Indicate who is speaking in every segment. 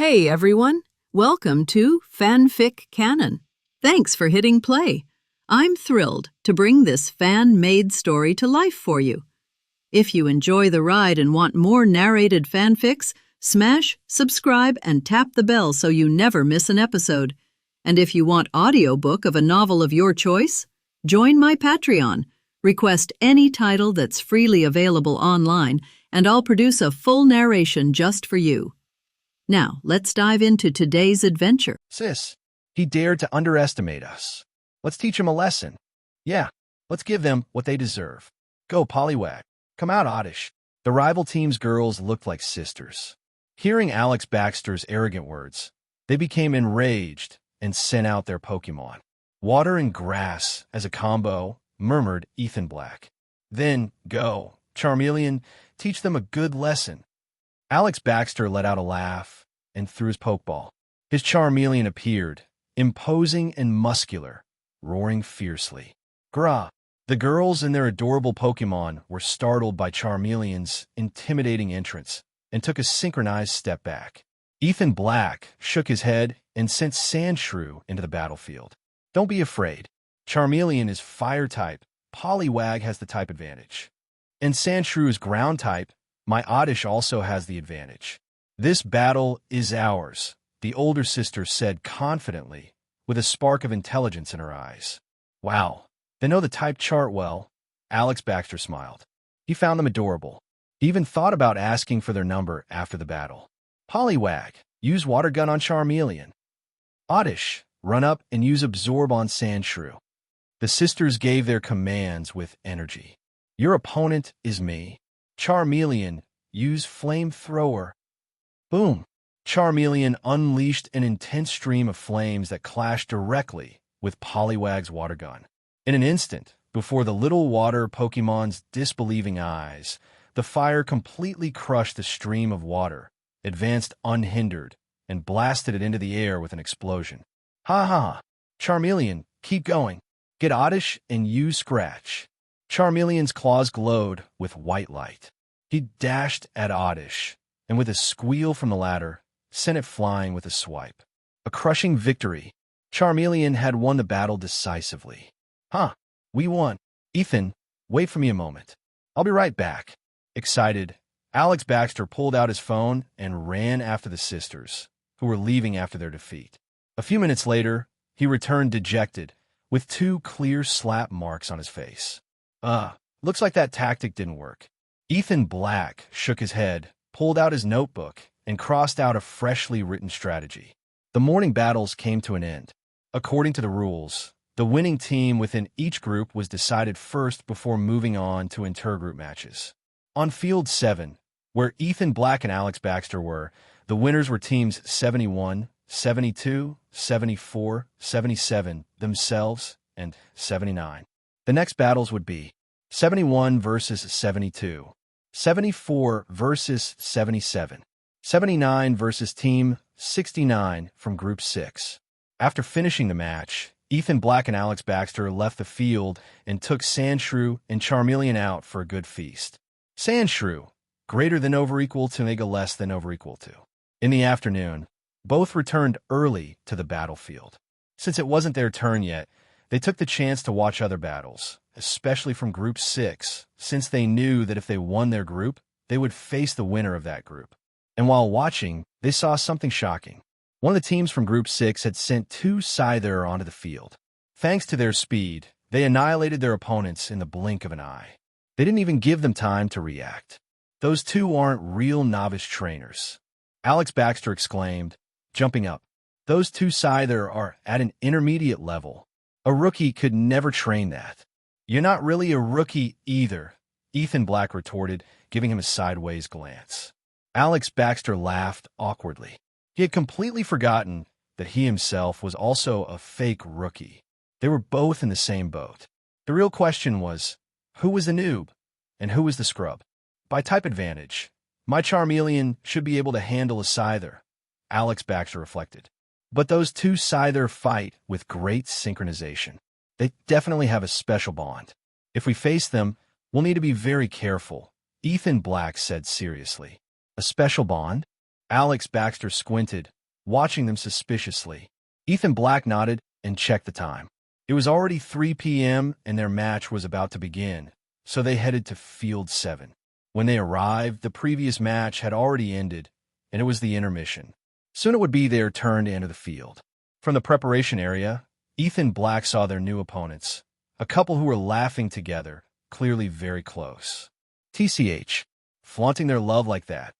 Speaker 1: Hey everyone, welcome to FanFic Canon. Thanks for hitting play. I'm thrilled to bring this fan-made story to life for you. If you enjoy the ride and want more narrated fanfics, smash, subscribe, and tap the bell so you never miss an episode. And if you want audiobook of a novel of your choice, join my Patreon. Request any title that's freely available online, and I'll produce a full narration just for you. Now, let's dive into today's adventure.
Speaker 2: Sis, he dared to underestimate us. Let's teach him a lesson. Yeah, let's give them what they deserve. Go, Poliwag. Come out, Oddish. The rival team's girls looked like sisters. Hearing Alex Baxter's arrogant words, they became enraged and sent out their Pokémon. Water and grass as a combo, murmured Ethan Black. Then, go, Charmeleon, teach them a good lesson. Alex Baxter let out a laugh and threw his Pokeball. His Charmeleon appeared, imposing and muscular, roaring fiercely. Grah! The girls and their adorable Pokemon were startled by Charmeleon's intimidating entrance and took a synchronized step back. Ethan Black shook his head and sent Sandshrew into the battlefield. Don't be afraid. Charmeleon is Fire-type. Poliwag has the type advantage. And Sandshrew is Ground-type. My Oddish also has the advantage. This battle is ours, the older sister said confidently, with a spark of intelligence in her eyes. Wow, they know the type chart well. Alex Baxter smiled. He found them adorable. He even thought about asking for their number after the battle. Poliwag, use Water Gun on Charmeleon. Oddish, run up and use Absorb on Sandshrew. The sisters gave their commands with energy. Your opponent is me. Charmeleon, use Flamethrower. Boom! Charmeleon unleashed an intense stream of flames that clashed directly with Poliwag's water gun. In an instant, before the little water Pokemon's disbelieving eyes, the fire completely crushed the stream of water, advanced unhindered, and blasted it into the air with an explosion. Ha ha! Charmeleon, keep going. Get Oddish and use Scratch. Charmeleon's claws glowed with white light. He dashed at Oddish, and with a squeal from the latter, sent it flying with a swipe. A crushing victory. Charmeleon had won the battle decisively. Huh, we won. Ethan, wait for me a moment. I'll be right back. Excited, Alex Baxter pulled out his phone and ran after the sisters, who were leaving after their defeat. A few minutes later, he returned dejected, with 2 clear slap marks on his face. Looks like that tactic didn't work. Ethan Black shook his head, pulled out his notebook, and crossed out a freshly written strategy. The morning battles came to an end. According to the rules, the winning team within each group was decided first before moving on to intergroup matches. On Field 7, where Ethan Black and Alex Baxter were, the winners were teams 71, 72, 74, 77, themselves, and 79. The next battles would be 71 versus 72, 74 versus 77, 79 versus Team 69 from Group 6. After finishing the match, Ethan Black and Alex Baxter left the field and took Sandshrew and Charmeleon out for a good feast. Sandshrew, greater than over equal to Mega less than over equal to. In the afternoon, both returned early to the battlefield. Since it wasn't their turn yet, they took the chance to watch other battles, especially from Group 6, since they knew that if they won their group, they would face the winner of that group. And while watching, they saw something shocking. One of the teams from Group 6 had sent 2 Scyther onto the field. Thanks to their speed, they annihilated their opponents in the blink of an eye. They didn't even give them time to react. Those 2 aren't real novice trainers. Alex Baxter exclaimed, jumping up. Those 2 Scyther are at an intermediate level. A rookie could never train that. You're not really a rookie either, Ethan Black retorted, giving him a sideways glance. Alex Baxter laughed awkwardly. He had completely forgotten that he himself was also a fake rookie. They were both in the same boat. The real question was, who was the noob and who was the scrub? By type advantage, my Charmeleon should be able to handle a Scyther, Alex Baxter reflected. But those 2 Scyther fight with great synchronization. They definitely have a special bond. If we face them, we'll need to be very careful, Ethan Black said seriously. A special bond? Alex Baxter squinted, watching them suspiciously. Ethan Black nodded and checked the time. It was already 3 p.m. and their match was about to begin, so they headed to Field 7. When they arrived, the previous match had already ended, and it was the intermission. Soon it would be their turn to enter the field. From the preparation area, Ethan Black saw their new opponents, a couple who were laughing together, clearly very close. TCH, flaunting their love like that.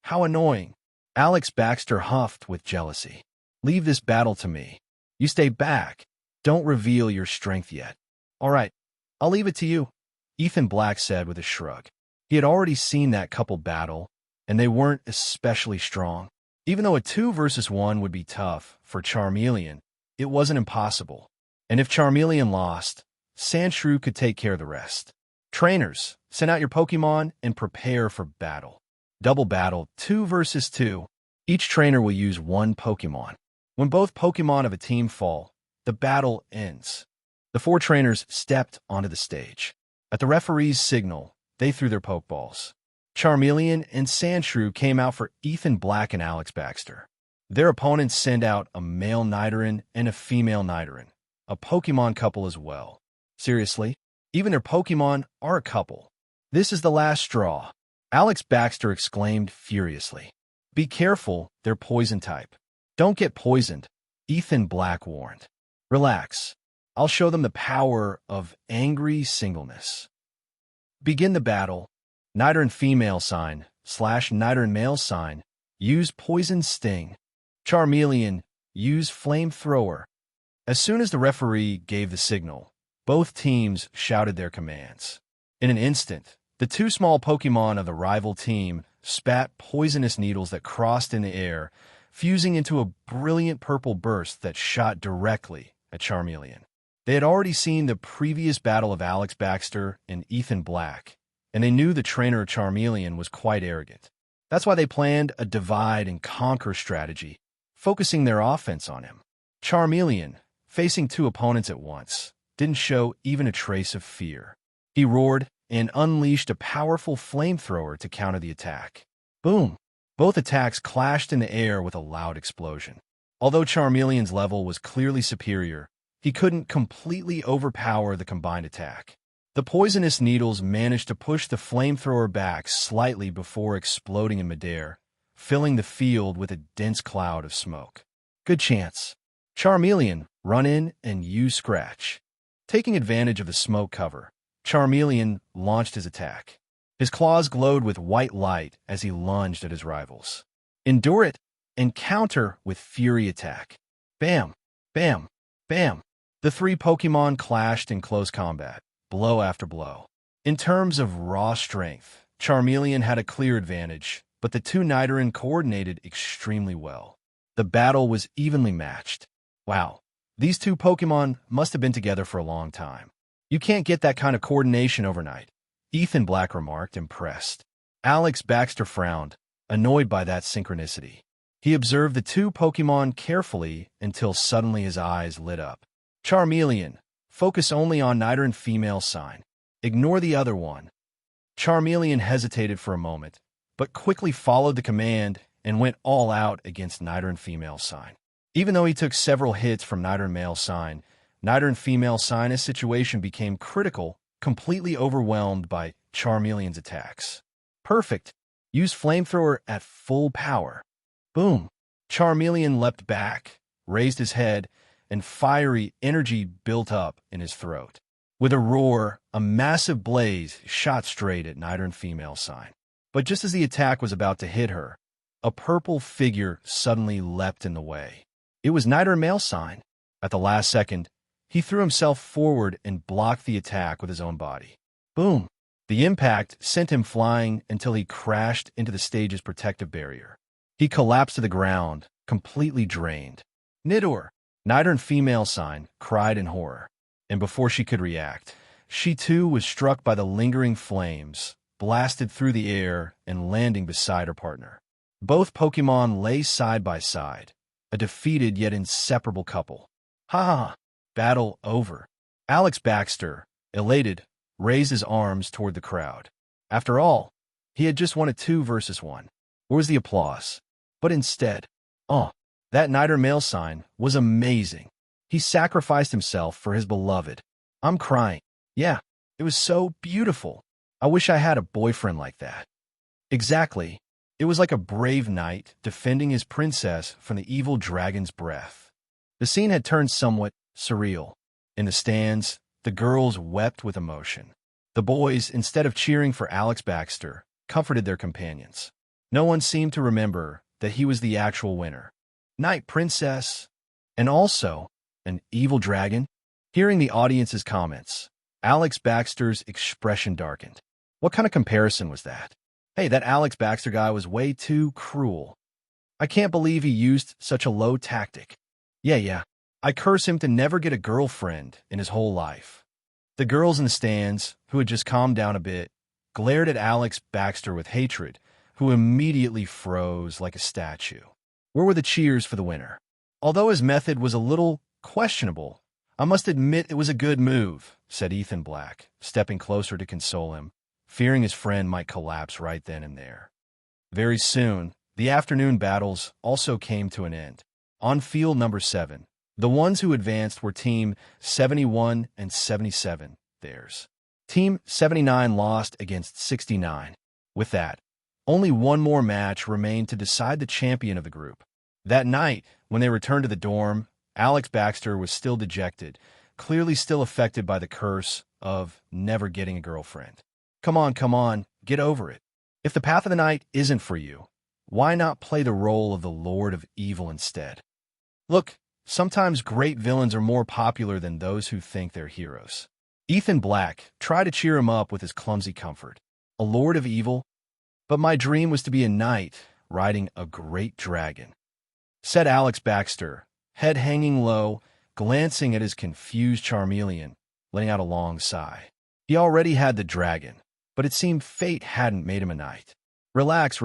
Speaker 2: How annoying. Alex Baxter huffed with jealousy. Leave this battle to me. You stay back. Don't reveal your strength yet. All right, I'll leave it to you, Ethan Black said with a shrug. He had already seen that couple battle, and they weren't especially strong. Even though a 2-versus-1 would be tough for Charmeleon, it wasn't impossible. And if Charmeleon lost, Sandshrew could take care of the rest. Trainers, send out your Pokemon and prepare for battle. Double battle, 2 versus 2. Each trainer will use one Pokemon. When both Pokemon of a team fall, the battle ends. The 4 trainers stepped onto the stage. At the referee's signal, they threw their Pokeballs. Charmeleon and Sandshrew came out for Ethan Black and Alex Baxter. Their opponents send out a male Nidoran and a female Nidoran, a Pokemon couple as well. Seriously, even their Pokemon are a couple. This is the last straw, Alex Baxter exclaimed furiously. Be careful, they're poison type. Don't get poisoned, Ethan Black warned. Relax. I'll show them the power of angry singleness. Begin the battle. Nidoran female sign / Nidoran male sign. Use Poison Sting. Charmeleon, use Flamethrower. As soon as the referee gave the signal, both teams shouted their commands. In an instant, the 2 small Pokemon of the rival team spat poisonous needles that crossed in the air, fusing into a brilliant purple burst that shot directly at Charmeleon. They had already seen the previous battle of Alex Baxter and Ethan Black, and they knew the trainer of Charmeleon was quite arrogant. That's why they planned a divide-and-conquer strategy, focusing their offense on him. Charmeleon, facing 2 opponents at once, didn't show even a trace of fear. He roared and unleashed a powerful flamethrower to counter the attack. Boom! Both attacks clashed in the air with a loud explosion. Although Charmeleon's level was clearly superior, he couldn't completely overpower the combined attack. The poisonous needles managed to push the flamethrower back slightly before exploding in midair, filling the field with a dense cloud of smoke. Good chance. Charmeleon, run in and use Scratch. Taking advantage of the smoke cover, Charmeleon launched his attack. His claws glowed with white light as he lunged at his rivals. Endure it and counter with Fury Attack. Bam! Bam! Bam! The 3 Pokemon clashed in close combat, blow after blow. In terms of raw strength, Charmeleon had a clear advantage, but the 2 Nidoran coordinated extremely well. The battle was evenly matched. Wow, these 2 Pokemon must have been together for a long time. You can't get that kind of coordination overnight, Ethan Black remarked, impressed. Alex Baxter frowned, annoyed by that synchronicity. He observed the 2 Pokemon carefully until suddenly his eyes lit up. Charmeleon, focus only on Nidoran female sign. Ignore the other one. Charmeleon hesitated for a moment, but quickly followed the command and went all out against Nidoran female sign. Even though he took several hits from Nidoran male sign, Nidoran female sign's situation became critical, completely overwhelmed by Charmeleon's attacks. Perfect. Use Flamethrower at full power. Boom. Charmeleon leapt back, raised his head, and fiery energy built up in his throat. With a roar, a massive blaze shot straight at Nidoran female sign. But just as the attack was about to hit her, a purple figure suddenly leapt in the way. It was Nidoran male sign. At the last second, he threw himself forward and blocked the attack with his own body. Boom! The impact sent him flying until he crashed into the stage's protective barrier. He collapsed to the ground, completely drained. Nidoran, Nidoran female sign, cried in horror. And before she could react, she too was struck by the lingering flames, blasted through the air and landing beside her partner. Both Pokemon lay side by side, a defeated yet inseparable couple. Ha ha! Battle over. Alex Baxter, elated, raised his arms toward the crowd. After all, he had just won a 2 versus 1. Where was the applause? But instead, oh, that Niter male sign was amazing. He sacrificed himself for his beloved. I'm crying. Yeah, it was so beautiful. I wish I had a boyfriend like that. Exactly. It was like a brave knight defending his princess from the evil dragon's breath. The scene had turned somewhat surreal. In the stands, the girls wept with emotion. The boys, instead of cheering for Alex Baxter, comforted their companions. No one seemed to remember that he was the actual winner. Knight Princess, and also an evil dragon? Hearing the audience's comments, Alex Baxter's expression darkened. What kind of comparison was that? Hey, that Alex Baxter guy was way too cruel. I can't believe he used such a low tactic. Yeah. I curse him to never get a girlfriend in his whole life. The girls in the stands, who had just calmed down a bit, glared at Alex Baxter with hatred, who immediately froze like a statue. Where were the cheers for the winner? Although his method was a little questionable, I must admit it was a good move, said Ethan Black, stepping closer to console him, fearing his friend might collapse right then and there. Very soon, the afternoon battles also came to an end. On field number 7, the ones who advanced were Team 71 and 77, theirs. Team 79 lost against 69. With that, only one more match remained to decide the champion of the group. That night, when they returned to the dorm, Alex Baxter was still dejected, clearly still affected by the curse of never getting a girlfriend. Come on, get over it. If the path of the night isn't for you, why not play the role of the Lord of Evil instead? Look, sometimes great villains are more popular than those who think they're heroes. Ethan Black tried to cheer him up with his clumsy comfort. A Lord of Evil? But my dream was to be a knight riding a great dragon, said Alex Baxter, head hanging low, glancing at his confused Charmeleon, letting out a long sigh. He already had the dragon, but it seemed fate hadn't made him a knight. Relax.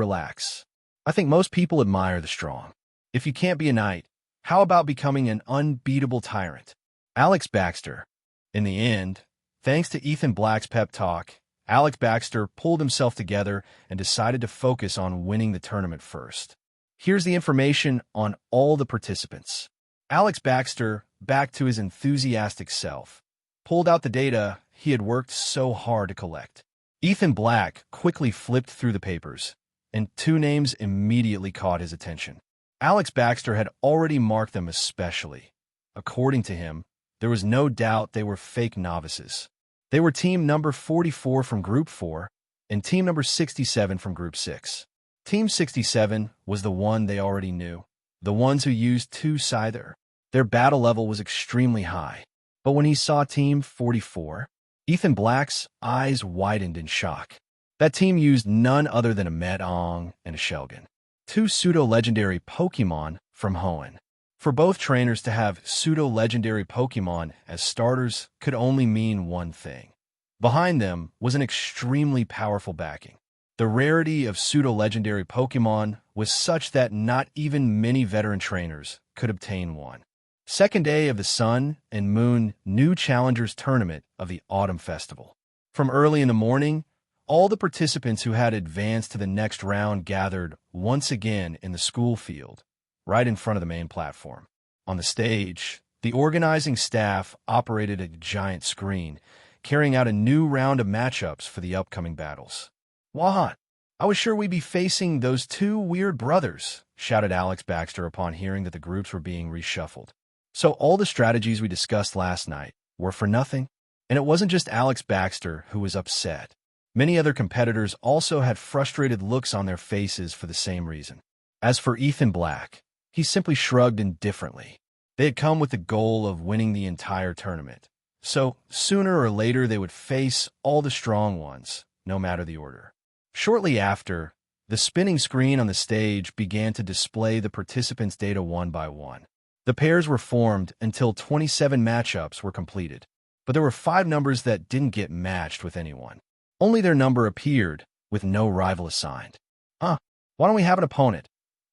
Speaker 2: I think most people admire the strong. If you can't be a knight, how about becoming an unbeatable tyrant? Alex Baxter. In the end, thanks to Ethan Black's pep talk, Alex Baxter pulled himself together and decided to focus on winning the tournament first. Here's the information on all the participants. Alex Baxter, back to his enthusiastic self, pulled out the data he had worked so hard to collect. Ethan Black quickly flipped through the papers, and 2 names immediately caught his attention. Alex Baxter had already marked them especially. According to him, there was no doubt they were fake novices. They were team number 44 from Group 4 and team number 67 from Group 6. Team 67 was the one they already knew, the ones who used 2 Scyther. Their battle level was extremely high. But when he saw Team 44, Ethan Black's eyes widened in shock. That team used none other than a Medong and a Shelgon, 2 pseudo-legendary Pokémon from Hoenn. For both trainers to have pseudo-legendary Pokémon as starters could only mean one thing. Behind them was an extremely powerful backing. The rarity of pseudo-legendary Pokémon was such that not even many veteran trainers could obtain one. Second day of the Sun and Moon New Challengers Tournament of the Autumn Festival. From early in the morning, all the participants who had advanced to the next round gathered once again in the school field, right in front of the main platform. On the stage, the organizing staff operated a giant screen, carrying out a new round of matchups for the upcoming battles. "What? I was sure we'd be facing those 2 weird brothers," shouted Alex Baxter upon hearing that the groups were being reshuffled. So all the strategies we discussed last night were for nothing? And it wasn't just Alex Baxter who was upset. Many other competitors also had frustrated looks on their faces for the same reason. As for Ethan Black, he simply shrugged indifferently. They had come with the goal of winning the entire tournament. So sooner or later they would face all the strong ones, no matter the order. Shortly after, the spinning screen on the stage began to display the participants' data one by one. The pairs were formed until 27 matchups were completed, but there were 5 numbers that didn't get matched with anyone. Only their number appeared, with no rival assigned. Why don't we have an opponent?"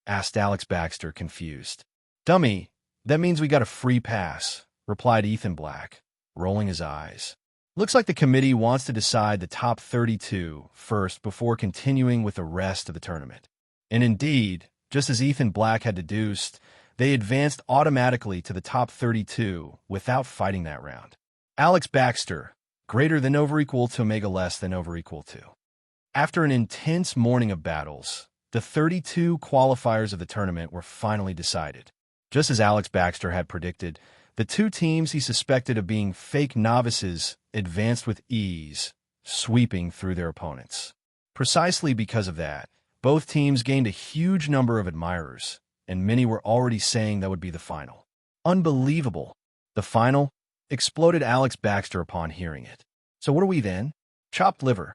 Speaker 2: asked Alex Baxter, confused. "Dummy, that means we got a free pass," replied Ethan Black, rolling his eyes. "Looks like the committee wants to decide the top 32 first before continuing with the rest of the tournament." And indeed, Just as Ethan Black had deduced, they advanced automatically to the top 32 without fighting that round. Alex Baxter, greater than over equal to omega less than over equal to. After an intense morning of battles, the 32 qualifiers of the tournament were finally decided. Just as Alex Baxter had predicted, the two teams he suspected of being fake novices advanced with ease, sweeping through their opponents. Precisely because of that, both teams gained a huge number of admirers, and many were already saying that would be the final. Unbelievable! The final? Exploded Alex Baxter upon hearing it. So what are we then? Chopped liver.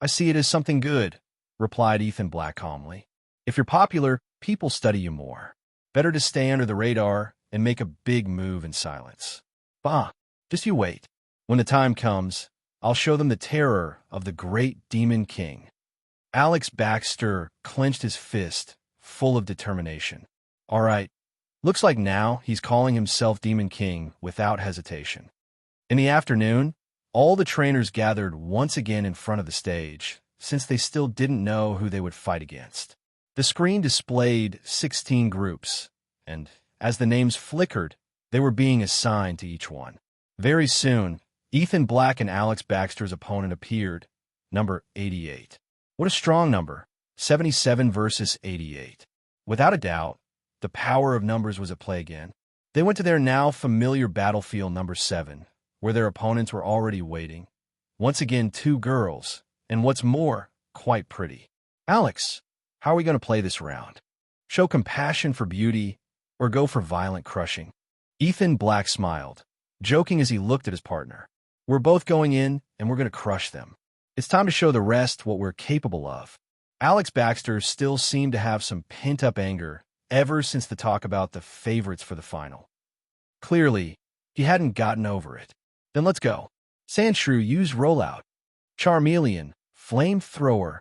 Speaker 2: I see it as something good, replied Ethan Black calmly. If you're popular, people study you more. Better to stay under the radar and make a big move in silence. Bah, just you wait. When the time comes, I'll show them the terror of the great Demon King. Alex Baxter clenched his fist, full of determination. All right, looks like now he's calling himself Demon King without hesitation. In the afternoon, all the trainers gathered once again in front of the stage, since they still didn't know who they would fight against. The screen displayed 16 groups, and as the names flickered, they were being assigned to each one. Very soon, Ethan Black and Alex Baxter's opponent appeared, number 88. What a strong number, 77 versus 88. Without a doubt, the power of numbers was at play again. They went to their now familiar battlefield number 7, where their opponents were already waiting. Once again, two girls, and what's more, quite pretty. Alex, how are we going to play this round? Show compassion for beauty, or go for violent crushing? Ethan Black smiled, joking as he looked at his partner. We're both going in, and we're going to crush them. It's time to show the rest what we're capable of. Alex Baxter still seemed to have some pent-up anger ever since the talk about the favorites for the final. Clearly, he hadn't gotten over it. Then let's go. Sandshrew, use rollout. Charmeleon, flamethrower.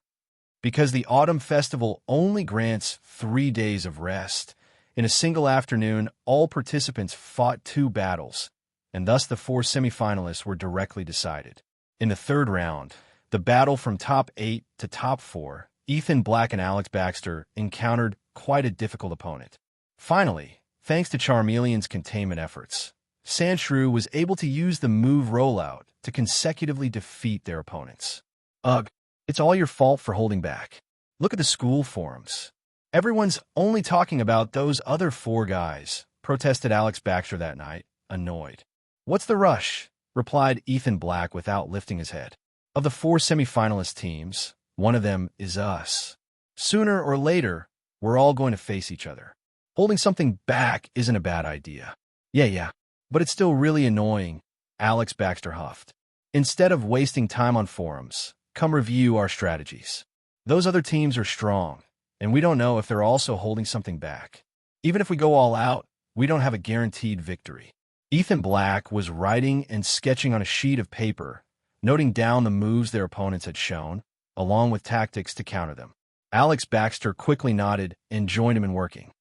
Speaker 2: Because the Autumn Festival only grants 3 days of rest, in a single afternoon, all participants fought 2 battles, and thus the 4 semifinalists were directly decided. In the third round, the battle from top 8 to top 4, Ethan Black and Alex Baxter encountered quite a difficult opponent. Finally, thanks to Charmeleon's containment efforts, Sandshrew was able to use the move rollout to consecutively defeat their opponents. Ugh, it's all your fault for holding back. Look at the school forums. Everyone's only talking about those other 4 guys, protested Alex Baxter that night, annoyed. What's the rush? Replied Ethan Black without lifting his head. Of the 4 semifinalist teams, one of them is us. Sooner or later, we're all going to face each other. Holding something back isn't a bad idea. Yeah, but it's still really annoying, Alex Baxter huffed. Instead of wasting time on forums, come review our strategies. Those other teams are strong, and we don't know if they're also holding something back. Even if we go all out, we don't have a guaranteed victory. Ethan Black was writing and sketching on a sheet of paper, noting down the moves their opponents had shown, along with tactics to counter them. Alex Baxter quickly nodded and joined him in working.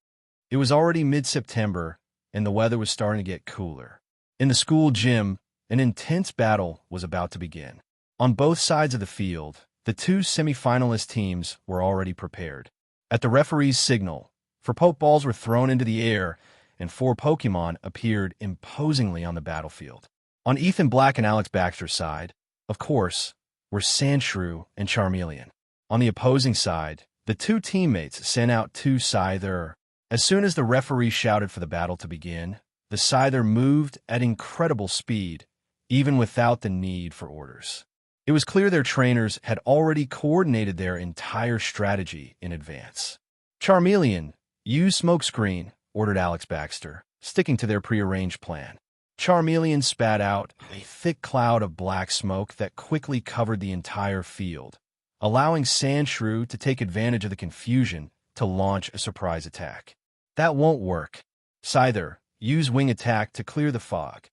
Speaker 2: It was already mid-September, and the weather was starting to get cooler. In the school gym, an intense battle was about to begin. On both sides of the field, the 2 semifinalist teams were already prepared. At the referee's signal, 4 Pokeballs were thrown into the air, and 4 Pokemon appeared imposingly on the battlefield. On Ethan Black and Alex Baxter's side, of course, were Sandshrew and Charmeleon. On the opposing side, the 2 teammates sent out 2 Scyther. As soon as the referee shouted for the battle to begin, the Scyther moved at incredible speed, even without the need for orders. It was clear their trainers had already coordinated their entire strategy in advance. Charmeleon, use smokescreen, ordered Alex Baxter, sticking to their prearranged plan. Charmeleon spat out a thick cloud of black smoke that quickly covered the entire field, allowing Sandshrew to take advantage of the confusion to launch a surprise attack. That won't work. Scyther, use wing attack to clear the fog.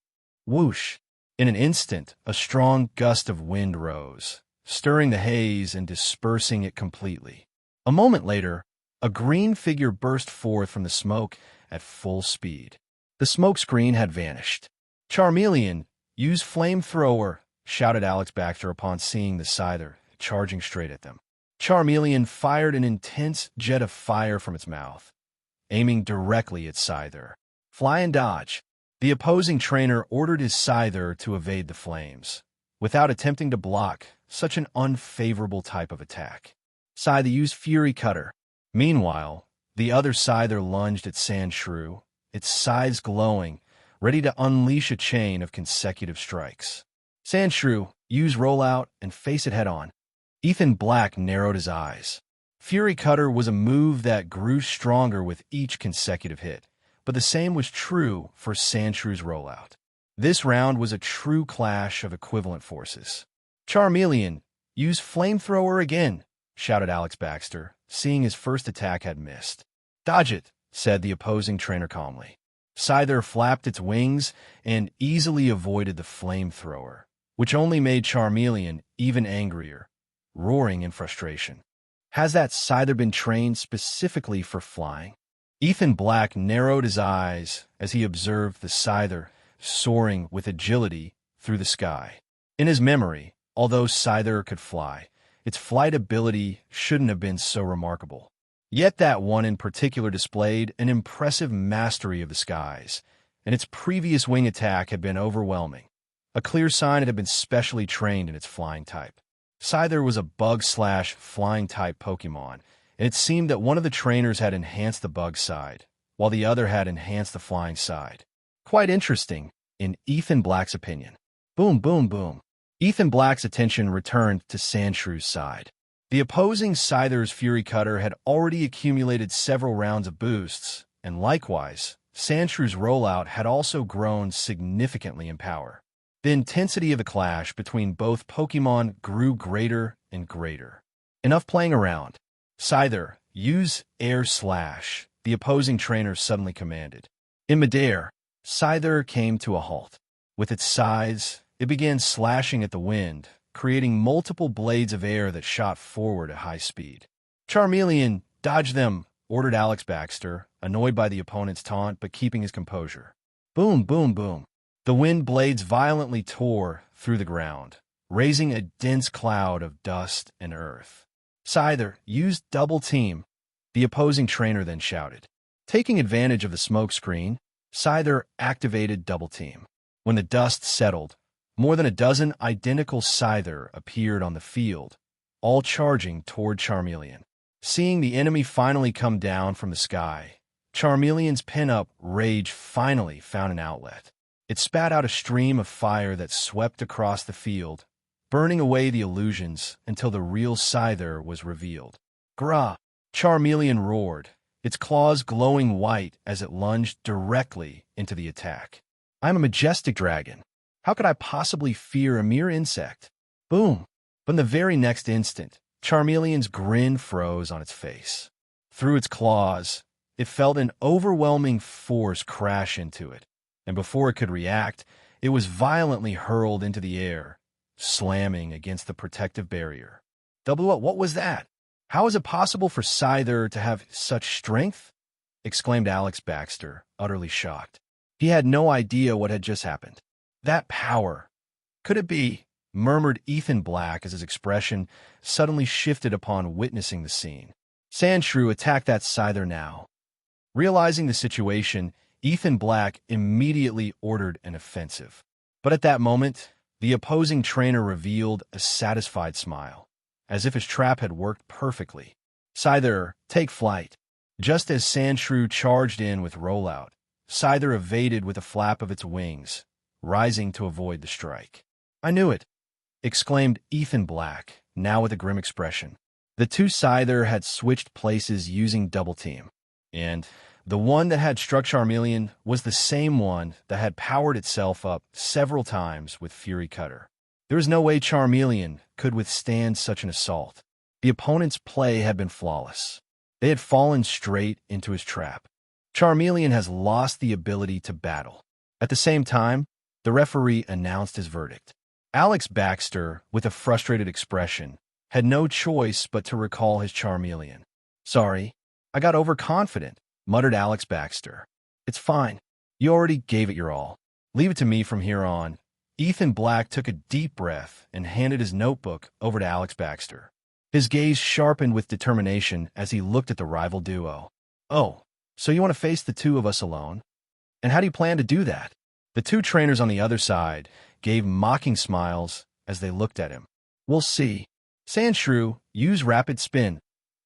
Speaker 2: Whoosh! In an instant, a strong gust of wind rose, stirring the haze and dispersing it completely. A moment later, a green figure burst forth from the smoke at full speed. The smoke screen had vanished. Charmeleon, use flamethrower, shouted Alex Baxter upon seeing the Scyther charging straight at them. Charmeleon fired an intense jet of fire from its mouth, aiming directly at Scyther. Fly and dodge. The opposing trainer ordered his Scyther to evade the flames, without attempting to block such an unfavorable type of attack. Scyther used Fury Cutter. Meanwhile, the other Scyther lunged at Sandshrew, its sides glowing, ready to unleash a chain of consecutive strikes. Sandshrew used Rollout and face it head-on. Ethan Black narrowed his eyes. Fury Cutter was a move that grew stronger with each consecutive hit, but the same was true for Sandshrew's Rollout. This round was a true clash of equivalent forces. Charmeleon, use Flamethrower again, shouted Alex Baxter, seeing his first attack had missed. Dodge it, said the opposing trainer calmly. Scyther flapped its wings and easily avoided the Flamethrower, which only made Charmeleon even angrier, roaring in frustration. Has that Scyther been trained specifically for flying? Ethan Black narrowed his eyes as he observed the Scyther soaring with agility through the sky. In his memory, although Scyther could fly, its flight ability shouldn't have been so remarkable. Yet that one in particular displayed an impressive mastery of the skies, and its previous wing attack had been overwhelming, a clear sign it had been specially trained in its flying type. Scyther was a bug/flying type Pokemon, and it seemed that one of the trainers had enhanced the bug side, while the other had enhanced the flying side. Quite interesting, in Ethan Black's opinion. Boom, boom, boom. Ethan Black's attention returned to Sandshrew's side. The opposing Scyther's Fury Cutter had already accumulated several rounds of boosts, and likewise, Sandshrew's Rollout had also grown significantly in power. The intensity of the clash between both Pokemon grew greater and greater. Enough playing around. Scyther, use Air Slash, the opposing trainer suddenly commanded. In midair, Scyther came to a halt. With its sides, it began slashing at the wind, creating multiple blades of air that shot forward at high speed. Charmeleon, dodge them, ordered Alex Baxter, annoyed by the opponent's taunt but keeping his composure. Boom, boom, boom. The wind blades violently tore through the ground, raising a dense cloud of dust and earth. Scyther, use Double Team, the opposing trainer then shouted. Taking advantage of the smoke screen, Scyther activated Double Team. When the dust settled, more than a dozen identical Scyther appeared on the field, all charging toward Charmeleon. Seeing the enemy finally come down from the sky, Charmeleon's pent-up rage finally found an outlet. It spat out a stream of fire that swept across the field, burning away the illusions until the real Scyther was revealed. Grah! Charmeleon roared, its claws glowing white as it lunged directly into the attack. I'm a majestic dragon. How could I possibly fear a mere insect? Boom! But in the very next instant, Charmeleon's grin froze on its face. Through its claws, it felt an overwhelming force crash into it, and before it could react, it was violently hurled into the air, slamming against the protective barrier. What was that? How is it possible for Scyther to have such strength? Exclaimed Alex Baxter, utterly shocked. He had no idea what had just happened. That power. Could it be? Murmured Ethan Black as his expression suddenly shifted upon witnessing the scene. Sandshrew, attack that Scyther now. Realizing the situation, Ethan Black immediately ordered an offensive. But at that moment, the opposing trainer revealed a satisfied smile, as if his trap had worked perfectly. Scyther, take flight. Just as Sandshrew charged in with Rollout, Scyther evaded with a flap of its wings, rising to avoid the strike. I knew it, exclaimed Ethan Black, now with a grim expression. The two Scyther had switched places using Double Team, and the one that had struck Charmeleon was the same one that had powered itself up several times with Fury Cutter. There was no way Charmeleon could withstand such an assault. The opponent's play had been flawless. They had fallen straight into his trap. Charmeleon has lost the ability to battle. At the same time, the referee announced his verdict. Alex Baxter, with a frustrated expression, had no choice but to recall his Charmeleon. Sorry, I got overconfident, muttered Alex Baxter. It's fine. You already gave it your all. Leave it to me from here on. Ethan Black took a deep breath and handed his notebook over to Alex Baxter. His gaze sharpened with determination as he looked at the rival duo. "Oh, so you want to face the two of us alone? And how do you plan to do that?" The two trainers on the other side gave mocking smiles as they looked at him. "We'll see." Sandshrew, use rapid spin,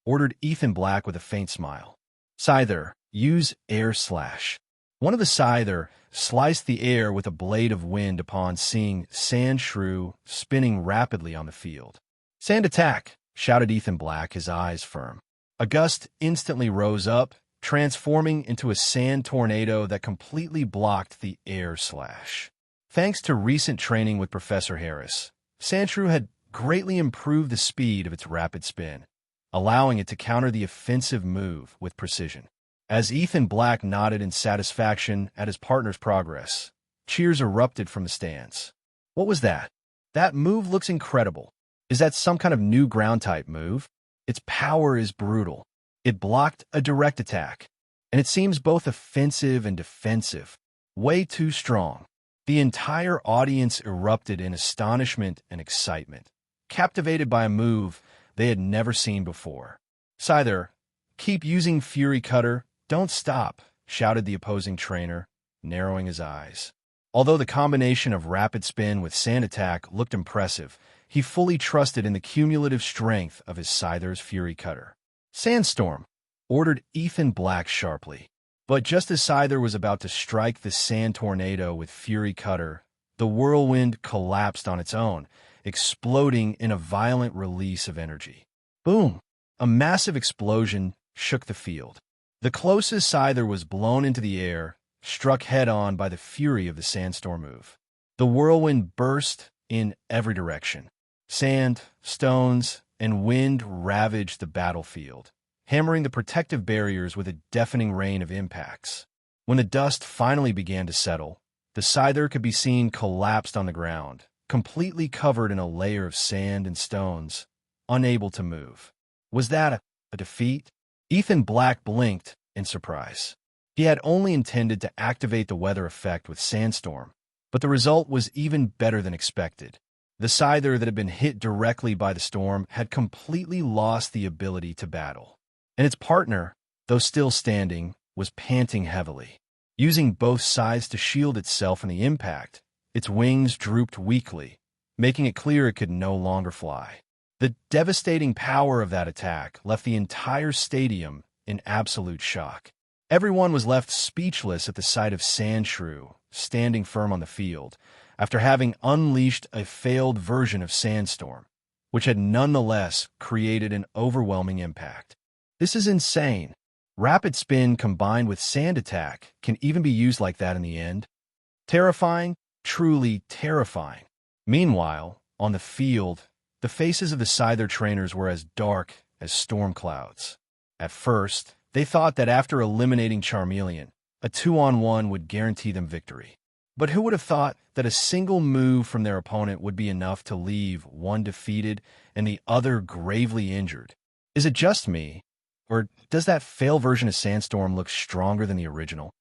Speaker 2: ordered Ethan Black with a faint smile. Scyther, use air slash. One of the Scyther sliced the air with a blade of wind upon seeing Sandshrew spinning rapidly on the field. "Sand attack!" shouted Ethan Black, his eyes firm. A gust instantly rose up, transforming into a sand tornado that completely blocked the air slash. Thanks to recent training with Professor Harris, Sandshrew had greatly improved the speed of its rapid spin, allowing it to counter the offensive move with precision. As Ethan Black nodded in satisfaction at his partner's progress, cheers erupted from the stands. "What was that? That move looks incredible. Is that some kind of new ground-type move? Its power is brutal. It blocked a direct attack, and it seems both offensive and defensive. Way too strong." The entire audience erupted in astonishment and excitement, captivated by a move they had never seen before. "Scyther, keep using Fury Cutter. Don't stop," shouted the opposing trainer, narrowing his eyes. Although the combination of rapid spin with sand attack looked impressive, he fully trusted in the cumulative strength of his Scyther's Fury Cutter. "Sandstorm," ordered Ethan Black sharply. But just as Scyther was about to strike the sand tornado with Fury Cutter, the whirlwind collapsed on its own, exploding in a violent release of energy. Boom! A massive explosion shook the field. The closest Scyther was blown into the air, struck head-on by the fury of the sandstorm move. The whirlwind burst in every direction. Sand, stones, and wind ravaged the battlefield, hammering the protective barriers with a deafening rain of impacts. When the dust finally began to settle, the Scyther could be seen collapsed on the ground, completely covered in a layer of sand and stones, unable to move. Was that a defeat? Ethan Black blinked in surprise. He had only intended to activate the weather effect with Sandstorm, but the result was even better than expected. The Scyther that had been hit directly by the storm had completely lost the ability to battle. And its partner, though still standing, was panting heavily. Using both sides to shield itself from the impact, its wings drooped weakly, making it clear it could no longer fly. The devastating power of that attack left the entire stadium in absolute shock. Everyone was left speechless at the sight of Sandshrew standing firm on the field, after having unleashed a failed version of Sandstorm, which had nonetheless created an overwhelming impact. This is insane. Rapid spin combined with sand attack can even be used like that in the end. Terrifying, truly terrifying. Meanwhile, on the field, the faces of the Scyther trainers were as dark as storm clouds. At first, they thought that after eliminating Charmeleon, a 2-on-1 would guarantee them victory. But who would have thought that a single move from their opponent would be enough to leave one defeated and the other gravely injured? Is it just me? Or does that failed version of Sandstorm look stronger than the original?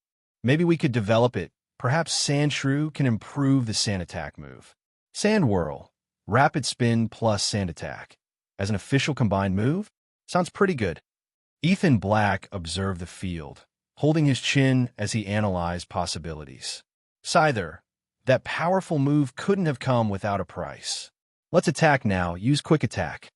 Speaker 2: Maybe we could develop it. Perhaps Sandshrew can improve the sand attack move. Sand Whirl, rapid spin plus sand attack. As an official combined move? Sounds pretty good. Ethan Black observed the field, holding his chin as he analyzed possibilities. Scyther, that powerful move couldn't have come without a price. Let's attack now. Use quick attack.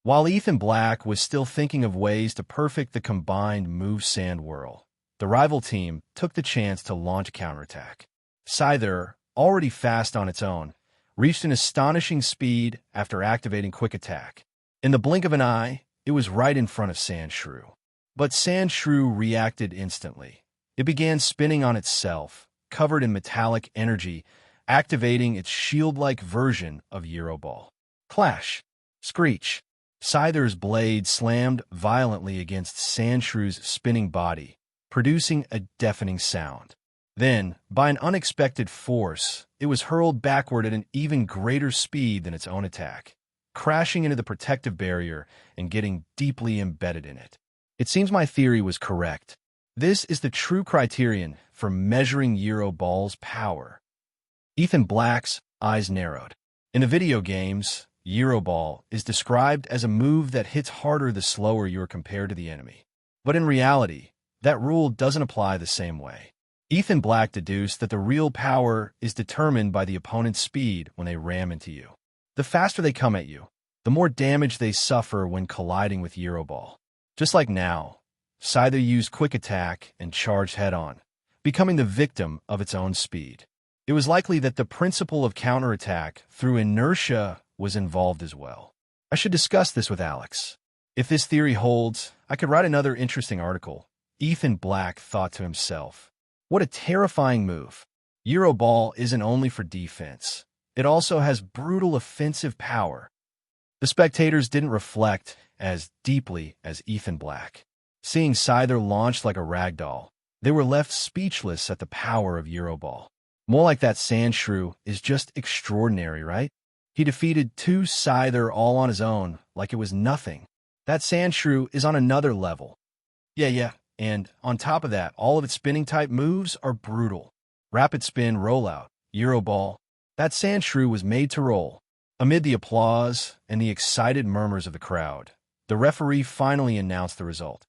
Speaker 2: While Ethan Black was still thinking of ways to perfect the combined move Sand Whirl, the rival team took the chance to launch counterattack. Scyther, already fast on its own, reached an astonishing speed after activating quick attack. In the blink of an eye, it was right in front of Sandshrew. But Sandshrew reacted instantly. It began spinning on itself, covered in metallic energy, activating its shield-like version of Euroball. Clash! Screech! Scyther's blade slammed violently against Sandshrew's spinning body, producing a deafening sound. Then, by an unexpected force, it was hurled backward at an even greater speed than its own attack, crashing into the protective barrier and getting deeply embedded in it. It seems my theory was correct. This is the true criterion for measuring Euroball's power. Ethan Black's eyes narrowed. In the video games, Euro Ball is described as a move that hits harder the slower you are compared to the enemy. But in reality, that rule doesn't apply the same way. Ethan Black deduced that the real power is determined by the opponent's speed when they ram into you. The faster they come at you, the more damage they suffer when colliding with Euro Ball. Just like now, Scyther used quick attack and charged head-on, becoming the victim of its own speed. It was likely that the principle of counterattack through inertia was involved as well. I should discuss this with Alex. If this theory holds, I could write another interesting article. Ethan Black thought to himself, what a terrifying move. Euro Ball isn't only for defense. It also has brutal offensive power. The spectators didn't reflect as deeply as Ethan Black. Seeing Scyther launched like a ragdoll, they were left speechless at the power of Euro Ball. More like that Sandshrew is just extraordinary, right? He defeated 2 Scyther all on his own like it was nothing. That Sandshrew is on another level. Yeah. And on top of that, all of its spinning type moves are brutal. Rapid spin, rollout, Euro Ball. That Sandshrew was made to roll. Amid the applause and the excited murmurs of the crowd, the referee finally announced the result.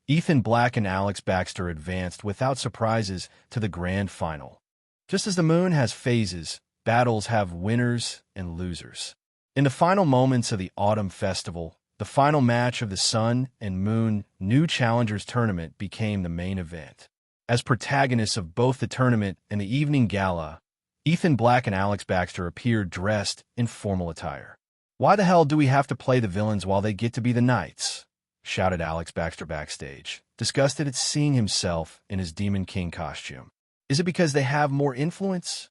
Speaker 2: Ethan Black and Alex Baxter advanced without surprises to the grand final. Just as the moon has phases, battles have winners and losers. In the final moments of the Autumn Festival, the final match of the Sun and Moon New Challengers Tournament became the main event. As protagonists of both the tournament and the evening gala, Ethan Black and Alex Baxter appeared dressed in formal attire. "Why the hell do we have to play the villains while they get to be the knights?" shouted Alex Baxter backstage, disgusted at seeing himself in his Demon King costume. "Is it because they have more influence?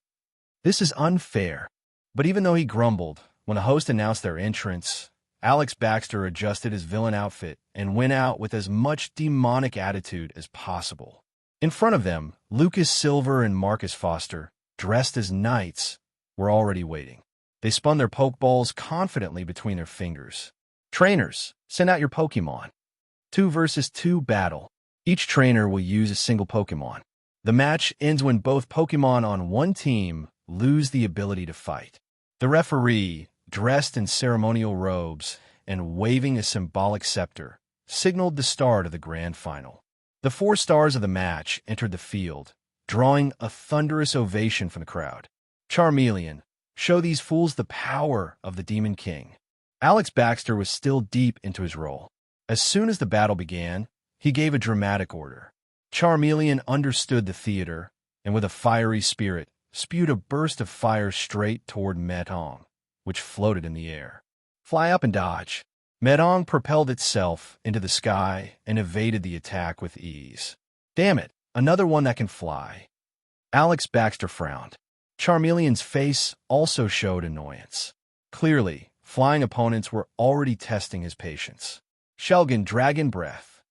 Speaker 2: This is unfair." But even though he grumbled, when the host announced their entrance, Alex Baxter adjusted his villain outfit and went out with as much demonic attitude as possible. In front of them, Lucas Silver and Marcus Foster, dressed as knights, were already waiting. They spun their Pokeballs confidently between their fingers. "Trainers, send out your Pokemon. 2 versus 2 battle. Each trainer will use a single Pokemon. The match ends when both Pokemon on one team lose the ability to fight." The referee, dressed in ceremonial robes and waving a symbolic scepter, signaled the start of the grand final. The 4 stars of the match entered the field, drawing a thunderous ovation from the crowd. "Charmeleon, show these fools the power of the Demon King." Alex Baxter was still deep into his role. As soon as the battle began, he gave a dramatic order. Charmeleon understood the theater, and with a fiery spirit, spewed a burst of fire straight toward Metong, which floated in the air. "Fly up and dodge." Metong propelled itself into the sky and evaded the attack with ease. "Damn it, another one that can fly." Alex Baxter frowned. Charmeleon's face also showed annoyance. Clearly, flying opponents were already testing his patience. "Shelgon, Dragon Breath."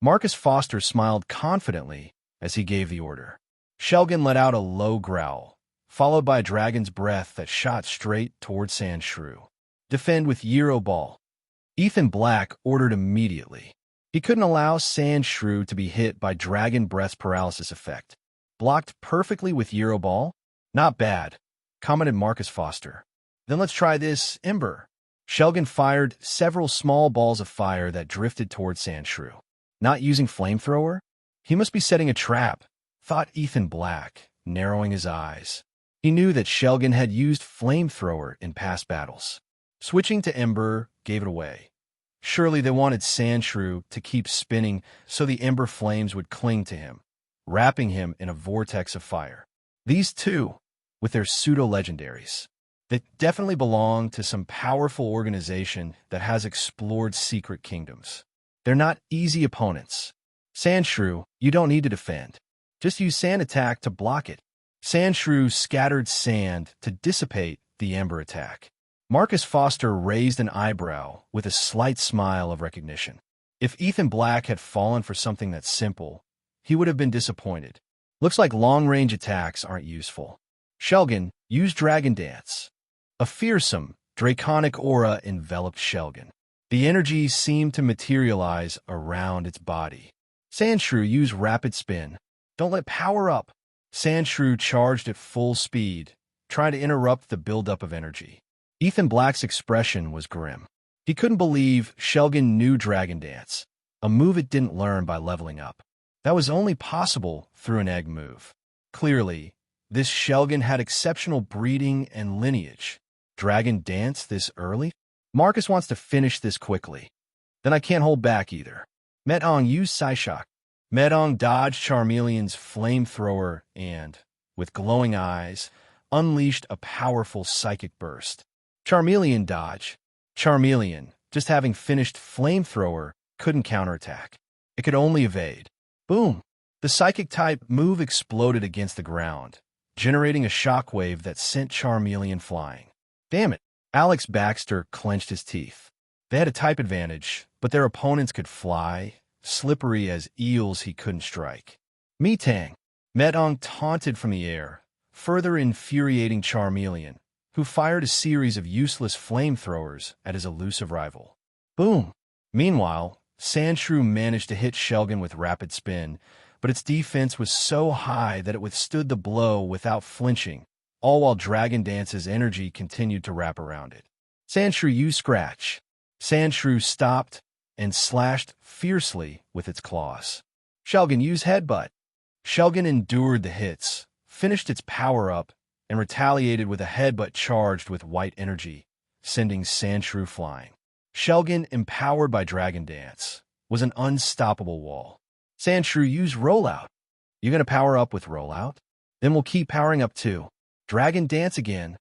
Speaker 2: Marcus Foster smiled confidently as he gave the order. Shelgon let out a low growl, followed by a Dragon's Breath that shot straight toward Sandshrew. "Defend with Euro Ball." Ethan Black ordered immediately. He couldn't allow Sandshrew to be hit by Dragon Breath's paralysis effect. "Blocked perfectly with Euro Ball? Not bad," commented Marcus Foster. "Then let's try this Ember." Shelgon fired several small balls of fire that drifted toward Sandshrew. Not using flamethrower? He must be setting a trap, thought Ethan Black, narrowing his eyes. He knew that Shelgon had used flamethrower in past battles. Switching to Ember gave it away. Surely they wanted Sandshrew to keep spinning so the Ember flames would cling to him, wrapping him in a vortex of fire. These two, with their pseudo-legendaries, that definitely belong to some powerful organization that has explored secret kingdoms. They're not easy opponents. Sandshrew, you don't need to defend. Just use Sand Attack to block it. Sandshrew scattered sand to dissipate the Ember attack. Marcus Foster raised an eyebrow with a slight smile of recognition. If Ethan Black had fallen for something that simple, he would have been disappointed. Looks like long-range attacks aren't useful. Shelgon, use Dragon Dance. A fearsome, draconic aura enveloped Shelgon. The energy seemed to materialize around its body. Sandshrew, use Rapid Spin. Don't let power up. Sandshrew charged at full speed, trying to interrupt the buildup of energy. Ethan Black's expression was grim. He couldn't believe Shelgin knew Dragon Dance, a move it didn't learn by leveling up. That was only possible through an egg move. Clearly, this Shelgin had exceptional breeding and lineage. Dragon Dance this early? Marcus wants to finish this quickly. Then I can't hold back either. Metong used Psyshock. Metong dodged Charmeleon's flamethrower and, with glowing eyes, unleashed a powerful psychic burst. Charmeleon dodged. Charmeleon, just having finished flamethrower, couldn't counterattack. It could only evade. Boom! The psychic-type move exploded against the ground, generating a shockwave that sent Charmeleon flying. Damn it! Alex Baxter clenched his teeth. They had a type advantage, but their opponents could fly, slippery as eels he couldn't strike. Metang! Metong taunted from the air, further infuriating Charmeleon, who fired a series of useless flamethrowers at his elusive rival. Boom! Meanwhile, Sandshrew managed to hit Shelgin with rapid spin, but its defense was so high that it withstood the blow without flinching, all while Dragon Dance's energy continued to wrap around it. Sandshrew used Scratch. Sandshrew stopped and slashed fiercely with its claws. Shelgin used Headbutt. Shelgin endured the hits, finished its power-up, and retaliated with a headbutt charged with white energy, sending Sandshrew flying. Shelgin, empowered by Dragon Dance, was an unstoppable wall. Sandshrew used Rollout. You gonna power up with Rollout? Then we'll keep powering up too. Dragon Dance again.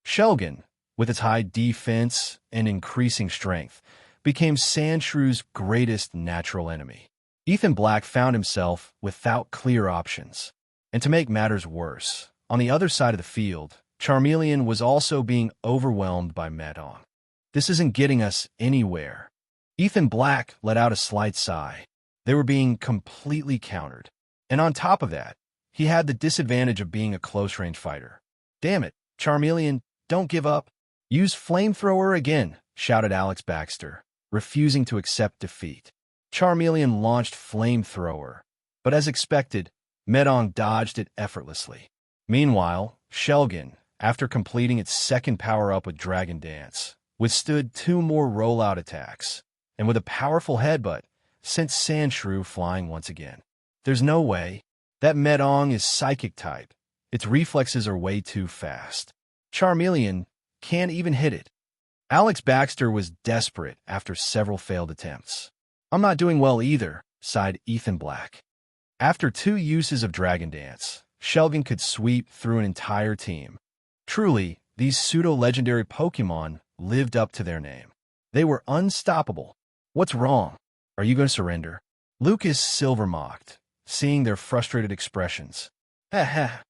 Speaker 2: Shelgin, with its high defense and increasing strength, became Sandshrew's greatest natural enemy. Ethan Black found himself without clear options. And to make matters worse, on the other side of the field, Charmeleon was also being overwhelmed by Metong. This isn't getting us anywhere. Ethan Black let out a slight sigh. They were being completely countered. And on top of that, he had the disadvantage of being a close-range fighter. Damn it, Charmeleon, don't give up. Use Flamethrower again, shouted Alex Baxter, refusing to accept defeat. Charmeleon launched Flamethrower, but as expected, Metong dodged it effortlessly. Meanwhile, Shelgin, after completing its second power-up with Dragon Dance, withstood 2 more rollout attacks, and with a powerful headbutt, sent Sandshrew flying once again. There's no way. That Metong is psychic type. Its reflexes are way too fast. Charmeleon can't even hit it. Alex Baxter was desperate after several failed attempts. I'm not doing well either, sighed Ethan Black. After 2 uses of Dragon Dance, Shelgin could sweep through an entire team. Truly, these pseudo-legendary Pokémon lived up to their name. They were unstoppable. What's wrong? Are you going to surrender? Lucas Silver mocked, seeing their frustrated expressions. Ha ha.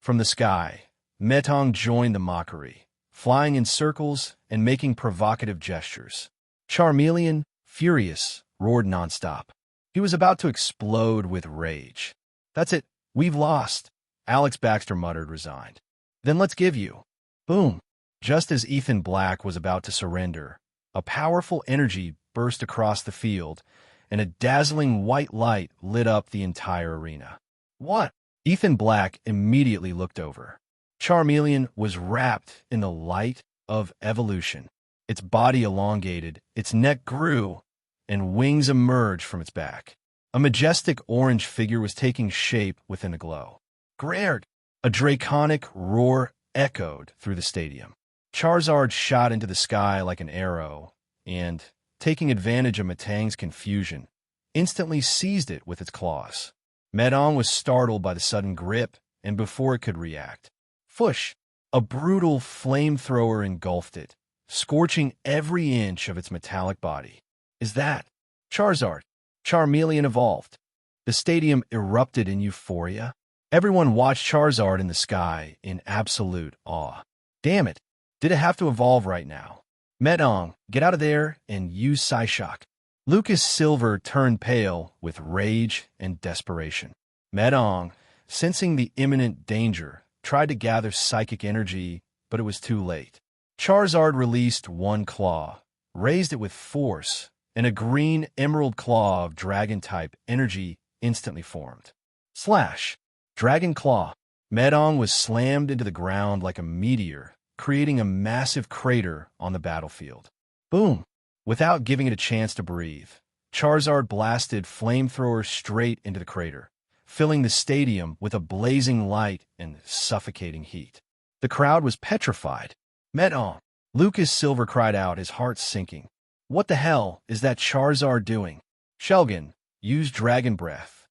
Speaker 2: From the sky, Metong joined the mockery, flying in circles and making provocative gestures. Charmeleon, furious, roared nonstop. He was about to explode with rage. That's it. We've lost, Alex Baxter muttered, resigned. Then let's give you. Boom. Just as Ethan Black was about to surrender, a powerful energy burst across the field, and a dazzling white light lit up the entire arena. What? Ethan Black immediately looked over. Charmeleon was wrapped in the light of evolution. Its body elongated, its neck grew, and wings emerged from its back. A majestic orange figure was taking shape within the glow. Grared! A draconic roar echoed through the stadium. Charizard shot into the sky like an arrow, and, taking advantage of Metang's confusion, instantly seized it with its claws. Metong was startled by the sudden grip, and before it could react, Fush! A brutal flamethrower engulfed it, scorching every inch of its metallic body. Is that Charizard? Charmeleon evolved. The stadium erupted in euphoria. Everyone watched Charizard in the sky in absolute awe. Damn it! Did it have to evolve right now? Metong, get out of there and use Psyshock. Lucas Silver turned pale with rage and desperation. Metong, sensing the imminent danger, tried to gather psychic energy, but it was too late. Charizard released one claw, raised it with force, and a green emerald claw of dragon-type energy instantly formed. Slash! Dragon Claw. Metong was slammed into the ground like a meteor, creating a massive crater on the battlefield. Boom! Without giving it a chance to breathe, Charizard blasted flamethrowers straight into the crater, filling the stadium with a blazing light and suffocating heat. The crowd was petrified. Meton! Lucas Silver cried out, his heart sinking. What the hell is that Charizard doing? Shelgon, use Dragon Breath.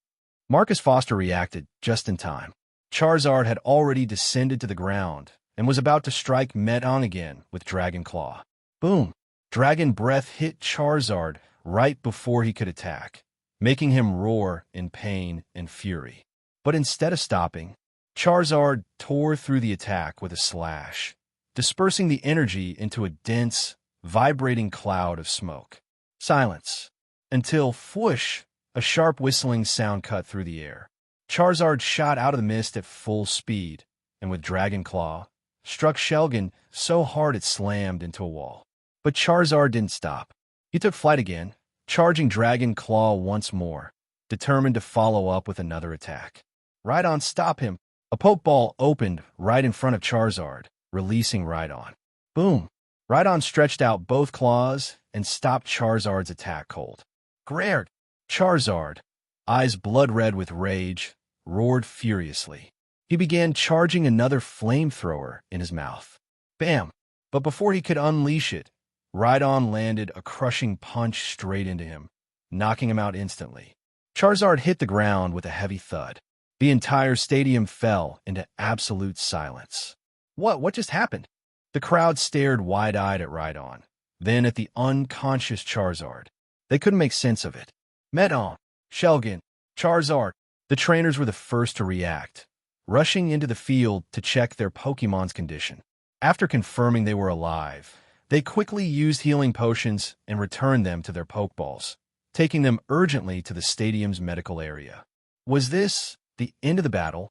Speaker 2: Marcus Foster reacted just in time. Charizard had already descended to the ground and was about to strike Meton again with Dragon Claw. Boom! Dragon Breath hit Charizard right before he could attack, making him roar in pain and fury. But instead of stopping, Charizard tore through the attack with a slash, dispersing the energy into a dense, vibrating cloud of smoke. Silence. Until, whoosh, a sharp whistling sound cut through the air. Charizard shot out of the mist at full speed, and with Dragon Claw, struck Shelgon so hard it slammed into a wall. But Charizard didn't stop. He took flight again, charging Dragon Claw once more, determined to follow up with another attack. Rhydon, stop him! A Pokeball opened right in front of Charizard, releasing Rhydon. Boom! Rhydon stretched out both claws and stopped Charizard's attack cold. Grrrr! Charizard, eyes blood-red with rage, roared furiously. He began charging another flamethrower in his mouth. Bam! But before he could unleash it, Rhydon landed a crushing punch straight into him, knocking him out instantly. Charizard hit the ground with a heavy thud. The entire stadium fell into absolute silence. What just happened? The crowd stared wide-eyed at Rhydon, then at the unconscious Charizard. They couldn't make sense of it. Meton, Shelgon, Charizard. The trainers were the first to react, rushing into the field to check their Pokemon's condition. After confirming they were alive, they quickly used healing potions and returned them to their Pokeballs, taking them urgently to the stadium's medical area. Was this the end of the battle?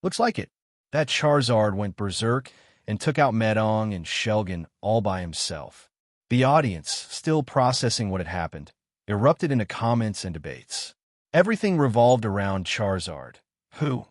Speaker 2: Looks like it. That Charizard went berserk and took out Meton and Shelgon all by himself. The audience, still processing what had happened, erupted into comments and debates. Everything revolved around Charizard, who,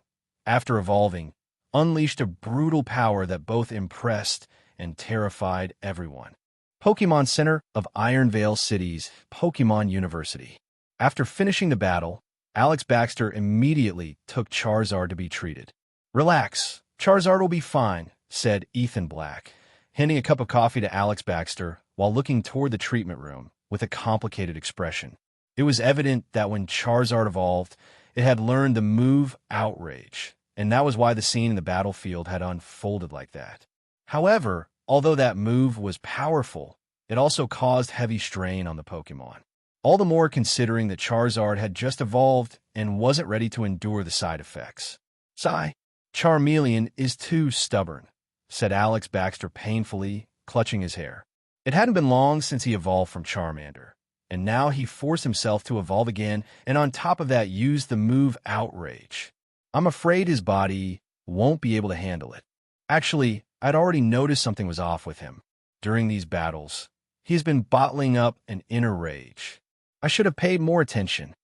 Speaker 2: after evolving, unleashed a brutal power that both impressed and terrified everyone. Pokemon Center of Ironvale City's Pokemon University. After finishing the battle, Alex Baxter immediately took Charizard to be treated. Relax, Charizard will be fine, said Ethan Black, handing a cup of coffee to Alex Baxter while looking toward the treatment room with a complicated expression. It was evident that when Charizard evolved, it had learned the move Outrage, and that was why the scene in the battlefield had unfolded like that. However, although that move was powerful, it also caused heavy strain on the Pokemon. All the more considering that Charizard had just evolved and wasn't ready to endure the side effects. Sigh, Charmeleon is too stubborn, said Alex Baxter painfully, clutching his hair. It hadn't been long since he evolved from Charmander, and now he forced himself to evolve again and on top of that used the move Outrage. I'm afraid his body won't be able to handle it. Actually, I'd already noticed something was off with him. During these battles, he's been bottling up an inner rage. I should have paid more attention.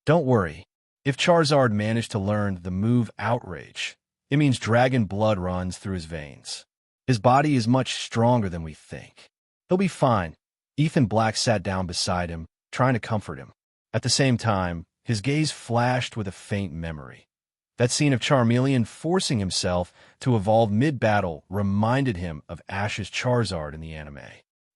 Speaker 2: Don't worry. If Charizard managed to learn the move Outrage, it means dragon blood runs through his veins. His body is much stronger than we think. He'll be fine. Ethan Black sat down beside him, trying to comfort him. At the same time, his gaze flashed with a faint memory. That scene of Charmeleon forcing himself to evolve mid-battle reminded him of Ash's Charizard in the anime.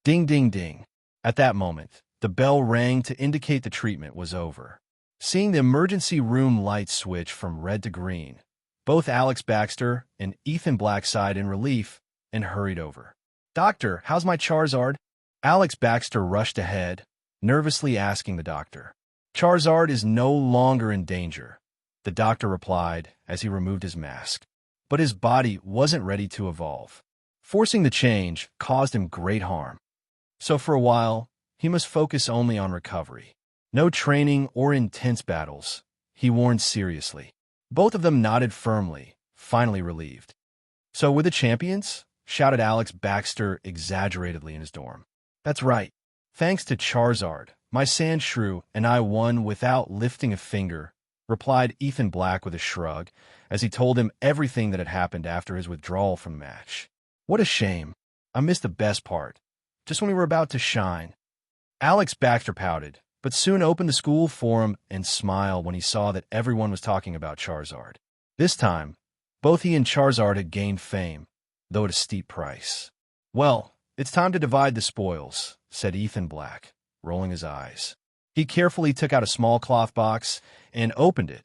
Speaker 2: Ding, ding, ding. At that moment, the bell rang to indicate the treatment was over. Seeing the emergency room light switch from red to green, both Alex Baxter and Ethan Black sighed in relief and hurried over. Doctor, how's my Charizard? Alex Baxter rushed ahead, nervously asking the doctor. Charizard is no longer in danger, the doctor replied as he removed his mask. But his body wasn't ready to evolve. Forcing the change caused him great harm. So for a while, he must focus only on recovery. No training or intense battles, he warned seriously. Both of them nodded firmly, finally relieved. So we're the champions? Shouted Alex Baxter exaggeratedly in his dorm. That's right. Thanks to Charizard, my Sandshrew and I won without lifting a finger, replied Ethan Black with a shrug, as he told him everything that had happened after his withdrawal from the match. What a shame. I missed the best part. Just when we were about to shine. Alex Baxter pouted, but soon opened the school forum and smiled when he saw that everyone was talking about Charizard. This time, both he and Charizard had gained fame, though at a steep price. Well, it's time to divide the spoils, said Ethan Black, rolling his eyes. He carefully took out a small cloth box and opened it.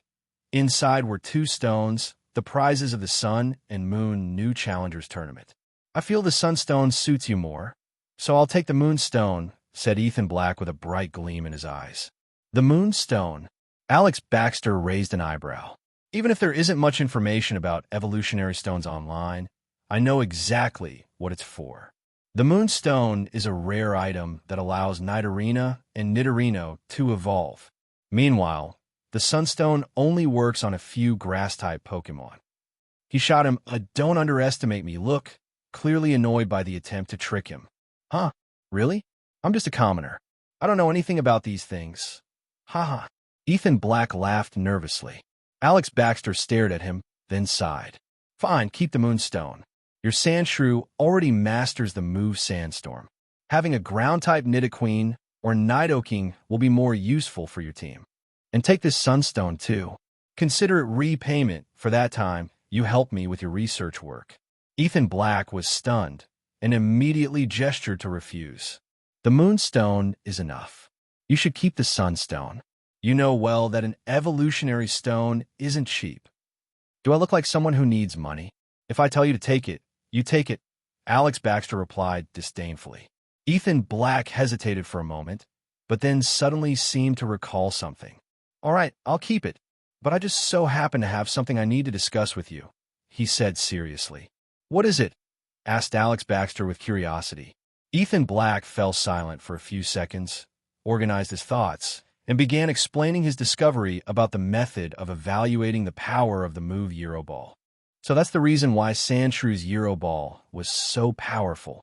Speaker 2: Inside were 2 stones, the prizes of the Sun and Moon New Challengers Tournament. I feel the Sunstone suits you more, so I'll take the Moonstone, said Ethan Black with a bright gleam in his eyes. The Moonstone? Alex Baxter raised an eyebrow. Even if there isn't much information about evolutionary stones online, I know exactly what it's for. The Moonstone is a rare item that allows Nidorina and Nidorino to evolve. Meanwhile, the Sunstone only works on a few grass-type Pokémon. He shot him a "don't underestimate me" look, clearly annoyed by the attempt to trick him. Huh? Really? I'm just a commoner. I don't know anything about these things. Haha. Ethan Black laughed nervously. Alex Baxter stared at him, then sighed. Fine, keep the Moonstone. Your Sandshrew already masters the move Sandstorm. Having a ground-type Nidoqueen or Nidoking will be more useful for your team. And take this Sunstone, too. Consider it repayment for that time you helped me with your research work. Ethan Black was stunned and immediately gestured to refuse. The Moonstone is enough. You should keep the Sunstone. You know well that an evolutionary stone isn't cheap. Do I look like someone who needs money? If I tell you to take it, you take it, Alex Baxter replied disdainfully. Ethan Black hesitated for a moment, but then suddenly seemed to recall something. All right, I'll keep it, but I just so happen to have something I need to discuss with you, he said seriously. What is it? Asked Alex Baxter with curiosity. Ethan Black fell silent for a few seconds, organized his thoughts, and began explaining his discovery about the method of evaluating the power of the move Euro Ball. So that's the reason why Sandshrew's Euro Ball was so powerful.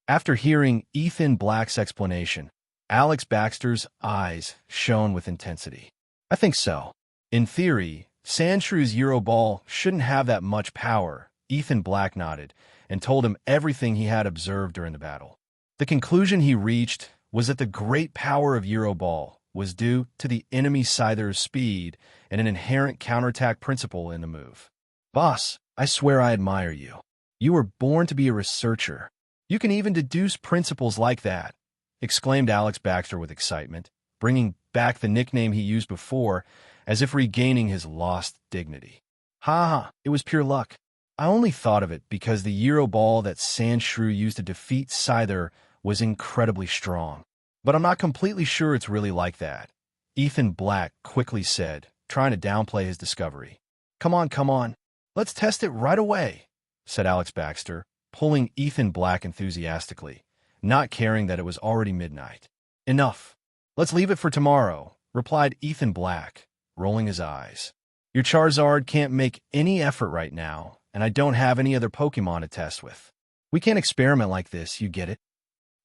Speaker 2: After hearing Ethan Black's explanation, Alex Baxter's eyes shone with intensity. I think so. In theory, Sandshrew's Euro Ball shouldn't have that much power, Ethan Black nodded, and told him everything he had observed during the battle. The conclusion he reached was that the great power of Euro Ball was due to the enemy Scyther's speed and an inherent counterattack principle in the move. Boss, I swear I admire you. You were born to be a researcher. You can even deduce principles like that, exclaimed Alex Baxter with excitement, bringing back the nickname he used before, as if regaining his lost dignity. Ha ha, it was pure luck. I only thought of it because the Euro Ball that Sandshrew used to defeat Scyther was incredibly strong. But I'm not completely sure it's really like that, Ethan Black quickly said, trying to downplay his discovery. Come on. Let's test it right away, said Alex Baxter, pulling Ethan Black enthusiastically, not caring that it was already midnight. Enough. Let's leave it for tomorrow, replied Ethan Black, rolling his eyes. Your Charizard can't make any effort right now, and I don't have any other Pokemon to test with. We can't experiment like this, you get it?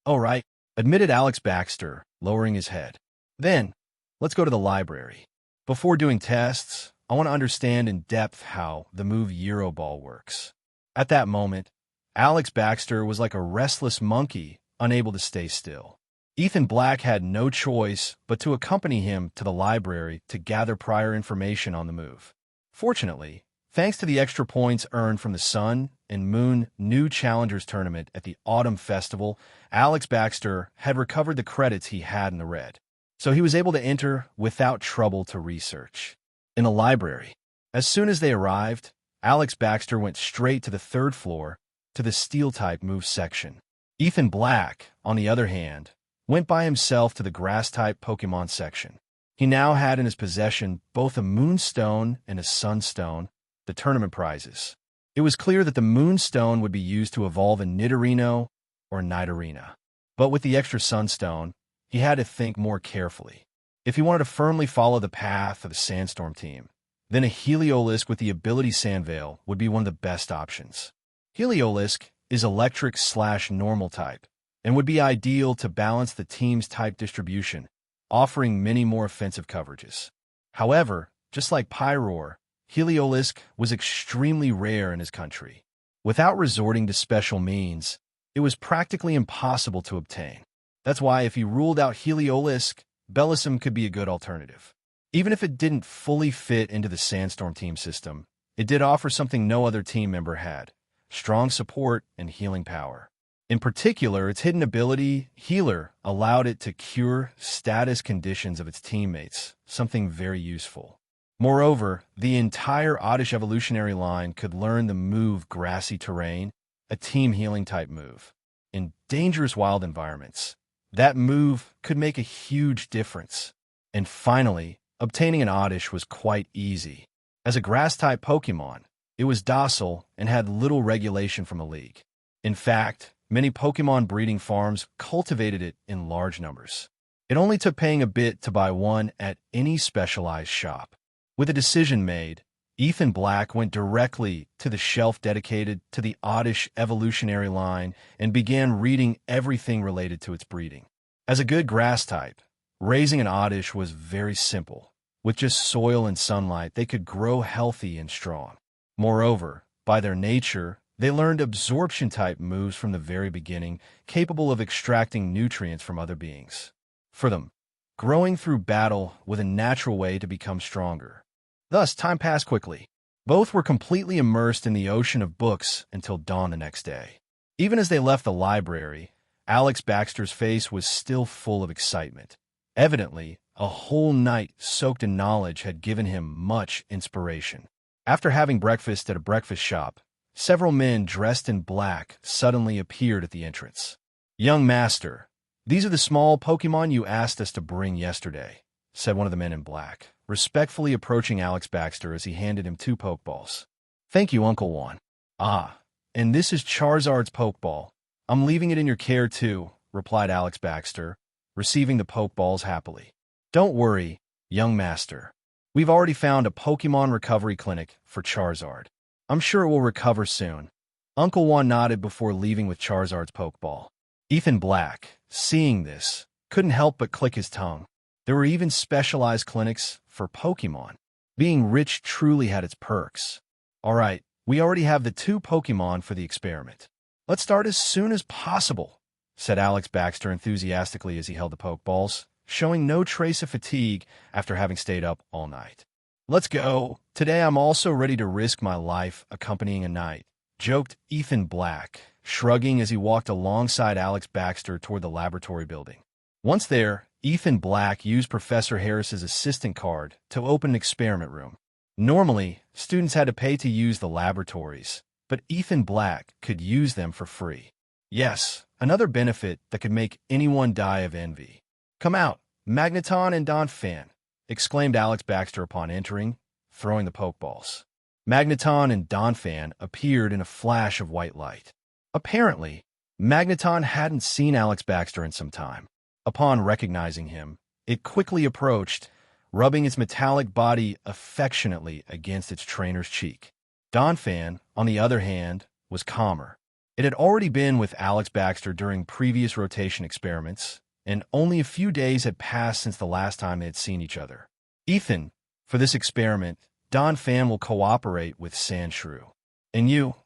Speaker 2: All right, admitted Alex Baxter, lowering his head. Then, let's go to the library. Before doing tests, I want to understand in depth how the move Euro Ball works. At that moment, Alex Baxter was like a restless monkey, unable to stay still. Ethan Black had no choice but to accompany him to the library to gather prior information on the move. Fortunately, thanks to the extra points earned from the Sun and Moon New Challengers Tournament at the Autumn Festival, Alex Baxter had recovered the credits he had in the red, so he was able to enter without trouble to research. In the library, as soon as they arrived, Alex Baxter went straight to the 3rd floor to the Steel-type move section. Ethan Black, on the other hand, went by himself to the Grass-type Pokemon section. He now had in his possession both a Moonstone and a Sunstone, the tournament prizes. It was clear that the Moonstone would be used to evolve a Nidorino or Nidorina. But with the extra Sunstone, he had to think more carefully. If he wanted to firmly follow the path of the Sandstorm team, then a Heliolisk with the ability Sandveil would be one of the best options. Heliolisk is electric/normal type, and would be ideal to balance the team's type distribution, offering many more offensive coverages. However, just like Pyroar, Heliolisk was extremely rare in his country. Without resorting to special means, it was practically impossible to obtain. That's why if he ruled out Heliolisk, Bellisum could be a good alternative. Even if it didn't fully fit into the Sandstorm team system, it did offer something no other team member had: strong support and healing power. In particular, its hidden ability, Healer, allowed it to cure status conditions of its teammates, something very useful. Moreover, the entire Oddish evolutionary line could learn the move Grassy Terrain, a team healing type move. In dangerous wild environments, that move could make a huge difference. And finally, obtaining an Oddish was quite easy. As a grass-type Pokemon, it was docile and had little regulation from the league. In fact, many Pokemon breeding farms cultivated it in large numbers. It only took paying a bit to buy one at any specialized shop. With a decision made, Ethan Black went directly to the shelf dedicated to the Oddish evolutionary line and began reading everything related to its breeding. As a good grass type, raising an Oddish was very simple. With just soil and sunlight, they could grow healthy and strong. Moreover, by their nature, they learned absorption-type moves from the very beginning, capable of extracting nutrients from other beings. For them, growing through battle was a natural way to become stronger. Thus, time passed quickly. Both were completely immersed in the ocean of books until dawn the next day. Even as they left the library, Alex Baxter's face was still full of excitement. Evidently, a whole night soaked in knowledge had given him much inspiration. After having breakfast at a breakfast shop, several men dressed in black suddenly appeared at the entrance. "Young master, these are the small Pokemon you asked us to bring yesterday," said one of the men in black, respectfully approaching Alex Baxter as he handed him 2 Pokeballs. "Thank you, Uncle Juan." "Ah, and this is Charizard's Pokeball. I'm leaving it in your care too," replied Alex Baxter, receiving the Pokeballs happily. "Don't worry, young master. We've already found a Pokemon recovery clinic for Charizard. I'm sure it will recover soon." Uncle Juan nodded before leaving with Charizard's Pokeball. Ethan Black, seeing this, couldn't help but click his tongue. There were even specialized clinics for Pokemon. Being rich truly had its perks. "All right, we already have the 2 Pokemon for the experiment. Let's start as soon as possible," said Alex Baxter enthusiastically as he held the Pokeballs, showing no trace of fatigue after having stayed up all night. "Let's go. Today I'm also ready to risk my life accompanying a knight," joked Ethan Black, shrugging as he walked alongside Alex Baxter toward the laboratory building. Once there, Ethan Black used Professor Harris's assistant card to open an experiment room. Normally, students had to pay to use the laboratories, but Ethan Black could use them for free. Yes, another benefit that could make anyone die of envy. "Come out, Magneton and Donphan," exclaimed Alex Baxter upon entering, throwing the Pokeballs. Magneton and Donphan appeared in a flash of white light. Apparently, Magneton hadn't seen Alex Baxter in some time. Upon recognizing him, it quickly approached, rubbing its metallic body affectionately against its trainer's cheek. Donphan, on the other hand, was calmer. It had already been with Alex Baxter during previous rotation experiments, and only a few days had passed since the last time they had seen each other. "Ethan, for this experiment, Donphan will cooperate with Sandshrew. And you,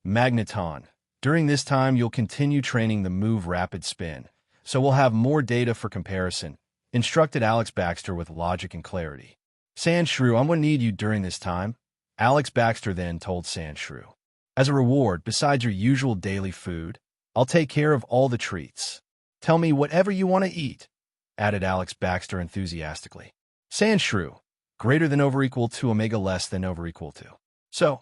Speaker 2: Magneton, during this time you'll continue training the move Rapid Spin, so we'll have more data for comparison," instructed Alex Baxter with logic and clarity. "Sandshrew, I'm going to need you during this time," Alex Baxter then told Sandshrew. "As a reward, besides your usual daily food, I'll take care of all the treats. Tell me whatever you want to eat," added Alex Baxter enthusiastically. "Sandshrew, greater than over equal to omega less than over equal to. So,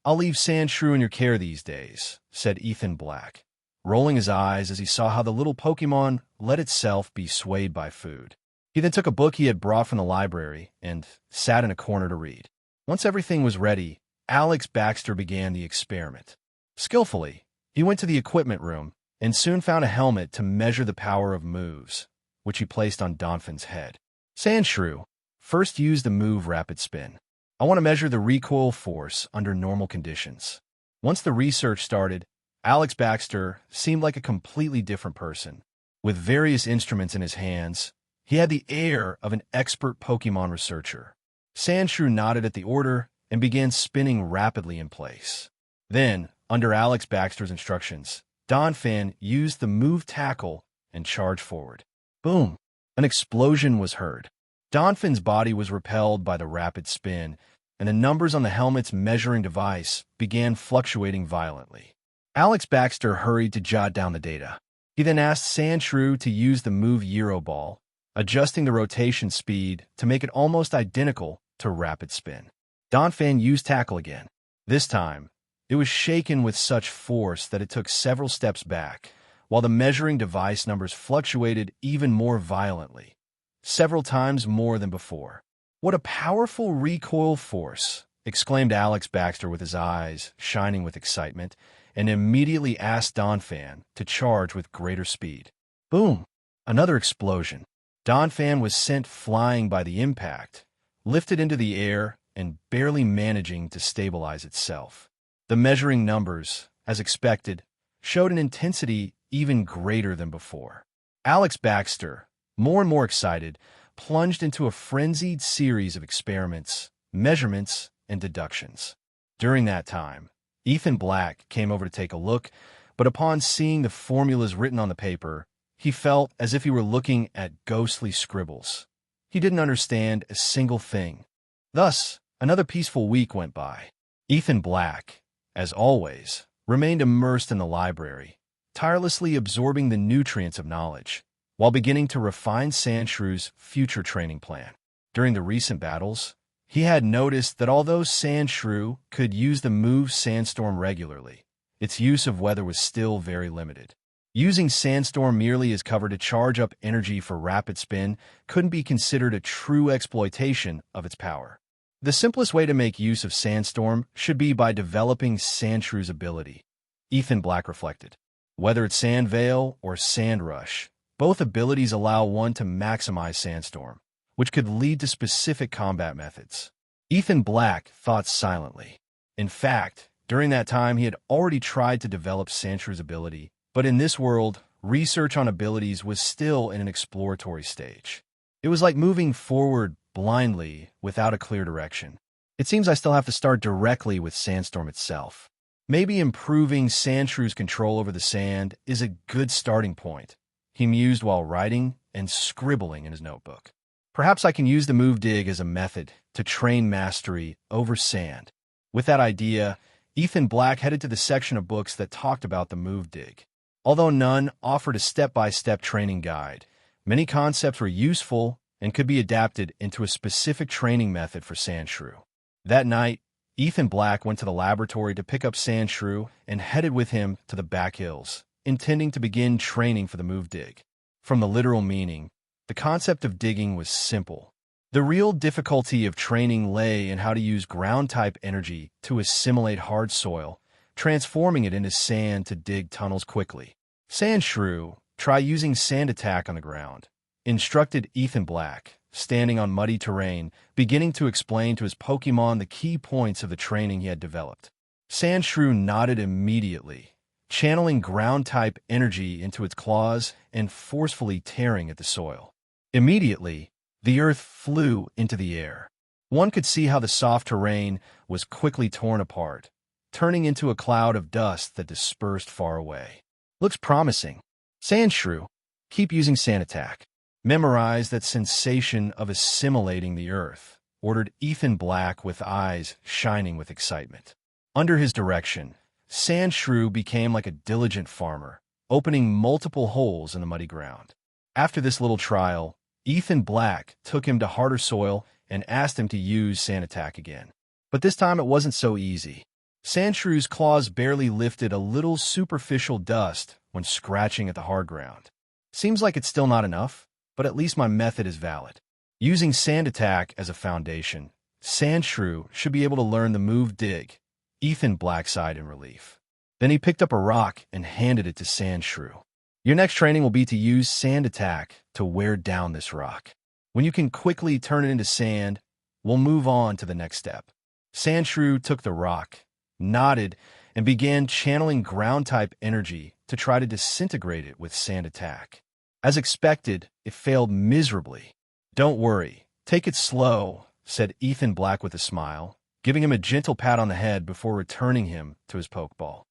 Speaker 2: I'll leave Sandshrew in your care these days," said Ethan Black, rolling his eyes as he saw how the little Pokemon let itself be swayed by food. He then took a book he had brought from the library and sat in a corner to read. Once everything was ready, Alex Baxter began the experiment. Skillfully, he went to the equipment room and soon found a helmet to measure the power of moves, which he placed on Donphan's head. Sandshrew first used the move Rapid Spin. "I want to measure the recoil force under normal conditions." Once the research started, Alex Baxter seemed like a completely different person. With various instruments in his hands, he had the air of an expert Pokemon researcher. Sandshrew nodded at the order and began spinning rapidly in place. Then, Under Alex Baxter's instructions, Donphan used the move tackle and charged forward. Boom! An explosion was heard. Donphan's body was repelled by the rapid spin, and the numbers on the helmet's measuring device began fluctuating violently. Alex Baxter hurried to jot down the data. He then asked Sandshrew to use the move Euroball, adjusting the rotation speed to make it almost identical to rapid spin. Donphan used tackle again. This time, it was shaken with such force that it took several steps back, while the measuring device numbers fluctuated even more violently, several times more than before. "What a powerful recoil force!" exclaimed Alex Baxter with his eyes shining with excitement, and immediately asked Donphan to charge with greater speed. Boom! Another explosion. Donphan was sent flying by the impact, lifted into the air, and barely managing to stabilize itself. The measuring numbers, as expected, showed an intensity even greater than before. Alex Baxter, more and more excited, plunged into a frenzied series of experiments, measurements, and deductions. During that time, Ethan Black came over to take a look, but upon seeing the formulas written on the paper, he felt as if he were looking at ghostly scribbles. He didn't understand a single thing. Thus, another peaceful week went by. Ethan Black, as always, remained immersed in the library, tirelessly absorbing the nutrients of knowledge, while beginning to refine Sandshrew's future training plan. During the recent battles, he had noticed that although Sandshrew could use the move Sandstorm regularly, its use of weather was still very limited. Using Sandstorm merely as cover to charge up energy for rapid spin couldn't be considered a true exploitation of its power. The simplest way to make use of Sandstorm should be by developing Sandshrew's ability, Ethan Black reflected. Whether it's Sand Veil or Sand Rush, both abilities allow one to maximize Sandstorm, which could lead to specific combat methods. Ethan Black thought silently. In fact, during that time he had already tried to develop Sandshrew's ability, but in this world, research on abilities was still in an exploratory stage. It was like moving forward blindly without a clear direction. It seems I still have to start directly with Sandstorm itself. Maybe improving Sandshrew's control over the sand is a good starting point, he mused while writing and scribbling in his notebook. Perhaps I can use the move Dig as a method to train mastery over sand. With that idea, Ethan Black headed to the section of books that talked about the move Dig. Although none offered a step-by-step training guide, many concepts were useful and could be adapted into a specific training method for Sandshrew. That night, Ethan Black went to the laboratory to pick up Sandshrew and headed with him to the back hills, intending to begin training for the move Dig. From the literal meaning, the concept of digging was simple. The real difficulty of training lay in how to use ground-type energy to assimilate hard soil, transforming it into sand to dig tunnels quickly. Sandshrew, try using Sand Attack on the ground, instructed Ethan Black, standing on muddy terrain, beginning to explain to his Pokémon the key points of the training he had developed. Sandshrew nodded immediately, channeling ground-type energy into its claws and forcefully tearing at the soil. Immediately, the earth flew into the air. One could see how the soft terrain was quickly torn apart, turning into a cloud of dust that dispersed far away. Looks promising. Sandshrew, keep using Sand Attack. Memorize that sensation of assimilating the earth, ordered Ethan Black with eyes shining with excitement. Under his direction, Sandshrew became like a diligent farmer, opening multiple holes in the muddy ground. After this little trial, Ethan Black took him to harder soil and asked him to use Sand Attack again. But this time it wasn't so easy. Sandshrew's claws barely lifted a little superficial dust when scratching at the hard ground. Seems like it's still not enough, but at least my method is valid. Using Sand Attack as a foundation, Sandshrew should be able to learn the move Dig. Ethan Black sighed in relief. Then he picked up a rock and handed it to Sandshrew. Your next training will be to use Sand Attack to wear down this rock. When you can quickly turn it into sand, we'll move on to the next step. Sandshrew took the rock, nodded, and began channeling ground-type energy to try to disintegrate it with Sand Attack. As expected, it failed miserably. Don't worry, take it slow, said Ethan Black with a smile, giving him a gentle pat on the head before returning him to his Pokeball.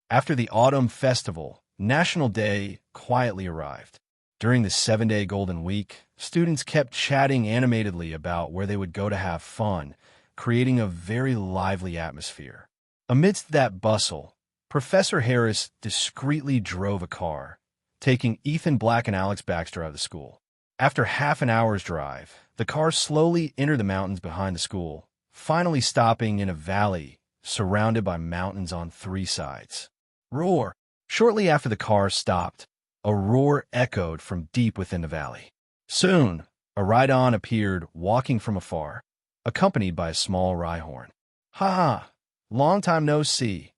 Speaker 2: After the autumn festival, National Day quietly arrived. During the 7-day Golden Week, students kept chatting animatedly about where they would go to have fun, creating a very lively atmosphere. Amidst that bustle, Professor Harris discreetly drove a car, taking Ethan Black and Alex Baxter out of the school. After half an hour's drive, the car slowly entered the mountains behind the school, finally stopping in a valley surrounded by mountains on 3 sides. Roar! Shortly after the car stopped, a roar echoed from deep within the valley. Soon, a ride-on appeared walking from afar, accompanied by a small rhyhorn. "Ha ha! Long time no see,"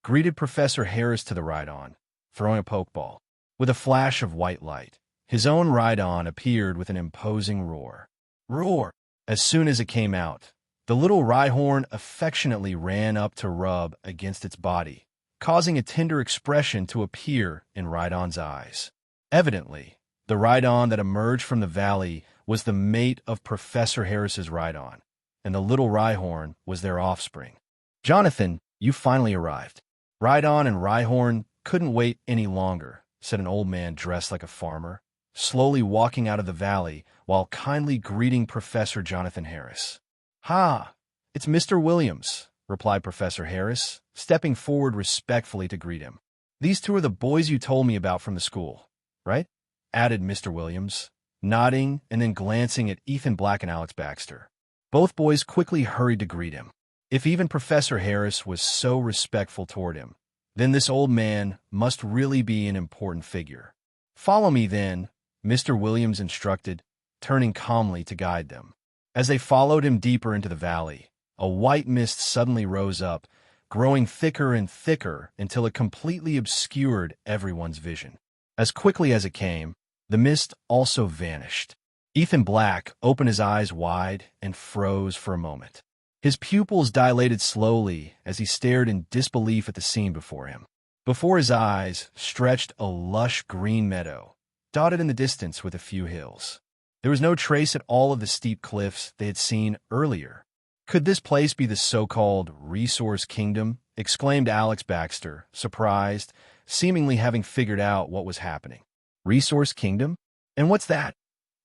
Speaker 2: greeted Professor Harris to the ride-on, throwing a pokeball. With a flash of white light, his own ride-on appeared with an imposing roar. Roar! As soon as it came out, the little rhyhorn affectionately ran up to rub against its body, causing a tender expression to appear in Rhydon's eyes. Evidently, the Rhydon that emerged from the valley was the mate of Professor Harris's Rhydon, and the little Rhyhorn was their offspring. "Jonathan, you finally arrived." "Rhydon and Rhyhorn couldn't wait any longer," said an old man dressed like a farmer, slowly walking out of the valley while kindly greeting Professor Jonathan Harris. "Ha! It's Mr. Williams," replied Professor Harris, stepping forward respectfully to greet him. "These two are the boys you told me about from the school, right?" added Mr. Williams, nodding and then glancing at Ethan Black and Alex Baxter. Both boys quickly hurried to greet him. If even Professor Harris was so respectful toward him, then this old man must really be an important figure. "Follow me, then," Mr. Williams instructed, turning calmly to guide them. As they followed him deeper into the valley, a white mist suddenly rose up, growing thicker and thicker until it completely obscured everyone's vision. As quickly as it came, the mist also vanished. Ethan Black opened his eyes wide and froze for a moment. His pupils dilated slowly as he stared in disbelief at the scene before him. Before his eyes stretched a lush green meadow, dotted in the distance with a few hills. There was no trace at all of the steep cliffs they had seen earlier. "Could this place be the so-called Resource Kingdom?" exclaimed Alex Baxter, surprised, seemingly having figured out what was happening. "Resource Kingdom? And what's that?"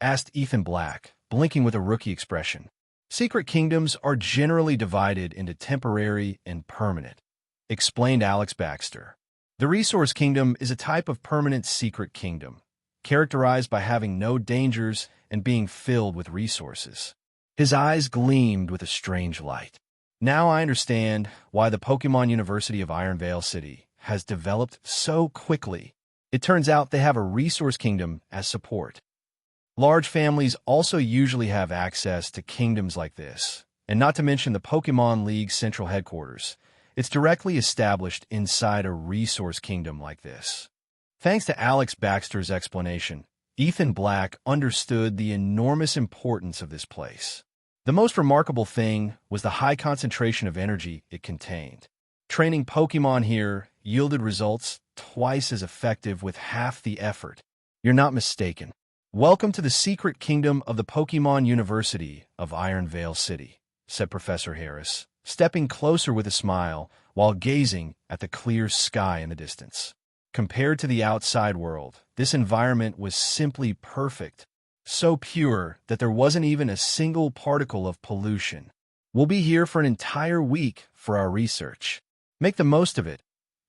Speaker 2: asked Ethan Black, blinking with a rookie expression. "Secret kingdoms are generally divided into temporary and permanent," explained Alex Baxter. "The Resource Kingdom is a type of permanent secret kingdom, characterized by having no dangers and being filled with resources." His eyes gleamed with a strange light. "Now I understand why the Pokémon University of Ironvale City has developed so quickly. It turns out they have a Resource Kingdom as support. Large families also usually have access to kingdoms like this, and not to mention the Pokémon League's central headquarters. It's directly established inside a Resource Kingdom like this." Thanks to Alex Baxter's explanation, Ethan Black understood the enormous importance of this place. The most remarkable thing was the high concentration of energy it contained. Training Pokémon here yielded results twice as effective with half the effort. "You're not mistaken. Welcome to the secret kingdom of the Pokémon University of Ironvale City," said Professor Harris, stepping closer with a smile while gazing at the clear sky in the distance. Compared to the outside world, this environment was simply perfect, so pure that there wasn't even a single particle of pollution. "We'll be here for an entire week for our research. Make the most of it,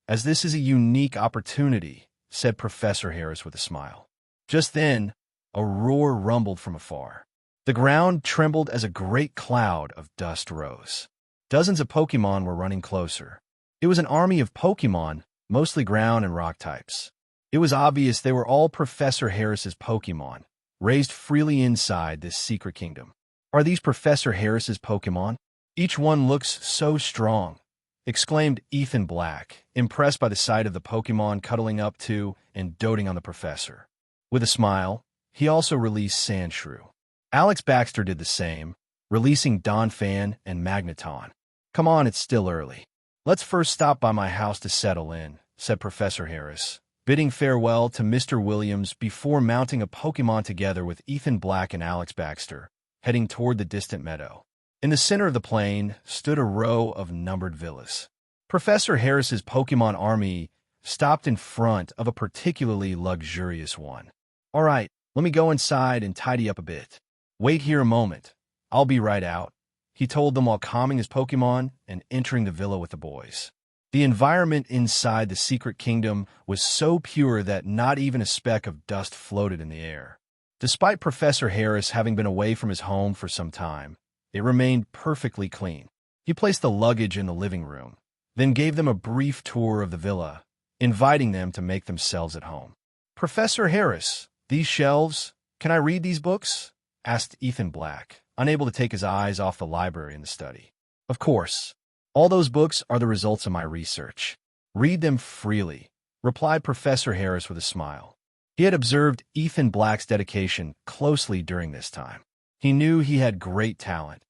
Speaker 2: as this is a unique opportunity," said Professor Harris with a smile. Just then, a roar rumbled from afar. The ground trembled as a great cloud of dust rose. Dozens of Pokémon were running closer. It was an army of Pokémon, mostly ground and rock types. It was obvious they were all Professor Harris's Pokémon, raised freely inside this secret kingdom. "Are these Professor Harris's Pokémon? Each one looks so strong," exclaimed Ethan Black, impressed by the sight of the Pokémon cuddling up to and doting on the professor. With a smile, he also released Sandshrew. Alex Baxter did the same, releasing Donphan and Magneton. "Come on, it's still early. Let's first stop by my house to settle in," said Professor Harris, bidding farewell to Mr. Williams before mounting a Pokémon together with Ethan Black and Alex Baxter, heading toward the distant meadow. In the center of the plain stood a row of numbered villas. Professor Harris's Pokémon army stopped in front of a particularly luxurious one. All right, let me go inside and tidy up a bit. Wait here a moment. I'll be right out, he told them while calming his Pokémon and entering the villa with the boys. The environment inside the secret kingdom was so pure that not even a speck of dust floated in the air. Despite Professor Harris having been away from his home for some time, it remained perfectly clean. He placed the luggage in the living room, then gave them a brief tour of the villa, inviting them to make themselves at home. Professor Harris, these shelves, can I read these books? Asked Ethan Black, unable to take his eyes off the library and the study. Of course. All those books are the results of my research. Read them freely, replied Professor Harris with a smile. He had observed Ethan Black's dedication closely during this time. He knew he had great talent,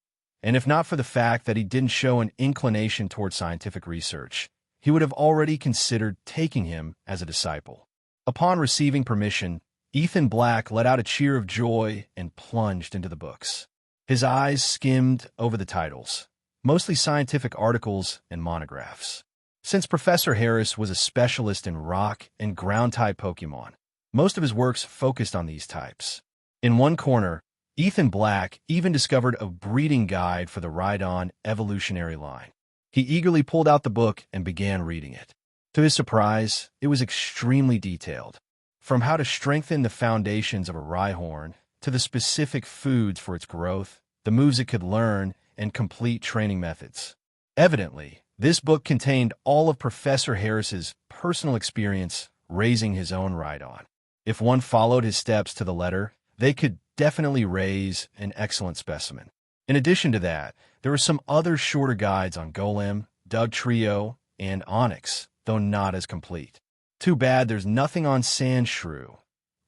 Speaker 2: and if not for the fact that he didn't show an inclination toward scientific research, he would have already considered taking him as a disciple. Upon receiving permission, Ethan Black let out a cheer of joy and plunged into the books. His eyes skimmed over the titles, mostly scientific articles and monographs. Since Professor Harris was a specialist in rock and ground-type Pokémon, most of his works focused on these types. In one corner, Ethan Black even discovered a breeding guide for the Rhydon evolutionary line. He eagerly pulled out the book and began reading it. To his surprise, it was extremely detailed. From how to strengthen the foundations of a Rhyhorn to the specific foods for its growth, the moves it could learn, and complete training methods. Evidently, this book contained all of Professor Harris's personal experience raising his own Rhydon. If one followed his steps to the letter, they could definitely raise an excellent specimen. In addition to that, there were some other shorter guides on Golem, Dugtrio, and Onyx, though not as complete. Too bad there's nothing on Sandshrew.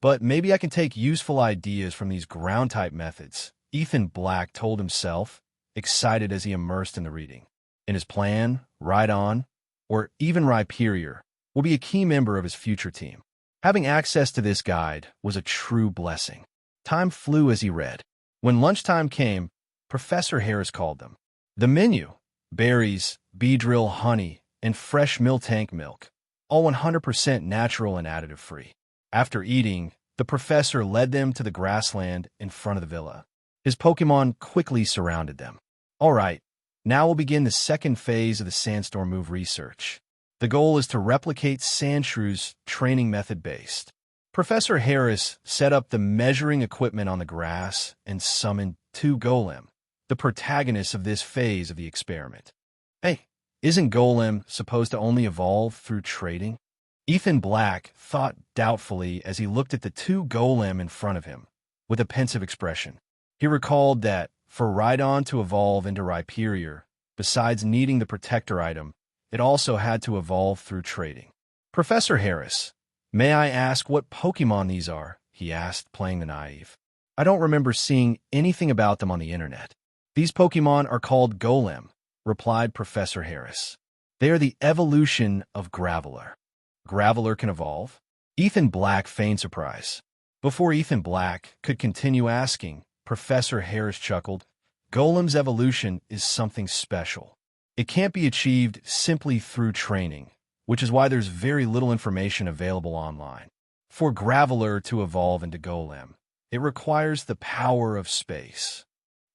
Speaker 2: But maybe I can take useful ideas from these ground-type methods, Ethan Black told himself, excited as he immersed in the reading. In his plan, Rhydon, or even Rhyperior, will be a key member of his future team. Having access to this guide was a true blessing. Time flew as he read. When lunchtime came, Professor Harris called them. The menu: berries, Beedrill honey, and fresh Miltank milk, all 100% natural and additive-free. After eating, the professor led them to the grassland in front of the villa. His Pokémon quickly surrounded them. All right, now we'll begin the second phase of the Sandstorm move research. The goal is to replicate Sandshrew's training method based. Professor Harris set up the measuring equipment on the grass and summoned 2 Golem, the protagonists of this phase of the experiment. Hey, isn't Golem supposed to only evolve through trading? Ethan Black thought doubtfully as he looked at the 2 Golem in front of him, with a pensive expression. He recalled that, for Rhydon to evolve into Rhyperior, besides needing the protector item, it also had to evolve through trading. Professor Harris, may I ask what Pokémon these are? He asked, playing the naive. I don't remember seeing anything about them on the internet. These Pokémon are called Golem, replied Professor Harris. They are the evolution of Graveler. Graveler can evolve? Ethan Black feigned surprise. Before Ethan Black could continue asking, Professor Harris chuckled. Golem's evolution is something special. It can't be achieved simply through training, which is why there's very little information available online. For Graveler to evolve into Golem, it requires the power of space.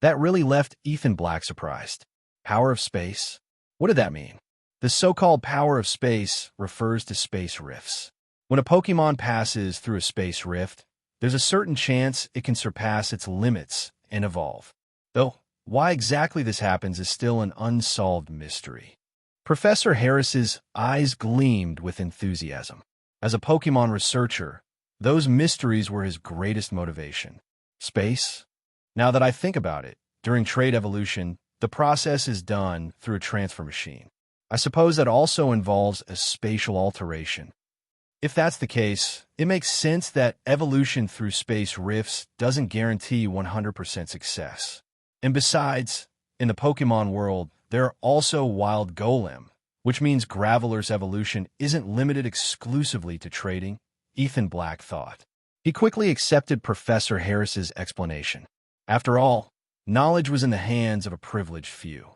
Speaker 2: That really left Ethan Black surprised. Power of space? What did that mean? The so-called power of space refers to space rifts. When a Pokémon passes through a space rift, there's a certain chance it can surpass its limits and evolve. Though, why exactly this happens is still an unsolved mystery. Professor Harris's eyes gleamed with enthusiasm. As a Pokémon researcher, those mysteries were his greatest motivation. Space? Now that I think about it, during trade evolution, the process is done through a transfer machine. I suppose that also involves a spatial alteration. If that's the case, it makes sense that evolution through space rifts doesn't guarantee 100% success. And besides, in the Pokémon world, there are also wild Golem, which means Graveler's evolution isn't limited exclusively to trading, Ethan Black thought. He quickly accepted Professor Harris's explanation. After all, knowledge was in the hands of a privileged few.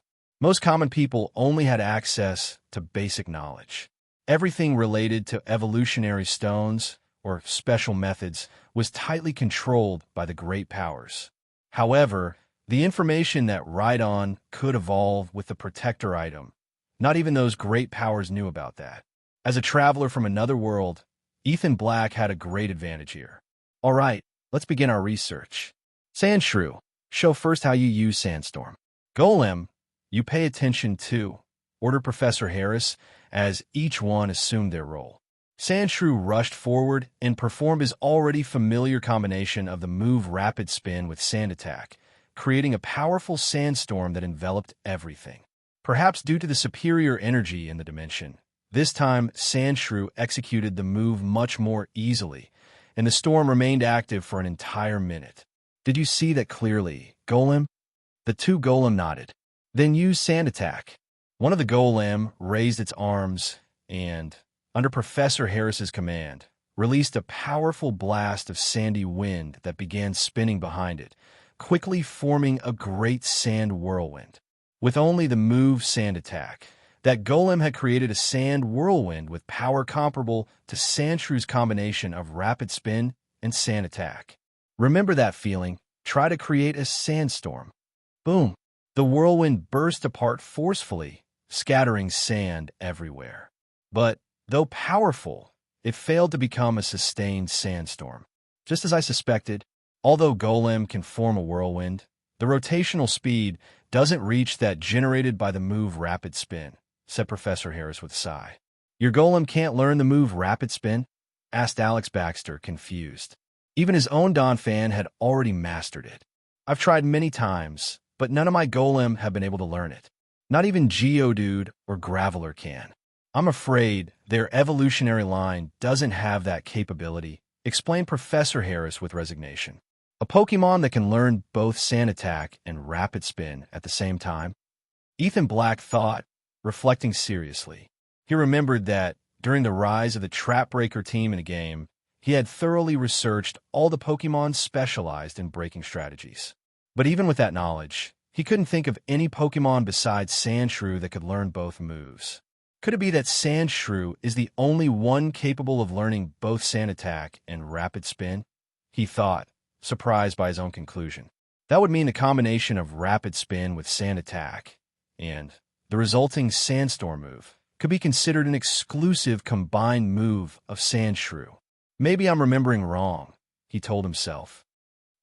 Speaker 2: Most common people only had access to basic knowledge. Everything related to evolutionary stones or special methods was tightly controlled by the great powers. However, the information that Rhydon could evolve with the protector item, not even those great powers knew about that. As a traveler from another world, Ethan Black had a great advantage here. All right, let's begin our research. Sandshrew, show first how you use Sandstorm. Golem, you pay attention to, ordered Professor Harris as each one assumed their role. Sandshrew rushed forward and performed his already familiar combination of the move Rapid Spin with Sand Attack, creating a powerful sandstorm that enveloped everything. Perhaps due to the superior energy in the dimension, this time Sandshrew executed the move much more easily, and the storm remained active for an entire minute. Did you see that clearly, Golem? The two Golem nodded. Then use Sand Attack. One of the Golem raised its arms and, under Professor Harris's command, released a powerful blast of sandy wind that began spinning behind it, quickly forming a great sand whirlwind. With only the move Sand Attack, that Golem had created a sand whirlwind with power comparable to Sandshrew's combination of Rapid Spin and Sand Attack. Remember that feeling? Try to create a sandstorm. Boom! The whirlwind burst apart forcefully, scattering sand everywhere. But, though powerful, it failed to become a sustained sandstorm. Just as I suspected, although Golem can form a whirlwind, the rotational speed doesn't reach that generated by the move Rapid Spin, said Professor Harris with a sigh. Your Golem can't learn the move Rapid Spin? Asked Alex Baxter, confused. Even his own Donphan had already mastered it. I've tried many times, but none of my Golem have been able to learn it. Not even Geodude or Graveler can. I'm afraid their evolutionary line doesn't have that capability, explained Professor Harris with resignation. A Pokemon that can learn both Sand Attack and Rapid Spin at the same time? Ethan Black thought, reflecting seriously. He remembered that, during the rise of the Trap Breaker team in a game, he had thoroughly researched all the Pokemon specialized in breaking strategies. But even with that knowledge, he couldn't think of any Pokemon besides Sandshrew that could learn both moves. Could it be that Sandshrew is the only one capable of learning both Sand Attack and Rapid Spin? He thought, surprised by his own conclusion. That would mean the combination of Rapid Spin with Sand Attack and the resulting Sandstorm move could be considered an exclusive combined move of Sandshrew. Maybe I'm remembering wrong, he told himself.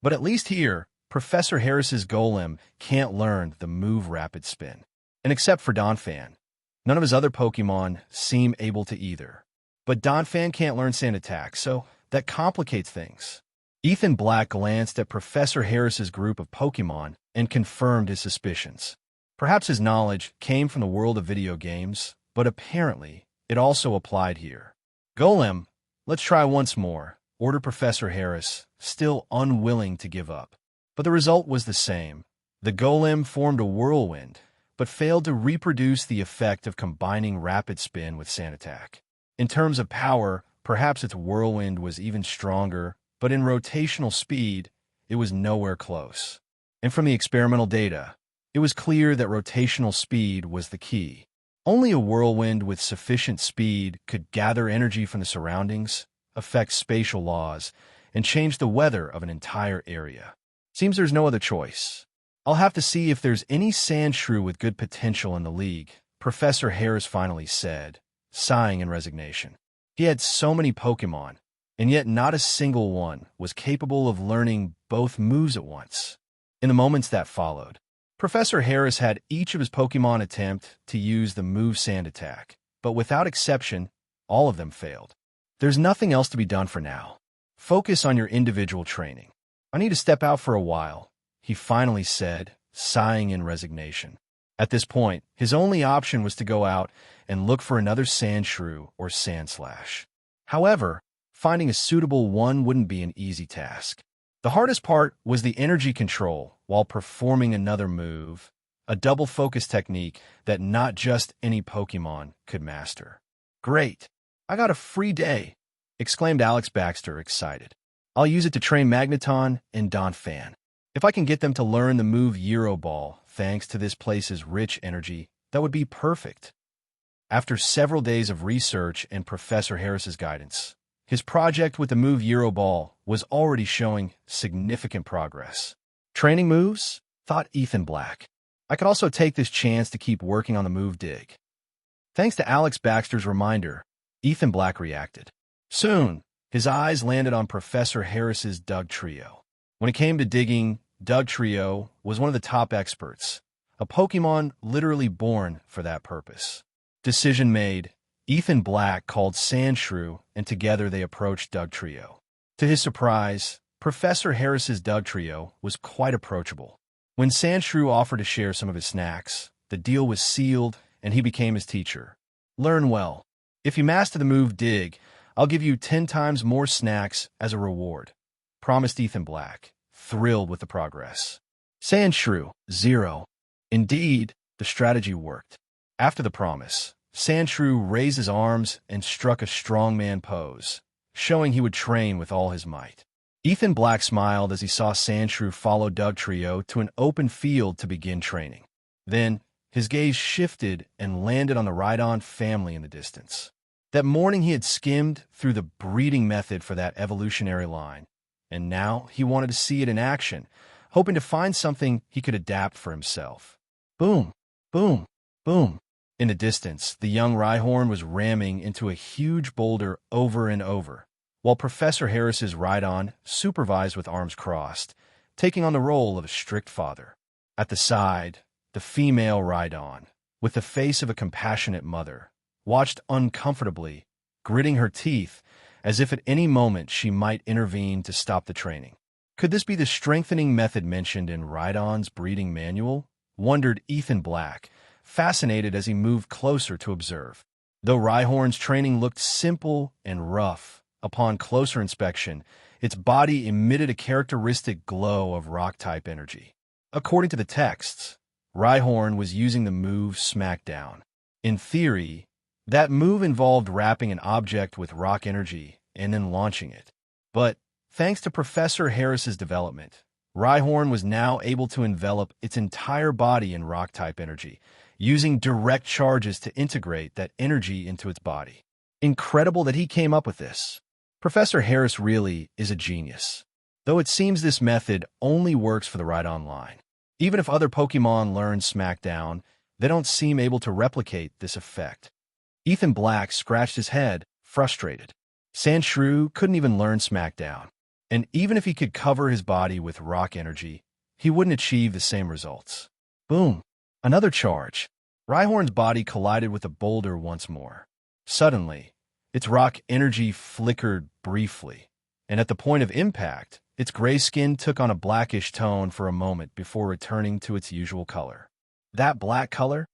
Speaker 2: But at least here, Professor Harris's Golem can't learn the move Rapid Spin. And except for Donphan, none of his other Pokemon seem able to either. But Donphan can't learn Sand Attack, so that complicates things. Ethan Black glanced at Professor Harris's group of Pokemon and confirmed his suspicions. Perhaps his knowledge came from the world of video games, but apparently it also applied here. Golem, let's try once more, ordered Professor Harris, still unwilling to give up. But the result was the same. The Golem formed a whirlwind, but failed to reproduce the effect of combining Rapid Spin with Sand Attack. In terms of power, perhaps its whirlwind was even stronger, but in rotational speed, it was nowhere close. And from the experimental data, it was clear that rotational speed was the key. Only a whirlwind with sufficient speed could gather energy from the surroundings, affect spatial laws, and change the weather of an entire area. Seems there's no other choice. I'll have to see if there's any Sandshrew with good potential in the league, Professor Harris finally said, sighing in resignation. He had so many Pokemon, and yet not a single one was capable of learning both moves at once. In the moments that followed, Professor Harris had each of his Pokemon attempt to use the move Sand Attack, but without exception, all of them failed. There's nothing else to be done for now. Focus on your individual training. I need to step out for a while, he finally said, sighing in resignation. At this point, his only option was to go out and look for another Sandshrew or Sandslash. However, finding a suitable one wouldn't be an easy task. The hardest part was the energy control while performing another move, a double focus technique that not just any Pokemon could master. Great! I got a free day, exclaimed Alex Baxter, excited. I'll use it to train Magneton and Donphan. If I can get them to learn the move Euro Ball thanks to this place's rich energy that would be perfect. After several days of research and Professor Harris's guidance, his project with the move Euro Ball was already showing significant progress. Training moves? Thought Ethan Black. I could also take this chance to keep working on the move dig. Thanks to Alex Baxter's reminder, Ethan Black reacted. Soon, his eyes landed on Professor Harris's Doug Trio. When it came to digging, Doug Trio was one of the top experts, a Pokémon literally born for that purpose. Decision made, Ethan Black called Sandshrew, and together they approached Doug Trio. To his surprise, Professor Harris's Doug Trio was quite approachable. When Sandshrew offered to share some of his snacks, the deal was sealed and he became his teacher. Learn well. If you master the move dig, I'll give you 10 times more snacks as a reward, promised Ethan Black, thrilled with the progress. Sandshrew, 0. Indeed, the strategy worked. After the promise, Sandshrew raised his arms and struck a strongman pose, showing he would train with all his might. Ethan Black smiled as he saw Sandshrew follow Doug Trio to an open field to begin training. Then, his gaze shifted and landed on the Rhydon family in the distance. That morning he had skimmed through the breeding method for that evolutionary line, and now he wanted to see it in action, hoping to find something he could adapt for himself. Boom, boom, boom. In the distance, the young Rhyhorn was ramming into a huge boulder over and over, while Professor Harris's Rhydon supervised with arms crossed, taking on the role of a strict father. At the side, the female Rhydon, with the face of a compassionate mother, watched uncomfortably, gritting her teeth as if at any moment she might intervene to stop the training. Could this be the strengthening method mentioned in Rhydon's breeding manual? Wondered Ethan Black, fascinated as he moved closer to observe. Though Rhyhorn's training looked simple and rough, upon closer inspection, its body emitted a characteristic glow of rock-type energy. According to the texts, Rhyhorn was using the move Smackdown. In theory, that move involved wrapping an object with rock energy and then launching it. But, thanks to Professor Harris's development, Rhyhorn was now able to envelop its entire body in rock-type energy, using direct charges to integrate that energy into its body. Incredible that he came up with this. Professor Harris really is a genius, though it seems this method only works for the Rhydon line. Even if other Pokémon learn Smackdown, they don't seem able to replicate this effect. Ethan Black scratched his head, frustrated. Sandshrew couldn't even learn Smackdown, and even if he could cover his body with rock energy, he wouldn't achieve the same results. Boom! Another charge. Rhyhorn's body collided with a boulder once more. Suddenly, its rock energy flickered briefly, and at the point of impact, its gray skin took on a blackish tone for a moment before returning to its usual color. That black color?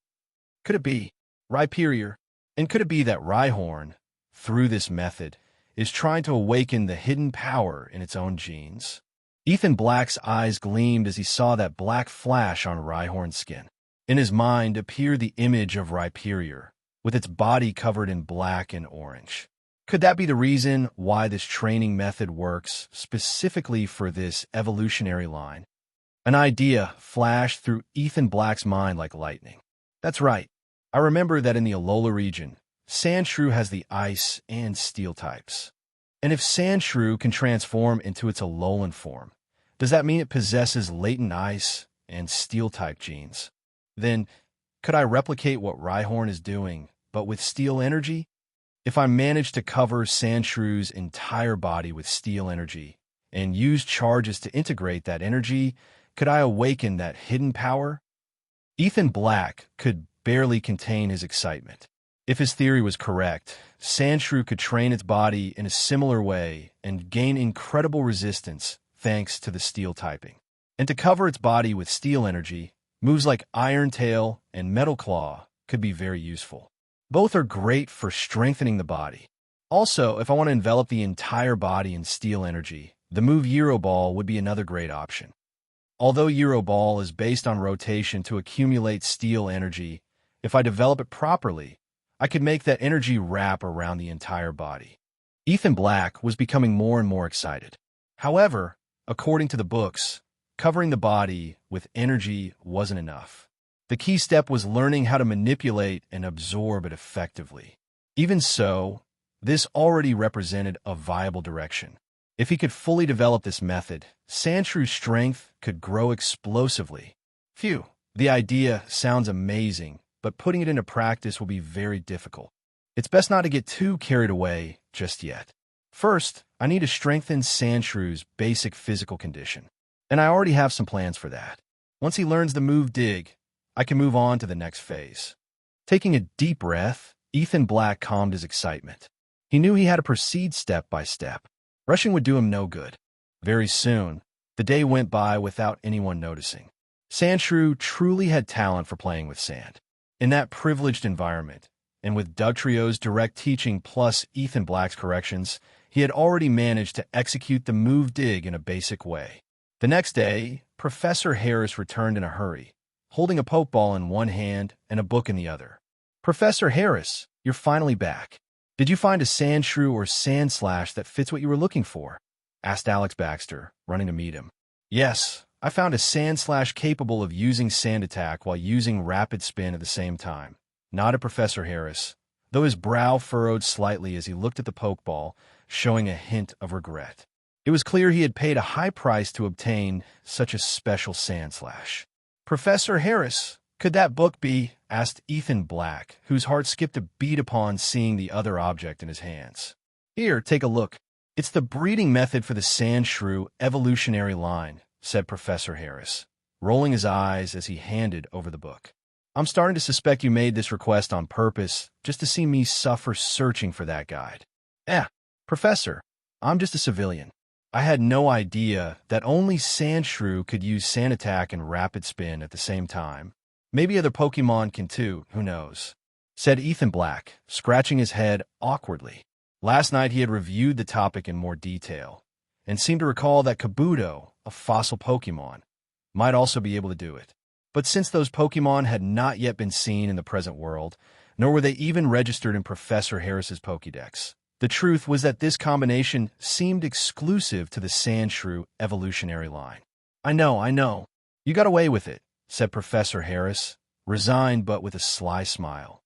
Speaker 2: Could it be Rhyperior? And could it be that Rhyhorn, through this method, is trying to awaken the hidden power in its own genes? Ethan Black's eyes gleamed as he saw that black flash on Rhyhorn's skin. In his mind appeared the image of Rhyperior, with its body covered in black and orange. Could that be the reason why this training method works specifically for this evolutionary line? An idea flashed through Ethan Black's mind like lightning. That's right. I remember that in the Alola region, Sandshrew has the ice and steel types. And if Sandshrew can transform into its Alolan form, does that mean it possesses latent ice and steel type genes? Then, could I replicate what Rhyhorn is doing, but with steel energy? If I manage to cover Sandshrew's entire body with steel energy and use charges to integrate that energy, could I awaken that hidden power? Ethan Black could barely contain his excitement. If his theory was correct, Sandshrew could train its body in a similar way and gain incredible resistance thanks to the steel typing. And to cover its body with steel energy, moves like Iron Tail and Metal Claw could be very useful. Both are great for strengthening the body. Also, if I want to envelop the entire body in steel energy, the move Euro Ball would be another great option. Although Euro Ball is based on rotation to accumulate steel energy, if I develop it properly, I could make that energy wrap around the entire body. Ethan Black was becoming more and more excited. However, according to the books, covering the body with energy wasn't enough. The key step was learning how to manipulate and absorb it effectively. Even so, this already represented a viable direction. If he could fully develop this method, Sandshrews' strength could grow explosively. Phew, the idea sounds amazing, but putting it into practice will be very difficult. It's best not to get too carried away just yet. First, I need to strengthen Sandshrews' basic physical condition, and I already have some plans for that. Once he learns the move dig, I can move on to the next phase. Taking a deep breath, Ethan Black calmed his excitement. He knew he had to proceed step by step. Rushing would do him no good. Very soon, the day went by without anyone noticing. Sandshrew truly had talent for playing with sand. In that privileged environment, and with Dugtrio's direct teaching plus Ethan Black's corrections, he had already managed to execute the move dig in a basic way. The next day, Professor Harris returned in a hurry, holding a pokeball in one hand and a book in the other. "Professor Harris, you're finally back. Did you find a Sandshrew or Sandslash that fits what you were looking for?" asked Alex Baxter, running to meet him. "Yes, I found a Sandslash capable of using Sand Attack while using Rapid Spin at the same time," nodded Professor Harris, though his brow furrowed slightly as he looked at the pokeball, showing a hint of regret. It was clear he had paid a high price to obtain such a special Sandslash. "Professor Harris, could that book be?" asked Ethan Black, whose heart skipped a beat upon seeing the other object in his hands. "Here, take a look. It's the breeding method for the Sandshrew evolutionary line," said Professor Harris, rolling his eyes as he handed over the book. "I'm starting to suspect you made this request on purpose, just to see me suffer searching for that guide." Professor, I'm just a civilian. I had no idea that only Sandshrew could use Sand Attack and Rapid Spin at the same time. Maybe other Pokemon can too, who knows?" said Ethan Black, scratching his head awkwardly. Last night he had reviewed the topic in more detail, and seemed to recall that Kabuto, a fossil Pokemon, might also be able to do it. But since those Pokemon had not yet been seen in the present world, nor were they even registered in Professor Harris's Pokédex, the truth was that this combination seemed exclusive to the Sandshrew evolutionary line. I know. You got away with it," said Professor Harris, resigned but with a sly smile.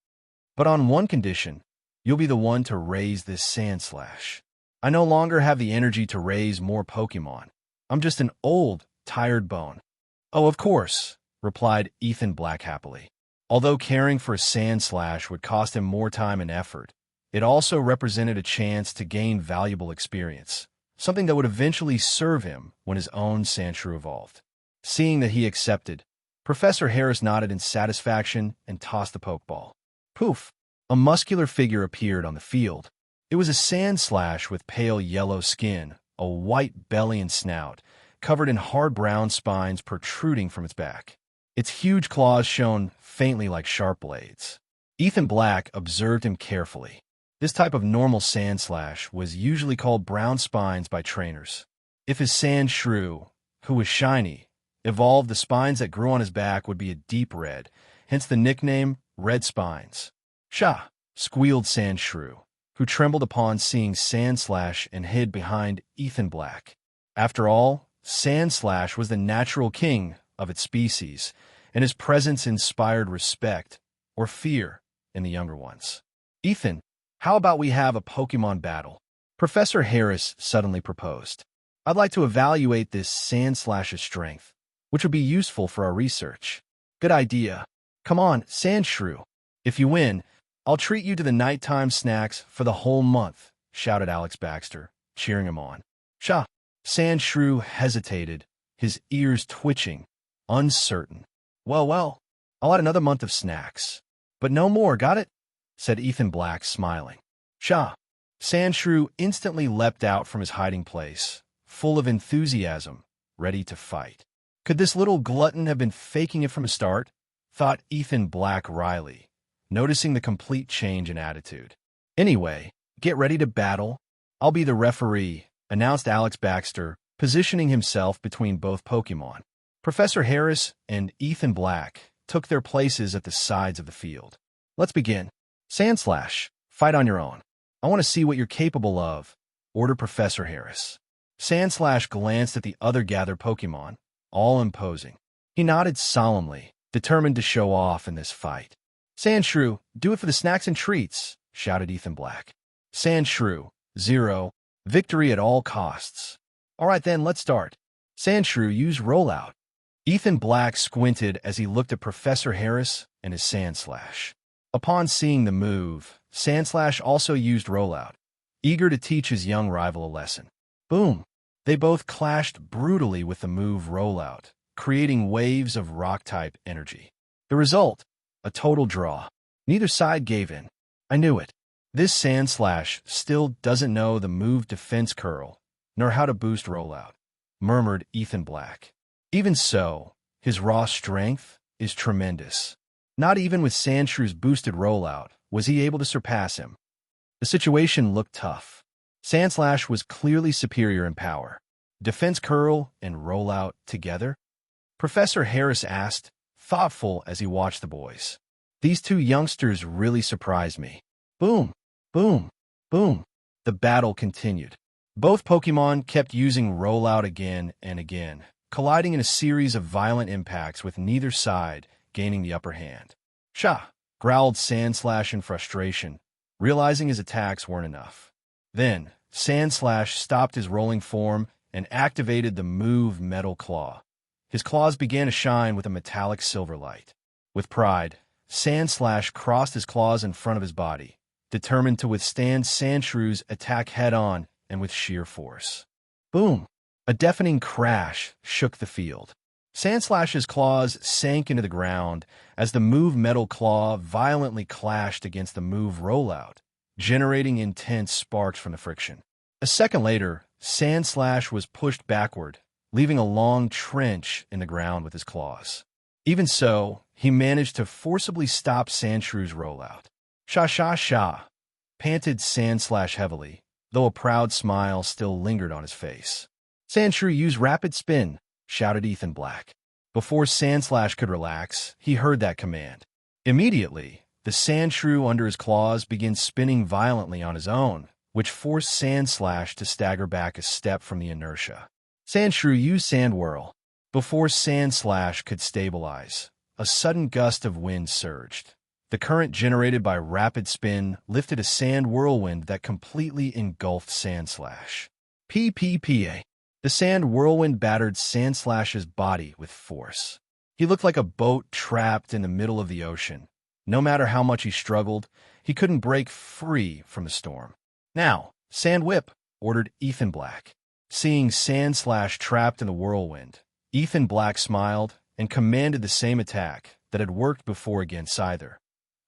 Speaker 2: "But on one condition, you'll be the one to raise this Sandslash. I no longer have the energy to raise more Pokemon. I'm just an old, tired bone." "Oh, of course," replied Ethan Black happily. Although caring for a Sandslash would cost him more time and effort, it also represented a chance to gain valuable experience, something that would eventually serve him when his own Sandshrew evolved. Seeing that he accepted, Professor Harris nodded in satisfaction and tossed the Pokeball. Poof! A muscular figure appeared on the field. It was a Sandslash with pale yellow skin, a white belly and snout, covered in hard brown spines protruding from its back. Its huge claws shone faintly like sharp blades. Ethan Black observed him carefully. This type of normal Sandslash was usually called brown spines by trainers. If his Sandshrew, who was shiny, evolved, the spines that grew on his back would be a deep red, hence the nickname Red Spines. "Sha!" squealed Sandshrew, who trembled upon seeing Sandslash and hid behind Ethan Black. After all, Sandslash was the natural king of its species, and his presence inspired respect or fear in the younger ones. "Ethan, how about we have a Pokemon battle?" Professor Harris suddenly proposed. "I'd like to evaluate this Sandslash's strength, which would be useful for our research." "Good idea. Come on, Sandshrew. If you win, I'll treat you to the nighttime snacks for the whole month," shouted Alex Baxter, cheering him on. "Sha!" Sandshrew hesitated, his ears twitching, uncertain. Well, I'll add another month of snacks. But no more, got it?" said Ethan Black, smiling. "Sha!" Sandshrew instantly leapt out from his hiding place, full of enthusiasm, ready to fight. Could this little glutton have been faking it from the start? Thought Ethan Black wryly, noticing the complete change in attitude. "Anyway, get ready to battle. I'll be the referee," announced Alex Baxter, positioning himself between both Pokemon. Professor Harris and Ethan Black took their places at the sides of the field. "Let's begin. Sandslash, fight on your own. I want to see what you're capable of," ordered Professor Harris. Sandslash glanced at the other gathered Pokemon, all imposing. He nodded solemnly, determined to show off in this fight. Sandshrew, do it for the snacks and treats, shouted Ethan Black. Sandshrew, 0, victory at all costs. All right then, let's start. Sandshrew, use rollout. Ethan Black squinted as he looked at Professor Harris and his Sandslash. Upon seeing the move, Sandslash also used rollout, eager to teach his young rival a lesson. Boom! They both clashed brutally with the move rollout, creating waves of rock-type energy. The result? A total draw. Neither side gave in. I knew it. This Sandslash still doesn't know the move defense curl, nor how to boost rollout, murmured Ethan Black. Even so, his raw strength is tremendous. Not even with Sandshrew's boosted rollout was he able to surpass him. The situation looked tough. Sandslash was clearly superior in power. Defense curl and rollout together? Professor Harris asked, thoughtful as he watched the boys. These two youngsters really surprised me. Boom, boom, boom. The battle continued. Both Pokémon kept using rollout again and again, colliding in a series of violent impacts with neither side gaining the upper hand. Sha! Growled Sandslash in frustration, realizing his attacks weren't enough. Then, Sandslash stopped his rolling form and activated the move Metal Claw. His claws began to shine with a metallic silver light. With pride, Sandslash crossed his claws in front of his body, determined to withstand Sandshrew's attack head-on and with sheer force. Boom! A deafening crash shook the field. Sandslash's claws sank into the ground as the move Metal Claw violently clashed against the move Rollout, generating intense sparks from the friction. A second later, Sandslash was pushed backward, leaving a long trench in the ground with his claws. Even so, he managed to forcibly stop Sandshrew's rollout. Sha sha sha, panted Sandslash heavily, though a proud smile still lingered on his face. Sandshrew, use rapid spin, shouted Ethan Black. Before Sandslash could relax, he heard that command. Immediately, the Sandshrew under his claws began spinning violently on his own, which forced Sandslash to stagger back a step from the inertia. Sandshrew, use Sand Whirl. Before Sandslash could stabilize, a sudden gust of wind surged. The current generated by rapid spin lifted a sand whirlwind that completely engulfed Sandslash. PPPA. The sand whirlwind battered Sandslash's body with force. He looked like a boat trapped in the middle of the ocean. No matter how much he struggled, he couldn't break free from the storm. Now, Sand Whip, ordered Ethan Black. Seeing Sandslash trapped in the whirlwind, Ethan Black smiled and commanded the same attack that had worked before against either.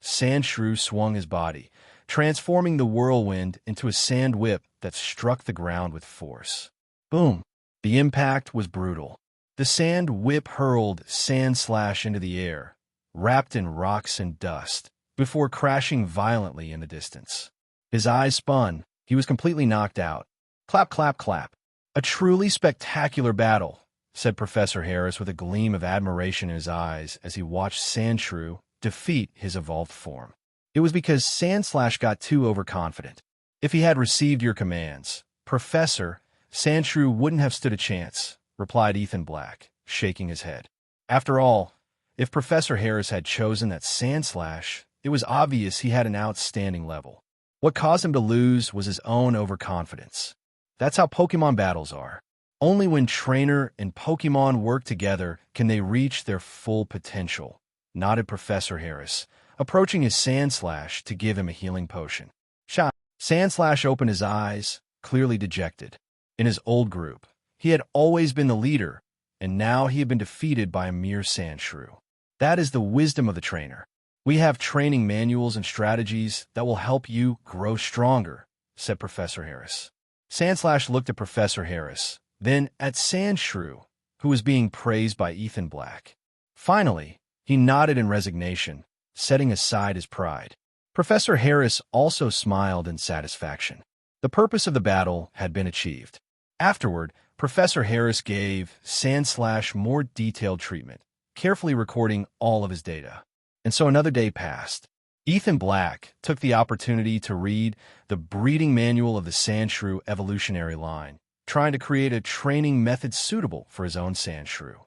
Speaker 2: Sandshrew swung his body, transforming the whirlwind into a sand whip that struck the ground with force. Boom! The impact was brutal. The sand whip hurled Sandslash into the air, wrapped in rocks and dust, before crashing violently in the distance. His eyes spun. He was completely knocked out. Clap, clap, clap. A truly spectacular battle, said Professor Harris with a gleam of admiration in his eyes as he watched Sandshrew defeat his evolved form. It was because Sandslash got too overconfident. If he had received your commands, Professor, Sandshrew wouldn't have stood a chance, replied Ethan Black, shaking his head. After all, if Professor Harris had chosen that Sandslash, it was obvious he had an outstanding level. What caused him to lose was his own overconfidence. That's how Pokemon battles are. Only when trainer and Pokemon work together can they reach their full potential, nodded Professor Harris, approaching his Sandslash to give him a healing potion. Shot. Sandslash opened his eyes, clearly dejected. In his old group, he had always been the leader, and now he had been defeated by a mere Sandshrew. That is the wisdom of the trainer. We have training manuals and strategies that will help you grow stronger, said Professor Harris. Sandslash looked at Professor Harris, then at Sandshrew, who was being praised by Ethan Black. Finally, he nodded in resignation, setting aside his pride. Professor Harris also smiled in satisfaction. The purpose of the battle had been achieved. Afterward, Professor Harris gave Sandslash more detailed treatment, carefully recording all of his data. And so another day passed. Ethan Black took the opportunity to read the breeding manual of the Sandshrew evolutionary line, trying to create a training method suitable for his own Sandshrew.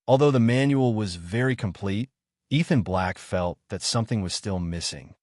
Speaker 2: Although the manual was very complete, Ethan Black felt that something was still missing.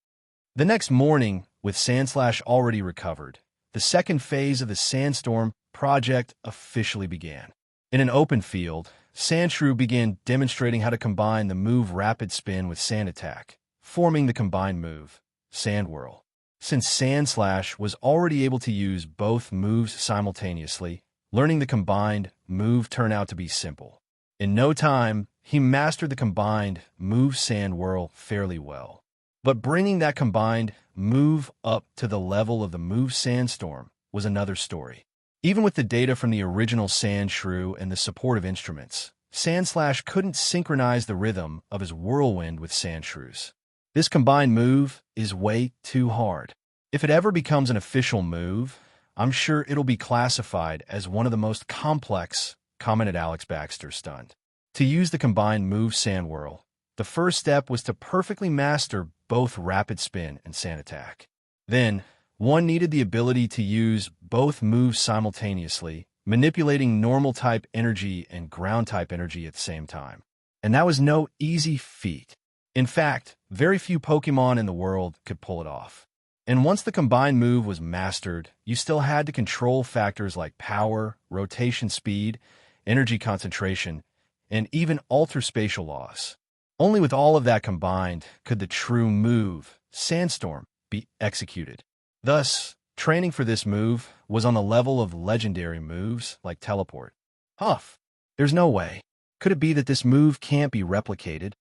Speaker 2: The next morning, with Sandslash already recovered, the second phase of the Sandstorm project officially began. In an open field, Sandshrew began demonstrating how to combine the move Rapid Spin with Sand Attack, forming the combined move, Sand Whirl. Since Sandslash was already able to use both moves simultaneously, learning the combined move turned out to be simple. In no time, he mastered the combined move Sand Whirl fairly well. But bringing that combined move up to the level of the move Sandstorm was another story. Even with the data from the original Sandshrew and the supportive instruments, Sandslash couldn't synchronize the rhythm of his Whirlwind with Sandshrew's. This combined move is way too hard. If it ever becomes an official move, I'm sure it'll be classified as one of the most complex, commented Alex Baxter, stunned. To use the combined move Sand Whirl, the first step was to perfectly master both Rapid Spin and Sand Attack. Then, one needed the ability to use both moves simultaneously, manipulating normal-type energy and ground-type energy at the same time. And that was no easy feat. In fact, very few Pokemon in the world could pull it off. And once the combined move was mastered, you still had to control factors like power, rotation speed, energy concentration, and even alter spatial laws. Only with all of that combined could the true move, Sandstorm, be executed. Thus, training for this move was on the level of legendary moves like Teleport. Huff! There's no way. Could it be that this move can't be replicated?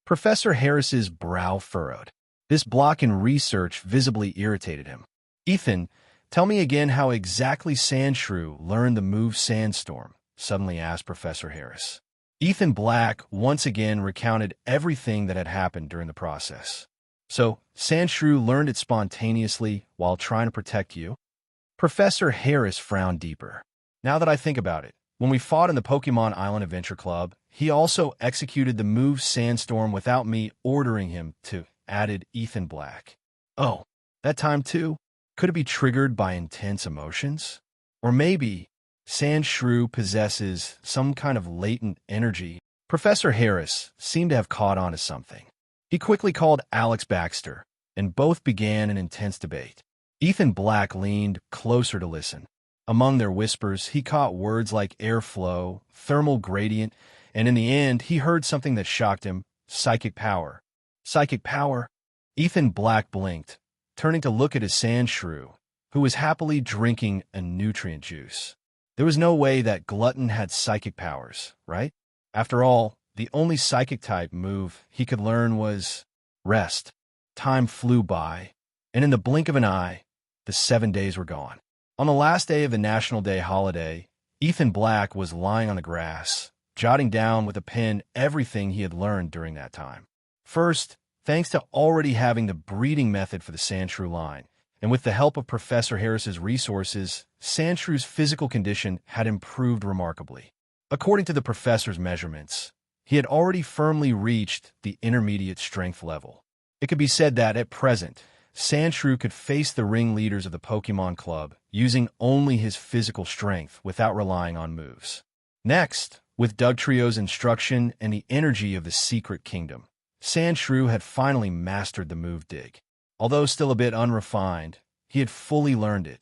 Speaker 2: Professor Harris's brow furrowed. This block in research visibly irritated him. Ethan, tell me again how exactly Sandshrew learned the move Sandstorm, suddenly asked Professor Harris. Ethan Black once again recounted everything that had happened during the process. So, Sandshrew learned it spontaneously while trying to protect you? Professor Harris frowned deeper. Now that I think about it, when we fought in the Pokemon Island Adventure Club, he also executed the move Sandstorm without me ordering him to, added Ethan Black. Oh, that time too? Could it be triggered by intense emotions? Or maybe Sandshrew possesses some kind of latent energy. Professor Harris seemed to have caught on to something. He quickly called Alex Baxter, and both began an intense debate. Ethan Black leaned closer to listen. Among their whispers, he caught words like airflow, thermal gradient, and in the end, he heard something that shocked him, psychic power. Psychic power? Ethan Black blinked, turning to look at his Sandshrew, who was happily drinking a nutrient juice. There was no way that Glutton had psychic powers, right? After all, the only psychic-type move he could learn was rest. Time flew by, and in the blink of an eye, the 7 days were gone. On the last day of the National Day holiday, Ethan Black was lying on the grass, jotting down with a pen everything he had learned during that time. First, thanks to already having the breeding method for the Sandshrew line, and with the help of Professor Harris's resources, Sandshrew's physical condition had improved remarkably. According to the professor's measurements, he had already firmly reached the intermediate strength level. It could be said that, at present, Sandshrew could face the ringleaders of the Pokemon Club using only his physical strength without relying on moves. Next, with Dugtrio's instruction and the energy of the Secret Kingdom, Sandshrew had finally mastered the move Dig. Although still a bit unrefined, he had fully learned it.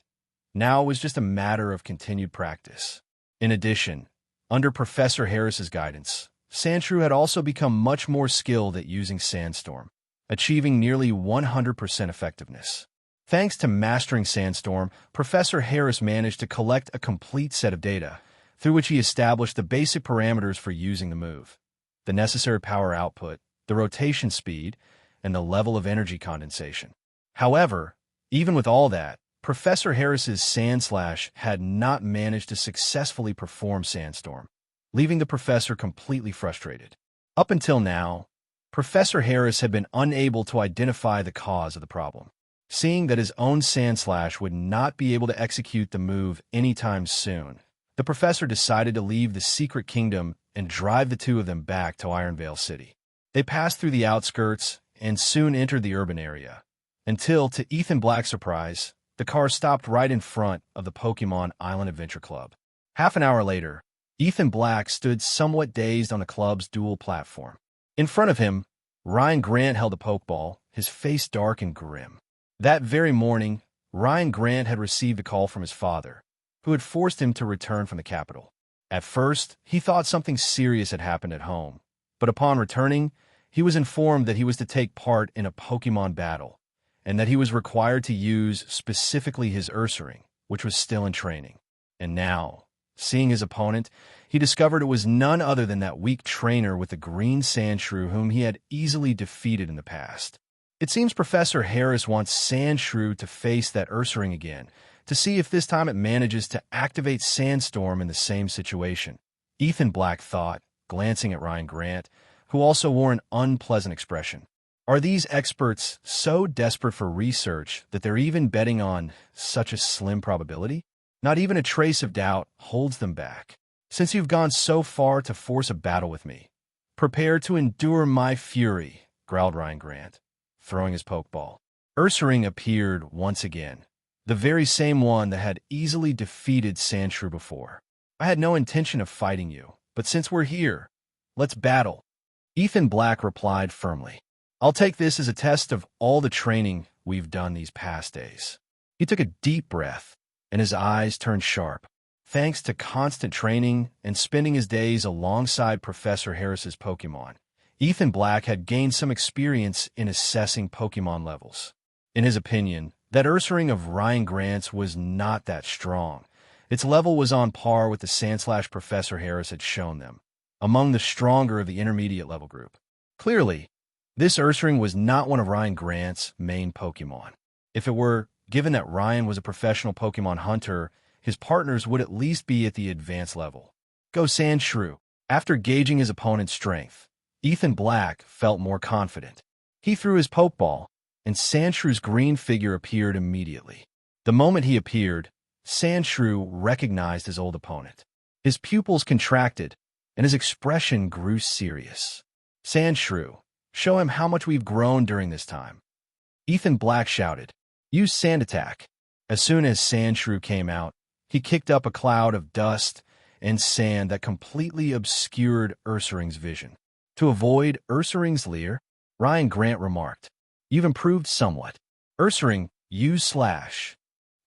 Speaker 2: Now it was just a matter of continued practice. In addition, under Professor Harris's guidance, Sandshrew had also become much more skilled at using Sandstorm, achieving nearly 100% effectiveness. Thanks to mastering Sandstorm, Professor Harris managed to collect a complete set of data, through which he established the basic parameters for using the move, the necessary power output, the rotation speed, and the level of energy condensation. However, even with all that, Professor Harris's Sandslash had not managed to successfully perform Sandstorm, leaving the professor completely frustrated. Up until now, Professor Harris had been unable to identify the cause of the problem. Seeing that his own Sandslash would not be able to execute the move anytime soon, the professor decided to leave the Secret Kingdom and drive the two of them back to Ironvale City. They passed through the outskirts and soon entered the urban area, until, to Ethan Black's surprise, the car stopped right in front of the Pokemon Island Adventure Club. Half an hour later, Ethan Black stood somewhat dazed on the club's dual platform. In front of him, Ryan Grant held a pokeball, his face dark and grim. That very morning, Ryan Grant had received a call from his father, who had forced him to return from the capital. At first, he thought something serious had happened at home, but upon returning, he was informed that he was to take part in a Pokémon battle, and that he was required to use specifically his Ursaring, which was still in training. And now, seeing his opponent, he discovered it was none other than that weak trainer with the green Sandshrew whom he had easily defeated in the past. It seems Professor Harris wants Sandshrew to face that Ursaring again, to see if this time it manages to activate Sandstorm in the same situation. Ethan Black thought, glancing at Ryan Grant, who also wore an unpleasant expression. Are these experts so desperate for research that they're even betting on such a slim probability? Not even a trace of doubt holds them back. Since you've gone so far to force a battle with me, prepare to endure my fury, growled Ryan Grant, throwing his Pokeball. Ursaring appeared once again, the very same one that had easily defeated Sandshrew before. I had no intention of fighting you, but since we're here, let's battle. Ethan Black replied firmly. I'll take this as a test of all the training we've done these past days. He took a deep breath, and his eyes turned sharp. Thanks to constant training and spending his days alongside Professor Harris's Pokemon, Ethan Black had gained some experience in assessing Pokemon levels. In his opinion, that Ursaring of Ryan Grant's was not that strong. Its level was on par with the Sandslash Professor Harris had shown them, among the stronger of the intermediate level group. Clearly, this Ursaring was not one of Ryan Grant's main Pokemon. If it were, given that Ryan was a professional Pokemon hunter, his partners would at least be at the advanced level. Go Sandshrew. After gauging his opponent's strength, Ethan Black felt more confident. He threw his Pokeball, and Sandshrew's green figure appeared immediately. The moment he appeared, Sandshrew recognized his old opponent. His pupils contracted, and his expression grew serious. Sandshrew, show him how much we've grown during this time. Ethan Black shouted, use Sand Attack. As soon as Sandshrew came out, he kicked up a cloud of dust and sand that completely obscured Ursaring's vision. To avoid Ursaring's leer, Ryan Grant remarked, you've improved somewhat. Ursaring, use Slash.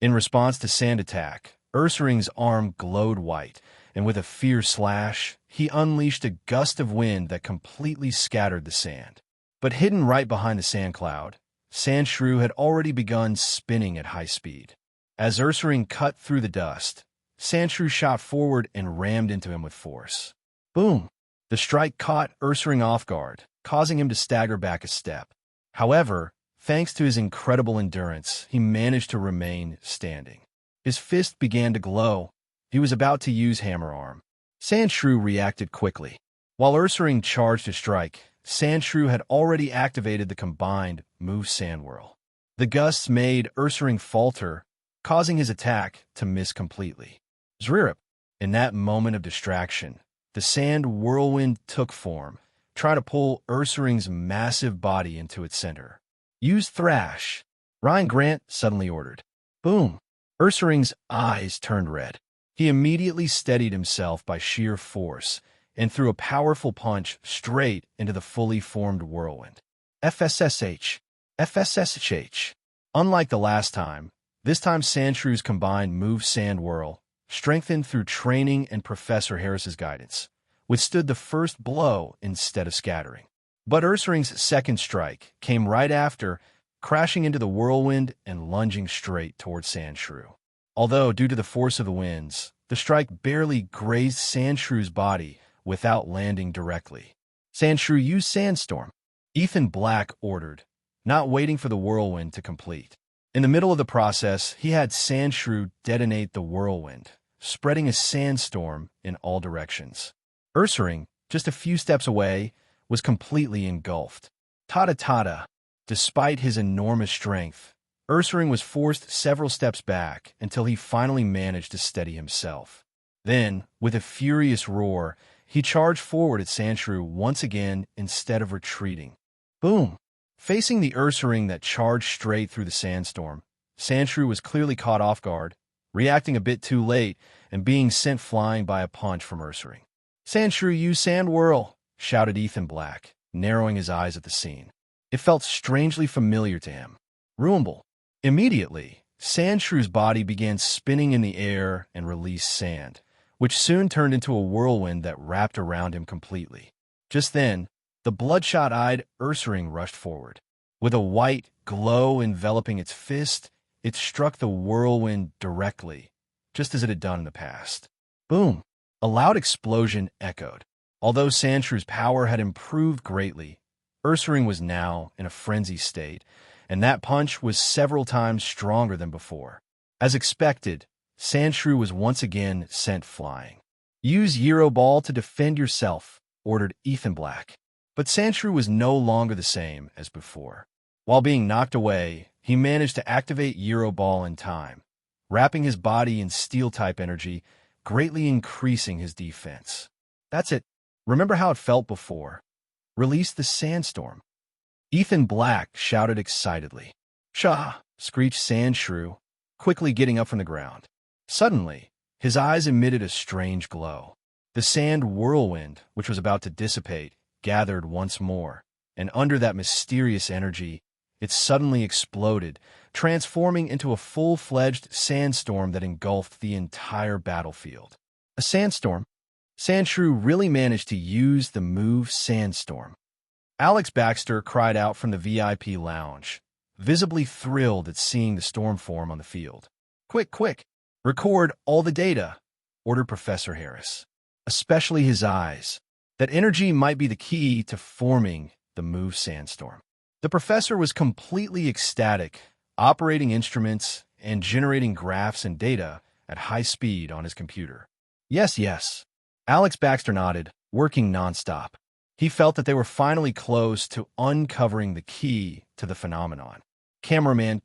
Speaker 2: In response to Sand Attack, Ursaring's arm glowed white, and with a fierce slash, he unleashed a gust of wind that completely scattered the sand. But hidden right behind the sand cloud, Sandshrew had already begun spinning at high speed. As Ursaring cut through the dust, Sandshrew shot forward and rammed into him with force. Boom! The strike caught Ursaring off guard, causing him to stagger back a step. However, thanks to his incredible endurance, he managed to remain standing. His fist began to glow. He was about to use Hammer Arm. Sandshrew reacted quickly. While Ursaring charged to strike, Sandshrew had already activated the combined Move Sand Whirl. The gusts made Ursaring falter, causing his attack to miss completely. Zririp. In that moment of distraction, the sand whirlwind took form, trying to pull Ursaring's massive body into its center. Use Thrash, Ryan Grant suddenly ordered. Boom! Ursaring's eyes turned red. He immediately steadied himself by sheer force and threw a powerful punch straight into the fully formed whirlwind. FSSH. FSSH. Unlike the last time, this time Sandshrew's combined Move Sand Whirl, strengthened through training and Professor Harris's guidance, withstood the first blow instead of scattering. But Ursaring's second strike came right after, crashing into the whirlwind and lunging straight towards Sandshrew. Although, due to the force of the winds, the strike barely grazed Sandshrew's body without landing directly. Sandshrew used Sandstorm. Ethan Black ordered, not waiting for the whirlwind to complete. In the middle of the process, he had Sandshrew detonate the whirlwind, spreading a sandstorm in all directions. Ursaring, just a few steps away, was completely engulfed. Tada. Despite his enormous strength, Ursaring was forced several steps back until he finally managed to steady himself. Then, with a furious roar, he charged forward at Sandshrew once again instead of retreating. Boom! Facing the Ursaring that charged straight through the sandstorm, Sandshrew was clearly caught off guard, reacting a bit too late and being sent flying by a punch from Ursaring. "Sandshrew, you sand whirl!" shouted Ethan Black, narrowing his eyes at the scene. It felt strangely familiar to him. Rumble. Immediately, Sandshrew's body began spinning in the air and released sand, which soon turned into a whirlwind that wrapped around him completely. Just then, the bloodshot-eyed Ursaring rushed forward. With a white glow enveloping its fist, it struck the whirlwind directly, just as it had done in the past. Boom! A loud explosion echoed. Although Sandshrew's power had improved greatly, Ursaring was now in a frenzied state, and that punch was several times stronger than before. As expected, Sandshrew was once again sent flying. "Use Euro Ball to defend yourself," ordered Ethan Black. But Sandshrew was no longer the same as before. While being knocked away, he managed to activate Euro Ball in time, wrapping his body in Steel-type energy, greatly increasing his defense. "That's it. Remember how it felt before. Release the sandstorm." Ethan Black shouted excitedly. "Shah!" screeched Sandshrew, quickly getting up from the ground. Suddenly, his eyes emitted a strange glow. The sand whirlwind, which was about to dissipate, gathered once more, and under that mysterious energy, it suddenly exploded, transforming into a full-fledged sandstorm that engulfed the entire battlefield. A sandstorm? Sandshrew really managed to use the move Sandstorm. Alex Baxter cried out from the VIP lounge, visibly thrilled at seeing the storm form on the field. "Quick, quick! Record all the data," ordered Professor Harris. "Especially his eyes. That energy might be the key to forming the move Sandstorm." The professor was completely ecstatic, operating instruments and generating graphs and data at high speed on his computer. Yes, yes. Alex Baxter nodded, working nonstop. He felt that they were finally close to uncovering the key to the phenomenon. Cameraman,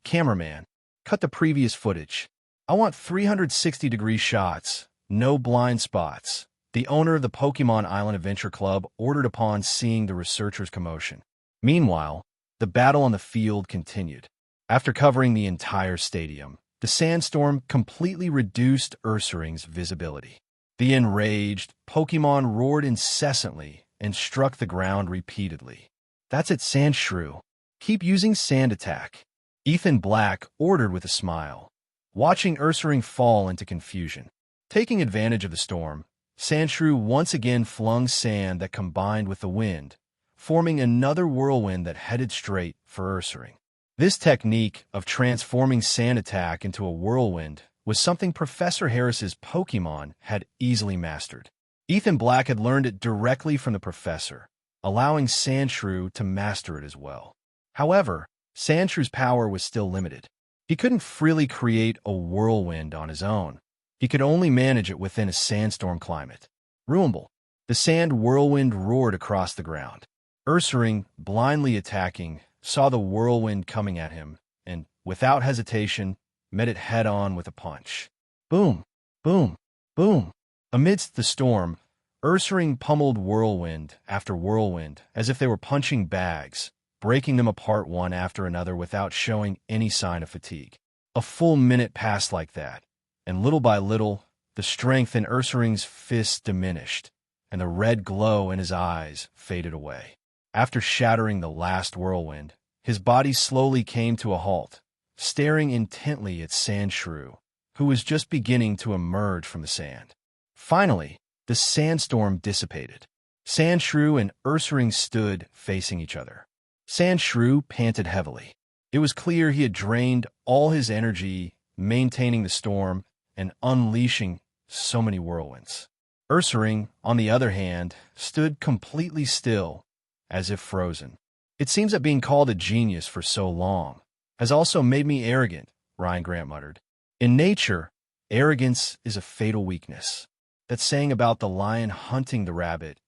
Speaker 2: cut the previous footage. I want 360-degree shots, no blind spots," the owner of the Pokémon Island Adventure Club ordered upon seeing the researchers' commotion. Meanwhile, the battle on the field continued. After covering the entire stadium, the sandstorm completely reduced Ursaring's visibility. The enraged Pokémon roared incessantly and struck the ground repeatedly. "That's it, Sandshrew. Keep using Sand Attack," Ethan Black ordered with a smile, watching Ursaring fall into confusion. Taking advantage of the storm, Sandshrew once again flung sand that combined with the wind, forming another whirlwind that headed straight for Ursaring. This technique of transforming Sand Attack into a whirlwind was something Professor Harris's Pokémon had easily mastered. Ethan Black had learned it directly from the professor, allowing Sandshrew to master it as well. However, Sandshrew's power was still limited. He couldn't freely create a whirlwind on his own. He could only manage it within a sandstorm climate. Rumble. The sand whirlwind roared across the ground. Ursaring, blindly attacking, saw the whirlwind coming at him, and, without hesitation, met it head-on with a punch. Boom! Boom! Boom! Amidst the storm, Ursaring pummeled whirlwind after whirlwind as if they were punching bags, breaking them apart one after another without showing any sign of fatigue. A full minute passed like that, and little by little, the strength in Ursaring's fists diminished, and the red glow in his eyes faded away. After shattering the last whirlwind, his body slowly came to a halt, staring intently at Sandshrew, who was just beginning to emerge from the sand. Finally, the sandstorm dissipated. Sandshrew and Ursaring stood facing each other. Sandshrew panted heavily. It was clear he had drained all his energy maintaining the storm and unleashing so many whirlwinds. Ursaring, on the other hand, stood completely still, as if frozen. "It seems that being called a genius for so long has also made me arrogant," Ryan Grant muttered. "In nature, arrogance is a fatal weakness. That saying about the lion hunting the rabbit,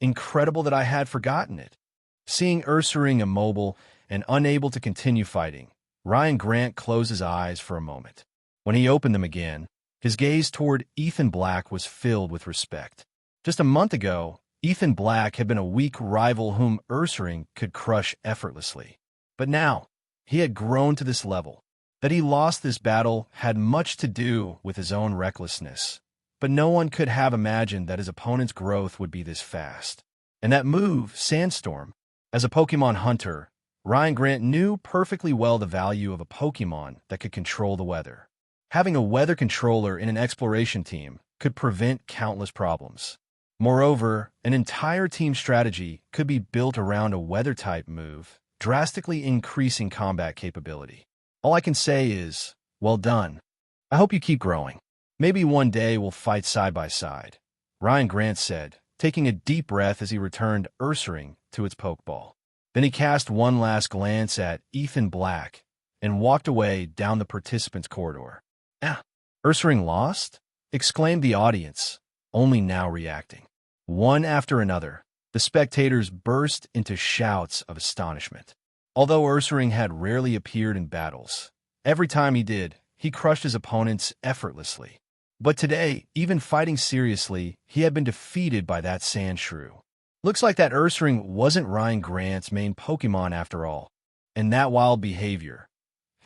Speaker 2: incredible that I had forgotten it." Seeing Ursaring immobile and unable to continue fighting, Ryan Grant closed his eyes for a moment. When he opened them again, his gaze toward Ethan Black was filled with respect. Just a month ago, Ethan Black had been a weak rival whom Ursaring could crush effortlessly. But now, he had grown to this level. That he lost this battle had much to do with his own recklessness, but no one could have imagined that his opponent's growth would be this fast. And that move, Sandstorm, as a Pokemon hunter, Ryan Grant knew perfectly well the value of a Pokemon that could control the weather. Having a weather controller in an exploration team could prevent countless problems. Moreover, an entire team strategy could be built around a weather-type move, drastically increasing combat capability. All I can say is, well done. I hope you keep growing. Maybe one day we'll fight side by side, Ryan Grant said, taking a deep breath as he returned Ursaring to its Pokeball. Then he cast one last glance at Ethan Black and walked away down the participants' corridor. Ursaring lost? Exclaimed the audience, only now reacting. One after another, the spectators burst into shouts of astonishment. Although Ursaring had rarely appeared in battles, every time he did, he crushed his opponents effortlessly. But today, even fighting seriously, he had been defeated by that Sandshrew. Looks like that Ursaring wasn't Ryan Grant's main Pokemon after all, and that wild behavior.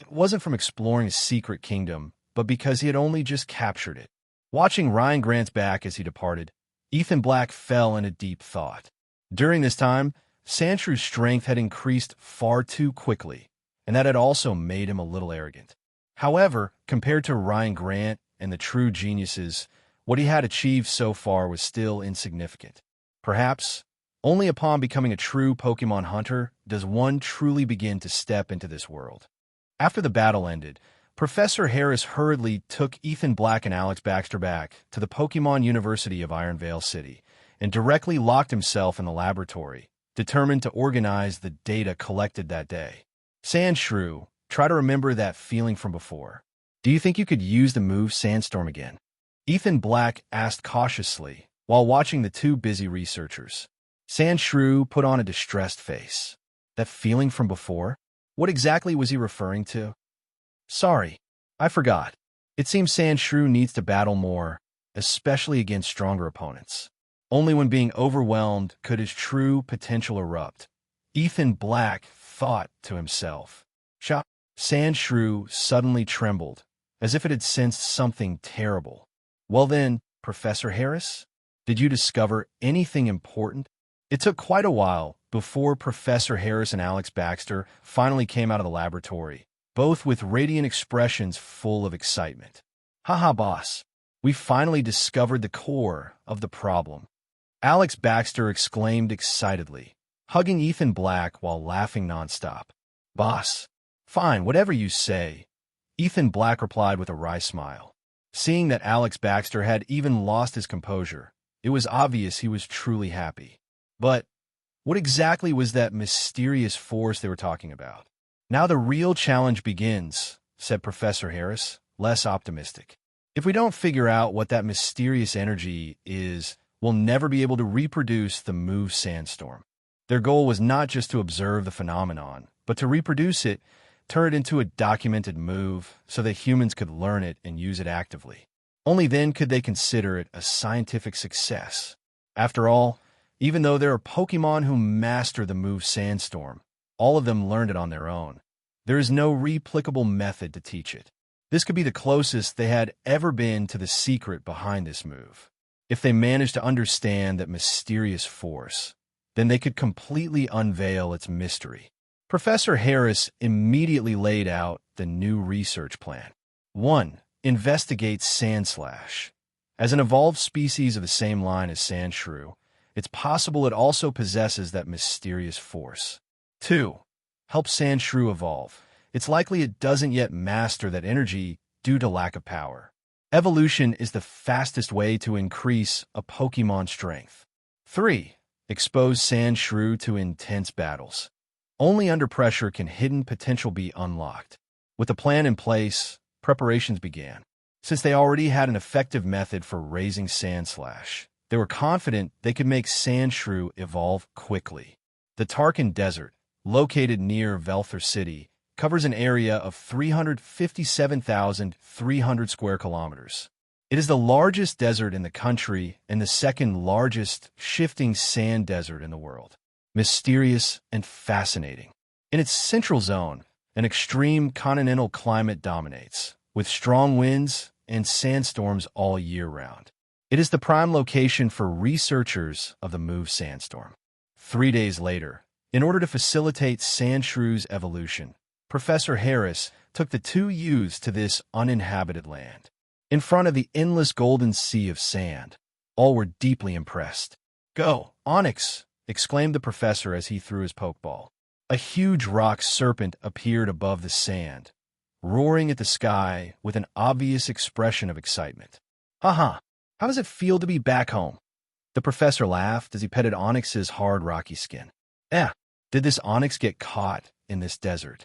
Speaker 2: It wasn't from exploring a secret kingdom, but because he had only just captured it. Watching Ryan Grant's back as he departed, Ethan Black fell in a deep thought. During this time, Sandshrew's strength had increased far too quickly, and that had also made him a little arrogant. However, compared to Ryan Grant and the true geniuses, what he had achieved so far was still insignificant. Perhaps, only upon becoming a true Pokemon hunter does one truly begin to step into this world. After the battle ended, Professor Harris hurriedly took Ethan Black and Alex Baxter back to the Pokemon University of Ironvale City and directly locked himself in the laboratory, determined to organize the data collected that day. Sandshrew, try to remember that feeling from before. Do you think you could use the move Sandstorm again? Ethan Black asked cautiously while watching the two busy researchers. Sandshrew put on a distressed face. That feeling from before? What exactly was he referring to? Sorry, I forgot. It seems Sandshrew needs to battle more, especially against stronger opponents. Only when being overwhelmed could his true potential erupt. Ethan Black thought to himself. Sandshrew suddenly trembled, as if it had sensed something terrible. Well then, Professor Harris, did you discover anything important? It took quite a while before Professor Harris and Alex Baxter finally came out of the laboratory, both with radiant expressions full of excitement. Haha, boss, we finally discovered the core of the problem. Alex Baxter exclaimed excitedly, hugging Ethan Black while laughing nonstop. Boss, fine, whatever you say, Ethan Black replied with a wry smile. Seeing that Alex Baxter had even lost his composure, it was obvious he was truly happy. But what exactly was that mysterious force they were talking about? Now the real challenge begins, said Professor Harris, less optimistic. If we don't figure out what that mysterious energy is, we'll never be able to reproduce the move Sandstorm. Their goal was not just to observe the phenomenon, but to reproduce it, turn it into a documented move so that humans could learn it and use it actively. Only then could they consider it a scientific success. After all, even though there are Pokemon who master the move Sandstorm, all of them learned it on their own. There is no replicable method to teach it. This could be the closest they had ever been to the secret behind this move. If they managed to understand that mysterious force, then they could completely unveil its mystery. Professor Harris immediately laid out the new research plan. 1. Investigate Sandslash. As an evolved species of the same line as Sandshrew, it's possible it also possesses that mysterious force. 2. Help Sandshrew evolve. It's likely it doesn't yet master that energy due to lack of power. Evolution is the fastest way to increase a Pokemon's strength. 3. Expose Sandshrew to intense battles. Only under pressure can hidden potential be unlocked. With the plan in place, preparations began. Since they already had an effective method for raising Sandslash, they were confident they could make Sandshrew evolve quickly. The Tarkin Desert, located near Velthor City, covers an area of 357,300 square kilometers. It is the largest desert in the country and the second largest shifting sand desert in the world. Mysterious and fascinating. In its central zone, An extreme continental climate dominates, with strong winds and sandstorms all year round. It is the prime location for researchers of the move sandstorm. 3 days later, in order to facilitate Sandshrew's evolution, Professor Harris took the two youths to this uninhabited land. In front of the endless golden sea of sand, all were deeply impressed. "Go, Onyx!" exclaimed the professor as he threw his pokeball. A huge rock serpent appeared above the sand, roaring at the sky with an obvious expression of excitement. "Haha, how does it feel to be back home?" The professor laughed as he petted Onyx's hard, rocky skin. Did this Onyx get caught in this desert?"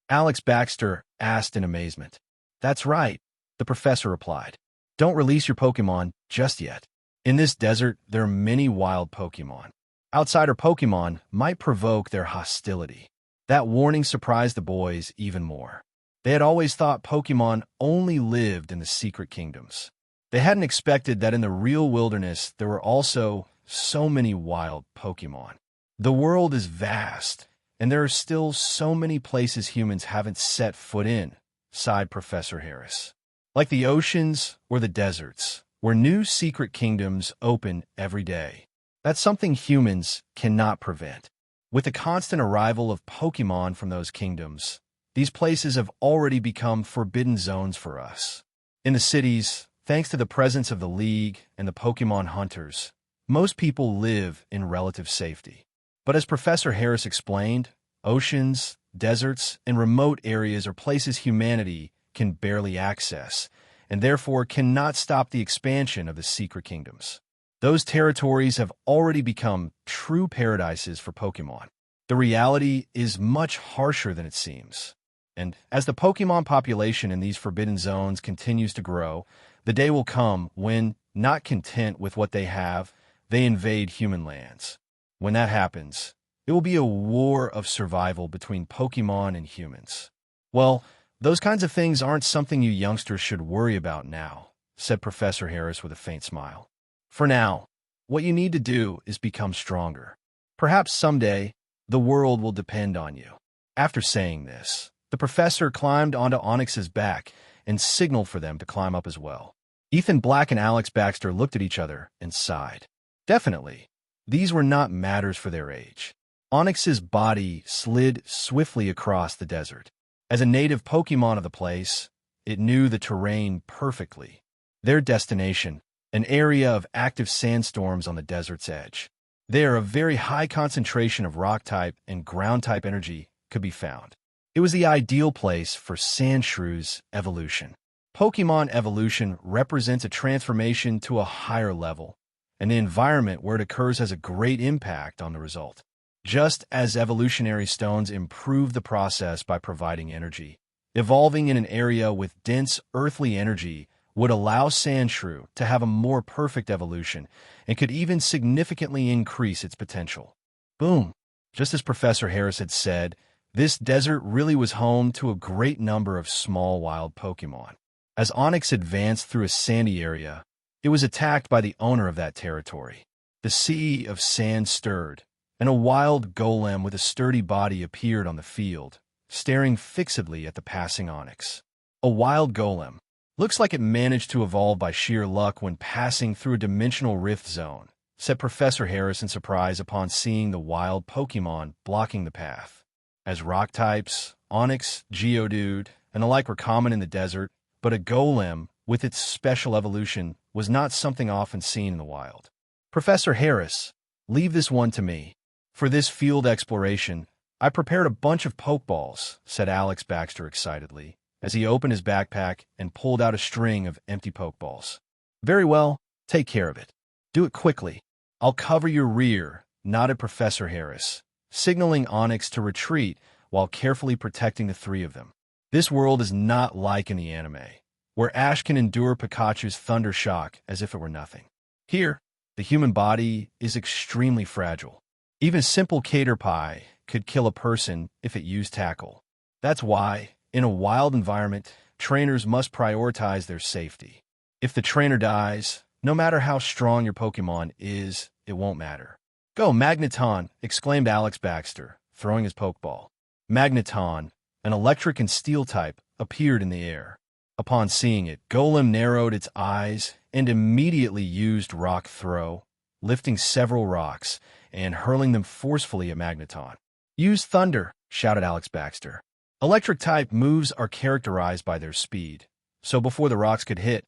Speaker 2: Alex Baxter asked in amazement. "That's right," the professor replied. "Don't release your Pokémon just yet. In this desert, there are many wild Pokémon. Outsider Pokémon might provoke their hostility." That warning surprised the boys even more. They had always thought Pokémon only lived in the secret kingdoms. They hadn't expected that in the real wilderness there were also so many wild Pokémon. The world is vast, and there are still so many places humans haven't set foot in, sighed Professor Harris. Like the oceans or the deserts, where new secret kingdoms open every day. That's something humans cannot prevent. With the constant arrival of Pokémon from those kingdoms, these places have already become forbidden zones for us. In the cities, thanks to the presence of the League and the Pokémon hunters, most people live in relative safety. But as Professor Harris explained, oceans, deserts, and remote areas are places humanity can barely access, and therefore cannot stop the expansion of the secret kingdoms. Those territories have already become true paradises for Pokémon. The reality is much harsher than it seems. And as the Pokémon population in these forbidden zones continues to grow, the day will come when, not content with what they have, they invade human lands. When that happens, it will be a war of survival between Pokémon and humans. "Well, those kinds of things aren't something you youngsters should worry about now," said Professor Harris with a faint smile. "For now, what you need to do is become stronger. Perhaps someday, the world will depend on you." After saying this, the professor climbed onto Onyx's back and signaled for them to climb up as well. Ethan Black and Alex Baxter looked at each other and sighed. Definitely, these were not matters for their age. Onyx's body slid swiftly across the desert. As a native Pokémon of the place, it knew the terrain perfectly. Their destination, an area of active sandstorms on the desert's edge. There, a very high concentration of rock-type and ground-type energy could be found. It was the ideal place for Sandshrew's evolution. Pokémon evolution represents a transformation to a higher level, and the environment where it occurs has a great impact on the result. Just as evolutionary stones improve the process by providing energy, evolving in an area with dense earthly energy would allow Sandshrew to have a more perfect evolution and could even significantly increase its potential. Boom! Just as Professor Harris had said, this desert really was home to a great number of small wild Pokémon. As Onyx advanced through a sandy area, it was attacked by the owner of that territory. The sea of sand stirred, and a wild golem with a sturdy body appeared on the field, staring fixedly at the passing Onyx. A wild golem. Looks like it managed to evolve by sheer luck when passing through a dimensional rift zone, said Professor Harris in surprise upon seeing the wild Pokémon blocking the path. As rock types, Onyx, Geodude, and the like were common in the desert, but a golem, with its special evolution, was not something often seen in the wild. "Professor Harris, leave this one to me. For this field exploration, I prepared a bunch of Pokeballs," said Alex Baxter excitedly, as he opened his backpack and pulled out a string of empty Pokeballs. "Very well, take care of it. Do it quickly. I'll cover your rear," nodded Professor Harris, signaling Onyx to retreat while carefully protecting the three of them. This world is not like in the anime, where Ash can endure Pikachu's thunder shock as if it were nothing. Here, the human body is extremely fragile. Even a simple caterpie could kill a person if it used tackle. That's why, in a wild environment, trainers must prioritize their safety. If the trainer dies, no matter how strong your Pokémon is, it won't matter. "Go, Magneton!" exclaimed Alex Baxter, throwing his Pokeball. Magneton, An electric and steel type appeared in the air. Upon seeing it, Golem narrowed its eyes and immediately used Rock Throw, lifting several rocks and hurling them forcefully at Magneton. "Use Thunder," shouted Alex Baxter. Electric-type moves are characterized by their speed, so before the rocks could hit,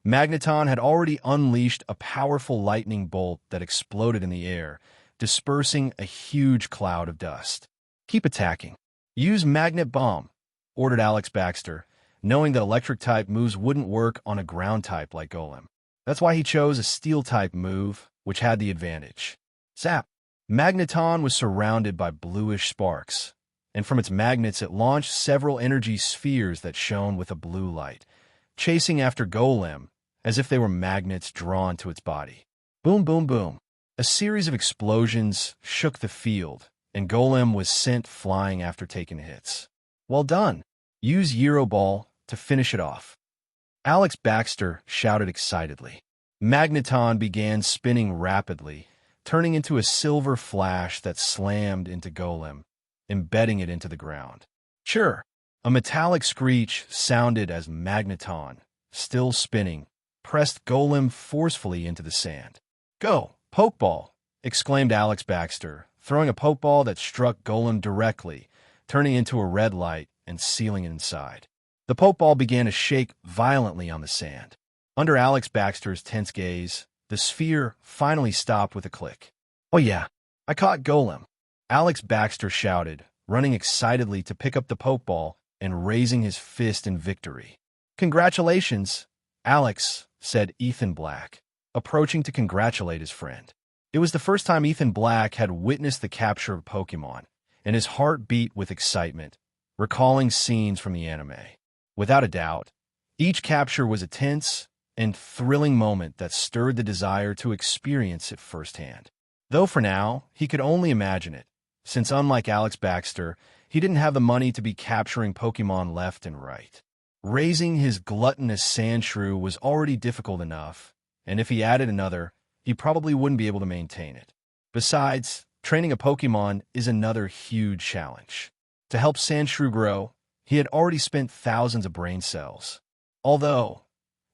Speaker 2: Magneton had already unleashed a powerful lightning bolt that exploded in the air, dispersing a huge cloud of dust. "Keep attacking. Use Magnet Bomb," ordered Alex Baxter, knowing that electric-type moves wouldn't work on a ground-type like Golem. That's why he chose a steel-type move, which had the advantage. Zap! Magneton was surrounded by bluish sparks, and from its magnets it launched several energy spheres that shone with a blue light, chasing after Golem as if they were magnets drawn to its body. Boom, boom, boom. A series of explosions shook the field, and Golem was sent flying after taking hits. "Well done. Use Euro Ball to finish it off," Alex Baxter shouted excitedly. Magneton began spinning rapidly, turning into a silver flash that slammed into Golem, embedding it into the ground. Sure, a metallic screech sounded as Magneton, still spinning, pressed Golem forcefully into the sand. "Go, Pokeball!" exclaimed Alex Baxter, throwing a Pokeball that struck Golem directly, turning into a red light and sealing it inside. The Pokeball began to shake violently on the sand. Under Alex Baxter's tense gaze, the sphere finally stopped with a click. "Oh yeah, I caught Golem," Alex Baxter shouted, running excitedly to pick up the Pokeball and raising his fist in victory. "Congratulations, Alex," said Ethan Black, approaching to congratulate his friend. It was the first time Ethan Black had witnessed the capture of Pokémon, and his heart beat with excitement, recalling scenes from the anime. Without a doubt, each capture was a tense and thrilling moment that stirred the desire to experience it firsthand. Though for now, he could only imagine it, since unlike Alex Baxter, he didn't have the money to be capturing Pokémon left and right. Raising his gluttonous Sandshrew was already difficult enough, and if he added another, he probably wouldn't be able to maintain it. Besides, training a Pokémon is another huge challenge. To help Sandshrew grow, he had already spent thousands of brain cells. Although,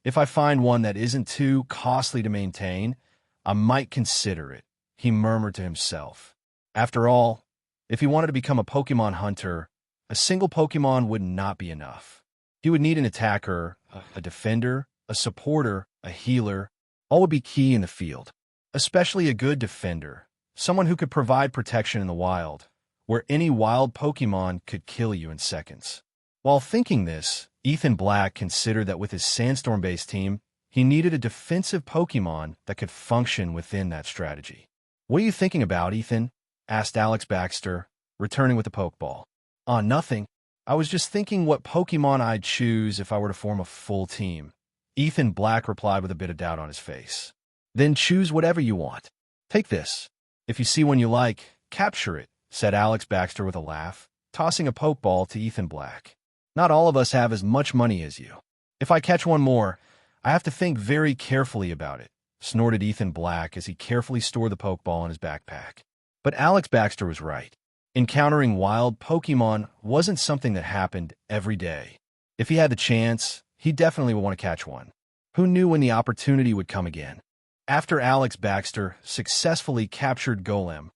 Speaker 2: if I find one that isn't too costly to maintain, I might consider it, he murmured to himself. After all, if he wanted to become a Pokémon hunter, a single Pokémon would not be enough. He would need an attacker, a defender, a supporter, a healer. All would be key in the field, especially a good defender, someone who could provide protection in the wild, where any wild Pokémon could kill you in seconds. While thinking this, Ethan Black considered that with his Sandstorm-based team, he needed a defensive Pokémon that could function within that strategy. "What are you thinking about, Ethan?" asked Alex Baxter, returning with the Pokeball. Nothing. I was just thinking what Pokémon I'd choose if I were to form a full team," Ethan Black replied with a bit of doubt on his face. "Then choose whatever you want. Take this. If you see one you like, capture it," said Alex Baxter with a laugh, tossing a Pokeball to Ethan Black. "Not all of us have as much money as you. If I catch one more, I have to think very carefully about it," snorted Ethan Black as he carefully stored the Pokeball in his backpack. But Alex Baxter was right. Encountering wild Pokémon wasn't something that happened every day. If he had the chance, he definitely would want to catch one. Who knew when the opportunity would come again? After Alex Baxter successfully captured Golem,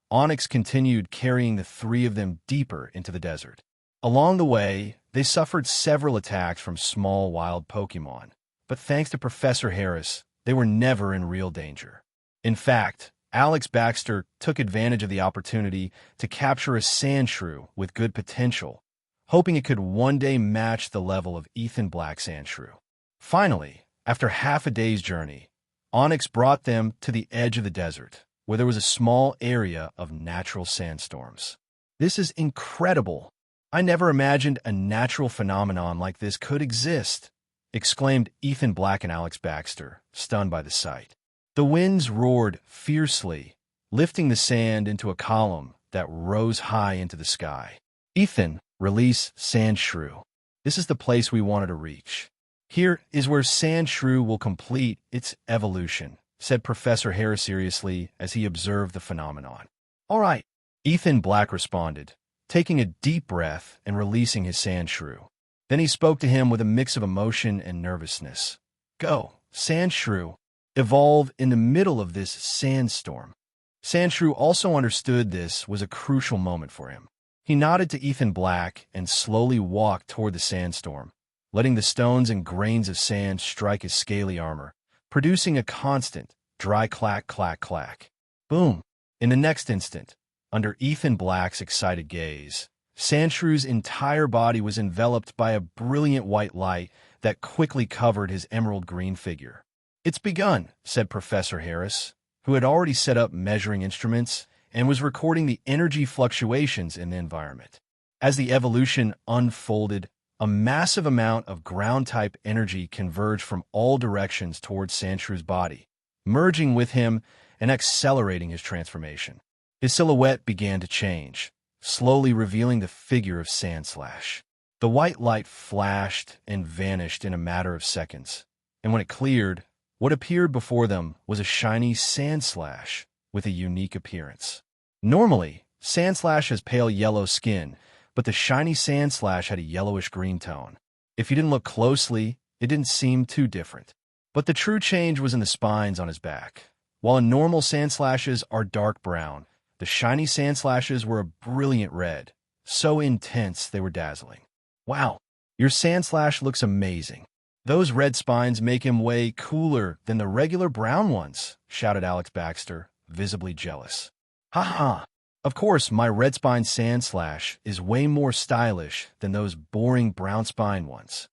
Speaker 2: Onyx continued carrying the three of them deeper into the desert. Along the way, they suffered several attacks from small wild Pokémon, but thanks to Professor Harris, they were never in real danger. In fact, Alex Baxter took advantage of the opportunity to capture a Sandshrew with good potential, hoping it could one day match the level of Ethan Black's Sandshrew. Finally, after half a day's journey, Onyx brought them to the edge of the desert, where there was a small area of natural sandstorms. "This is incredible. I never imagined a natural phenomenon like this could exist," exclaimed Ethan Black and Alex Baxter, stunned by the sight. The winds roared fiercely, lifting the sand into a column that rose high into the sky. "Ethan, release Sandshrew. This is the place we wanted to reach. Here is where Sandshrew will complete its evolution," said Professor Harris seriously as he observed the phenomenon. "All right," Ethan Black responded, taking a deep breath and releasing his sand shrew. Then he spoke to him with a mix of emotion and nervousness. Go, sand shrew. Evolve in the middle of this sandstorm. Sandshrew also understood this was a crucial moment for him. He nodded to Ethan Black and slowly walked toward the sandstorm, letting the stones and grains of sand strike his scaly armor, producing a constant, dry clack, clack, clack. Boom! In the next instant, under Ethan Black's excited gaze, Sandshrew's entire body was enveloped by a brilliant white light that quickly covered his emerald green figure. It's begun, said Professor Harris, who had already set up measuring instruments and was recording the energy fluctuations in the environment. As the evolution unfolded, a massive amount of ground-type energy converged from all directions towards Sandshrew's body, merging with him and accelerating his transformation. His silhouette began to change, slowly revealing the figure of Sandslash. The white light flashed and vanished in a matter of seconds, and when it cleared, what appeared before them was a shiny Sandslash with a unique appearance. Normally, Sandslash has pale yellow skin, but the shiny Sandslash had a yellowish-green tone. If you didn't look closely, it didn't seem too different. But the true change was in the spines on his back. While normal Sandslashes are dark brown, the shiny Sandslashes were a brilliant red, so intense they were dazzling. Wow, your Sandslash looks amazing. Those red spines make him way cooler than the regular brown ones, shouted Alex Baxter, visibly jealous. Ha ha! Of course, my red spine Sandslash is way more stylish than those boring brown spine ones.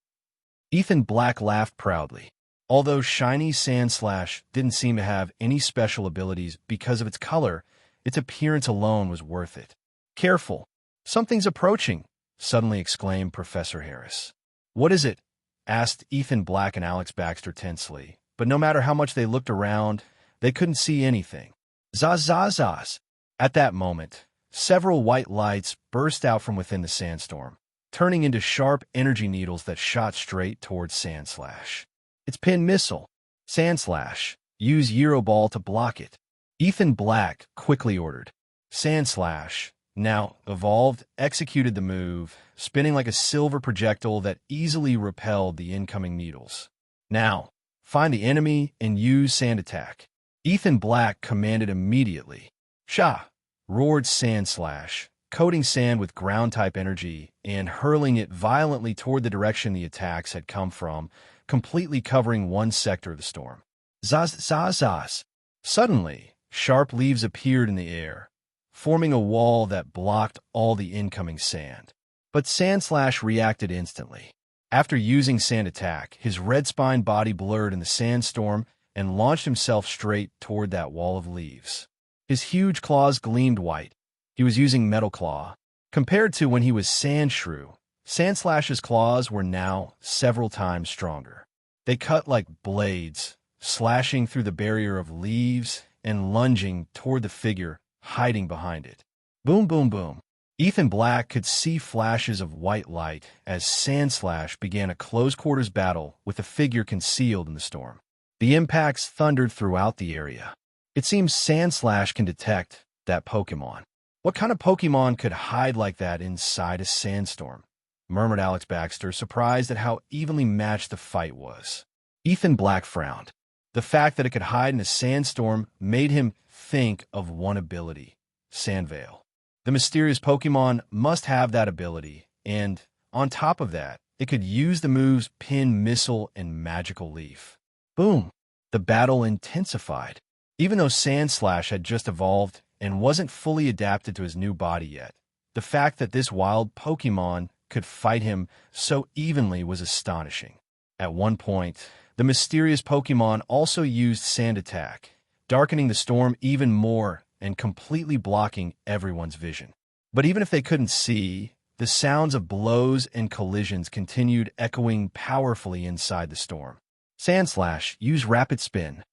Speaker 2: Ethan Black laughed proudly. Although shiny Sandslash didn't seem to have any special abilities because of its color, its appearance alone was worth it. Careful! Something's approaching, suddenly exclaimed Professor Harris. What is it? Asked Ethan Black and Alex Baxter tensely, but no matter how much they looked around, they couldn't see anything. Zaz, zaz, zaz. At that moment, several white lights burst out from within the sandstorm, turning into sharp energy needles that shot straight towards Sandslash. It's Pin Missile. Sandslash, use Euro Ball to block it. Ethan Black quickly ordered. Sandslash, now evolved, executed the move, spinning like a silver projectile that easily repelled the incoming needles. Now, find the enemy and use Sand Attack. Ethan Black commanded immediately. Sha! Roared Sandslash, coating sand with ground-type energy and hurling it violently toward the direction the attacks had come from, completely covering one sector of the storm. Zaz, zaz, zaz. Suddenly, sharp leaves appeared in the air, forming a wall that blocked all the incoming sand. But Sandslash reacted instantly. After using Sand Attack, his red-spined body blurred in the sandstorm and launched himself straight toward that wall of leaves. His huge claws gleamed white. He was using Metal Claw. Compared to when he was Sandshrew, Sandslash's claws were now several times stronger. They cut like blades, slashing through the barrier of leaves and lunging toward the figure hiding behind it. Boom, boom, boom. Ethan Black could see flashes of white light as Sandslash began a close-quarters battle with the figure concealed in the storm. The impacts thundered throughout the area. It seems Sandslash can detect that Pokémon. What kind of Pokémon could hide like that inside a sandstorm? Murmured Alex Baxter, surprised at how evenly matched the fight was. Ethan Black frowned. The fact that it could hide in a sandstorm made him think of one ability, Sandveil. The mysterious Pokémon must have that ability, and, on top of that, it could use the moves Pin, Missile, and Magical Leaf. Boom! The battle intensified. Even though Sandslash had just evolved and wasn't fully adapted to his new body yet, the fact that this wild Pokémon could fight him so evenly was astonishing. At one point, the mysterious Pokémon also used Sand Attack, darkening the storm even more and completely blocking everyone's vision. But even if they couldn't see, the sounds of blows and collisions continued echoing powerfully inside the storm. Sandslash, use Rapid Spin.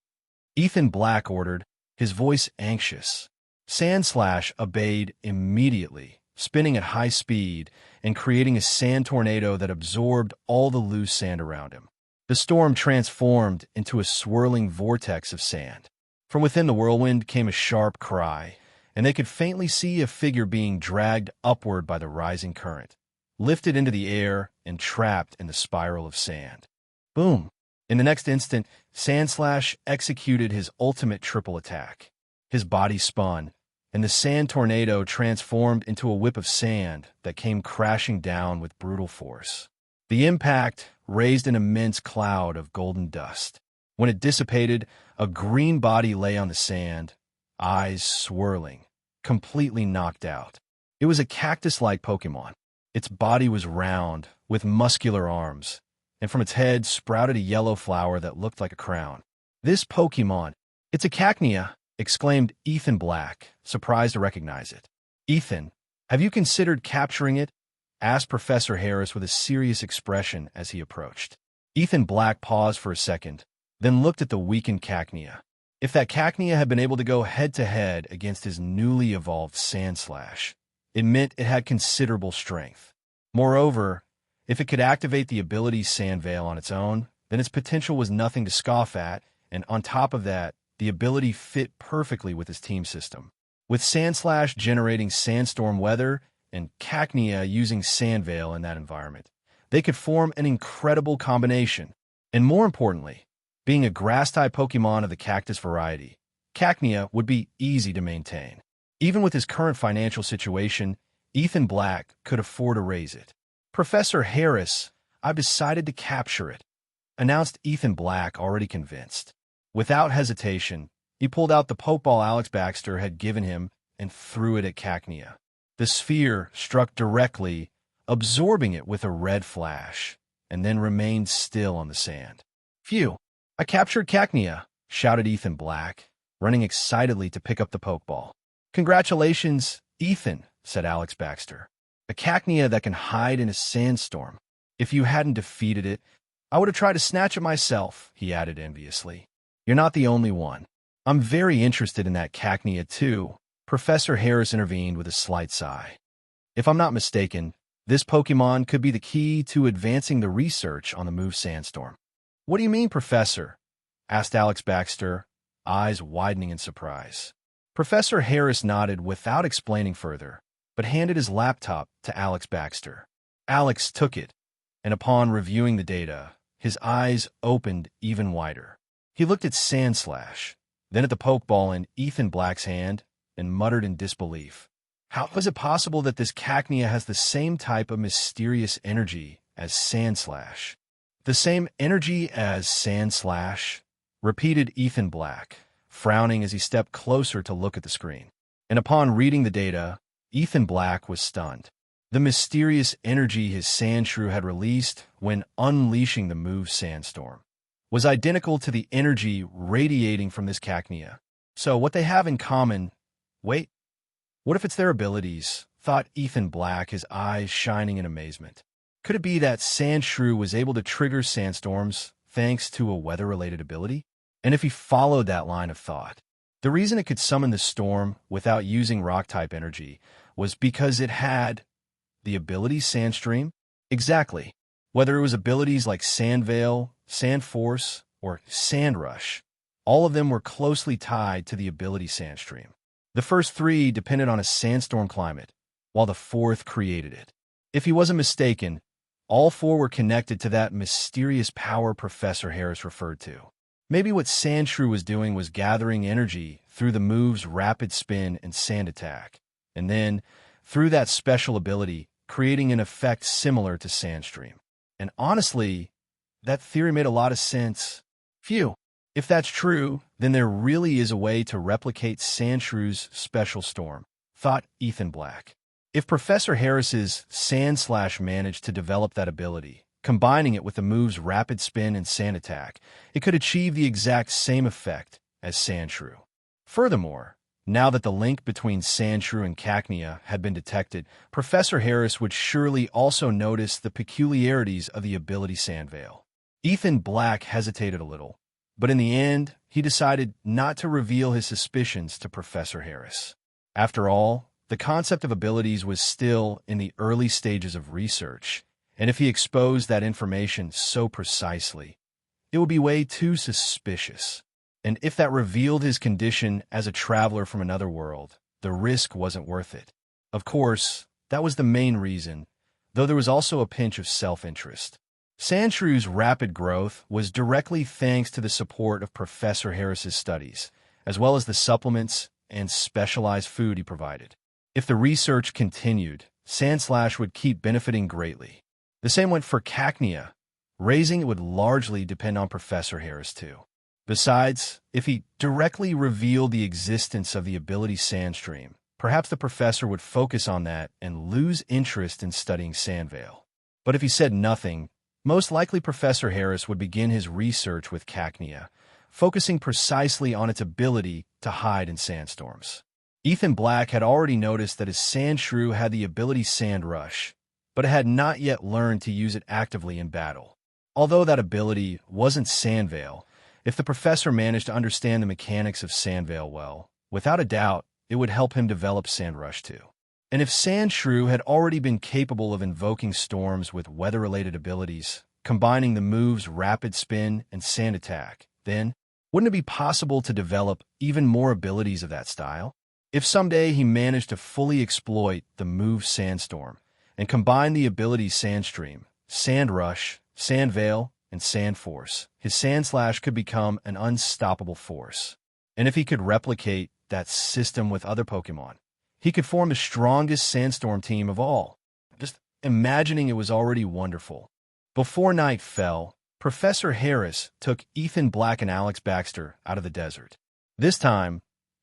Speaker 2: Ethan Black ordered, his voice anxious. Sandslash obeyed immediately, spinning at high speed and creating a sand tornado that absorbed all the loose sand around him. The storm transformed into a swirling vortex of sand. From within the whirlwind came a sharp cry, and they could faintly see a figure being dragged upward by the rising current, lifted into the air and trapped in the spiral of sand. Boom! In the next instant, Sandslash executed his ultimate triple attack. His body spun, and the sand tornado transformed into a whip of sand that came crashing down with brutal force. The impact raised an immense cloud of golden dust. When it dissipated, a green body lay on the sand, eyes swirling, completely knocked out. It was a cactus-like Pokémon. Its body was round, with muscular arms, and from its head sprouted a yellow flower that looked like a crown. This Pokémon, it's a Cacnea, exclaimed Ethan Black, surprised to recognize it. Ethan, have you considered capturing it? Asked Professor Harris with a serious expression as he approached. Ethan Black paused for a second, then looked at the weakened Cacnea. If that Cacnea had been able to go head-to-head against his newly evolved Sandslash, it meant it had considerable strength. Moreover, if it could activate the ability Sand Veil on its own, then its potential was nothing to scoff at, and on top of that, the ability fit perfectly with his team system. With Sandslash generating sandstorm weather and Cacnea using Sand Veil in that environment, they could form an incredible combination. And more importantly, being a grass-type Pokémon of the cactus variety, Cacnea would be easy to maintain. Even with his current financial situation, Ethan Black could afford to raise it. Professor Harris, I've decided to capture it, announced Ethan Black, already convinced. Without hesitation, he pulled out the Pokeball Alex Baxter had given him and threw it at Cacnea. The sphere struck directly, absorbing it with a red flash, and then remained still on the sand. Phew! I captured Cacnea, shouted Ethan Black, running excitedly to pick up the Pokeball. Congratulations, Ethan, said Alex Baxter. A Cacnea that can hide in a sandstorm. If you hadn't defeated it, I would have tried to snatch it myself, he added enviously. You're not the only one. I'm very interested in that Cacnea too, Professor Harris intervened with a slight sigh. If I'm not mistaken, this Pokémon could be the key to advancing the research on the move Sandstorm. What do you mean, Professor? Asked Alex Baxter, eyes widening in surprise. Professor Harris nodded without explaining further, but handed his laptop to Alex Baxter. Alex took it, and upon reviewing the data, his eyes opened even wider. He looked at Sandslash, then at the Pokeball in Ethan Black's hand, and muttered in disbelief. How is it possible that this Cacnea has the same type of mysterious energy as Sandslash? The same energy as Sandslash? Repeated Ethan Black, frowning as he stepped closer to look at the screen. And upon reading the data, Ethan Black was stunned. The mysterious energy his Sandshrew had released when unleashing the move Sandstorm was identical to the energy radiating from this Cacnea. So what they have in common... Wait, what if it's their abilities? Thought Ethan Black, his eyes shining in amazement. Could it be that Sandshrew was able to trigger sandstorms thanks to a weather-related ability? And if he followed that line of thought, the reason it could summon the storm without using rock-type energy was because it had the ability Sandstream? Exactly. Whether it was abilities like Sand Veil, Sand Force, or Sand Rush, all of them were closely tied to the ability Sandstream. The first three depended on a sandstorm climate, while the fourth created it. If he wasn't mistaken, all four were connected to that mysterious power Professor Harris referred to. Maybe what Sandshrew was doing was gathering energy through the move's rapid spin and sand attack, and then, through that special ability, creating an effect similar to Sandstream. And honestly, that theory made a lot of sense. Phew. If that's true, then there really is a way to replicate Sandshrew's special storm, thought Ethan Black. If Professor Harris's Sandslash managed to develop that ability, combining it with the move's rapid spin and sand attack, it could achieve the exact same effect as Sandshrew. Furthermore, now that the link between Sandshrew and Cacnea had been detected, Professor Harris would surely also notice the peculiarities of the ability Sand Veil. Ethan Black hesitated a little, but in the end, he decided not to reveal his suspicions to Professor Harris. After all, the concept of abilities was still in the early stages of research, and if he exposed that information so precisely, it would be way too suspicious. And if that revealed his condition as a traveler from another world, the risk wasn't worth it. Of course, that was the main reason, though there was also a pinch of self-interest. Sandshrew's rapid growth was directly thanks to the support of Professor Harris's studies, as well as the supplements and specialized food he provided. If the research continued, Sandslash would keep benefiting greatly. The same went for Cacnea. Raising it would largely depend on Professor Harris too. Besides, if he directly revealed the existence of the ability Sandstream, perhaps the professor would focus on that and lose interest in studying Sandvale. But if he said nothing, most likely Professor Harris would begin his research with Cacnea, focusing precisely on its ability to hide in sandstorms. Ethan Black had already noticed that his Sandshrew had the ability Sand Rush, but had not yet learned to use it actively in battle. Although that ability wasn't Sandvale, if the professor managed to understand the mechanics of Sandvale well, without a doubt, it would help him develop Sand Rush too. And if Sandshrew had already been capable of invoking storms with weather-related abilities, combining the moves Rapid Spin and Sand Attack, then wouldn't it be possible to develop even more abilities of that style? If someday he managed to fully exploit the move Sandstorm and combine the abilities Sandstream, Sand Rush, Sand Veil, and Sand Force, his Sandslash could become an unstoppable force. And if he could replicate that system with other Pokemon, he could form the strongest Sandstorm team of all. Just imagining it was already wonderful. Before night fell, Professor Harris took Ethan Black and Alex Baxter out of the desert. This time,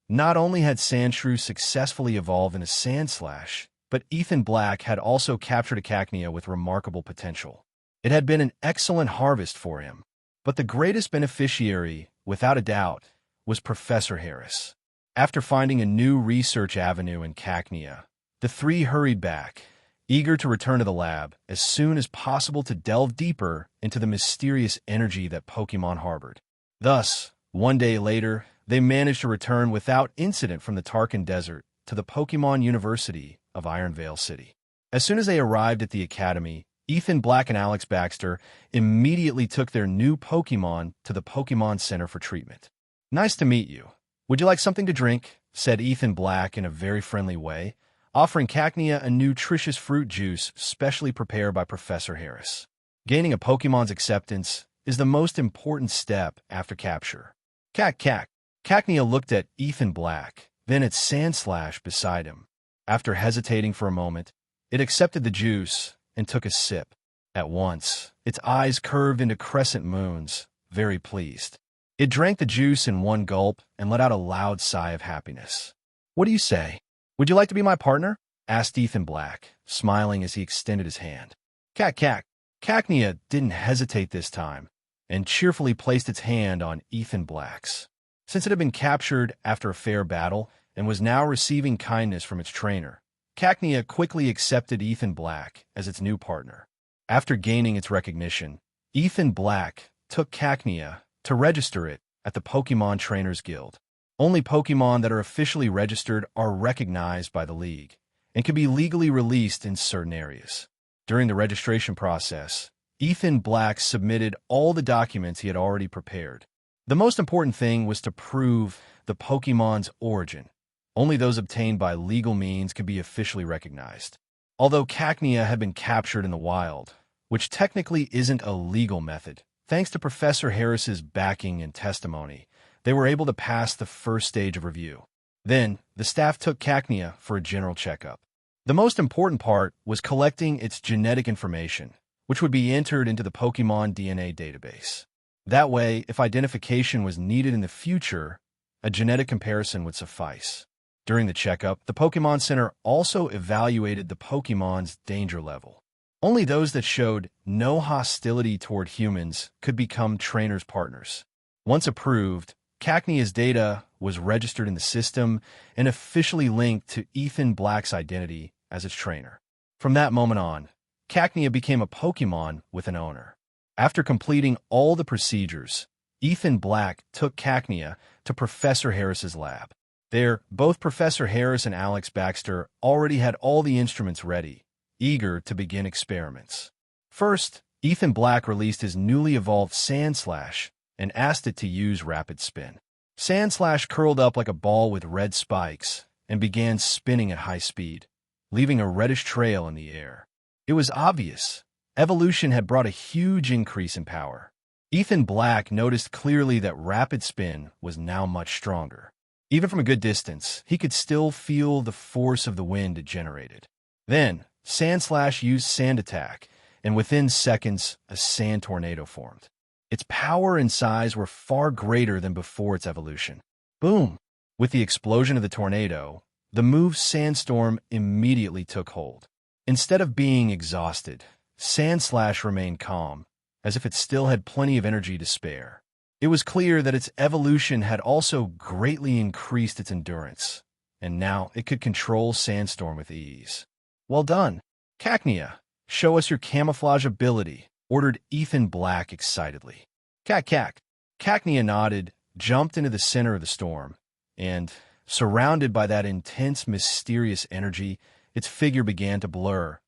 Speaker 2: not only had Sandshrew successfully evolved into Sandslash, but Ethan Black had also captured a Cacnea with remarkable potential. It had been an excellent harvest for him, but the greatest beneficiary, without a doubt, was Professor Harris. After finding a new research avenue in Cacnea, the three hurried back, eager to return to the lab as soon as possible to delve deeper into the mysterious energy that Pokemon harbored. Thus, one day later, they managed to return without incident from the Tarkin Desert to the Pokemon University of Ironvale City. As soon as they arrived at the academy, Ethan Black and Alex Baxter immediately took their new Pokemon to the Pokemon Center for treatment. "Nice to meet you. Would you like something to drink?" said Ethan Black in a very friendly way, offering Cacnea a nutritious fruit juice specially prepared by Professor Harris. Gaining a Pokemon's acceptance is the most important step after capture. Cacnea looked at Ethan Black, then at Sandslash beside him. After hesitating for a moment, it accepted the juice and took a sip. At once, its eyes curved into crescent moons, very pleased. It drank the juice in one gulp and let out a loud sigh of happiness. "What do you say? Would you like to be my partner?" asked Ethan Black, smiling as he extended his hand. Cacnea didn't hesitate this time, and cheerfully placed its hand on Ethan Black's. Since it had been captured after a fair battle and was now receiving kindness from its trainer, Cacnea quickly accepted Ethan Black as its new partner. After gaining its recognition, Ethan Black took Cacnea to register it at the Pokemon Trainers Guild. Only Pokemon that are officially registered are recognized by the League and can be legally released in certain areas. During the registration process, Ethan Black submitted all the documents he had already prepared. The most important thing was to prove the Pokemon's origin. Only those obtained by legal means could be officially recognized. Although Cacnea had been captured in the wild, which technically isn't a legal method, thanks to Professor Harris's backing and testimony, they were able to pass the first stage of review. Then, the staff took Cacnea for a general checkup. The most important part was collecting its genetic information, which would be entered into the Pokemon DNA database. That way, if identification was needed in the future, a genetic comparison would suffice. During the checkup, the Pokemon Center also evaluated the Pokemon's danger level. Only those that showed no hostility toward humans could become trainers' partners. Once approved, Cacnea's data was registered in the system and officially linked to Ethan Black's identity as its trainer. From that moment on, Cacnea became a Pokemon with an owner. After completing all the procedures, Ethan Black took Cacnea to Professor Harris's lab. There, both Professor Harris and Alex Baxter already had all the instruments ready, eager to begin experiments. First, Ethan Black released his newly evolved Sandslash and asked it to use Rapid Spin. Sandslash curled up like a ball with red spikes and began spinning at high speed, leaving a reddish trail in the air. It was obvious. Evolution had brought a huge increase in power. Ethan Black noticed clearly that rapid spin was now much stronger. Even from a good distance, he could still feel the force of the wind it generated. Then, Sandslash used Sand Attack, and within seconds, a sand tornado formed. Its power and size were far greater than before its evolution. Boom! With the explosion of the tornado, the move Sandstorm immediately took hold. Instead of being exhausted, Sandslash remained calm, as if it still had plenty of energy to spare. It was clear that its evolution had also greatly increased its endurance, and now it could control Sandstorm with ease. Well done, Cacnea. Show us your camouflage ability, ordered Ethan Black excitedly. Cac. Cacnea nodded, jumped into the center of the storm, and, surrounded by that intense, mysterious energy, its figure began to blur,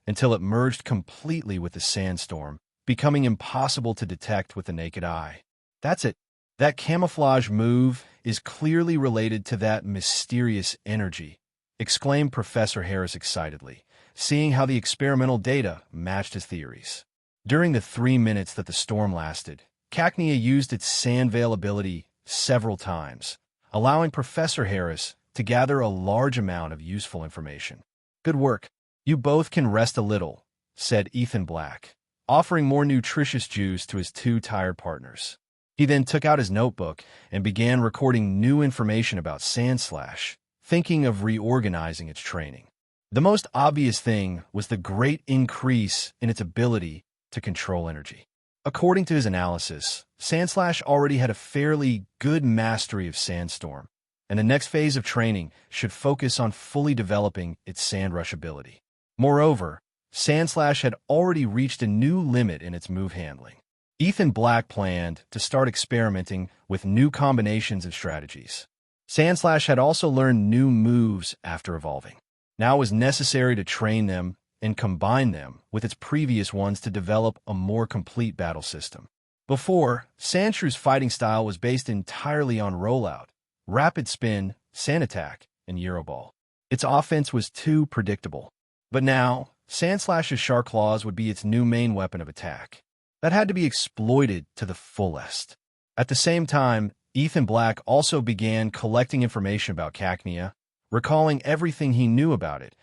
Speaker 2: until it merged completely with the sandstorm, becoming impossible to detect with the naked eye. That's it. That camouflage move is clearly related to that mysterious energy, exclaimed Professor Harris excitedly, seeing how the experimental data matched his theories. During the 3 minutes that the storm lasted, Cacnea used its sand veil ability several times, allowing Professor Harris to gather a large amount of useful information. Good work. You both can rest a little, said Ethan Black, offering more nutritious juice to his 2 tired partners. He then took out his notebook and began recording new information about Sandslash, thinking of reorganizing its training. The most obvious thing was the great increase in its ability to control energy. According to his analysis, Sandslash already had a fairly good mastery of Sandstorm, and the next phase of training should focus on fully developing its Sand Rush ability. Moreover, Sandslash had already reached a new limit in its move handling. Ethan Black planned to start experimenting with new combinations and strategies. Sandslash had also learned new moves after evolving. Now it was necessary to train them and combine them with its previous ones to develop a more complete battle system. Before, Sandshrew's fighting style was based entirely on rollout, rapid spin, sand attack, and Euroball. Its offense was too predictable. But now, Sandslash's Shark Claws would be its new main weapon of attack. That had to be exploited to the fullest. At the same time, Ethan Black also began collecting information about Cacnea, recalling everything he knew about it,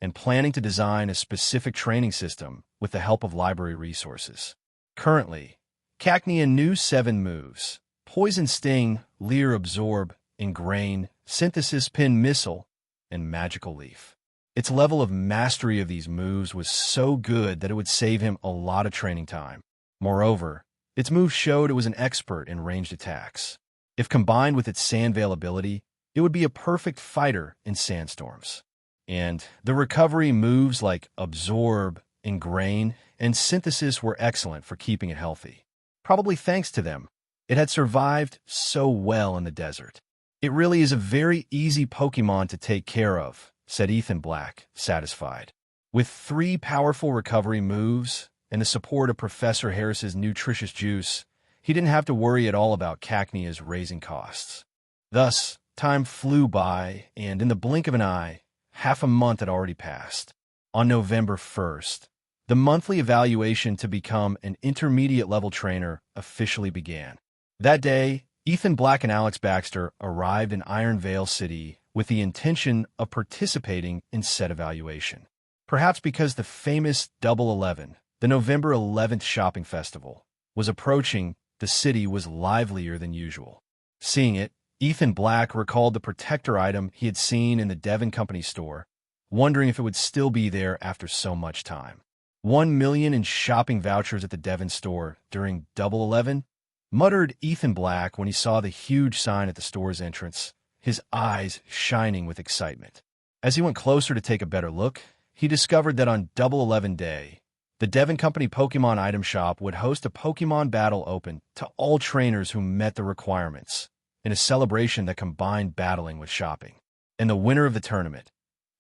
Speaker 2: and planning to design a specific training system with the help of library resources. Currently, Cacnea knew 7 moves: Poison Sting, Leer Absorb, Ingrain, Synthesis Pin Missile, and Magical Leaf. Its level of mastery of these moves was so good that it would save him a lot of training time. Moreover, its moves showed it was an expert in ranged attacks. If combined with its Sand Veil ability, it would be a perfect fighter in sandstorms. And the recovery moves like Absorb, Ingrain, and Synthesis were excellent for keeping it healthy. Probably thanks to them, it had survived so well in the desert. It really is a very easy Pokemon to take care of, said Ethan Black, satisfied. With 3 powerful recovery moves and the support of Professor Harris's nutritious juice, he didn't have to worry at all about Cacnea's raising costs. Thus, time flew by, and in the blink of an eye, half a month had already passed. On November 1st, the monthly evaluation to become an intermediate-level trainer officially began. That day, Ethan Black and Alex Baxter arrived in Iron Vale City with the intention of participating in said evaluation. Perhaps because the famous Double 11, the November 11th shopping festival, was approaching, the city was livelier than usual. Seeing it, Ethan Black recalled the protector item he had seen in the Devon Company store, wondering if it would still be there after so much time. 1 million in shopping vouchers at the Devon store during Double 11, muttered Ethan Black when he saw the huge sign at the store's entrance, his eyes shining with excitement. As he went closer to take a better look, he discovered that on Double 11 day, the Devon Company Pokemon item shop would host a Pokemon battle open to all trainers who met the requirements, in a celebration that combined battling with shopping. And the winner of the tournament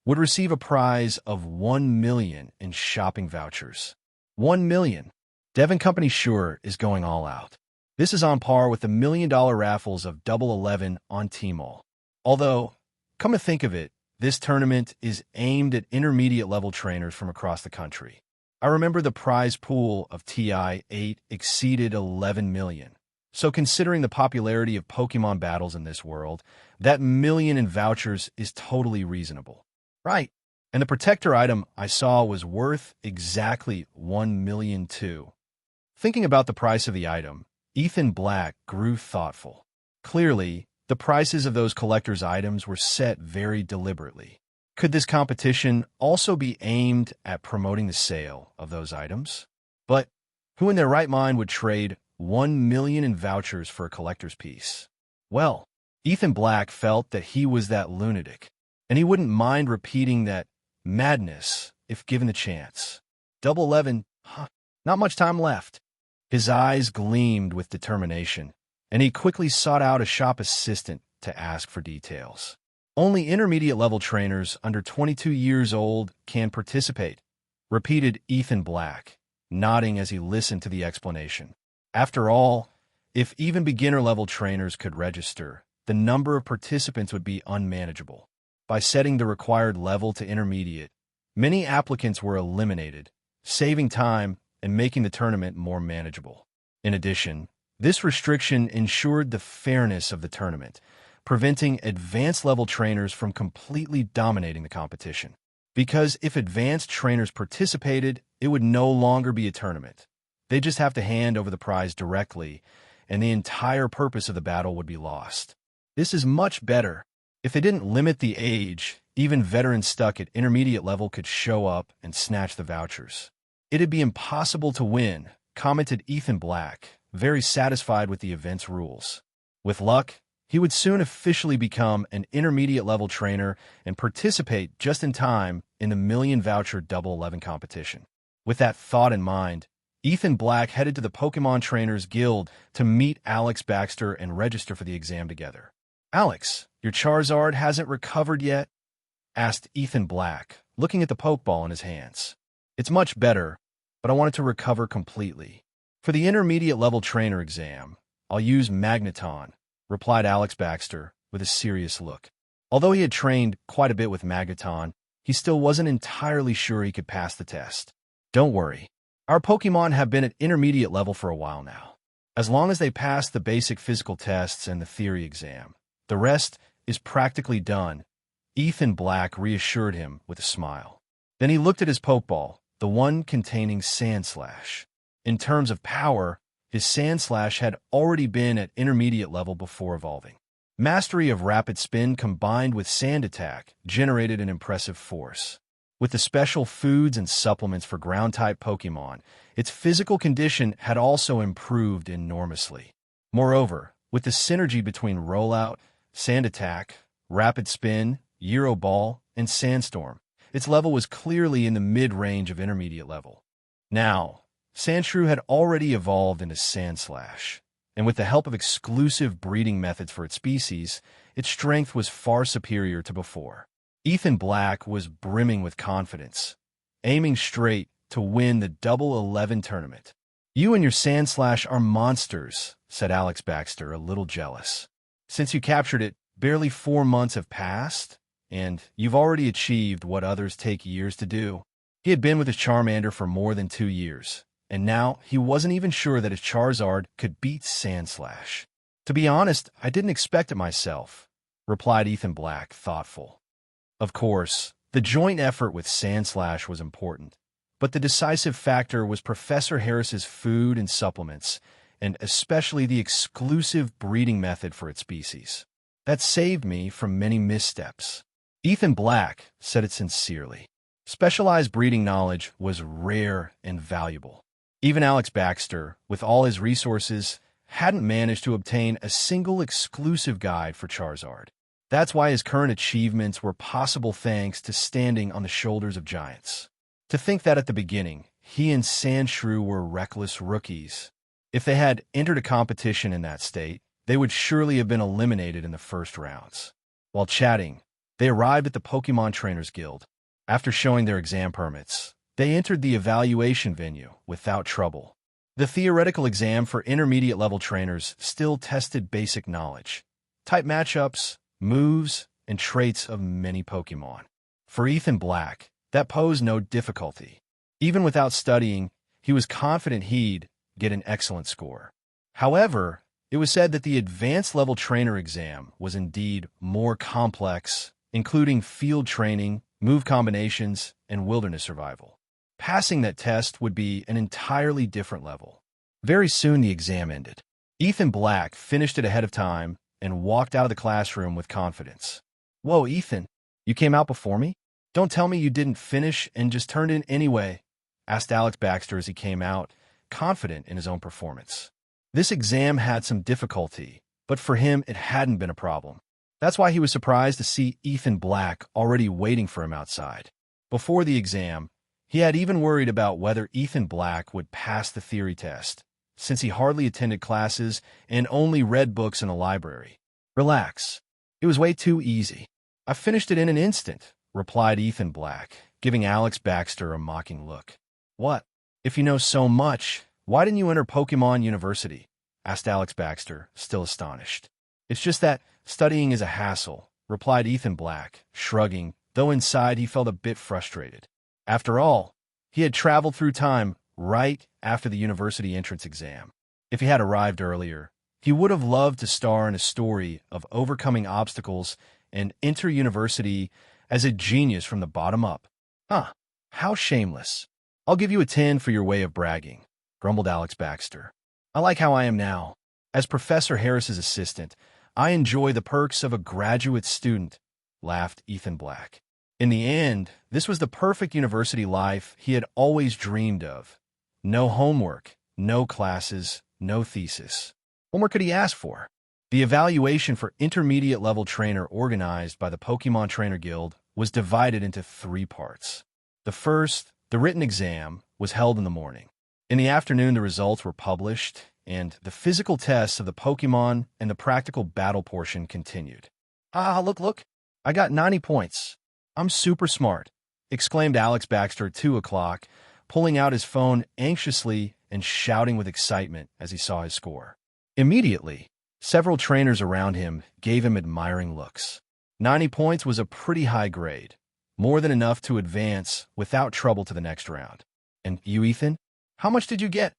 Speaker 2: would receive a prize of 1 million in shopping vouchers. 1 million. Devon Company sure is going all out. This is on par with the $1 million raffles of Double 11 on Tmall. Although, Come to think of it, this tournament is aimed at intermediate-level trainers from across the country. I remember the prize pool of TI-8 exceeded 11 million. So considering the popularity of Pokemon battles in this world, that million in vouchers is totally reasonable. Right. And the protector item I saw was worth exactly 1 million too. Thinking about the price of the item, Ethan Black grew thoughtful. Clearly, the prices of those collector's items were set very deliberately. Could this competition also be aimed at promoting the sale of those items? But who in their right mind would trade 1 million in vouchers for a collector's piece? Well, Ethan Black felt that he was that lunatic, and he wouldn't mind repeating that madness if given the chance. Double 11, not much time left. His eyes gleamed with determination, and he quickly sought out a shop assistant to ask for details. Only intermediate-level trainers under 22 years old can participate, repeated Ethan Black, nodding as he listened to the explanation. After all, if even beginner-level trainers could register, the number of participants would be unmanageable. By setting the required level to intermediate, many applicants were eliminated, saving time and making the tournament more manageable. In addition, this restriction ensured the fairness of the tournament, preventing advanced-level trainers from completely dominating the competition. Because if advanced trainers participated, it would no longer be a tournament. They'd just have to hand over the prize directly, and the entire purpose of the battle would be lost. This is much better. If they didn't limit the age, even veterans stuck at intermediate level could show up and snatch the vouchers. It'd be impossible to win, commented Ethan Black, very satisfied with the event's rules. With luck, he would soon officially become an intermediate-level trainer and participate just in time in the million-voucher Double 11 competition. With that thought in mind, Ethan Black headed to the Pokemon Trainers Guild to meet Alex Baxter and register for the exam together. "Alex, your Charizard hasn't recovered yet?" asked Ethan Black, looking at the Pokeball in his hands. "It's much better, but I want it to recover completely. For the intermediate-level trainer exam, I'll use Magneton," replied Alex Baxter with a serious look. Although he had trained quite a bit with Magneton, he still wasn't entirely sure he could pass the test. "Don't worry. Our Pokemon have been at intermediate level for a while now. As long as they pass the basic physical tests and the theory exam, the rest is practically done," Ethan Black reassured him with a smile. Then he looked at his Pokeball, the one containing Sandslash. In terms of power, his Sandslash had already been at intermediate level before evolving. Mastery of Rapid Spin combined with Sand Attack generated an impressive force. With the special foods and supplements for ground-type Pokemon, its physical condition had also improved enormously. Moreover, with the synergy between Rollout, Sand Attack, Rapid Spin, Euro Ball, and Sandstorm, its level was clearly in the mid-range of intermediate level. Now, Sandshrew had already evolved into Sandslash, and with the help of exclusive breeding methods for its species, its strength was far superior to before. Ethan Black was brimming with confidence, aiming straight to win the Double 11 tournament. "You and your Sandslash are monsters," said Alex Baxter, a little jealous. "Since you captured it, barely 4 months have passed, and you've already achieved what others take years to do." He had been with his Charmander for more than 2 years, and now he wasn't even sure that his Charizard could beat Sandslash. "To be honest, I didn't expect it myself," replied Ethan Black, thoughtful. Of course, the joint effort with Sandslash was important, but the decisive factor was Professor Harris's food and supplements, and especially the exclusive breeding method for its species. That saved me from many missteps. Ethan Black said it sincerely. Specialized breeding knowledge was rare and valuable. Even Alex Baxter, with all his resources, hadn't managed to obtain a single exclusive guide for Charizard. That's why his current achievements were possible thanks to standing on the shoulders of giants. To think that at the beginning, he and Sandshrew were reckless rookies. If they had entered a competition in that state, they would surely have been eliminated in the first rounds. While chatting, they arrived at the Pokemon Trainers Guild. After showing their exam permits, they entered the evaluation venue without trouble. The theoretical exam for intermediate-level trainers still tested basic knowledge, type matchups, moves, and traits of many Pokémon. For Ethan Black, that posed no difficulty. Even without studying, he was confident he'd get an excellent score. However, it was said that the advanced level trainer exam was indeed more complex, including field training, move combinations, and wilderness survival. Passing that test would be an entirely different level. Very soon the exam ended. Ethan Black finished it ahead of time and walked out of the classroom with confidence. "Whoa, Ethan, you came out before me? Don't tell me you didn't finish and just turned in anyway," asked Alex Baxter as he came out, confident in his own performance. This exam had some difficulty, but for him it hadn't been a problem. That's why he was surprised to see Ethan Black already waiting for him outside. Before the exam, he had even worried about whether Ethan Black would pass the theory test, since he hardly attended classes and only read books in a library. "Relax. It was way too easy. I finished it in an instant," replied Ethan Black, giving Alex Baxter a mocking look. "What? If you know so much, why didn't you enter Pokémon University?" asked Alex Baxter, still astonished. "It's just that studying is a hassle," replied Ethan Black, shrugging, though inside he felt a bit frustrated. After all, he had traveled through time right after the university entrance exam. If he had arrived earlier, he would have loved to star in a story of overcoming obstacles and enter university as a genius from the bottom up. "Huh, how shameless. I'll give you a 10 for your way of bragging," grumbled Alex Baxter. "I like how I am now. As Professor Harris's assistant, I enjoy the perks of a graduate student," laughed Ethan Black. In the end, this was the perfect university life he had always dreamed of. No homework, no classes, no thesis. What more could he ask for? The evaluation for intermediate-level trainer organized by the Pokemon Trainer Guild was divided into 3 parts. The first, the written exam, was held in the morning. In the afternoon, the results were published, and the physical tests of the Pokemon and the practical battle portion continued. "Ah, look, I got 90 points. I'm super smart," exclaimed Alex Baxter at 2 o'clock, pulling out his phone anxiously and shouting with excitement as he saw his score. Immediately, several trainers around him gave him admiring looks. 90 points was a pretty high grade, more than enough to advance without trouble to the next round. "And you, Ethan? How much did you get?"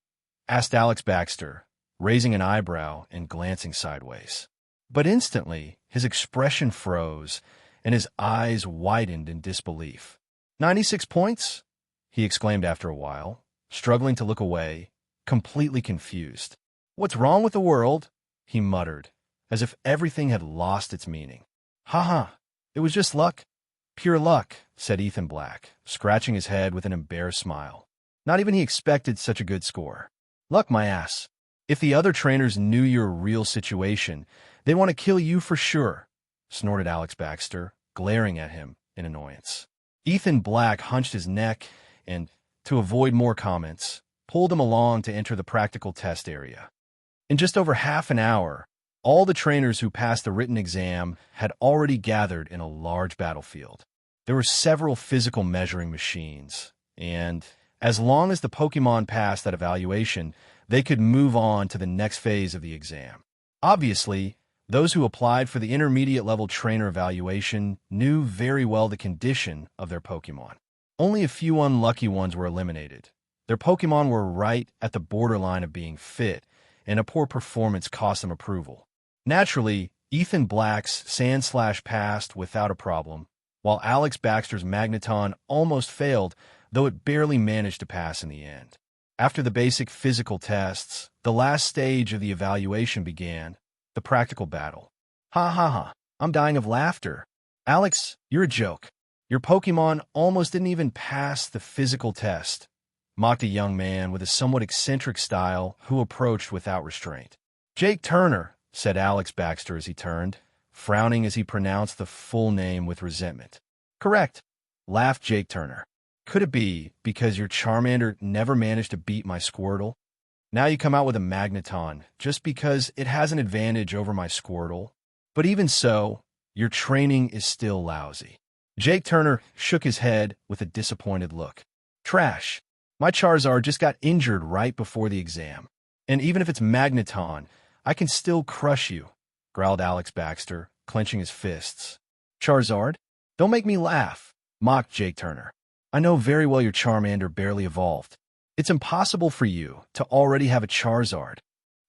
Speaker 2: asked Alex Baxter, raising an eyebrow and glancing sideways. But instantly, his expression froze, and his eyes widened in disbelief. 96 points? He exclaimed after a while, struggling to look away, completely confused. "What's wrong with the world?" he muttered, as if everything had lost its meaning. "Ha, it was just luck. Pure luck," said Ethan Black, scratching his head with an embarrassed smile. Not even he expected such a good score. "Luck, my ass. If the other trainers knew your real situation, they'd want to kill you for sure," snorted Alex Baxter, glaring at him in annoyance. Ethan Black hunched his neck and, to avoid more comments, pulled him along to enter the practical test area. In just over half an hour, all the trainers who passed the written exam had already gathered in a large battlefield. There were several physical measuring machines, and as long as the Pokemon passed that evaluation, they could move on to the next phase of the exam. Obviously, those who applied for the intermediate-level trainer evaluation knew very well the condition of their Pokemon. Only a few unlucky ones were eliminated. Their Pokemon were right at the borderline of being fit, and a poor performance cost them approval. Naturally, Ethan Black's Sandslash passed without a problem, while Alex Baxter's Magneton almost failed, though it barely managed to pass in the end. After the basic physical tests, the last stage of the evaluation began, the practical battle. Ha, I'm dying of laughter. "Alex, you're a joke. Your Pokemon almost didn't even pass the physical test," mocked a young man with a somewhat eccentric style who approached without restraint. "Jake Turner," said Alex Baxter as he turned, frowning as he pronounced the full name with resentment. "Correct," laughed Jake Turner. "Could it be because your Charmander never managed to beat my Squirtle? Now you come out with a Magneton just because it has an advantage over my Squirtle. But even so, your training is still lousy." Jake Turner shook his head with a disappointed look. "Trash. My Charizard just got injured right before the exam. And even if it's Magneton, I can still crush you," growled Alex Baxter, clenching his fists. Charizard? Don't make me laugh, mocked Jake Turner. I know very well your Charmander barely evolved. It's impossible for you to already have a Charizard.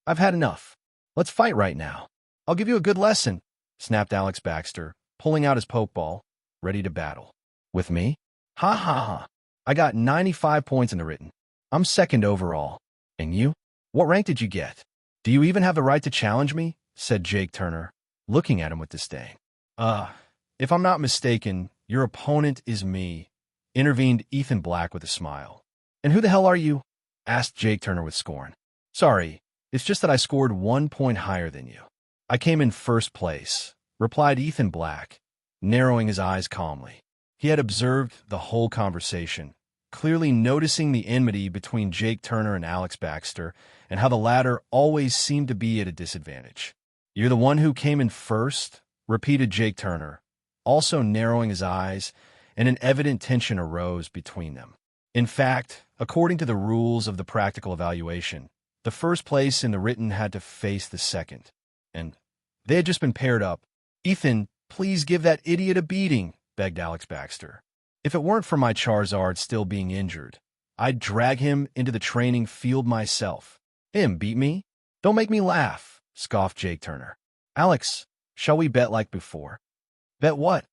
Speaker 2: I've had enough. Let's fight right now. I'll give you a good lesson, snapped Alex Baxter, pulling out his Pokeball, ready to battle. With me? Ha ha ha. I got 95 points in the written. I'm second overall. And you? What rank did you get? Do you even have the right to challenge me? Said Jake Turner, looking at him with disdain. If I'm not mistaken, your opponent is me, intervened Ethan Black with a smile. And who the hell are you? Asked Jake Turner with scorn. Sorry, it's just that I scored 1 point higher than you. I came in first place, replied Ethan Black, narrowing his eyes calmly. He had observed the whole conversation, clearly noticing the enmity between Jake Turner and Alex Baxter, and how the latter always seemed to be at a disadvantage. You're the one who came in first, repeated Jake Turner, also narrowing his eyes, and an evident tension arose between them. In fact, according to the rules of the practical evaluation, the first place in the written had to face the second, and they had just been paired up. Ethan, please give that idiot a beating, begged Alex Baxter. If it weren't for my Charizard still being injured, I'd drag him into the training field myself. Him beat me? Don't make me laugh, scoffed Jake Turner. Alex, shall we bet like before? Bet what?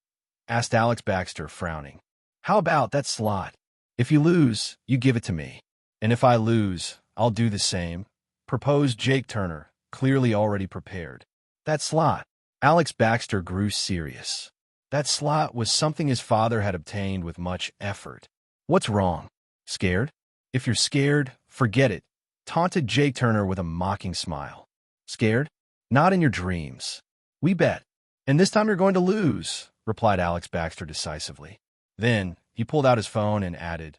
Speaker 2: Asked Alex Baxter, frowning. How about that slot? If you lose, you give it to me. And if I lose, I'll do the same, proposed Jake Turner, clearly already prepared. That slot. Alex Baxter grew serious. That slot was something his father had obtained with much effort. What's wrong? Scared? If you're scared, forget it, taunted Jake Turner with a mocking smile. Scared? Not in your dreams. We bet. And this time you're going to lose, replied Alex Baxter decisively. Then he pulled out his phone and added,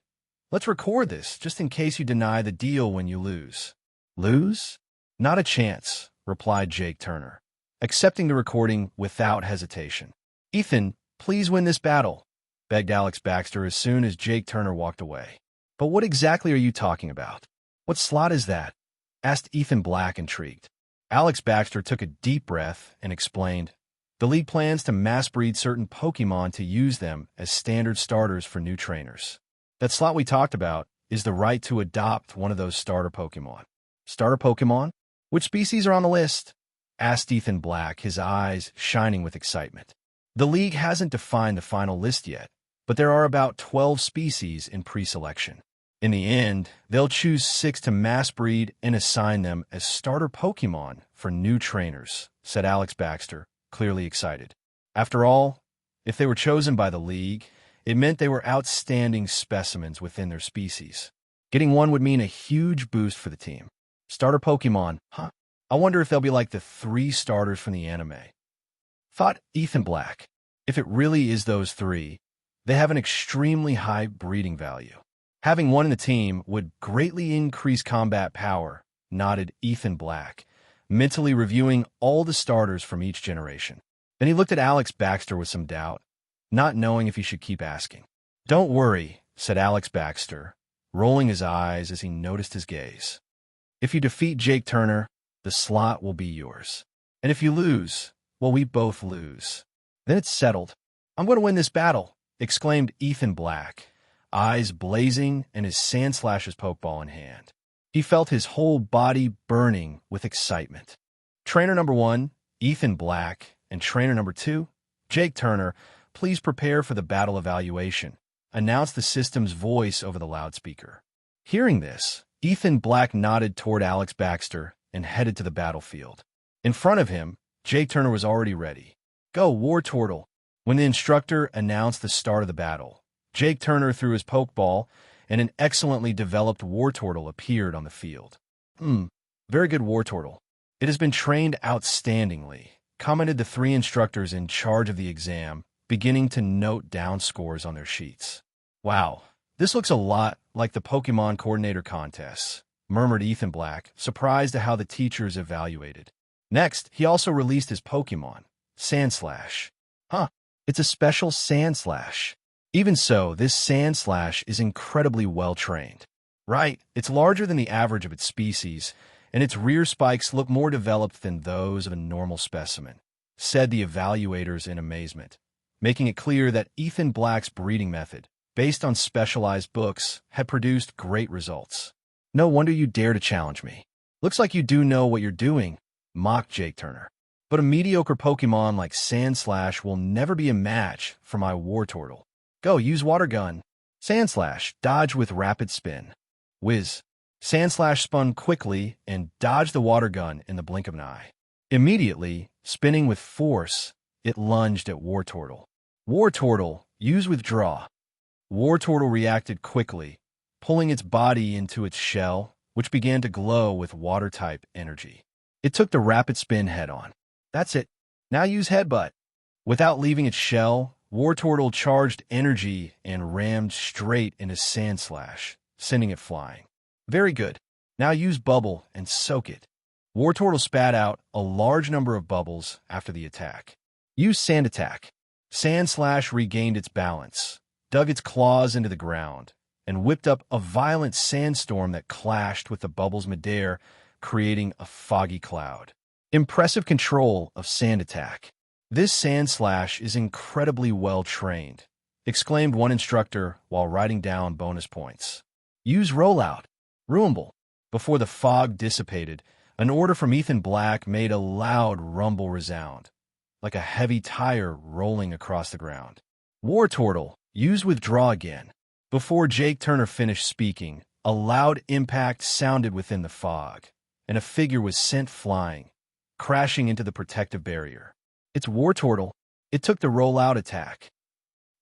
Speaker 2: Let's record this, just in case you deny the deal when you lose. Lose? Not a chance, replied Jake Turner, accepting the recording without hesitation. Ethan, please win this battle, begged Alex Baxter as soon as Jake Turner walked away. But what exactly are you talking about? What slot is that? Asked Ethan Black, intrigued. Alex Baxter took a deep breath and explained, The league plans to mass breed certain Pokémon to use them as standard starters for new trainers. That slot we talked about is the right to adopt one of those starter Pokémon. Starter Pokémon? Which species are on the list? Asked Ethan Black, his eyes shining with excitement. The league hasn't defined the final list yet, but there are about 12 species in pre-selection. In the end, they'll choose 6 to mass breed and assign them as starter Pokémon for new trainers, said Alex Baxter, clearly excited. After all, if they were chosen by the league, it meant they were outstanding specimens within their species. Getting one would mean a huge boost for the team. Starter Pokémon, huh? I wonder if they'll be like the 3 starters from the anime. Thought Ethan Black. If it really is those 3, they have an extremely high breeding value. Having one in the team would greatly increase combat power, nodded Ethan Black, mentally reviewing all the starters from each generation. Then he looked at Alex Baxter with some doubt, not knowing if he should keep asking. Don't worry, said Alex Baxter, rolling his eyes as he noticed his gaze. If you defeat Jake Turner, the slot will be yours. And if you lose, well, we both lose. Then it's settled. I'm going to win this battle, exclaimed Ethan Black, eyes blazing and his Sandslash's Pokeball in hand. He felt his whole body burning with excitement. Trainer number 1, Ethan Black, and trainer number 2, Jake Turner, please prepare for the battle evaluation, announced the system's voice over the loudspeaker. Hearing this, Ethan Black nodded toward Alex Baxter and headed to the battlefield. In front of him, Jake Turner was already ready. Go, Wartortle. When the instructor announced the start of the battle, Jake Turner threw his Pokeball, and an excellently developed Wartortle appeared on the field. Very good Wartortle. It has been trained outstandingly, commented the 3 instructors in charge of the exam, beginning to note down scores on their sheets. Wow, this looks a lot like the Pokemon Coordinator contests, murmured Ethan Black, surprised at how the teachers evaluated. Next, he also released his Pokemon, Sandslash. Huh, it's a special Sandslash. Even so, this Sandslash is incredibly well-trained. Right, it's larger than the average of its species, and its rear spikes look more developed than those of a normal specimen, said the evaluators in amazement. making it clear that Ethan Black's breeding method, based on specialized books, had produced great results. No wonder you dare to challenge me. Looks like you do know what you're doing, mocked Jake Turner. But a mediocre Pokemon like Sandslash will never be a match for my Wartortle. Go, use Water Gun. Sandslash, dodge with Rapid Spin. Whiz. Sandslash spun quickly and dodged the Water Gun in the blink of an eye. Immediately, spinning with force, it lunged at Wartortle. Wartortle, use Withdraw. Wartortle reacted quickly, pulling its body into its shell, which began to glow with Water-type energy. It took the Rapid Spin head-on. That's it. Now use Headbutt. Without leaving its shell, Wartortle charged energy and rammed straight into Sandslash, sending it flying. Very good. Now use Bubble and soak it. Wartortle spat out a large number of bubbles after the attack. Use Sand Attack. Sandslash regained its balance, dug its claws into the ground, and whipped up a violent sandstorm that clashed with the bubbles midair, creating a foggy cloud. Impressive control of Sand Attack. This Sandslash is incredibly well trained, exclaimed one instructor while writing down bonus points. Use Rollout. Ruinable. Before the fog dissipated, an order from Ethan Black made a loud rumble resound, like a heavy tire rolling across the ground. Wartortle, use Withdraw again. Before Jake Turner finished speaking, a loud impact sounded within the fog, and a figure was sent flying, crashing into the protective barrier. It's Wartortle. It took the rollout attack.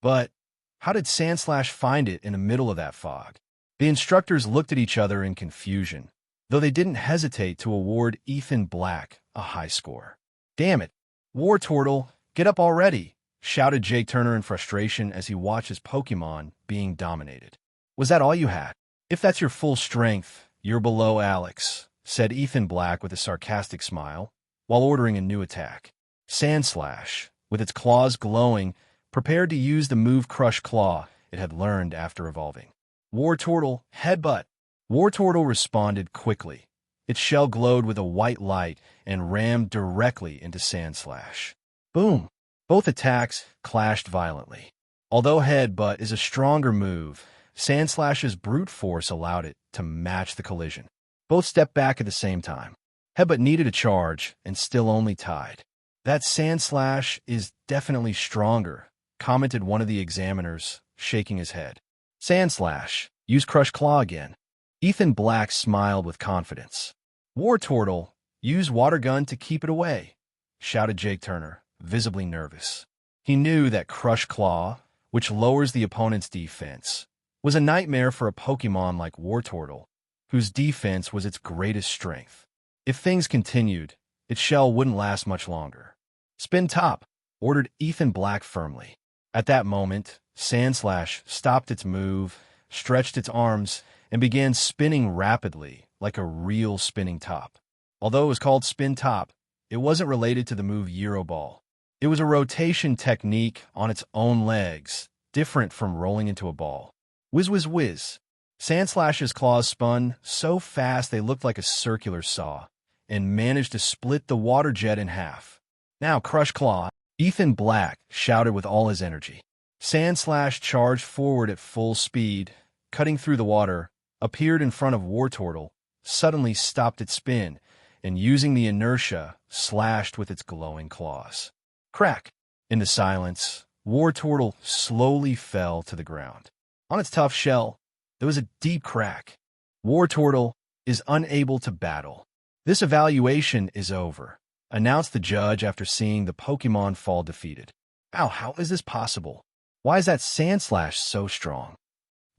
Speaker 2: But how did Sandslash find it in the middle of that fog? The instructors looked at each other in confusion, though they didn't hesitate to award Ethan Black a high score. Damn it! Wartortle, get up already! Shouted Jake Turner in frustration as he watched his Pokemon being dominated. Was that all you had? If that's your full strength, you're below Alex, said Ethan Black with a sarcastic smile, while ordering a new attack. Sandslash, with its claws glowing, prepared to use the move Crush Claw it had learned after evolving. Wartortle, Headbutt. Wartortle responded quickly. Its shell glowed with a white light and rammed directly into Sandslash. Boom! Both attacks clashed violently. Although Headbutt is a stronger move, Sandslash's brute force allowed it to match the collision. Both stepped back at the same time. Headbutt needed a charge and still only tied. That Sandslash is definitely stronger, commented one of the examiners, shaking his head. Sandslash, use Crush Claw again. Ethan Black smiled with confidence. Wartortle, use Water Gun to keep it away, shouted Jake Turner, visibly nervous. He knew that Crush Claw, which lowers the opponent's defense, was a nightmare for a Pokemon like Wartortle, whose defense was its greatest strength. If things continued, its shell wouldn't last much longer. Spin Top, ordered Ethan Black firmly. At that moment, Sandslash stopped its move, stretched its arms, and began spinning rapidly, like a real spinning top. Although it was called Spin Top, it wasn't related to the move Euroball. It was a rotation technique on its own legs, different from rolling into a ball. Whiz, whiz, whiz. Sandslash's claws spun so fast they looked like a circular saw, and managed to split the water jet in half. Now, Crush Claw, Ethan Black shouted with all his energy. Sandslash charged forward at full speed, cutting through the water, appeared in front of Wartortle, suddenly stopped its spin, and using the inertia, slashed with its glowing claws. Crack! In the silence, Wartortle slowly fell to the ground. On its tough shell, there was a deep crack. Wartortle is unable to battle. This evaluation is over, announced the judge after seeing the Pokemon fall defeated. Ow, how is this possible? Why is that Sandslash so strong?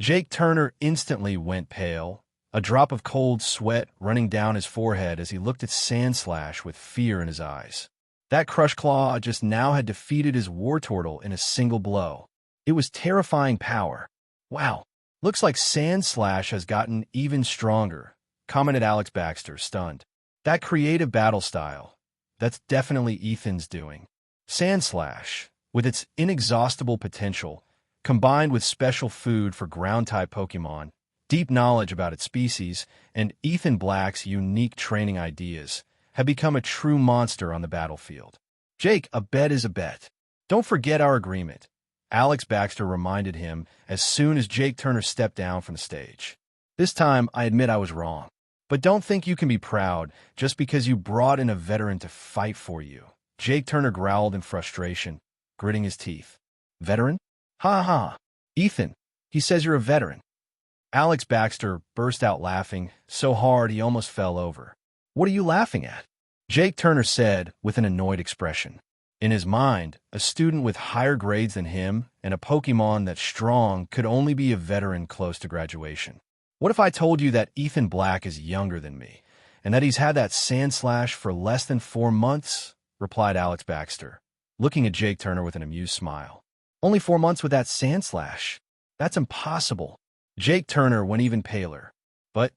Speaker 2: Jake Turner instantly went pale, a drop of cold sweat running down his forehead as he looked at Sandslash with fear in his eyes. That Crush Claw just now had defeated his Wartortle in a single blow. It was terrifying power. Wow, looks like Sandslash has gotten even stronger, commented Alex Baxter, stunned. That creative battle style, that's definitely Ethan's doing. Sandslash, with its inexhaustible potential, combined with special food for ground-type Pokemon, deep knowledge about its species, and Ethan Black's unique training ideas, have become a true monster on the battlefield. Jake, a bet is a bet. Don't forget our agreement, Alex Baxter reminded him as soon as Jake Turner stepped down from the stage. This time, I admit I was wrong. But don't think you can be proud just because you brought in a veteran to fight for you. Jake Turner growled in frustration, gritting his teeth. Veteran? Ha ha. Ethan, he says you're a veteran. Alex Baxter burst out laughing so hard he almost fell over. What are you laughing at? Jake Turner said with an annoyed expression. In his mind, a student with higher grades than him and a Pokémon that's strong could only be a veteran close to graduation. What if I told you that Ethan Black is younger than me, and that he's had that Sandslash for less than 4 months? Replied Alex Baxter, looking at Jake Turner with an amused smile. Only 4 months with that Sandslash? That's impossible. Jake Turner went even paler. But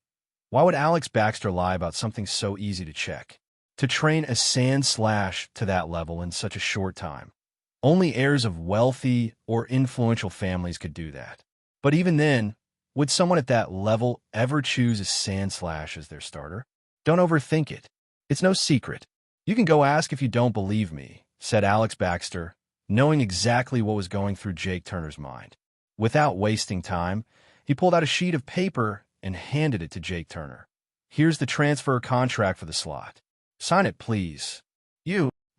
Speaker 2: why would Alex Baxter lie about something so easy to check? To train a Sandslash to that level in such a short time. Only heirs of wealthy or influential families could do that. But even then, would someone at that level ever choose a Sandslash as their starter? Don't overthink it. It's no secret. You can go ask if you don't believe me, said Alex Baxter, knowing exactly what was going through Jake Turner's mind. Without wasting time, he pulled out a sheet of paper and handed it to Jake Turner. Here's the transfer contract for the slot. Sign it, please.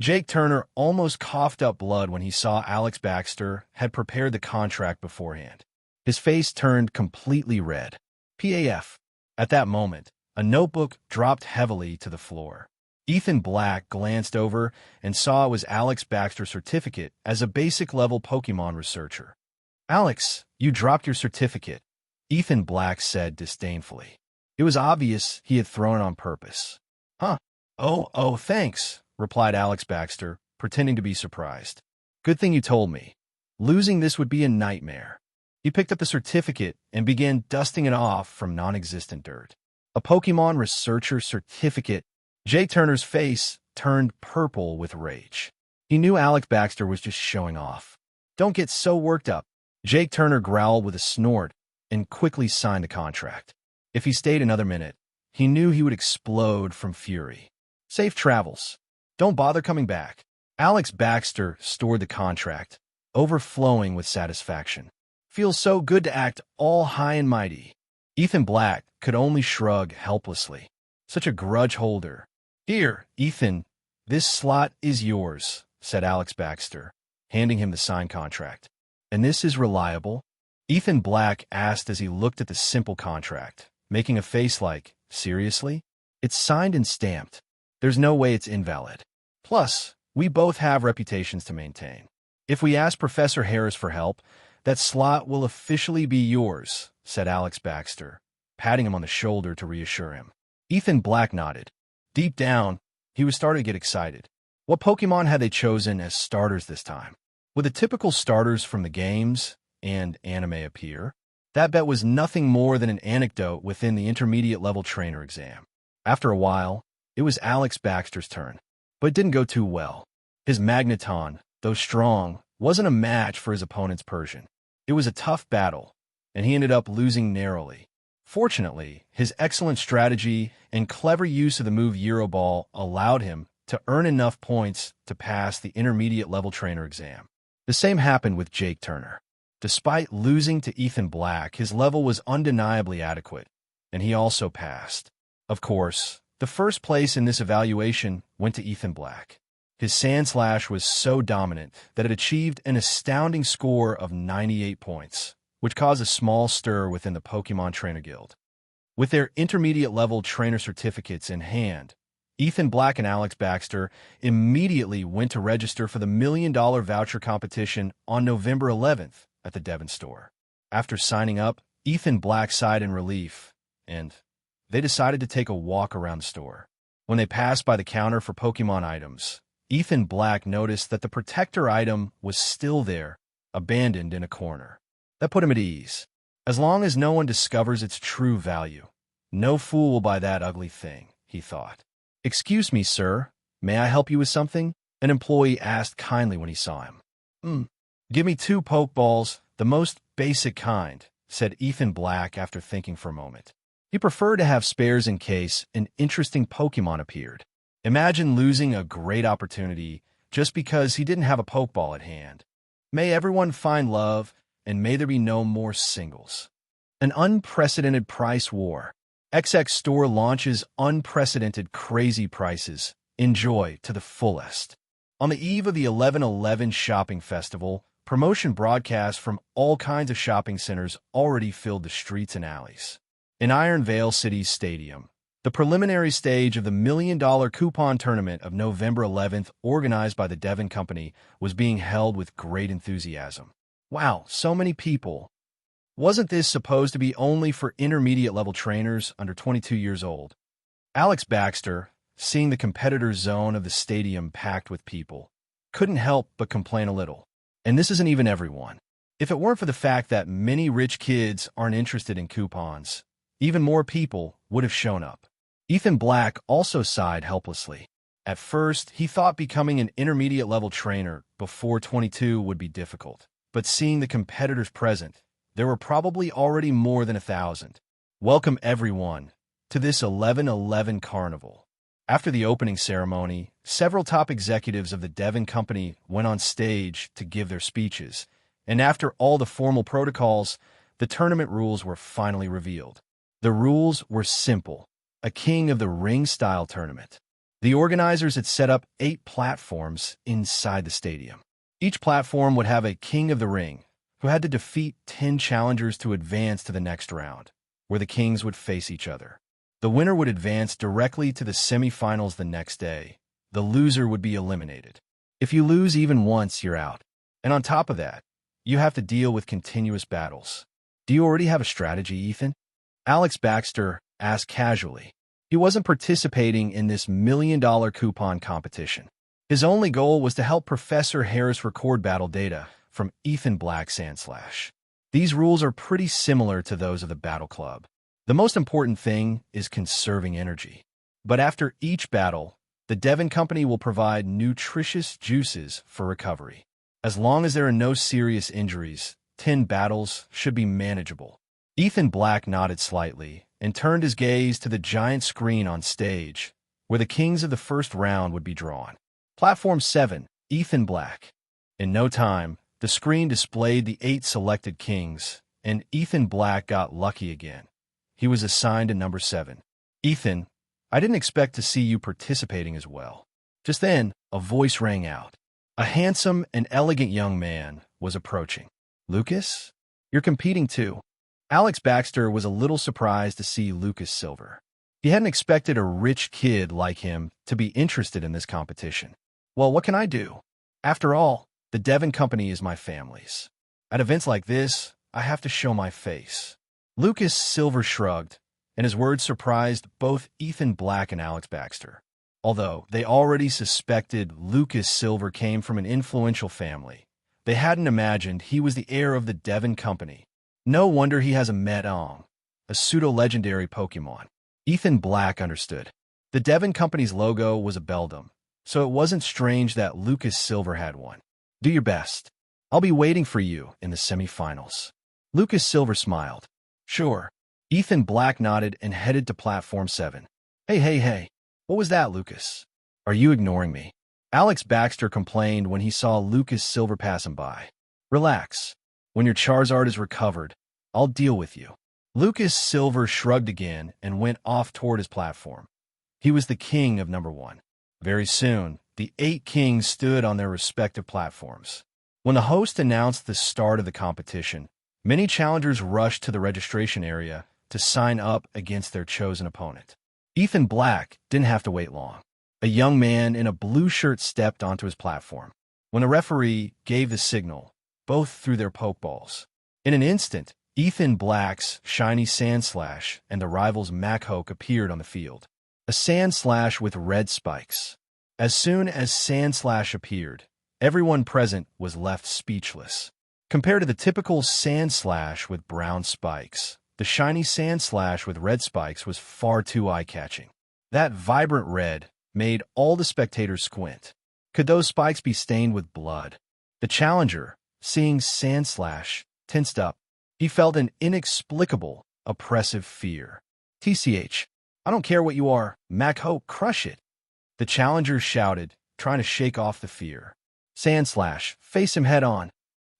Speaker 2: Jake Turner almost coughed up blood when he saw Alex Baxter had prepared the contract beforehand. His face turned completely red. PAF. At that moment, a notebook dropped heavily to the floor. Ethan Black glanced over and saw it was Alex Baxter's certificate as a basic-level Pokémon researcher. Alex, you dropped your certificate, Ethan Black said disdainfully. It was obvious he had thrown it on purpose. Huh? Oh, thanks, replied Alex Baxter, pretending to be surprised. Good thing you told me. Losing this would be a nightmare. He picked up the certificate and began dusting it off from non-existent dirt. A Pokémon researcher certificate. Jake Turner's face turned purple with rage. He knew Alex Baxter was just showing off. Don't get so worked up. Jake Turner growled with a snort and quickly signed the contract. If he stayed another minute, he knew he would explode from fury. Safe travels. Don't bother coming back. Alex Baxter stored the contract, overflowing with satisfaction. Feels so good to act all high and mighty. Ethan Black could only shrug helplessly. Such a grudge holder. Here, Ethan, this slot is yours, said Alex Baxter, handing him the signed contract. And this is reliable? Ethan Black asked as he looked at the simple contract, making a face like, seriously? It's signed and stamped. There's no way it's invalid. Plus, we both have reputations to maintain. If we ask Professor Harris for help, that slot will officially be yours, said Alex Baxter, patting him on the shoulder to reassure him. Ethan Black nodded. Deep down, he was starting to get excited. What Pokémon had they chosen as starters this time? Would the typical starters from the games and anime appear? That bet was nothing more than an anecdote within the intermediate-level trainer exam. After a while, it was Alex Baxter's turn, but it didn't go too well. His Magneton, though strong, wasn't a match for his opponent's Persian. It was a tough battle, and he ended up losing narrowly. Fortunately, his excellent strategy and clever use of the move Euroball allowed him to earn enough points to pass the intermediate-level trainer exam. The same happened with Jake Turner. Despite losing to Ethan Black, his level was undeniably adequate, and he also passed. Of course, the first place in this evaluation went to Ethan Black. His Sandslash was so dominant that it achieved an astounding score of 98 points, which caused a small stir within the Pokémon Trainer Guild. With their intermediate-level trainer certificates in hand, Ethan Black and Alex Baxter immediately went to register for the $1 million voucher competition on November 11th at the Devon store. After signing up, Ethan Black sighed in relief, and they decided to take a walk around the store. When they passed by the counter for Pokémon items, Ethan Black noticed that the protector item was still there, abandoned in a corner. That put him at ease. As long as no one discovers its true value, no fool will buy that ugly thing, he thought. Excuse me, sir. May I help you with something? An employee asked kindly when he saw him. Give me 2 Pokeballs, the most basic kind, said Ethan Black after thinking for a moment. He preferred to have spares in case an interesting Pokémon appeared. Imagine losing a great opportunity just because he didn't have a Pokeball at hand. May everyone find love, and may there be no more singles. An unprecedented price war. XX Store launches unprecedented crazy prices. Enjoy to the fullest. On the eve of the 11/11 shopping festival, promotion broadcasts from all kinds of shopping centers already filled the streets and alleys. In Iron Vale City's stadium, the preliminary stage of the $1 million coupon tournament of November 11th, organized by the Devon Company, was being held with great enthusiasm. Wow, so many people. Wasn't this supposed to be only for intermediate-level trainers under 22 years old? Alex Baxter, seeing the competitor zone of the stadium packed with people, couldn't help but complain a little. And this isn't even everyone. If it weren't for the fact that many rich kids aren't interested in coupons, even more people would have shown up. Ethan Black also sighed helplessly. At first, he thought becoming an intermediate-level trainer before 22 would be difficult. But seeing the competitors present, there were probably already more than 1,000. Welcome everyone to this 11/11 carnival. After the opening ceremony, several top executives of the Devon Company went on stage to give their speeches, and after all the formal protocols, the tournament rules were finally revealed. The rules were simple, a King of the Ring-style tournament. The organizers had set up 8 platforms inside the stadium. Each platform would have a King of the Ring, who had to defeat 10 challengers to advance to the next round, where the kings would face each other. The winner would advance directly to the semifinals the next day. The loser would be eliminated. If you lose even once, you're out. And on top of that, you have to deal with continuous battles. Do you already have a strategy, Ethan? Alex Baxter asked casually. He wasn't participating in this $1 million coupon competition. His only goal was to help Professor Harris record battle data from Ethan Black Sandslash. These rules are pretty similar to those of the Battle Club. The most important thing is conserving energy. But after each battle, the Devon Company will provide nutritious juices for recovery. As long as there are no serious injuries, 10 battles should be manageable. Ethan Black nodded slightly and turned his gaze to the giant screen on stage, where the kings of the first round would be drawn. Platform 7, Ethan Black. In no time, the screen displayed the 8 selected kings, and Ethan Black got lucky again. He was assigned to number 7. Ethan, I didn't expect to see you participating as well. Just then, a voice rang out. A handsome and elegant young man was approaching. Lucas? You're competing too. Alex Baxter was a little surprised to see Lucas Silver. He hadn't expected a rich kid like him to be interested in this competition. Well, what can I do? After all, the Devon Company is my family's. At events like this, I have to show my face. Lucas Silver shrugged, and his words surprised both Ethan Black and Alex Baxter. Although they already suspected Lucas Silver came from an influential family, they hadn't imagined he was the heir of the Devon Company. No wonder he has a Metong, a pseudo-legendary Pokémon. Ethan Black understood. The Devon Company's logo was a beldam, so it wasn't strange that Lucas Silver had one. Do your best. I'll be waiting for you in the semifinals. Lucas Silver smiled. Sure. Ethan Black nodded and headed to Platform 7. Hey. What was that, Lucas? Are you ignoring me? Alex Baxter complained when he saw Lucas Silver pass him by. Relax. When your Charizard is recovered, I'll deal with you. Lucas Silver shrugged again and went off toward his platform. He was the king of number 1. Very soon, the 8 kings stood on their respective platforms. When the host announced the start of the competition, many challengers rushed to the registration area to sign up against their chosen opponent. Ethan Black didn't have to wait long. A young man in a blue shirt stepped onto his platform. When the referee gave the signal, both threw their Pokeballs. In an instant, Ethan Black's shiny Sandslash and the rival's Machoke appeared on the field. A Sandslash with red spikes. As soon as Sandslash appeared, everyone present was left speechless. Compared to the typical Sandslash with brown spikes, the shiny Sandslash with red spikes was far too eye-catching. That vibrant red made all the spectators squint. Could those spikes be stained with blood? The challenger, seeing Sandslash, tensed up. He felt an inexplicable, oppressive fear. TCH, I don't care what you are, Machoke, crush it. The challenger shouted, trying to shake off the fear. Sandslash, face him head on.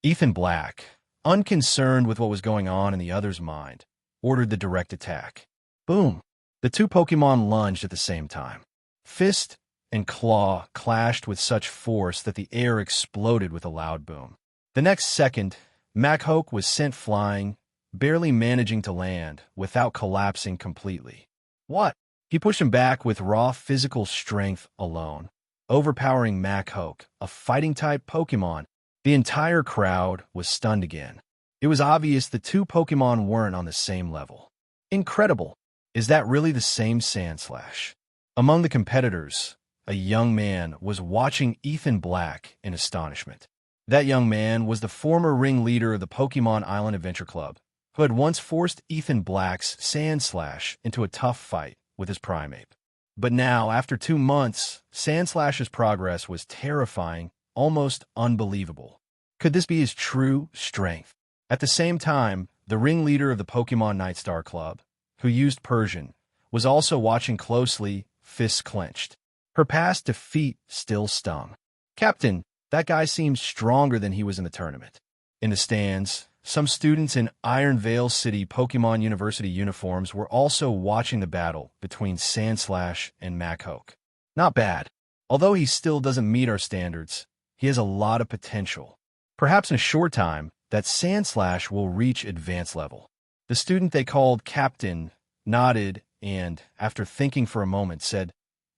Speaker 2: Ethan Black, unconcerned with what was going on in the other's mind, ordered the direct attack. Boom! The two Pokémon lunged at the same time. Fist and claw clashed with such force that the air exploded with a loud boom. The next second, Machoke was sent flying, barely managing to land without collapsing completely. What? He pushed him back with raw physical strength alone, overpowering Machoke, a fighting-type Pokémon. The entire crowd was stunned again. It was obvious the two Pokémon weren't on the same level. Incredible! Is that really the same Sandslash? Among the competitors, a young man was watching Ethan Black in astonishment. That young man was the former ringleader of the Pokémon Island Adventure Club, who had once forced Ethan Black's Sandslash into a tough fight with his Primeape. But now, after 2 months, Sandslash's progress was terrifying, almost unbelievable. Could this be his true strength? At the same time, the ringleader of the Pokémon Nightstar Club, who used Persian, was also watching closely, fists clenched. Her past defeat still stung. Captain, that guy seems stronger than he was in the tournament. In the stands, some students in Iron Vale City Pokémon University uniforms were also watching the battle between Sandslash and Machoke. Not bad. Although he still doesn't meet our standards, he has a lot of potential. Perhaps in a short time, that Sandslash will reach advanced level. The student they called Captain nodded and, after thinking for a moment, said,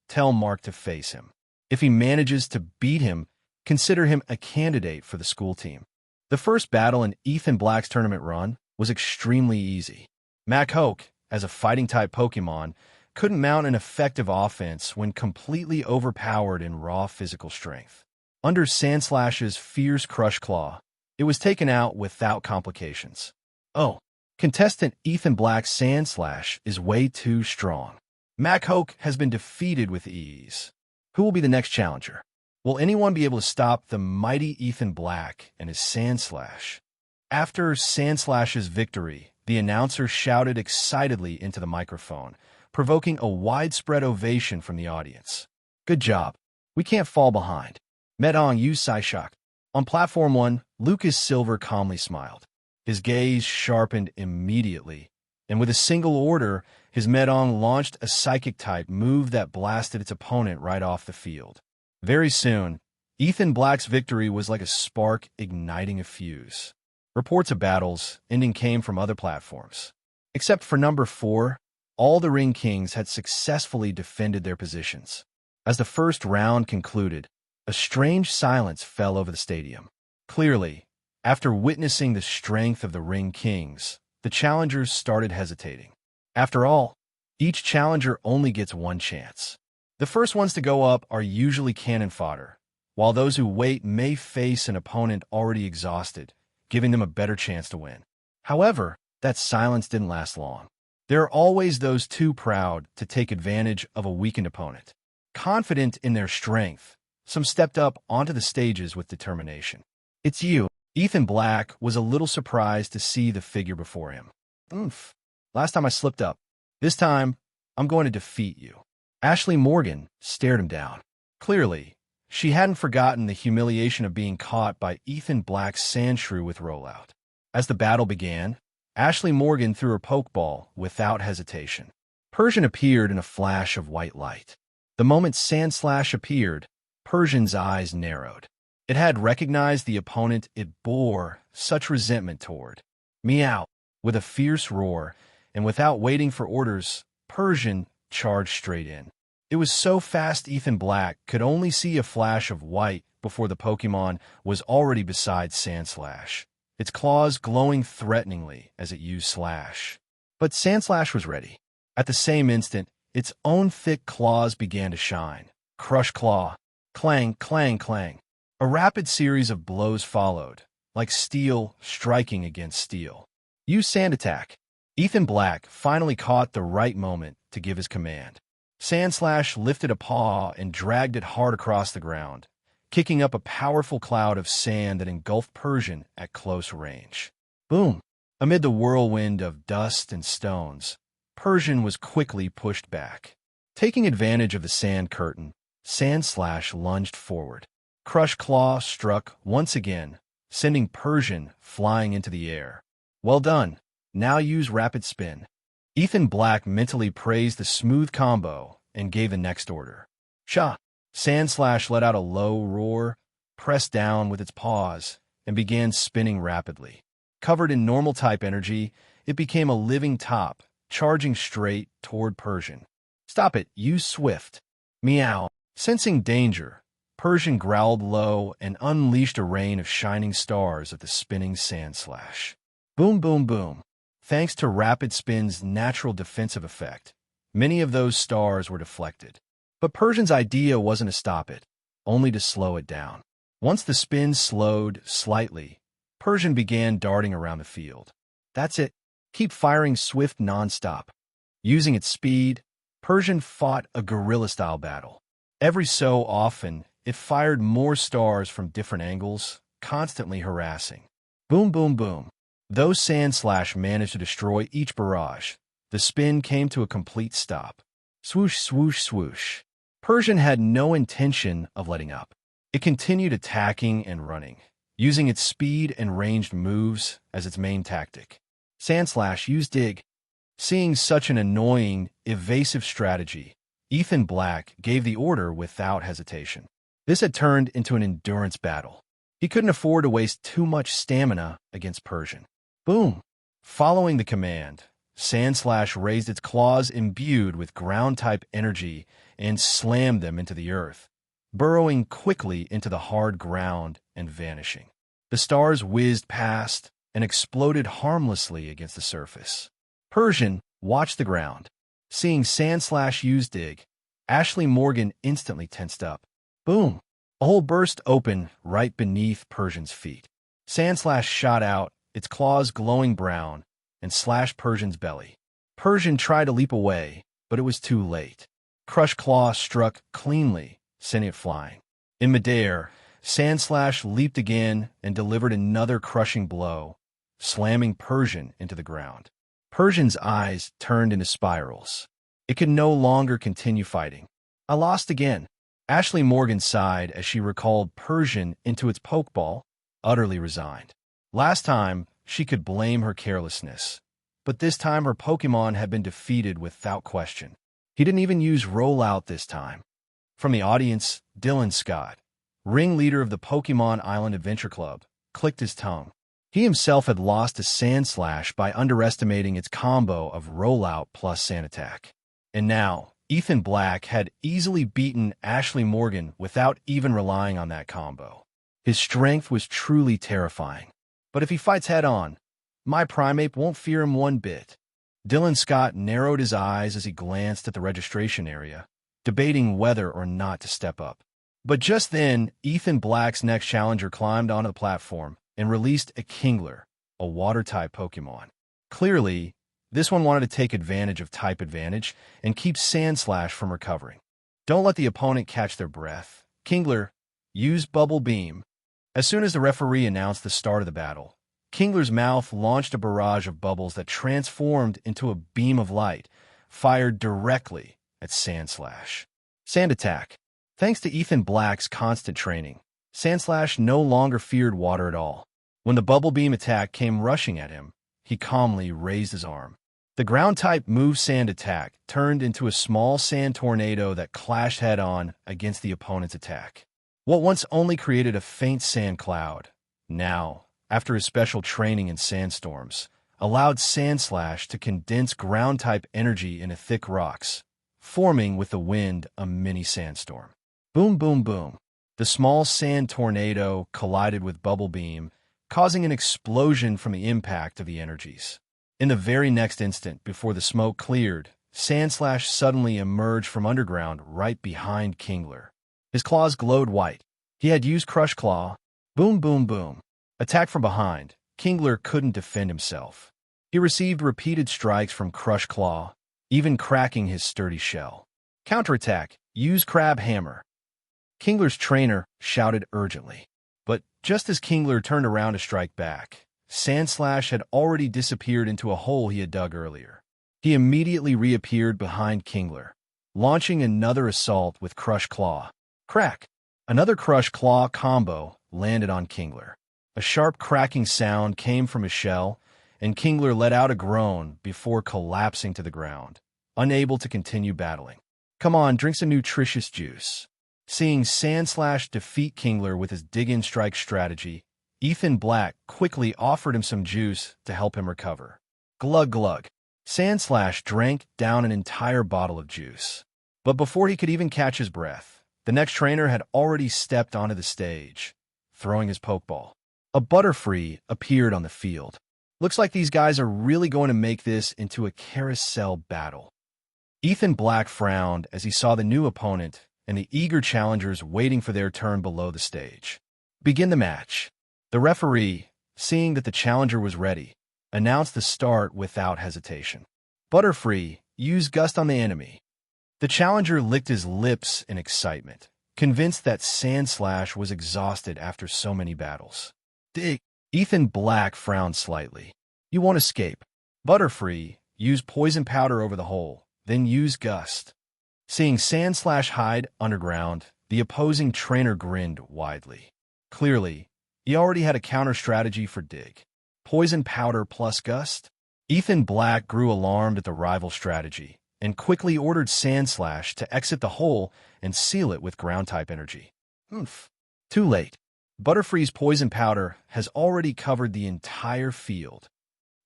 Speaker 2: "Tell Mark to face him. If he manages to beat him, consider him a candidate for the school team." The first battle in Ethan Black's tournament run was extremely easy. Machoke, as a fighting-type Pokémon, couldn't mount an effective offense when completely overpowered in raw physical strength. Under Sandslash's fierce Crush Claw, it was taken out without complications. Oh, contestant Ethan Black's Sandslash is way too strong. Machoke has been defeated with ease. Who will be the next challenger? Will anyone be able to stop the mighty Ethan Black and his Sandslash? After Sandslash's victory, the announcer shouted excitedly into the microphone, provoking a widespread ovation from the audience. Good job. We can't fall behind. Medong Yu Saishak. On Platform 1, Lucas Silver calmly smiled. His gaze sharpened immediately, and with a single order, his Medong launched a Psychic-type move that blasted its opponent right off the field. Very soon, Ethan Black's victory was like a spark igniting a fuse. Reports of battles ending came from other platforms. Except for number 4, all the Ring Kings had successfully defended their positions. As the first round concluded, a strange silence fell over the stadium. Clearly, after witnessing the strength of the Ring Kings, the challengers started hesitating. After all, each challenger only gets one chance. The first ones to go up are usually cannon fodder, while those who wait may face an opponent already exhausted, giving them a better chance to win. However, that silence didn't last long. There are always those too proud to take advantage of a weakened opponent. Confident in their strength, some stepped up onto the stages with determination. "It's you." Ethan Black was a little surprised to see the figure before him. "Oomph. Last time I slipped up. This time, I'm going to defeat you." Ashley Morgan stared him down. Clearly, she hadn't forgotten the humiliation of being caught by Ethan Black's Sandshrew with Rollout. As the battle began, Ashley Morgan threw her Pokeball without hesitation. Persian appeared in a flash of white light. The moment Sandslash appeared, Persian's eyes narrowed. It had recognized the opponent it bore such resentment toward. Meow! With a fierce roar, and without waiting for orders, Persian charged straight in. It was so fast Ethan Black could only see a flash of white before the Pokémon was already beside Sandslash, its claws glowing threateningly as it used Slash. But Sandslash was ready. At the same instant, its own thick claws began to shine. Crush Claw. Clang, clang, clang. A rapid series of blows followed, like steel striking against steel. Use Sand Attack. Ethan Black finally caught the right moment to give his command. Sandslash lifted a paw and dragged it hard across the ground, kicking up a powerful cloud of sand that engulfed Persian at close range. Boom! Amid the whirlwind of dust and stones, Persian was quickly pushed back. Taking advantage of the sand curtain, Sandslash lunged forward. Crush Claw struck once again, sending Persian flying into the air. Well done. Now use Rapid Spin. Ethan Black mentally praised the smooth combo and gave the next order. Sha! Sandslash let out a low roar, pressed down with its paws, and began spinning rapidly. Covered in normal-type energy, it became a living top, charging straight toward Persian. Stop it, use Swift. Meow. Sensing danger, Persian growled low and unleashed a rain of shining stars at the spinning Sandslash. Boom, boom, boom. Thanks to Rapid Spin's natural defensive effect, many of those stars were deflected. But Persian's idea wasn't to stop it, only to slow it down. Once the spin slowed slightly, Persian began darting around the field. That's it. Keep firing Swift nonstop. Using its speed, Persian fought a guerrilla-style battle. Every so often, it fired more stars from different angles, constantly harassing. Boom, boom, boom. Though Sandslash managed to destroy each barrage, the spin came to a complete stop. Swoosh, swoosh, swoosh. Persian had no intention of letting up. It continued attacking and running, using its speed and ranged moves as its main tactic. Sandslash used Dig. Seeing such an annoying, evasive strategy, Ethan Black gave the order without hesitation. This had turned into an endurance battle. He couldn't afford to waste too much stamina against Persian. Boom! Following the command, Sandslash raised its claws imbued with ground-type energy and slammed them into the earth, burrowing quickly into the hard ground and vanishing. The stars whizzed past and exploded harmlessly against the surface. Persian watched the ground. Seeing Sandslash use Dig, Ashley Morgan instantly tensed up. Boom! A hole burst open right beneath Persian's feet. Sandslash shot out, its claws glowing brown, and slashed Persian's belly. Persian tried to leap away, but it was too late. Crush Claw struck cleanly, sending it flying. In midair, Sandslash leaped again and delivered another crushing blow, slamming Persian into the ground. Persian's eyes turned into spirals. It could no longer continue fighting. I lost again. Ashley Morgan sighed as she recalled Persian into its Pokeball, utterly resigned. Last time, she could blame her carelessness, but this time her Pokemon had been defeated without question. He didn't even use Rollout this time. From the audience, Dylan Scott, ringleader of the Pokemon Island Adventure Club, clicked his tongue. He himself had lost to Sandslash by underestimating its combo of Rollout plus Sand Attack. And now, Ethan Black had easily beaten Ashley Morgan without even relying on that combo. His strength was truly terrifying. But if he fights head-on, my Primeape won't fear him one bit. Dylan Scott narrowed his eyes as he glanced at the registration area, debating whether or not to step up. But just then, Ethan Black's next challenger climbed onto the platform and released a Kingler, a Water-type Pokemon. Clearly, this one wanted to take advantage of type advantage and keep Sandslash from recovering. Don't let the opponent catch their breath. Kingler, use Bubble Beam. As soon as the referee announced the start of the battle, Kingler's mouth launched a barrage of bubbles that transformed into a beam of light, fired directly at Sandslash. Sand Attack. Thanks to Ethan Black's constant training, Sandslash no longer feared water at all. When the Bubble Beam attack came rushing at him, he calmly raised his arm. The ground-type Move Sand Attack turned into a small sand tornado that clashed head-on against the opponent's attack. What once only created a faint sand cloud, now, after his special training in sandstorms, allowed Sandslash to condense ground-type energy into thick rocks, forming with the wind a mini sandstorm. Boom, boom, boom. The small sand tornado collided with Bubble Beam, causing an explosion from the impact of the energies. In the very next instant, before the smoke cleared, Sandslash suddenly emerged from underground right behind Kingler. His claws glowed white. He had used Crush Claw. Boom, boom, boom. Attacked from behind, Kingler couldn't defend himself. He received repeated strikes from Crush Claw, even cracking his sturdy shell. Counterattack. Use Crab Hammer. Kingler's trainer shouted urgently. But just as Kingler turned around to strike back, Sandslash had already disappeared into a hole he had dug earlier. He immediately reappeared behind Kingler, launching another assault with Crush Claw. Crack! Another Crush Claw combo landed on Kingler. A sharp cracking sound came from his shell, and Kingler let out a groan before collapsing to the ground, unable to continue battling. Come on, drink some nutritious juice. Seeing Sandslash defeat Kingler with his dig-in strike strategy, Ethan Black quickly offered him some juice to help him recover. Glug glug. Sandslash drank down an entire bottle of juice. But before he could even catch his breath, the next trainer had already stepped onto the stage, throwing his Pokeball. A Butterfree appeared on the field. Looks like these guys are really going to make this into a carousel battle. Ethan Black frowned as he saw the new opponent and the eager challengers waiting for their turn below the stage. Begin the match. The referee, seeing that the challenger was ready, announced the start without hesitation. Butterfree, use Gust on the enemy. The challenger licked his lips in excitement, convinced that Sandslash was exhausted after so many battles. Dig. Ethan Black frowned slightly. You won't escape. Butterfree, use Poison Powder over the hole, then use Gust. Seeing Sandslash hide underground, the opposing trainer grinned widely. Clearly, he already had a counter strategy for Dig. Poison Powder plus Gust? Ethan Black grew alarmed at the rival strategy and quickly ordered Sandslash to exit the hole and seal it with Ground-type energy. Oof. Too late. Butterfree's Poison Powder has already covered the entire field.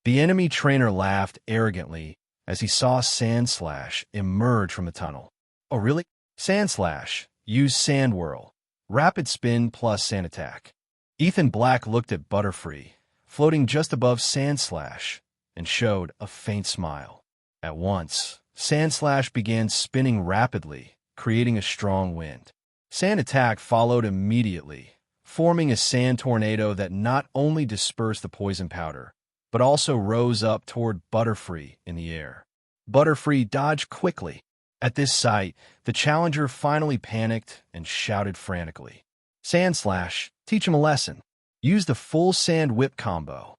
Speaker 2: The enemy trainer laughed arrogantly as he saw Sandslash emerge from the tunnel. Oh, really? Sandslash, use Sand Whirl. Rapid Spin plus Sand Attack. Ethan Black looked at Butterfree, floating just above Sandslash, and showed a faint smile. At once, Sandslash began spinning rapidly, creating a strong wind. Sand Attack followed immediately, forming a sand tornado that not only dispersed the poison powder, but also rose up toward Butterfree in the air. Butterfree dodged quickly. At this sight, the challenger finally panicked and shouted frantically. Sandslash, teach him a lesson. Use the full Sand Whip combo.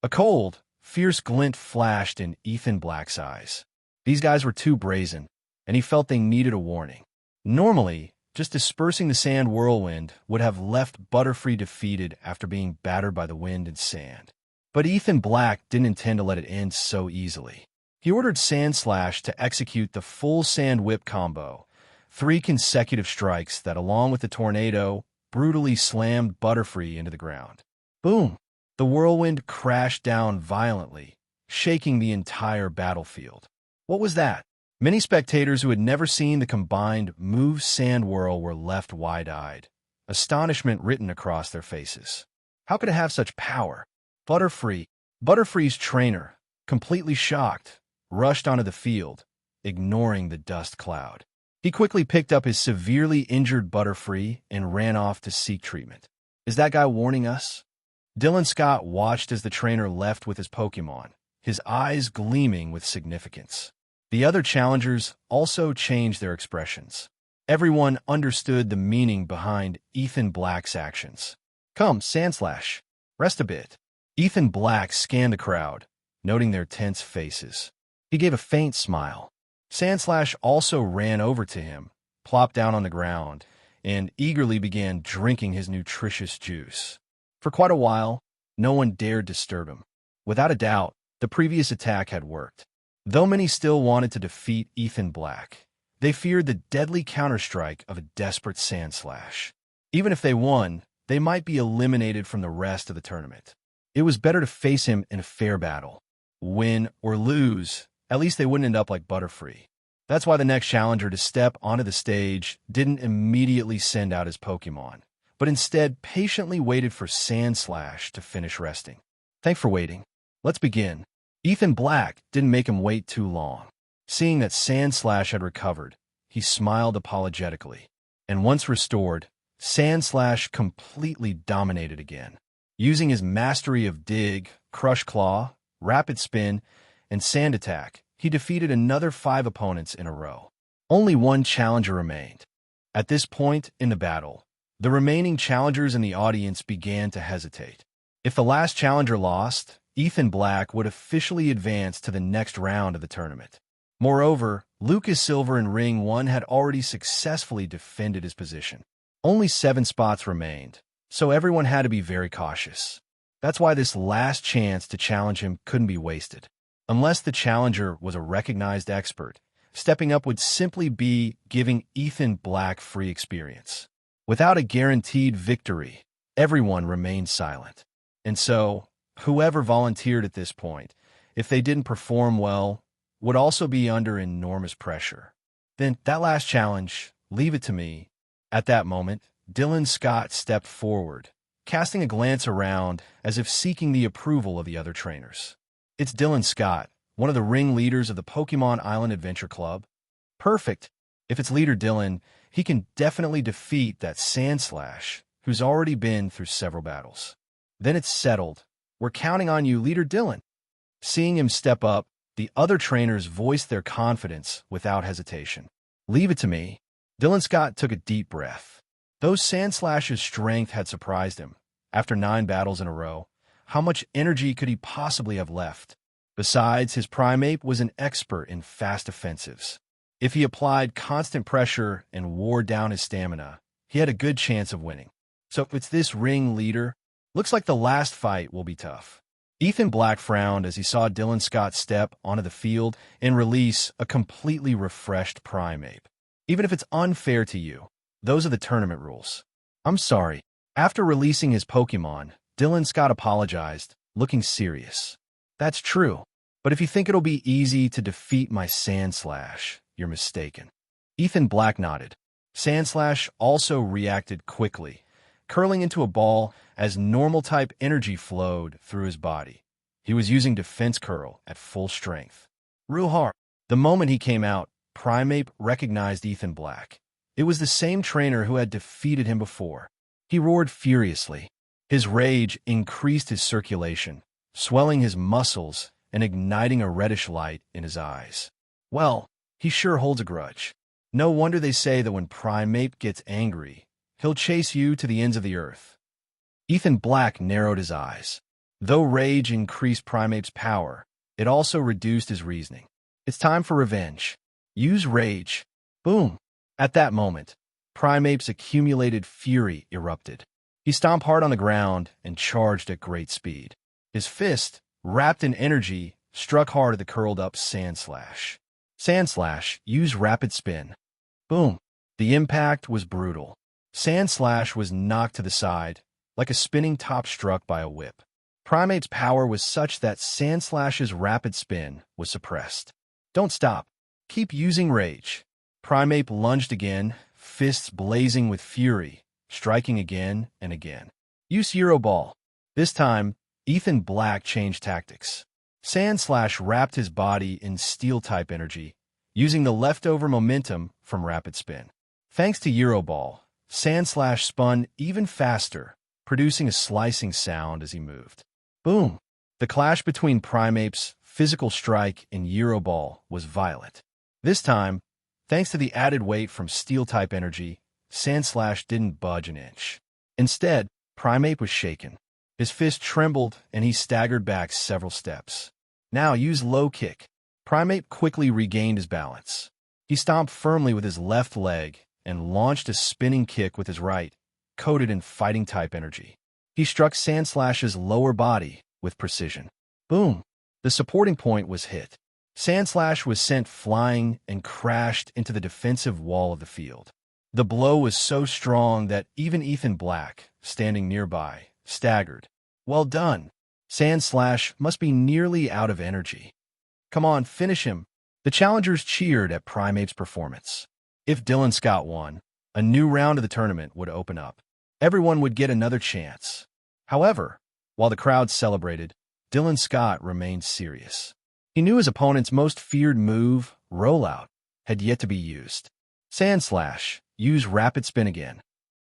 Speaker 2: A cold, fierce glint flashed in Ethan Black's eyes. These guys were too brazen, and he felt they needed a warning. Normally, just dispersing the sand whirlwind would have left Butterfree defeated after being battered by the wind and sand. But Ethan Black didn't intend to let it end so easily. He ordered Sandslash to execute the full Sand Whip combo, 3 consecutive strikes that, along with the tornado, brutally slammed Butterfree into the ground. Boom! The whirlwind crashed down violently, shaking the entire battlefield. What was that? Many spectators who had never seen the combined move Sand Whirl were left wide-eyed, astonishment written across their faces. How could it have such power? Butterfree's trainer, completely shocked, rushed onto the field, ignoring the dust cloud. He quickly picked up his severely injured Butterfree and ran off to seek treatment. Is that guy warning us? Dylan Scott watched as the trainer left with his Pokémon, his eyes gleaming with significance. The other challengers also changed their expressions. Everyone understood the meaning behind Ethan Black's actions. Come, Sandslash, rest a bit. Ethan Black scanned the crowd, noting their tense faces. He gave a faint smile. Sandslash also ran over to him, plopped down on the ground, and eagerly began drinking his nutritious juice. For quite a while, no one dared disturb him. Without a doubt, the previous attack had worked. Though many still wanted to defeat Ethan Black, they feared the deadly counterstrike of a desperate Sandslash. Even if they won, they might be eliminated from the rest of the tournament. It was better to face him in a fair battle. Win or lose, at least they wouldn't end up like Butterfree. That's why the next challenger to step onto the stage didn't immediately send out his Pokémon, but instead patiently waited for Sandslash to finish resting. Thanks for waiting. Let's begin. Ethan Black didn't make him wait too long. Seeing that Sandslash had recovered, he smiled apologetically. And once restored, Sandslash completely dominated again. Using his mastery of Dig, Crush Claw, Rapid Spin, and Sand Attack, he defeated another 5 opponents in a row. Only one challenger remained. At this point in the battle, the remaining challengers in the audience began to hesitate. If the last challenger lost, Ethan Black would officially advance to the next round of the tournament. Moreover, Lucas Silver in Ring 1 had already successfully defended his position. Only 7 spots remained, so everyone had to be very cautious. That's why this last chance to challenge him couldn't be wasted. Unless the challenger was a recognized expert, stepping up would simply be giving Ethan Black free experience. Without a guaranteed victory, everyone remained silent. And so, whoever volunteered at this point, if they didn't perform well, would also be under enormous pressure. Then, that last challenge, leave it to me. At that moment, Dylan Scott stepped forward, casting a glance around as if seeking the approval of the other trainers. It's Dylan Scott, one of the ringleaders of the Pokémon Island Adventure Club. Perfect. If it's leader Dylan, he can definitely defeat that Sandslash, who's already been through several battles. Then it's settled. We're counting on you, leader Dylan. Seeing him step up, the other trainers voiced their confidence without hesitation. Leave it to me. Dylan Scott took a deep breath. Though Sandslash's strength had surprised him, after 9 battles in a row, how much energy could he possibly have left? Besides, his Primeape was an expert in fast offensives. If he applied constant pressure and wore down his stamina, he had a good chance of winning. So if it's this ring leader, looks like the last fight will be tough. Ethan Black frowned as he saw Dylan Scott step onto the field and release a completely refreshed Primeape. Even if it's unfair to you, those are the tournament rules. I'm sorry. After releasing his Pokémon, Dylan Scott apologized, looking serious. That's true, but if you think it'll be easy to defeat my Sandslash, you're mistaken. Ethan Black nodded. Sandslash also reacted quickly, curling into a ball as normal-type energy flowed through his body. He was using Defense Curl at full strength. Real hard. The moment he came out, Primeape recognized Ethan Black. It was the same trainer who had defeated him before. He roared furiously. His rage increased his circulation, swelling his muscles and igniting a reddish light in his eyes. Well, he sure holds a grudge. No wonder they say that when Primeape gets angry, he'll chase you to the ends of the earth. Ethan Black narrowed his eyes. Though rage increased Primeape's power, it also reduced his reasoning. It's time for revenge. Use rage. Boom. At that moment, Primeape's accumulated fury erupted. He stomped hard on the ground and charged at great speed. His fist, wrapped in energy, struck hard at the curled-up Sandslash. Sandslash used Rapid Spin. Boom. The impact was brutal. Sandslash was knocked to the side, like a spinning top struck by a whip. Primeape's power was such that Sandslash's Rapid Spin was suppressed. Don't stop. Keep using rage. Primeape lunged again, fists blazing with fury, striking again and again. Use Euro Ball. This time, Ethan Black changed tactics. Sandslash wrapped his body in Steel-type energy, using the leftover momentum from Rapid Spin. Thanks to Euro Ball, Sandslash spun even faster, producing a slicing sound as he moved. Boom! The clash between Primeape's physical strike and Euro Ball was violent. This time, thanks to the added weight from Steel-type energy, Sandslash didn't budge an inch. Instead, Primeape was shaken. His fist trembled and he staggered back several steps. Now use Low Kick. Primeape quickly regained his balance. He stomped firmly with his left leg and launched a spinning kick with his right, coated in Fighting-type energy. He struck Sandslash's lower body with precision. Boom! The supporting point was hit. Sandslash was sent flying and crashed into the defensive wall of the field. The blow was so strong that even Ethan Black, standing nearby, staggered. Well done. Sandslash must be nearly out of energy. Come on, finish him. The challengers cheered at Primeape's performance. If Dylan Scott won, a new round of the tournament would open up. Everyone would get another chance. However, while the crowd celebrated, Dylan Scott remained serious. He knew his opponent's most feared move, Rollout, had yet to be used. Sandslash, use Rapid Spin again.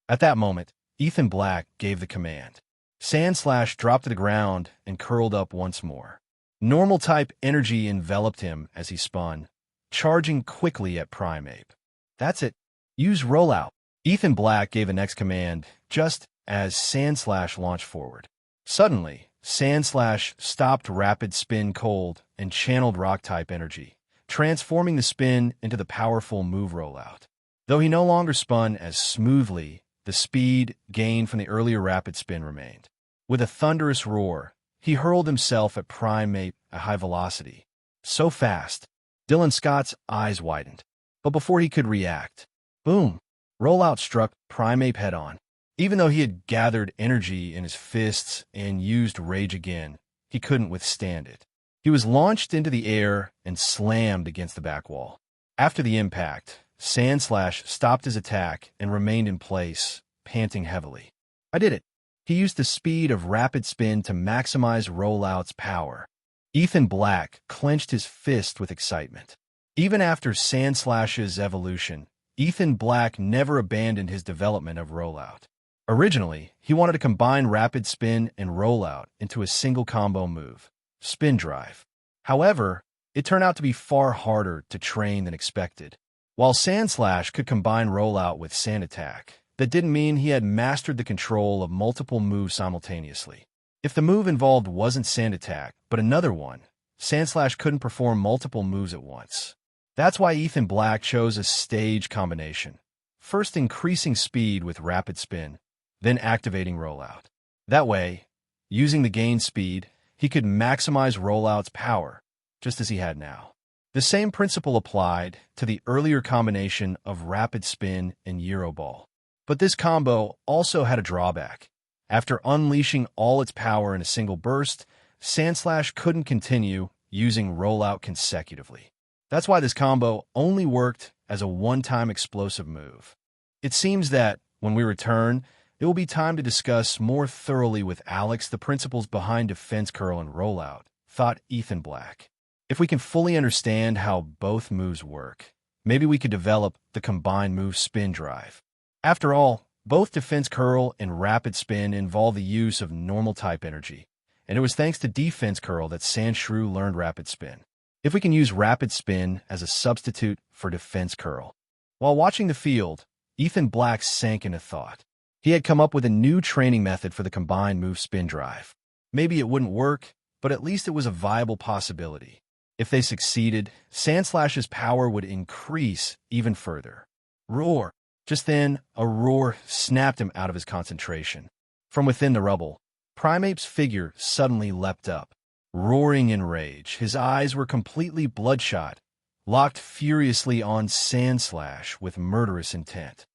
Speaker 2: At that moment, Ethan Black gave the command. Sandslash dropped to the ground and curled up once more. Normal-type energy enveloped him as he spun, charging quickly at Primeape. That's it. Use Rollout. Ethan Black gave the next command just as Sandslash launched forward. Suddenly, Sandslash stopped Rapid Spin cold and channeled Rock-type energy, transforming the spin into the powerful move rollout. Though he no longer spun as smoothly, the speed gained from the earlier rapid spin remained. With a thunderous roar, he hurled himself at Primeape at high velocity. So fast, Dylan Scott's eyes widened. But before he could react, boom, rollout struck Primeape head-on. Even though he had gathered energy in his fists and used rage again, he couldn't withstand it. He was launched into the air and slammed against the back wall. After the impact, Sandslash stopped his attack and remained in place, panting heavily. I did it. He used the speed of rapid spin to maximize Rollout's power. Ethan Black clenched his fist with excitement. Even after Sandslash's evolution, Ethan Black never abandoned his development of Rollout. Originally, he wanted to combine rapid spin and Rollout into a single combo move, Spin Drive. However, it turned out to be far harder to train than expected. While Sandslash could combine Rollout with Sand Attack, that didn't mean he had mastered the control of multiple moves simultaneously. If the move involved wasn't Sand Attack, but another one, Sandslash couldn't perform multiple moves at once. That's why Ethan Black chose a stage combination, first increasing speed with rapid spin, then activating Rollout. That way, using the gained speed, he could maximize Rollout's power, just as he had now. The same principle applied to the earlier combination of rapid spin and Euroball. But this combo also had a drawback. After unleashing all its power in a single burst, Sandslash couldn't continue using Rollout consecutively. That's why this combo only worked as a one-time explosive move. It seems that, when we return, it will be time to discuss more thoroughly with Alex the principles behind Defense Curl and Rollout, thought Ethan Black. If we can fully understand how both moves work, maybe we could develop the combined move Spin Drive. After all, both Defense Curl and Rapid Spin involve the use of normal-type energy, and it was thanks to Defense Curl that Sandshrew learned Rapid Spin. If we can use Rapid Spin as a substitute for Defense Curl. While watching the field, Ethan Black sank into thought. He had come up with a new training method for the combined move Spin Drive. Maybe it wouldn't work, but at least it was a viable possibility. If they succeeded, Sandslash's power would increase even further. Roar! Just then, a roar snapped him out of his concentration. From within the rubble, Primeape's figure suddenly leapt up. Roaring in rage, his eyes were completely bloodshot, locked furiously on Sandslash with murderous intent.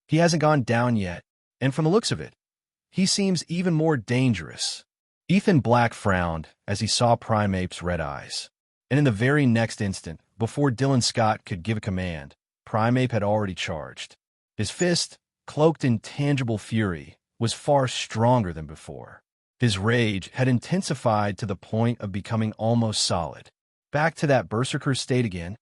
Speaker 2: He hasn't gone down yet, and from the looks of it, he seems even more dangerous. Ethan Black frowned as he saw Primeape's red eyes. And in the very next instant, before Dylan Scott could give a command, Primeape had already charged. His fist, cloaked in tangible fury, was far stronger than before. His rage had intensified to the point of becoming almost solid. Back to that berserker state again?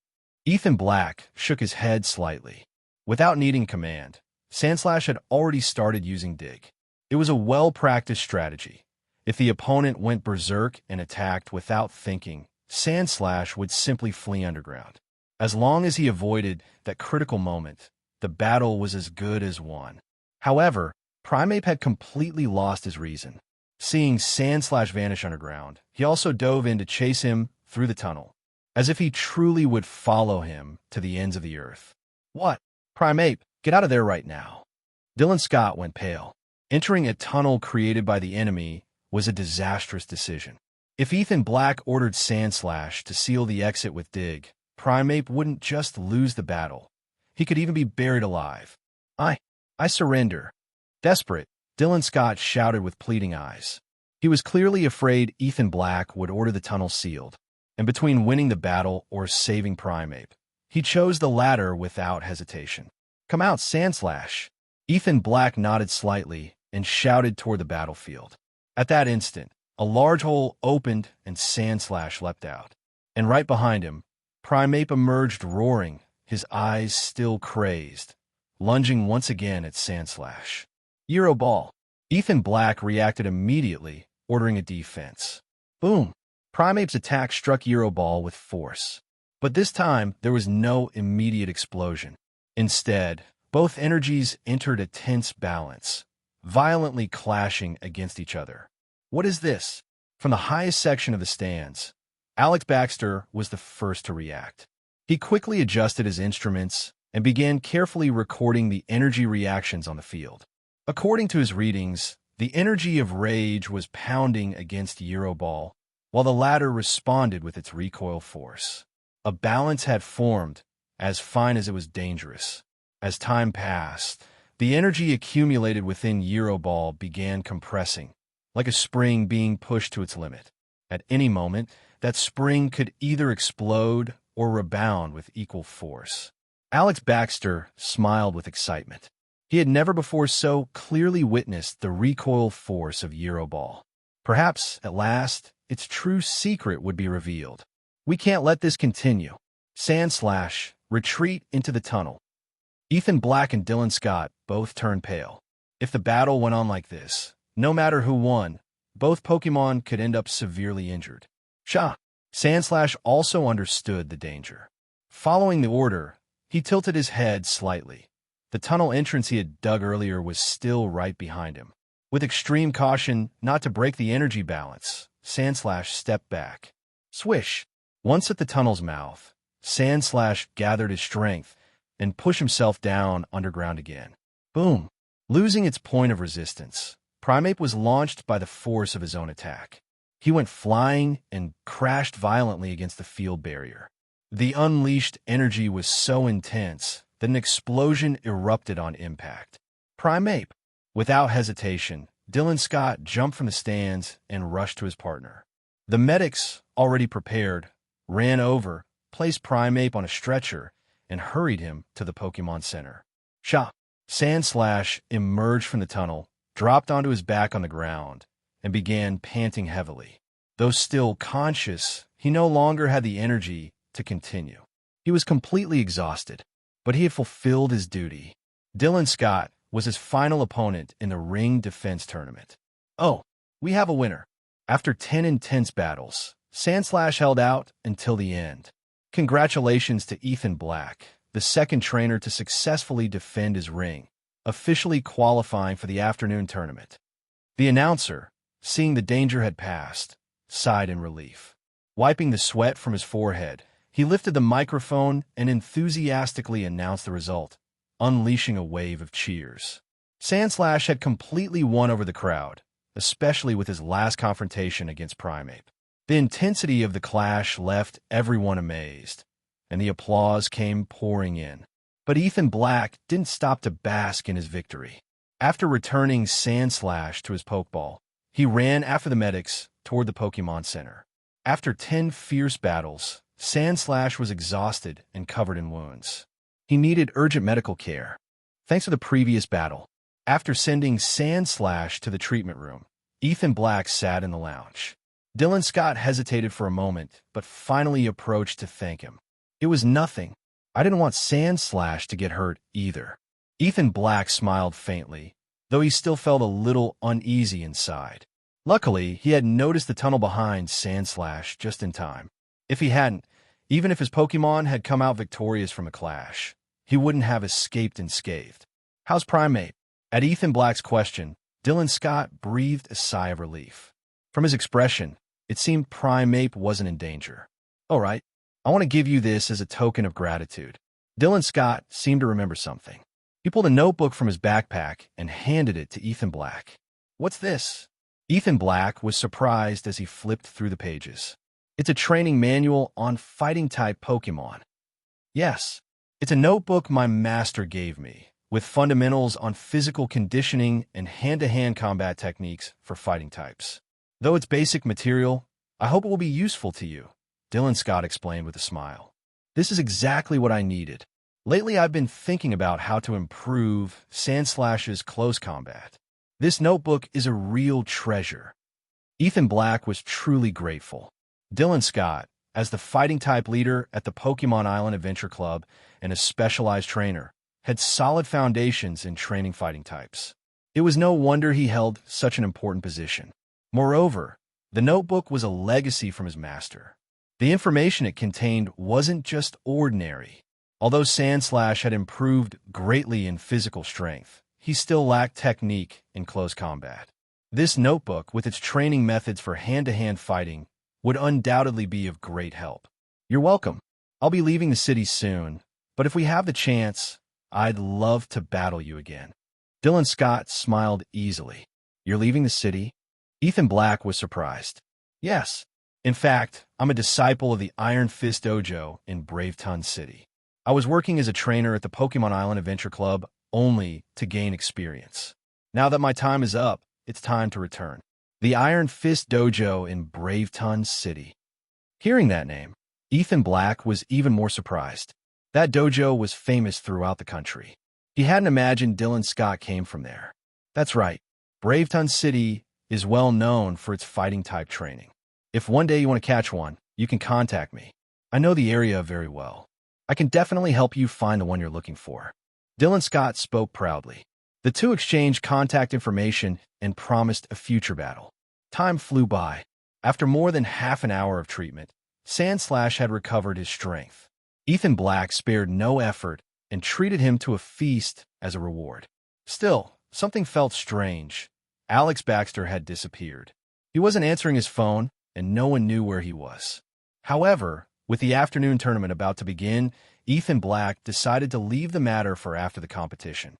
Speaker 2: Ethan Black shook his head slightly. Without needing command, Sandslash had already started using Dig. It was a well-practiced strategy. If the opponent went berserk and attacked without thinking, Sandslash would simply flee underground. As long as he avoided that critical moment, the battle was as good as won. However, Primeape had completely lost his reason. Seeing Sandslash vanish underground, he also dove in to chase him through the tunnel, as if he truly would follow him to the ends of the earth. What? Primeape, get out of there right now. Dylan Scott went pale. Entering a tunnel created by the enemy was a disastrous decision. If Ethan Black ordered Sandslash to seal the exit with Dig, Primeape wouldn't just lose the battle. He could even be buried alive. I surrender. Desperate, Dylan Scott shouted with pleading eyes. He was clearly afraid Ethan Black would order the tunnel sealed, and between winning the battle or saving Primeape, he chose the latter without hesitation. Come out, Sandslash. Ethan Black nodded slightly and shouted toward the battlefield. At that instant, a large hole opened and Sandslash leapt out. And right behind him, Primeape emerged roaring, his eyes still crazed, lunging once again at Sandslash. Euroball. Ethan Black reacted immediately, ordering a defense. Boom! Primeape's attack struck Euroball with force. But this time, there was no immediate explosion. Instead, both energies entered a tense balance, violently clashing against each other. What is this? From the highest section of the stands, Alex Baxter was the first to react. He quickly adjusted his instruments and began carefully recording the energy reactions on the field. According to his readings, the energy of rage was pounding against Euroball, while the latter responded with its recoil force. A balance had formed, as fine as it was dangerous. As time passed, the energy accumulated within Euroball began compressing, like a spring being pushed to its limit. At any moment, that spring could either explode or rebound with equal force. Alex Baxter smiled with excitement. He had never before so clearly witnessed the recoil force of Euroball. Perhaps, at last, its true secret would be revealed. We can't let this continue. Sandslash, retreat into the tunnel. Ethan Black and Dylan Scott both turned pale. If the battle went on like this, no matter who won, both Pokémon could end up severely injured. Sandslash also understood the danger. Following the order, he tilted his head slightly. The tunnel entrance he had dug earlier was still right behind him. With extreme caution not to break the energy balance, Sandslash stepped back. Swish! Once at the tunnel's mouth, Sandslash gathered his strength and pushed himself down underground again. Boom! Losing its point of resistance, Primeape was launched by the force of his own attack. He went flying and crashed violently against the field barrier. The unleashed energy was so intense that an explosion erupted on impact. Primeape! Without hesitation, Dylan Scott jumped from the stands and rushed to his partner. The medics, already prepared, ran over, placed Primeape on a stretcher, and hurried him to the Pokémon Center. Sandslash emerged from the tunnel, dropped onto his back on the ground, and began panting heavily. Though still conscious, he no longer had the energy to continue. He was completely exhausted, but he had fulfilled his duty. Dylan Scott was his final opponent in the ring defense tournament. Oh, we have a winner. After 10 intense battles, Sandslash held out until the end. Congratulations to Ethan Black, the second trainer to successfully defend his ring, officially qualifying for the afternoon tournament. The announcer, seeing the danger had passed, sighed in relief. Wiping the sweat from his forehead, he lifted the microphone and enthusiastically announced the result, unleashing a wave of cheers. Sandslash had completely won over the crowd, especially with his last confrontation against Primeape. The intensity of the clash left everyone amazed, and the applause came pouring in. But Ethan Black didn't stop to bask in his victory. After returning Sandslash to his Pokeball, he ran after the medics toward the Pokémon Center. After 10 fierce battles, Sandslash was exhausted and covered in wounds. He needed urgent medical care. Thanks to the previous battle, after sending Sandslash to the treatment room, Ethan Black sat in the lounge. Dylan Scott hesitated for a moment, but finally approached to thank him. It was nothing. I didn't want Sandslash to get hurt either. Ethan Black smiled faintly, though he still felt a little uneasy inside. Luckily, he had noticed the tunnel behind Sandslash just in time. If he hadn't, even if his Pokémon had come out victorious from a clash, he wouldn't have escaped unscathed. How's Primeape? At Ethan Black's question, Dylan Scott breathed a sigh of relief. From his expression, it seemed Primeape wasn't in danger. All right, I want to give you this as a token of gratitude. Dylan Scott seemed to remember something. He pulled a notebook from his backpack and handed it to Ethan Black. What's this? Ethan Black was surprised as he flipped through the pages. It's a training manual on fighting-type Pokémon. Yes, it's a notebook my master gave me, with fundamentals on physical conditioning and hand-to-hand combat techniques for fighting types. Though it's basic material, I hope it will be useful to you, Dylan Scott explained with a smile. This is exactly what I needed. Lately, I've been thinking about how to improve Sandslash's close combat. This notebook is a real treasure. Ethan Black was truly grateful. Dylan Scott, as the fighting-type leader at the Pokémon Island Adventure Club and a specialized trainer, had solid foundations in training fighting types. It was no wonder he held such an important position. Moreover, the notebook was a legacy from his master. The information it contained wasn't just ordinary. Although Sandslash had improved greatly in physical strength, he still lacked technique in close combat. This notebook, with its training methods for hand-to-hand fighting, would undoubtedly be of great help. You're welcome. I'll be leaving the city soon, but if we have the chance, I'd love to battle you again. Dylan Scott smiled easily. You're leaving the city? Ethan Black was surprised. Yes. In fact, I'm a disciple of the Iron Fist Dojo in Braveton City. I was working as a trainer at the Pokémon Island Adventure Club only to gain experience. Now that my time is up, it's time to return. The Iron Fist Dojo in Braveton City. Hearing that name, Ethan Black was even more surprised. That dojo was famous throughout the country. He hadn't imagined Dylan Scott came from there. That's right. Braveton City is well known for its fighting-type training. If one day you want to catch one, you can contact me. I know the area very well. I can definitely help you find the one you're looking for. Dylan Scott spoke proudly. The two exchanged contact information and promised a future battle. Time flew by. After more than half an hour of treatment, Sandslash had recovered his strength. Ethan Black spared no effort and treated him to a feast as a reward. Still, something felt strange. Alex Baxter had disappeared. He wasn't answering his phone, and no one knew where he was. However, with the afternoon tournament about to begin, Ethan Black decided to leave the matter for after the competition.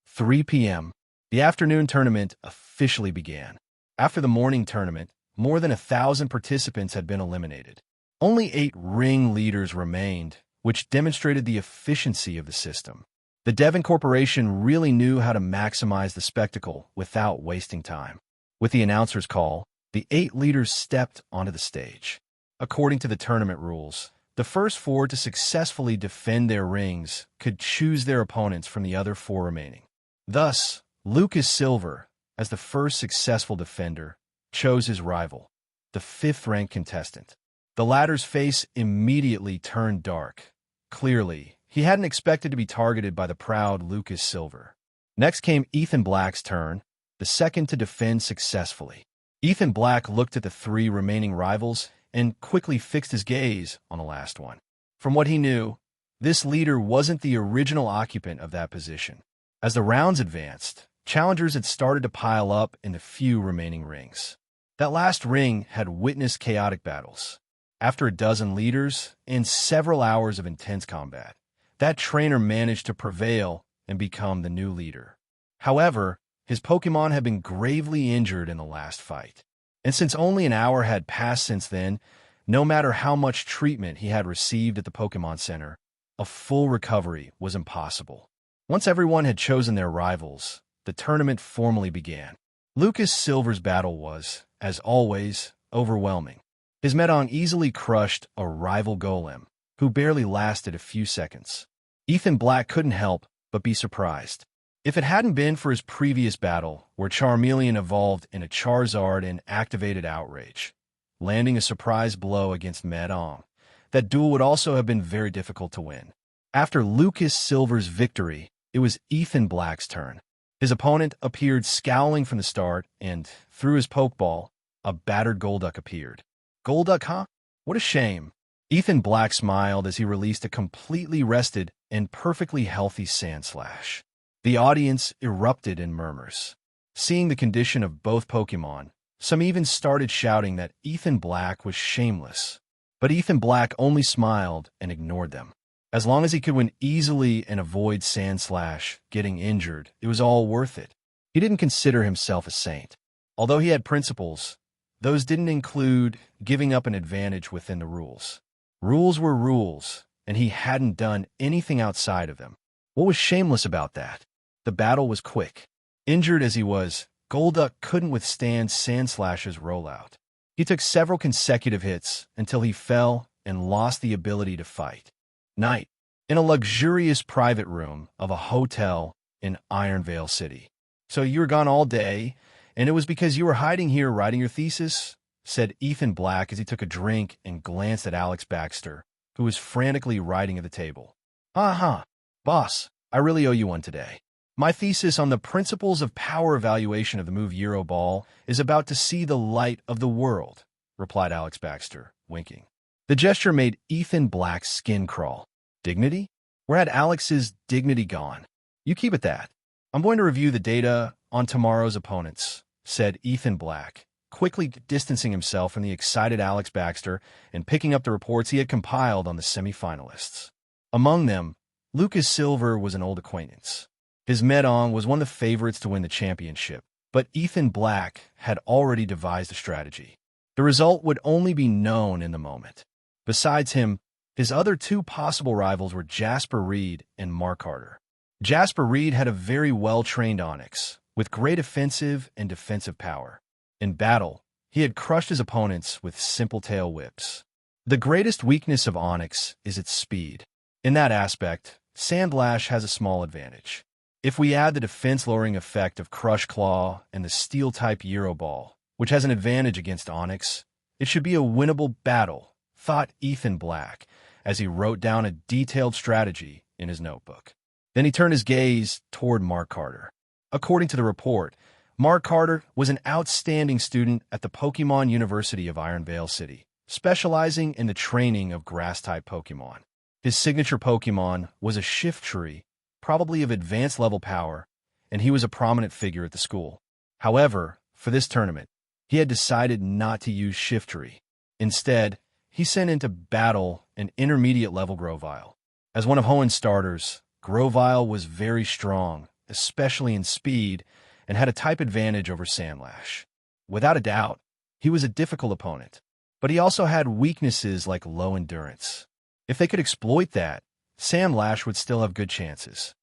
Speaker 2: 3 p.m. The afternoon tournament officially began. After the morning tournament, more than 1,000 participants had been eliminated. Only 8 ring leaders remained, which demonstrated the efficiency of the system. The Devon Corporation really knew how to maximize the spectacle without wasting time. With the announcer's call, the 8 leaders stepped onto the stage. According to the tournament rules, the first 4 to successfully defend their rings could choose their opponents from the other 4 remaining. Thus, Lucas Silver, as the first successful defender, chose his rival, the 5th-ranked contestant. The latter's face immediately turned dark. Clearly, he hadn't expected to be targeted by the proud Lucas Silver. Next came Ethan Black's turn, the second to defend successfully. Ethan Black looked at the 3 remaining rivals and quickly fixed his gaze on the last one. From what he knew, this leader wasn't the original occupant of that position. As the rounds advanced, challengers had started to pile up in the few remaining rings. That last ring had witnessed chaotic battles. After a dozen leaders and several hours of intense combat, that trainer managed to prevail and become the new leader. However, his Pokémon had been gravely injured in the last fight. And since only an hour had passed since then, no matter how much treatment he had received at the Pokémon Center, a full recovery was impossible. Once everyone had chosen their rivals, the tournament formally began. Lucas Silver's battle was, as always, overwhelming. His Medon easily crushed a rival golem, who barely lasted a few seconds. Ethan Black couldn't help but be surprised. If it hadn't been for his previous battle, where Charmeleon evolved in a Charizard and activated Outrage, landing a surprise blow against Medon, that duel would also have been very difficult to win. After Lucas Silver's victory, it was Ethan Black's turn. His opponent appeared scowling from the start, and through his Pokeball, a battered Golduck appeared. Golduck, huh? What a shame. Ethan Black smiled as he released a completely rested and perfectly healthy Sandslash. The audience erupted in murmurs. Seeing the condition of both Pokemon, some even started shouting that Ethan Black was shameless. But Ethan Black only smiled and ignored them. As long as he could win easily and avoid Sandslash getting injured, it was all worth it. He didn't consider himself a saint. Although he had principles, those didn't include giving up an advantage within the rules. Rules were rules, and he hadn't done anything outside of them. What was shameless about that? The battle was quick. Injured as he was, Golduck couldn't withstand Sandslash's rollout. He took several consecutive hits until he fell and lost the ability to fight. Night. In a luxurious private room of a hotel in Ironvale City. So you were gone all day, and it was because you were hiding here writing your thesis? Said Ethan Black as he took a drink and glanced at Alex Baxter, who was frantically writing at the table. Boss, I really owe you one today. My thesis on the principles of power evaluation of the move Euro Ball is about to see the light of the world, replied Alex Baxter, winking. The gesture made Ethan Black's skin crawl. Dignity? Where had Alex's dignity gone? You keep it that. I'm going to review the data on tomorrow's opponents, said Ethan Black, quickly distancing himself from the excited Alex Baxter and picking up the reports he had compiled on the semifinalists. Among them, Lucas Silver was an old acquaintance. His Medong was one of the favorites to win the championship, but Ethan Black had already devised a strategy. The result would only be known in the moment. Besides him, his other two possible rivals were Jasper Reed and Mark Carter. Jasper Reed had a very well-trained Onyx, with great offensive and defensive power. In battle, he had crushed his opponents with simple tail whips. The greatest weakness of Onyx is its speed. In that aspect, Sandlash has a small advantage. If we add the defense-lowering effect of Crush Claw and the Steel-type Euro Ball, which has an advantage against Onyx, it should be a winnable battle, thought Ethan Black, as he wrote down a detailed strategy in his notebook. Then he turned his gaze toward Mark Carter. According to the report, Mark Carter was an outstanding student at the Pokémon University of Iron Vale City, specializing in the training of grass-type Pokémon. His signature Pokémon was a Shiftry, probably of advanced level power, and he was a prominent figure at the school. However, for this tournament, he had decided not to use Shiftry. Instead, he sent into battle an intermediate-level Grovyle. As one of Hoenn's starters, Grovyle was very strong, especially in speed, and had a type advantage over Sandlash. Without a doubt, he was a difficult opponent, but he also had weaknesses like low endurance. If they could exploit that, Sandlash would still have good chances.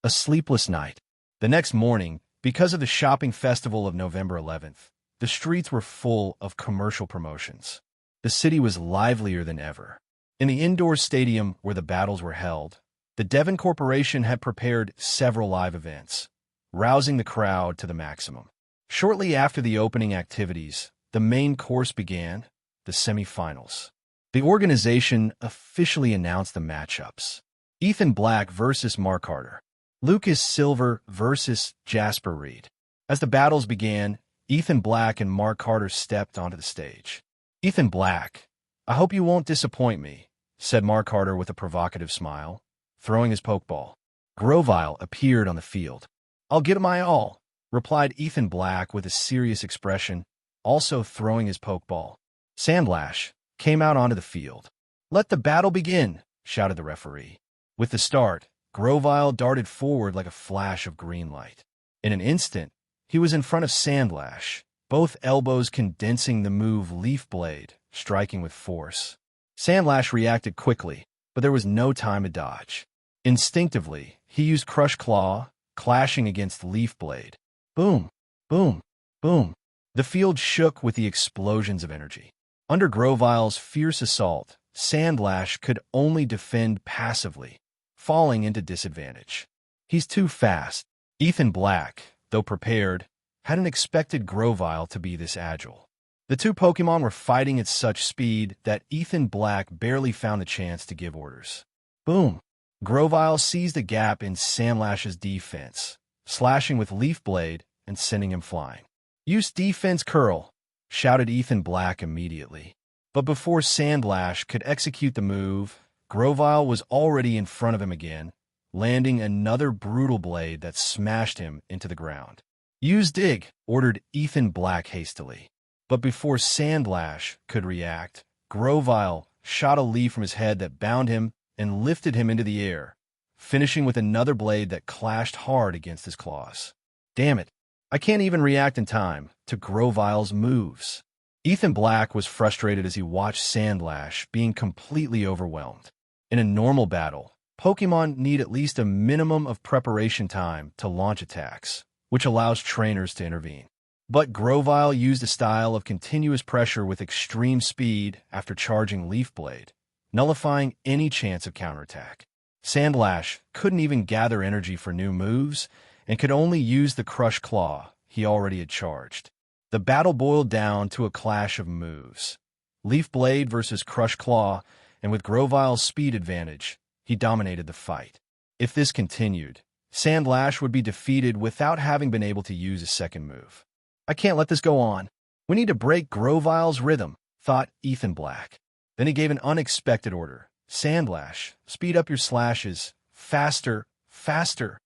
Speaker 2: A sleepless night. The next morning, because of the shopping festival of November 11th, the streets were full of commercial promotions. The city was livelier than ever. In the indoor stadium where the battles were held, the Devon Corporation had prepared several live events, rousing the crowd to the maximum. Shortly after the opening activities, the main course began, the semifinals. The organization officially announced the matchups. Ethan Black versus Mark Carter. Lucas Silver versus Jasper Reed. As the battles began, Ethan Black and Mark Carter stepped onto the stage. Ethan Black, "I hope you won't disappoint me," said Mark Carter with a provocative smile, throwing his Pokeball. Grovyle appeared on the field. "I'll give it my all," replied Ethan Black with a serious expression, also throwing his Pokeball. Sandlash came out onto the field. "Let the battle begin," shouted the referee. With the start, Grovyle darted forward like a flash of green light. In an instant, he was in front of Sandlash, both elbows condensing the move Leaf Blade, striking with force. Sandlash reacted quickly, but there was no time to dodge. Instinctively, he used Crush Claw, clashing against Leaf Blade. Boom, boom, boom. The field shook with the explosions of energy. Under Grovyle's fierce assault, Sandlash could only defend passively, falling into disadvantage. "He's too fast." Ethan Black, though prepared, hadn't expected Grovyle to be this agile. The two Pokemon were fighting at such speed that Ethan Black barely found the chance to give orders. Boom! Grovyle seized a gap in Sandlash's defense, slashing with Leaf Blade and sending him flying. "Use Defense Curl," shouted Ethan Black immediately. But before Sandlash could execute the move, Grovyle was already in front of him again, landing another brutal blade that smashed him into the ground. "Use Dig," ordered Ethan Black hastily. But before Sandlash could react, Grovyle shot a leaf from his head that bound him and lifted him into the air, finishing with another blade that clashed hard against his claws. "Damn it, I can't even react in time to Grovyle's moves." Ethan Black was frustrated as he watched Sandlash being completely overwhelmed. In a normal battle, Pokemon need at least a minimum of preparation time to launch attacks, which allows trainers to intervene. But Grovyle used a style of continuous pressure with extreme speed after charging Leaf Blade, nullifying any chance of counterattack. Sandlash couldn't even gather energy for new moves and could only use the Crush Claw he already had charged. The battle boiled down to a clash of moves. Leaf Blade versus Crush Claw, and with Grovyle's speed advantage, he dominated the fight. If this continued, Sandlash would be defeated without having been able to use a second move. "I can't let this go on. We need to break Grovyle's rhythm," thought Ethan Black. Then he gave an unexpected order. "Sandlash, speed up your slashes. Faster, faster.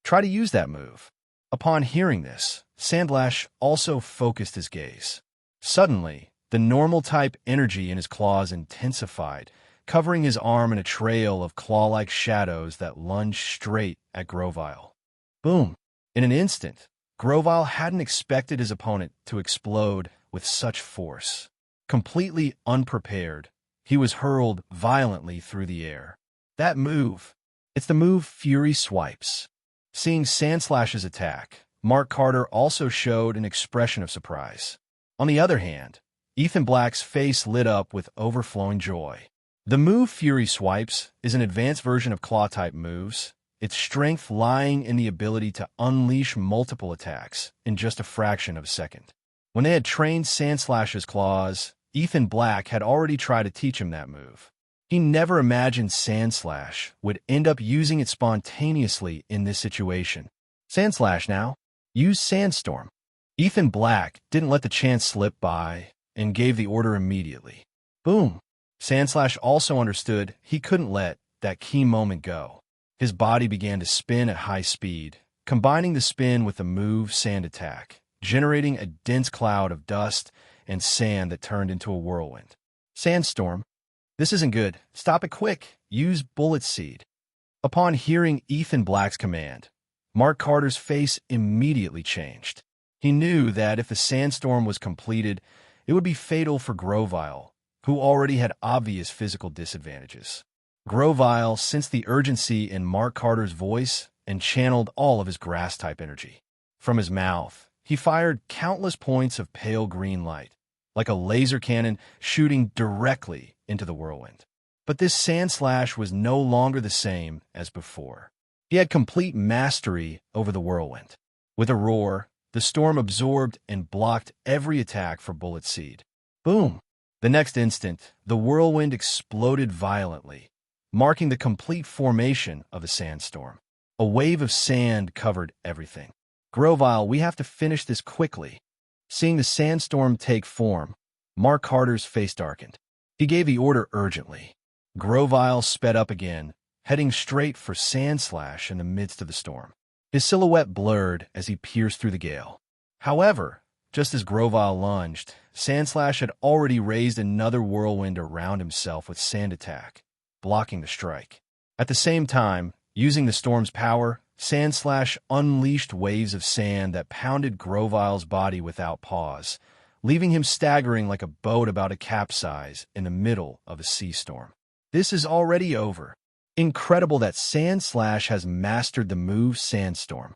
Speaker 2: Try to use that move." Upon hearing this, Sandlash also focused his gaze. Suddenly, the normal-type energy in his claws intensified, covering his arm in a trail of claw-like shadows that lunged straight at Grovyle. Boom! In an instant, Grovyle hadn't expected his opponent to explode with such force. Completely unprepared, he was hurled violently through the air. That move! It's the move Fury Swipes. Seeing Sandslash's attack, Mark Carter also showed an expression of surprise. On the other hand, Ethan Black's face lit up with overflowing joy. The move Fury Swipes is an advanced version of Claw-type moves, its strength lying in the ability to unleash multiple attacks in just a fraction of a second. When they had trained Sandslash's claws, Ethan Black had already tried to teach him that move. He never imagined Sandslash would end up using it spontaneously in this situation. Sandslash now. Use Sandstorm. Ethan Black didn't let the chance slip by and gave the order immediately. Boom! Sandslash also understood he couldn't let that key moment go. His body began to spin at high speed, combining the spin with the move Sand Attack, generating a dense cloud of dust and sand that turned into a whirlwind. Sandstorm. This isn't good. Stop it quick. Use Bullet Seed. Upon hearing Ethan Black's command, Mark Carter's face immediately changed. He knew that if the sandstorm was completed, it would be fatal for Grovyle, who already had obvious physical disadvantages. Grovyle sensed the urgency in Mark Carter's voice and channeled all of his grass-type energy. From his mouth, he fired countless points of pale green light, like a laser cannon shooting directly into the whirlwind. But this Sandslash was no longer the same as before. He had complete mastery over the whirlwind. With a roar, the storm absorbed and blocked every attack for Bullet Seed. Boom! The next instant, the whirlwind exploded violently, marking the complete formation of the sandstorm. A wave of sand covered everything. Grovyle, we have to finish this quickly. Seeing the sandstorm take form, Mark Carter's face darkened. He gave the order urgently. Grovyle sped up again, heading straight for Sandslash in the midst of the storm. His silhouette blurred as he pierced through the gale. However, just as Grovyle lunged, Sandslash had already raised another whirlwind around himself with Sand Attack, blocking the strike. At the same time, using the storm's power, Sandslash unleashed waves of sand that pounded Grovyle's body without pause, leaving him staggering like a boat about to capsize in the middle of a sea storm. This is already over. Incredible that Sandslash has mastered the move Sandstorm.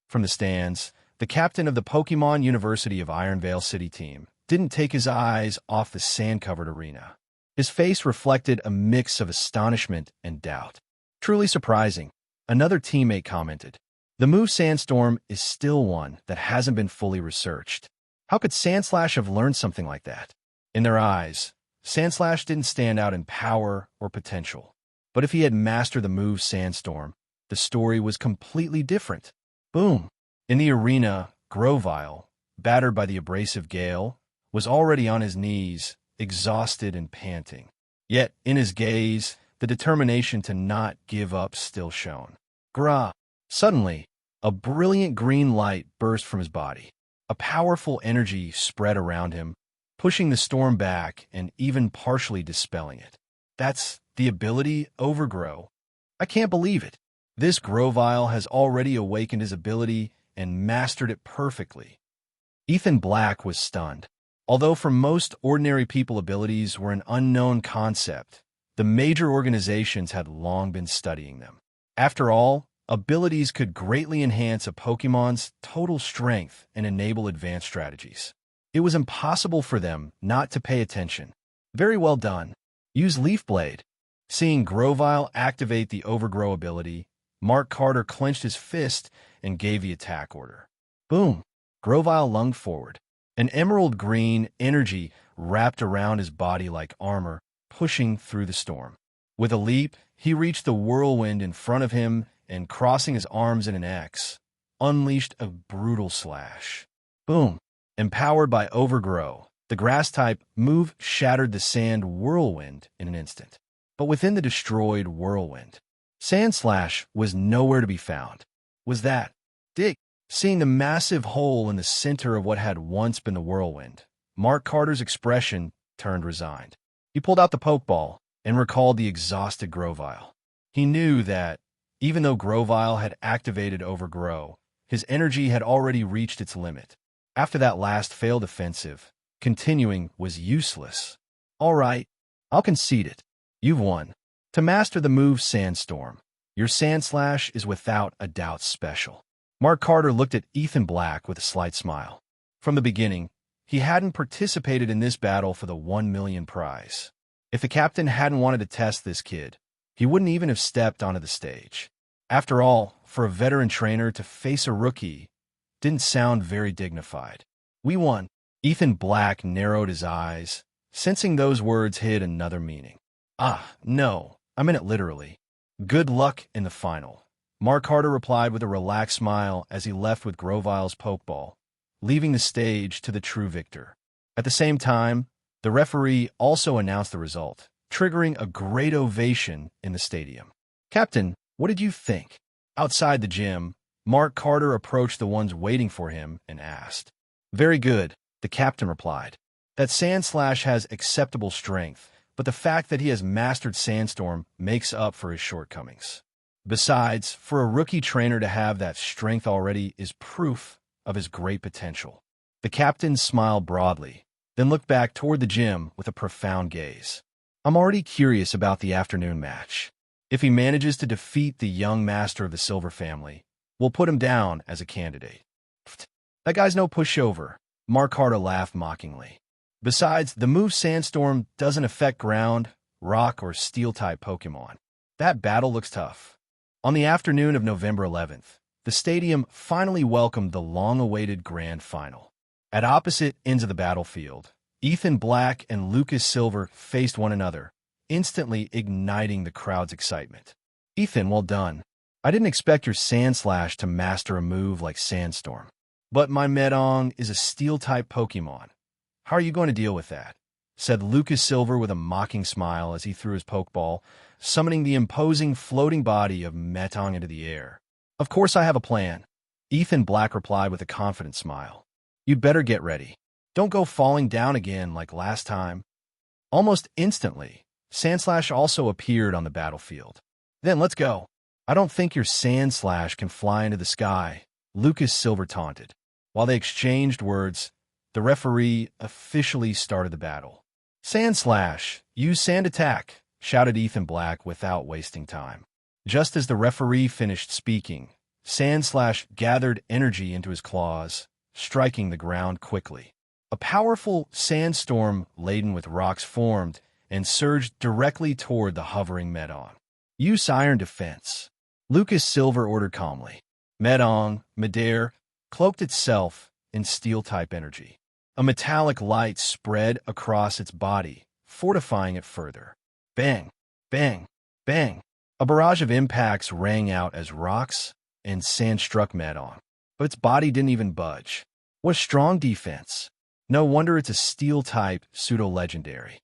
Speaker 2: From the stands, the captain of the Pokémon University of Ironvale City team didn't take his eyes off the sand-covered arena. His face reflected a mix of astonishment and doubt. Truly surprising, another teammate commented. The move Sandstorm is still one that hasn't been fully researched. How could Sandslash have learned something like that? In their eyes, Sandslash didn't stand out in power or potential. But if he had mastered the move Sandstorm, the story was completely different. Boom! In the arena, Grovyle, battered by the abrasive gale, was already on his knees, exhausted and panting. Yet, in his gaze, the determination to not give up still shone. Grah! Suddenly, a brilliant green light burst from his body. A powerful energy spread around him, pushing the storm back and even partially dispelling it. That's the ability Overgrow. I can't believe it. This Grovyle has already awakened his ability and mastered it perfectly. Ethan Black was stunned. Although for most ordinary people abilities were an unknown concept, the major organizations had long been studying them. After all, abilities could greatly enhance a Pokémon's total strength and enable advanced strategies. It was impossible for them not to pay attention. Very well done. Use Leaf Blade. Seeing Grovyle activate the Overgrow ability, Mark Carter clenched his fist and gave the attack order. Boom! Grovyle lunged forward. An emerald green energy wrapped around his body like armor, pushing through the storm. With a leap, he reached the whirlwind in front of him and, crossing his arms in an X, unleashed a brutal slash. Boom! Empowered by Overgrow, the grass-type move shattered the sand whirlwind in an instant. But within the destroyed whirlwind, Sandslash was nowhere to be found. Was that? Dig! Seeing the massive hole in the center of what had once been the whirlwind, Mark Carter's expression turned resigned. He pulled out the Pokeball and recalled the exhausted Grovyle. He knew that, even though Grovyle had activated Overgrow, his energy had already reached its limit. After that last failed offensive, continuing was useless. All right, I'll concede it. You've won. To master the move Sandstorm, your Sandslash is without a doubt special. Mark Carter looked at Ethan Black with a slight smile. From the beginning, he hadn't participated in this battle for the 1 million prize. If the captain hadn't wanted to test this kid, he wouldn't even have stepped onto the stage. After all, for a veteran trainer to face a rookie didn't sound very dignified. We won. Ethan Black narrowed his eyes, sensing those words hid another meaning. Ah, no, I meant it literally. Good luck in the final. Mark Carter replied with a relaxed smile as he left with Grovyle's Pokeball, leaving the stage to the true victor. At the same time, the referee also announced the result, triggering a great ovation in the stadium. Captain, what did you think? Outside the gym, Mark Carter approached the ones waiting for him and asked. Very good, the captain replied. That Sandslash has acceptable strength, but the fact that he has mastered Sandstorm makes up for his shortcomings. Besides, for a rookie trainer to have that strength already is proof of his great potential. The captain smiled broadly, then looked back toward the gym with a profound gaze. I'm already curious about the afternoon match. If he manages to defeat the young master of the Silver family, we'll put him down as a candidate. Pfft, that guy's no pushover, Mark Carter laughed mockingly. Besides, the move Sandstorm doesn't affect ground, rock, or steel-type Pokémon. That battle looks tough. On the afternoon of November 11th, the stadium finally welcomed the long-awaited grand final. At opposite ends of the battlefield, Ethan Black and Lucas Silver faced one another, instantly igniting the crowd's excitement. Ethan, well done. I didn't expect your Sandslash to master a move like Sandstorm. But my Medong is a steel-type Pokémon. How are you going to deal with that? Said Lucas Silver with a mocking smile as he threw his Pokeball, summoning the imposing floating body of Metong into the air. Of course I have a plan. Ethan Black replied with a confident smile. You'd better get ready. Don't go falling down again like last time. Almost instantly, Sandslash also appeared on the battlefield. Then let's go. I don't think your Sandslash can fly into the sky, Lucas Silver taunted. While they exchanged words, the referee officially started the battle. Sandslash, use Sand Attack, shouted Ethan Black without wasting time. Just as the referee finished speaking, Sandslash gathered energy into his claws, striking the ground quickly. A powerful sandstorm laden with rocks formed and surged directly toward the hovering Medong. Use Iron Defense, Lucas Silver ordered calmly. Medong, Midair, cloaked itself in steel-type energy. A metallic light spread across its body, fortifying it further. Bang, bang, bang. A barrage of impacts rang out as rocks and sand struck Medong, but its body didn't even budge. What a strong defense. No wonder it's a steel-type pseudo-legendary,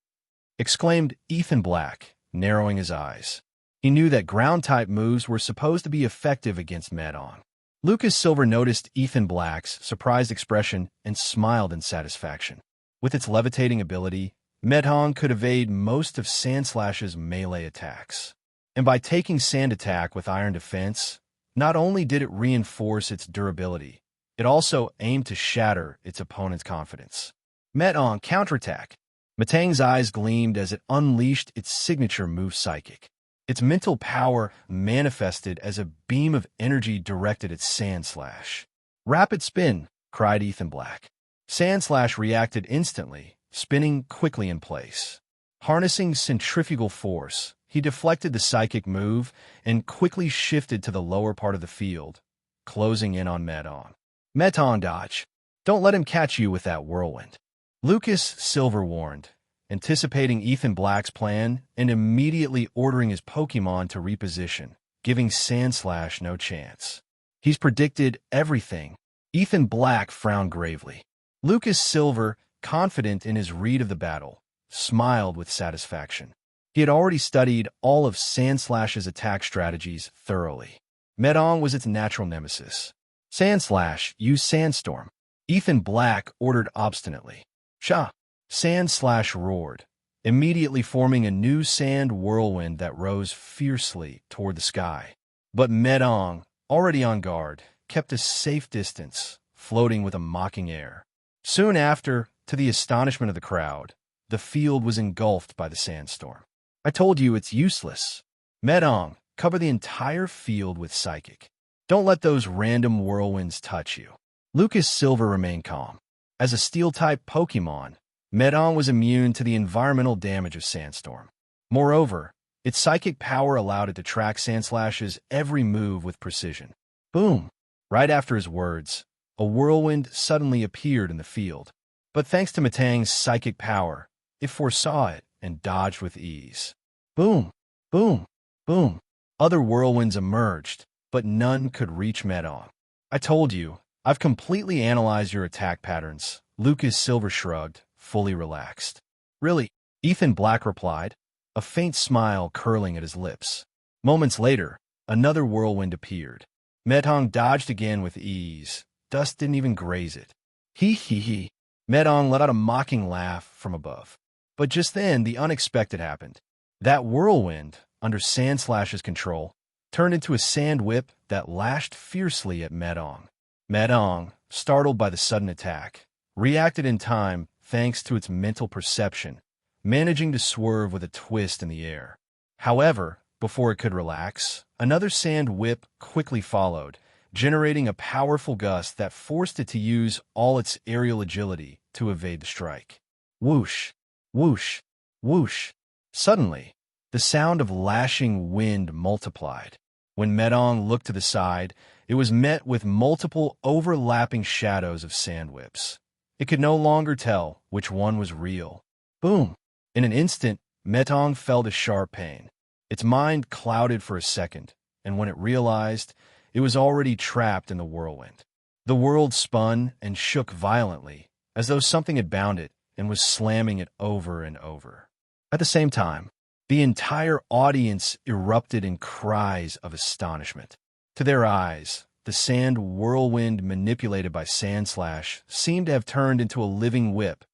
Speaker 2: exclaimed Ethan Black, narrowing his eyes. He knew that ground-type moves were supposed to be effective against Medong. Lucas Silver noticed Ethan Black's surprised expression and smiled in satisfaction. With its levitating ability, Medong could evade most of Sandslash's melee attacks. And by taking Sand Attack with Iron Defense, not only did it reinforce its durability, it also aimed to shatter its opponent's confidence. Medong counterattack. Metang's eyes gleamed as it unleashed its signature move Psychic. Its mental power manifested as a beam of energy directed at Sandslash. Rapid Spin, cried Ethan Black. Sandslash reacted instantly, spinning quickly in place. Harnessing centrifugal force, he deflected the psychic move and quickly shifted to the lower part of the field, closing in on Medong. Metong dodge. Don't let him catch you with that whirlwind. Lucas Silver warned, anticipating Ethan Black's plan and immediately ordering his Pokémon to reposition, giving Sandslash no chance. He's predicted everything. Ethan Black frowned gravely. Lucas Silver, confident in his read of the battle, smiled with satisfaction. He had already studied all of Sandslash's attack strategies thoroughly. Medong was its natural nemesis. Sandslash, use Sandstorm, Ethan Black ordered obstinately. Sha! Sand roared, immediately forming a new sand whirlwind that rose fiercely toward the sky. But Medong, already on guard, kept a safe distance, floating with a mocking air. Soon after, to the astonishment of the crowd, the field was engulfed by the sandstorm. I told you it's useless. Medong, cover the entire field with psychic. Don't let those random whirlwinds touch you. Lucas Silver remained calm. As a steel-type Pokémon, Medong was immune to the environmental damage of Sandstorm. Moreover, its psychic power allowed it to track Sandslash's every move with precision. Boom! Right after his words, a whirlwind suddenly appeared in the field. But thanks to Metang's psychic power, it foresaw it and dodged with ease. Boom! Boom! Boom! Other whirlwinds emerged, but none could reach Medong. I told you, I've completely analyzed your attack patterns. Lucas Silver shrugged, fully relaxed. Really? Ethan Black replied, a faint smile curling at his lips. Moments later, another whirlwind appeared. Medong dodged again with ease. Dust didn't even graze it. Hee hee hee. Medong let out a mocking laugh from above. But just then, the unexpected happened. That whirlwind, under Sandslash's control, turned into a sand whip that lashed fiercely at Medong. Medong, startled by the sudden attack, reacted in time thanks to its mental perception, managing to swerve with a twist in the air. However, before it could relax, another sand whip quickly followed, generating a powerful gust that forced it to use all its aerial agility to evade the strike. Whoosh! Whoosh! Whoosh! Suddenly, the sound of lashing wind multiplied. When Medong looked to the side, it was met with multiple overlapping shadows of sand whips. It could no longer tell which one was real. Boom! In an instant, Medong felt a sharp pain. Its mind clouded for a second, and when it realized, it was already trapped in the whirlwind. The world spun and shook violently, as though something had bound it and was slamming it over and over. At the same time, the entire audience erupted in cries of astonishment. To their eyes, the sand whirlwind manipulated by Sandslash seemed to have turned into a living whip,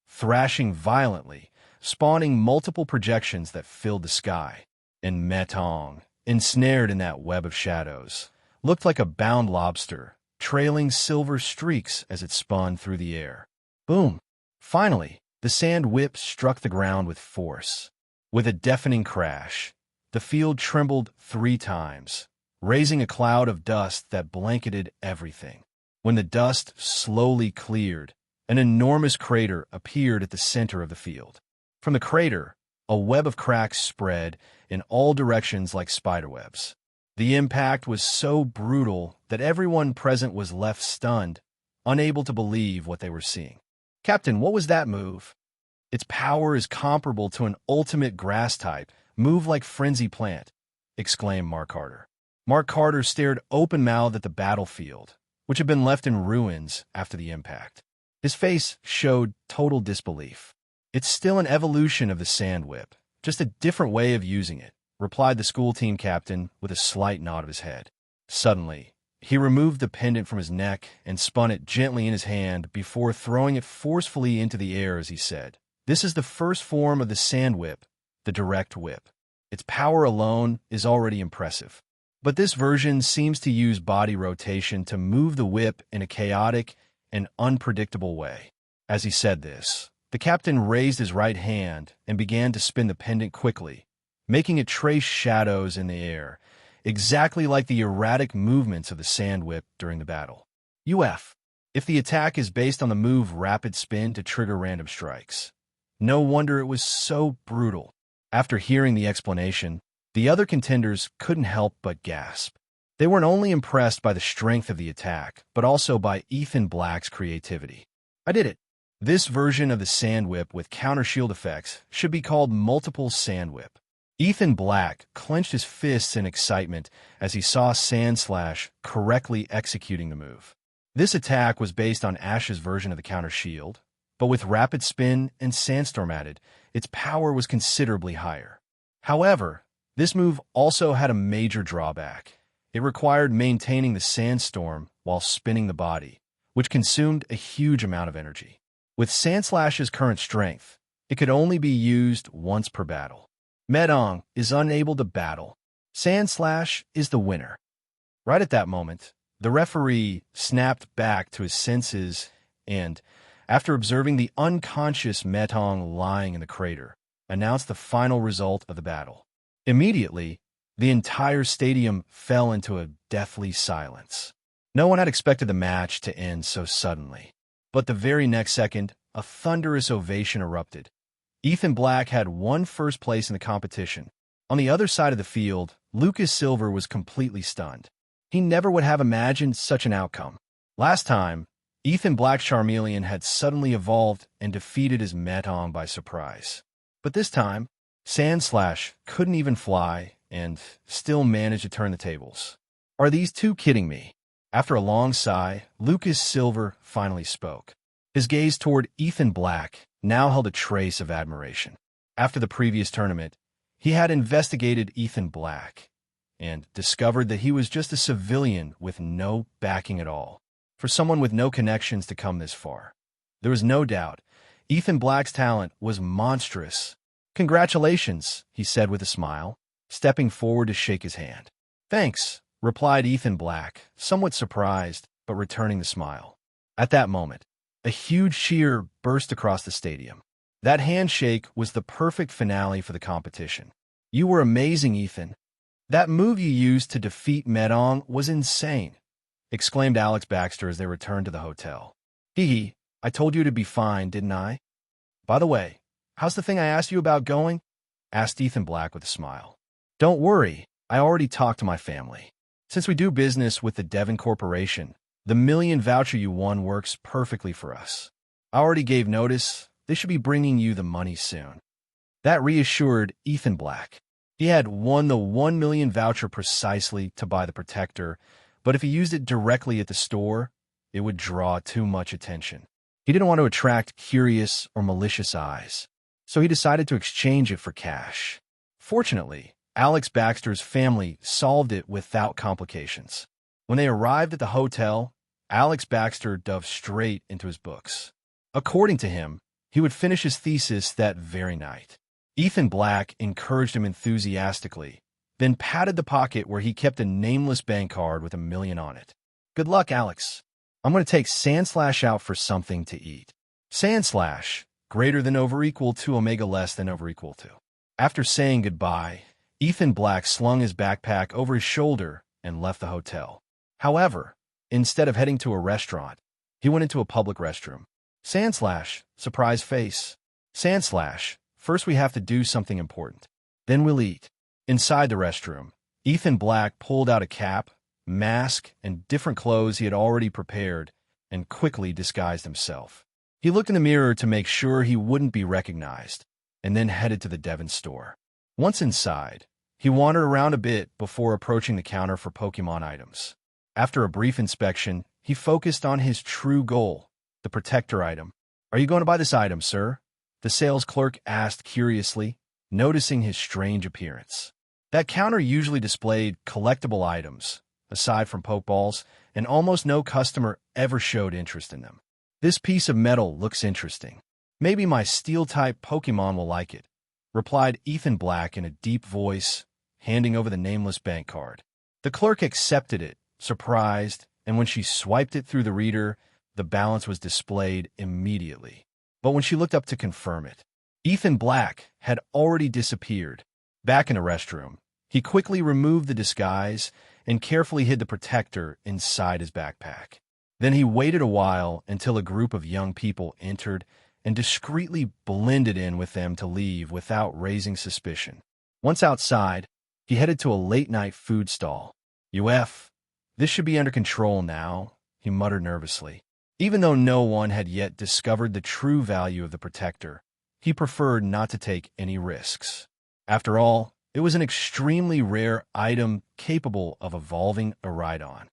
Speaker 2: thrashing violently, spawning multiple projections that filled the sky. And Medong, ensnared in that web of shadows, looked like a bound lobster, trailing silver streaks as it spun through the air. Boom! Finally, the sand whip struck the ground with force. With a deafening crash, the field trembled 3 times, raising a cloud of dust that blanketed everything. When the dust slowly cleared, an enormous crater appeared at the center of the field. From the crater, a web of cracks spread in all directions like spiderwebs. The impact was so brutal that everyone present was left stunned, unable to believe what they were seeing. Captain, what was that move? Its power is comparable to an ultimate grass type, move like frenzy plant, exclaimed Mark Carter. Mark Carter stared open-mouthed at the battlefield, which had been left in ruins after the impact. His face showed total disbelief. It's still an evolution of the sand whip, just a different way of using it, replied the school team captain with a slight nod of his head. Suddenly, he removed the pendant from his neck and spun it gently in his hand before throwing it forcefully into the air as he said, "This is the first form of the sand whip, the direct whip. Its power alone is already impressive. But this version seems to use body rotation to move the whip in a chaotic and unpredictable way." As he said this, the captain raised his right hand and began to spin the pendant quickly, making it trace shadows in the air, exactly like the erratic movements of the sand whip during the battle. If the attack is based on the move rapid spin to trigger random strikes. No wonder it was so brutal. After hearing the explanation, the other contenders couldn't help but gasp. They weren't only impressed by the strength of the attack, but also by Ethan Black's creativity. I did it. This version of the sand whip with counter shield effects should be called multiple sand whip. Ethan Black clenched his fists in excitement as he saw Sandslash correctly executing the move. This attack was based on Ash's version of the counter shield, but with rapid spin and sandstorm added, its power was considerably higher. However, this move also had a major drawback. It required maintaining the sandstorm while spinning the body, which consumed a huge amount of energy. With Sandslash's current strength, it could only be used once per battle. Medong is unable to battle. Sandslash is the winner. Right at that moment, the referee snapped back to his senses and, after observing the unconscious Medong lying in the crater, announced the final result of the battle. Immediately, the entire stadium fell into a deathly silence. No one had expected the match to end so suddenly. But the very next second, a thunderous ovation erupted. Ethan Black had won first place in the competition. On the other side of the field, Lucas Silver was completely stunned. He never would have imagined such an outcome. Last time, Ethan Black's Charmeleon had suddenly evolved and defeated his Medong by surprise. But this time, Sandslash couldn't even fly and still managed to turn the tables. Are these two kidding me? After a long sigh, Lucas Silver finally spoke. His gaze toward Ethan Black now held a trace of admiration. After the previous tournament, he had investigated Ethan Black and discovered that he was just a civilian with no backing at all. For someone with no connections to come this far, there was no doubt Ethan Black's talent was monstrous. "Congratulations," he said with a smile, stepping forward to shake his hand. "Thanks," replied Ethan Black, somewhat surprised, but returning the smile. At that moment, a huge cheer burst across the stadium. That handshake was the perfect finale for the competition. "You were amazing, Ethan. That move you used to defeat Medong was insane," exclaimed Alex Baxter as they returned to the hotel. "Hee, I told you to be fine, didn't I? By the way, how's the thing I asked you about going?" asked Ethan Black with a smile. "Don't worry, I already talked to my family. Since we do business with the Devon Corporation, the million voucher you won works perfectly for us. I already gave notice. They should be bringing you the money soon." That reassured Ethan Black. He had won the 1 million voucher precisely to buy the protector, but if he used it directly at the store, it would draw too much attention. He didn't want to attract curious or malicious eyes, so he decided to exchange it for cash. Fortunately, Alex Baxter's family solved it without complications. When they arrived at the hotel, Alex Baxter dove straight into his books. According to him, he would finish his thesis that very night. Ethan Black encouraged him enthusiastically, then patted the pocket where he kept a nameless bank card with $1 million on it. "Good luck, Alex. I'm going to take Sandslash out for something to eat." Sandslash, greater than over equal to omega less than over equal to. After saying goodbye, Ethan Black slung his backpack over his shoulder and left the hotel. However, instead of heading to a restaurant, he went into a public restroom. "Sandslash, surprise face. Sandslash, first we have to do something important. Then we'll eat." Inside the restroom, Ethan Black pulled out a cap, mask, and different clothes he had already prepared and quickly disguised himself. He looked in the mirror to make sure he wouldn't be recognized, and then headed to the Devon store. Once inside, he wandered around a bit before approaching the counter for Pokémon items. After a brief inspection, he focused on his true goal, the protector item. "Are you going to buy this item, sir?" the sales clerk asked curiously, noticing his strange appearance. That counter usually displayed collectible items, aside from Pokeballs, and almost no customer ever showed interest in them. "This piece of metal looks interesting. Maybe my Steel-type Pokemon will like it," replied Ethan Black in a deep voice, handing over the nameless bank card. The clerk accepted it, surprised, and when she swiped it through the reader, the balance was displayed immediately. But when she looked up to confirm it, Ethan Black had already disappeared. Back in the restroom, he quickly removed the disguise and carefully hid the protector inside his backpack. Then he waited a while until a group of young people entered and discreetly blended in with them to leave without raising suspicion. Once outside, he headed to a late-night food stall. This should be under control now," he muttered nervously. Even though no one had yet discovered the true value of the protector, he preferred not to take any risks. After all, it was an extremely rare item capable of evolving a Rhydon.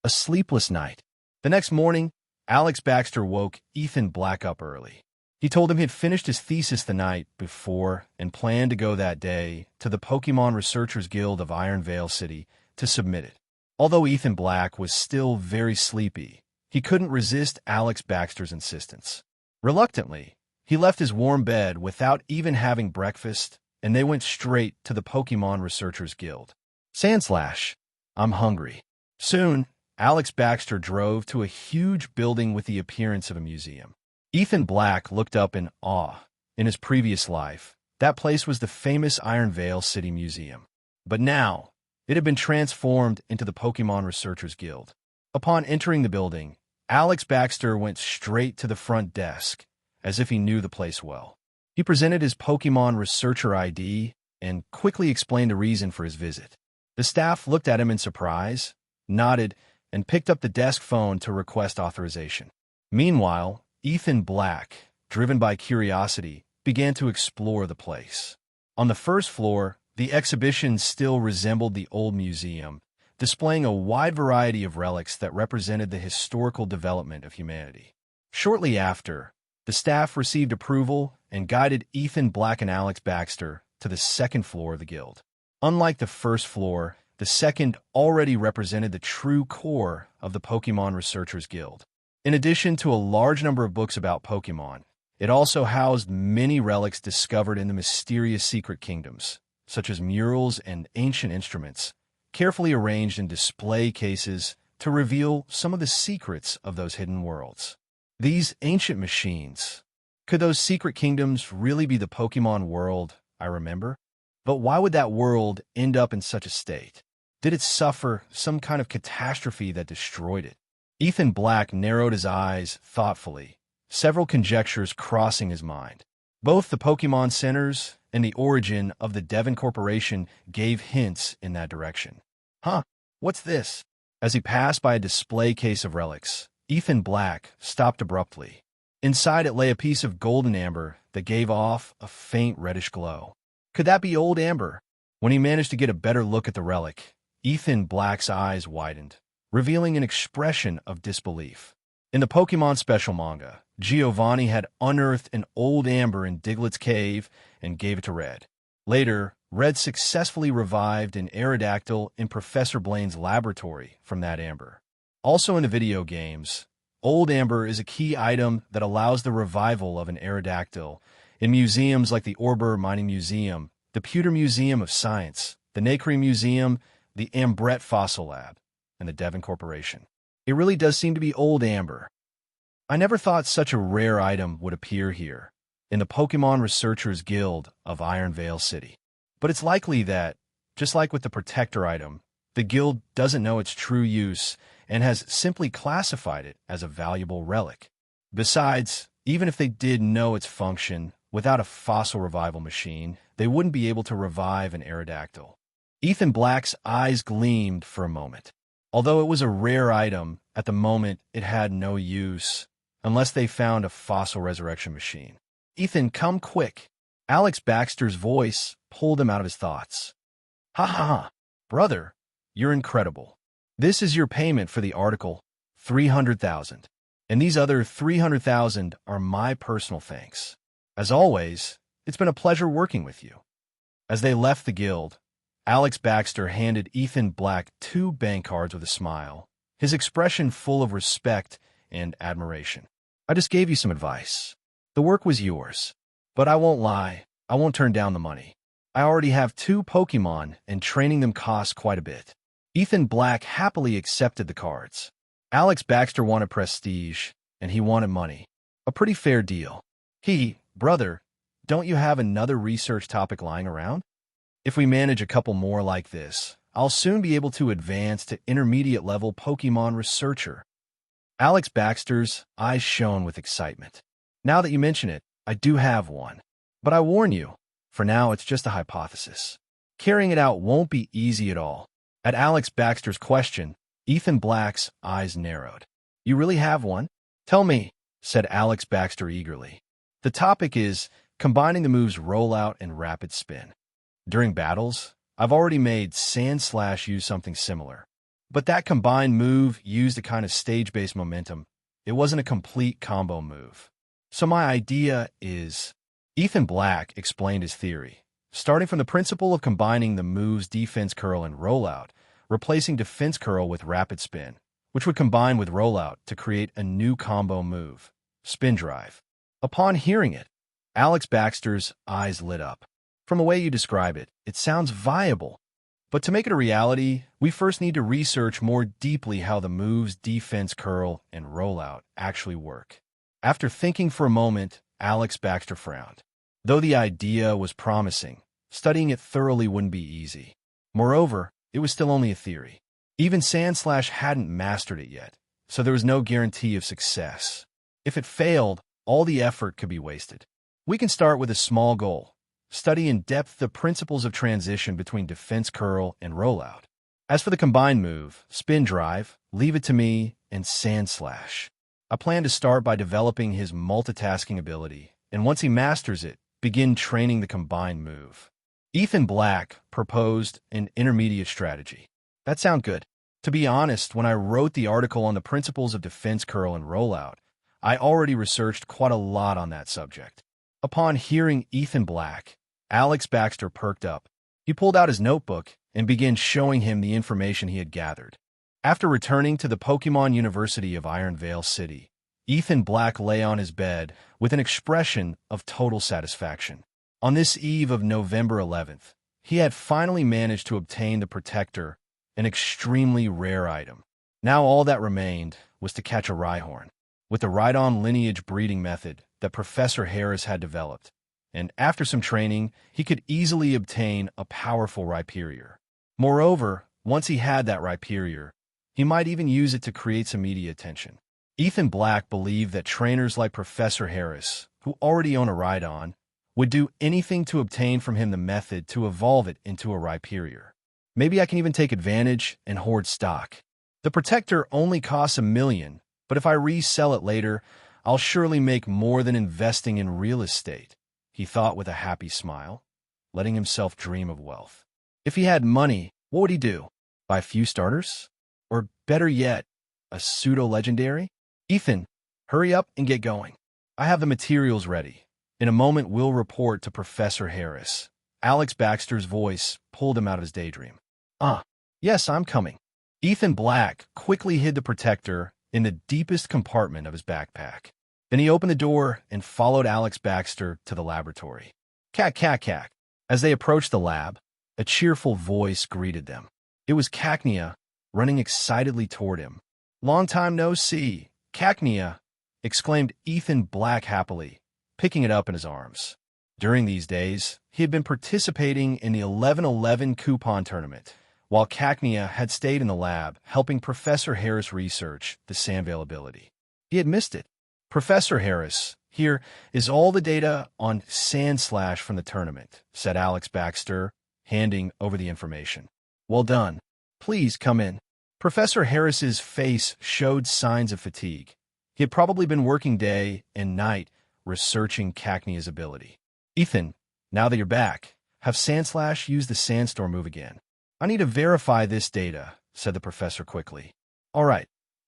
Speaker 2: A sleepless night. The next morning, Alex Baxter woke Ethan Black up early. He told him he had finished his thesis the night before and planned to go that day to the Pokemon Researchers Guild of Iron Vale City to submit it. Although Ethan Black was still very sleepy, he couldn't resist Alex Baxter's insistence. Reluctantly, he left his warm bed without even having breakfast, and they went straight to the Pokémon Researchers Guild. Sandslash, I'm hungry. Soon, Alex Baxter drove to a huge building with the appearance of a museum. Ethan Black looked up in awe. In his previous life, that place was the famous Iron Vale City Museum. But now, it had been transformed into the Pokémon Researchers Guild. Upon entering the building, Alex Baxter went straight to the front desk, as if he knew the place well. He presented his Pokémon Researcher ID and quickly explained the reason for his visit. The staff looked at him in surprise, nodded, and picked up the desk phone to request authorization. Meanwhile, Ethan Black, driven by curiosity, began to explore the place. On the first floor, the exhibition still resembled the old museum, displaying a wide variety of relics that represented the historical development of humanity. Shortly after, the staff received approval and guided Ethan Black and Alex Baxter to the second floor of the guild. Unlike the first floor, the second already represented the true core of the Pokémon Researchers Guild. In addition to a large number of books about Pokémon, it also housed many relics discovered in the mysterious secret kingdoms, such as murals and ancient instruments, carefully arranged in display cases to reveal some of the secrets of those hidden worlds. These ancient machines, could those secret kingdoms really be the Pokémon World I remember? But why would that world end up in such a state? Did it suffer some kind of catastrophe that destroyed it? Ethan Black narrowed his eyes thoughtfully, several conjectures crossing his mind. Both the Pokémon Centers and the origin of the Devon Corporation gave hints in that direction. Huh, what's this? As he passed by a display case of relics, Ethan Black stopped abruptly. Inside it lay a piece of golden amber that gave off a faint reddish glow. Could that be old amber? When he managed to get a better look at the relic, Ethan Black's eyes widened, revealing an expression of disbelief. In the Pokémon Special manga, Giovanni had unearthed an old amber in Diglett's cave and gave it to Red. Later, Red successfully revived an Aerodactyl in Professor Blaine's laboratory from that amber. Also in the video games, old amber is a key item that allows the revival of an Aerodactyl in museums like the Orbor Mining Museum, the Pewter Museum of Science, the Nacre Museum, the Ambrette Fossil Lab, and the Devon Corporation. It really does seem to be old amber. I never thought such a rare item would appear here, in the Pokémon Researchers Guild of Iron Vale City. But it's likely that, just like with the Protector item, the guild doesn't know its true use and has simply classified it as a valuable relic. Besides, even if they did know its function, without a fossil revival machine, they wouldn't be able to revive an Aerodactyl. Ethan Black's eyes gleamed for a moment. Although it was a rare item, at the moment it had no use, unless they found a fossil resurrection machine. Ethan, come quick. Alex Baxter's voice pulled him out of his thoughts. Ha ha ha, brother, you're incredible. This is your payment for the article, 300,000. And these other 300,000 are my personal thanks. As always, it's been a pleasure working with you. As they left the guild, Alex Baxter handed Ethan Black 2 bank cards with a smile, his expression full of respect and admiration. I just gave you some advice. The work was yours. But I won't lie, I won't turn down the money. I already have 2 Pokémon, and training them costs quite a bit. Ethan Black happily accepted the cards. Alex Baxter wanted prestige, and he wanted money. A pretty fair deal. Brother, don't you have another research topic lying around? If we manage a couple more like this, I'll soon be able to advance to intermediate-level Pokémon Researcher. Alex Baxter's eyes shone with excitement. Now that you mention it, I do have one. But I warn you, for now it's just a hypothesis. Carrying it out won't be easy at all. At Alex Baxter's question, Ethan Black's eyes narrowed. You really have one? Tell me, said Alex Baxter eagerly. The topic is combining the moves Rollout and Rapid Spin. During battles, I've already made Sandslash use something similar. But that combined move used a kind of stage-based momentum. It wasn't a complete combo move. So my idea is... Ethan Black explained his theory, starting from the principle of combining the moves Defense Curl and Rollout, replacing Defense Curl with Rapid Spin, which would combine with Rollout to create a new combo move, Spin Drive. Upon hearing it, Alex Baxter's eyes lit up. From the way you describe it, it sounds viable. But to make it a reality, we first need to research more deeply how the moves defense, curl, and rollout actually work. After thinking for a moment, Alex Baxter frowned. Though the idea was promising, studying it thoroughly wouldn't be easy. Moreover, it was still only a theory. Even Sandslash hadn't mastered it yet, so there was no guarantee of success. If it failed, all the effort could be wasted. We can start with a small goal. Study in depth the principles of transition between defense, curl, and rollout. As for the combined move, spin drive, leave it to me, and Sandslash. I plan to start by developing his multitasking ability, and once he masters it, begin training the combined move. Ethan Black proposed an intermediate strategy. That sounds good. To be honest, when I wrote the article on the principles of defense, curl, and rollout, I already researched quite a lot on that subject. Upon hearing Ethan Black, Alex Baxter perked up. He pulled out his notebook and began showing him the information he had gathered. After returning to the Pokémon University of Iron Vale City, Ethan Black lay on his bed with an expression of total satisfaction. On this eve of November 11th, he had finally managed to obtain the Protector, an extremely rare item. Now all that remained was to catch a Rhyhorn. With the Rhydon lineage breeding method that Professor Harris had developed, and after some training, he could easily obtain a powerful Rhyperior. Moreover, once he had that Rhyperior, he might even use it to create some media attention. Ethan Black believed that trainers like Professor Harris, who already own a Rhydon, would do anything to obtain from him the method to evolve it into a Rhyperior. Maybe I can even take advantage and hoard stock. The Protector only costs $1 million, but if I resell it later, I'll surely make more than investing in real estate, he thought with a happy smile, letting himself dream of wealth. If he had money, what would he do? Buy a few starters? Or better yet, a pseudo-legendary? Ethan, hurry up and get going. I have the materials ready. In a moment, we'll report to Professor Harris. Alex Baxter's voice pulled him out of his daydream. Yes, I'm coming. Ethan Black quickly hid the Protector in the deepest compartment of his backpack. Then he opened the door and followed Alex Baxter to the laboratory. Cack, cack, cack. As they approached the lab, a cheerful voice greeted them. It was Cacnea, running excitedly toward him. Long time no see, Cacnea, exclaimed Ethan Black happily, picking it up in his arms. During these days, he had been participating in the 11-11 coupon tournament, while Cacnea had stayed in the lab helping Professor Harris research the Sandvale ability. He had missed it. Professor Harris, here is all the data on Sandslash from the tournament, said Alex Baxter, handing over the information. Well done. Please come in. Professor Harris's face showed signs of fatigue. He had probably been working day and night researching Cacnea's ability. Ethan, now that you're back, have Sandslash use the Sandstorm move again. I need to verify this data, said the professor quickly. All right.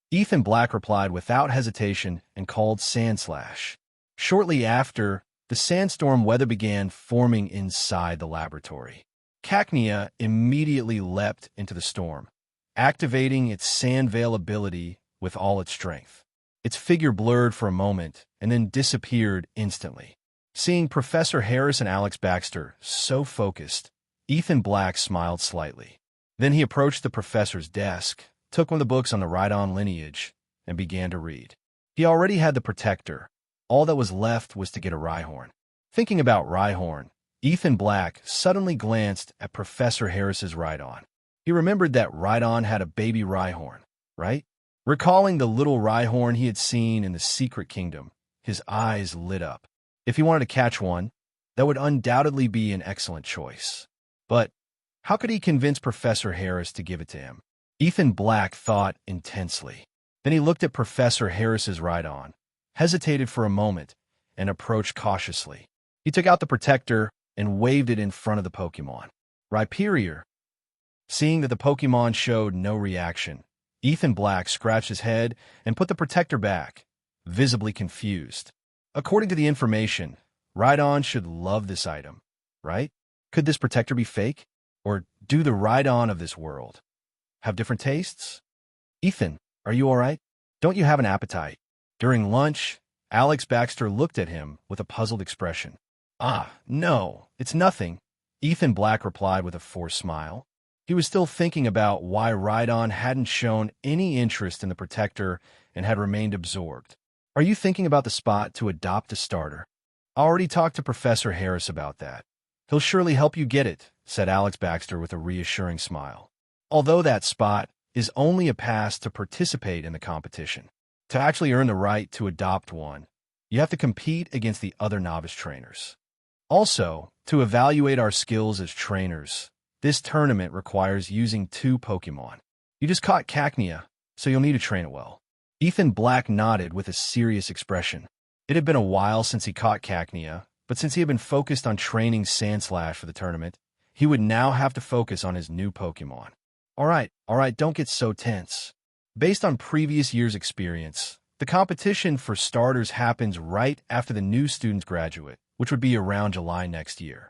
Speaker 2: Ethan Black replied without hesitation and called Sandslash. Shortly after, the sandstorm weather began forming inside the laboratory. Cacnea immediately leapt into the storm, activating its Sandvale ability with all its strength. Its figure blurred for a moment and then disappeared instantly. Seeing Professor Harris and Alex Baxter so focused, Ethan Black smiled slightly. Then he approached the professor's desk, took one of the books on the Rhydon lineage, and began to read. He already had the Protector. All that was left was to get a Rhyhorn. Thinking about Rhyhorn, Ethan Black suddenly glanced at Professor Harris's Rhydon. He remembered that Rhydon had a baby Rhyhorn, right? Recalling the little Rhyhorn he had seen in the Secret Kingdom, his eyes lit up. If he wanted to catch one, that would undoubtedly be an excellent choice. But how could he convince Professor Harris to give it to him? Ethan Black thought intensely. Then he looked at Professor Harris's Rhydon, hesitated for a moment, and approached cautiously. He took out the Protector and waved it in front of the Pokémon. Rhyperior. Seeing that the Pokémon showed no reaction, Ethan Black scratched his head and put the Protector back, visibly confused. According to the information, Rhydon should love this item, right? Could this Protector be fake? Or do the Rhydon of this world have different tastes? Ethan, are you all right? Don't you have an appetite? During lunch, Alex Baxter looked at him with a puzzled expression. No, it's nothing, Ethan Black replied with a forced smile. He was still thinking about why Rhydon hadn't shown any interest in the Protector and had remained absorbed. Are you thinking about the spot to adopt a starter? I already talked to Professor Harris about that. He'll surely help you get it, said Alex Baxter with a reassuring smile. Although that spot is only a pass to participate in the competition. To actually earn the right to adopt one, you have to compete against the other novice trainers. Also, to evaluate our skills as trainers, this tournament requires using 2 Pokémon. You just caught Cacnea, so you'll need to train it well. Ethan Black nodded with a serious expression. It had been a while since he caught Cacnea, but since he had been focused on training Sandslash for the tournament, he would now have to focus on his new Pokémon. All right, don't get so tense. Based on previous year's experience, the competition for starters happens right after the new students graduate, which would be around July next year.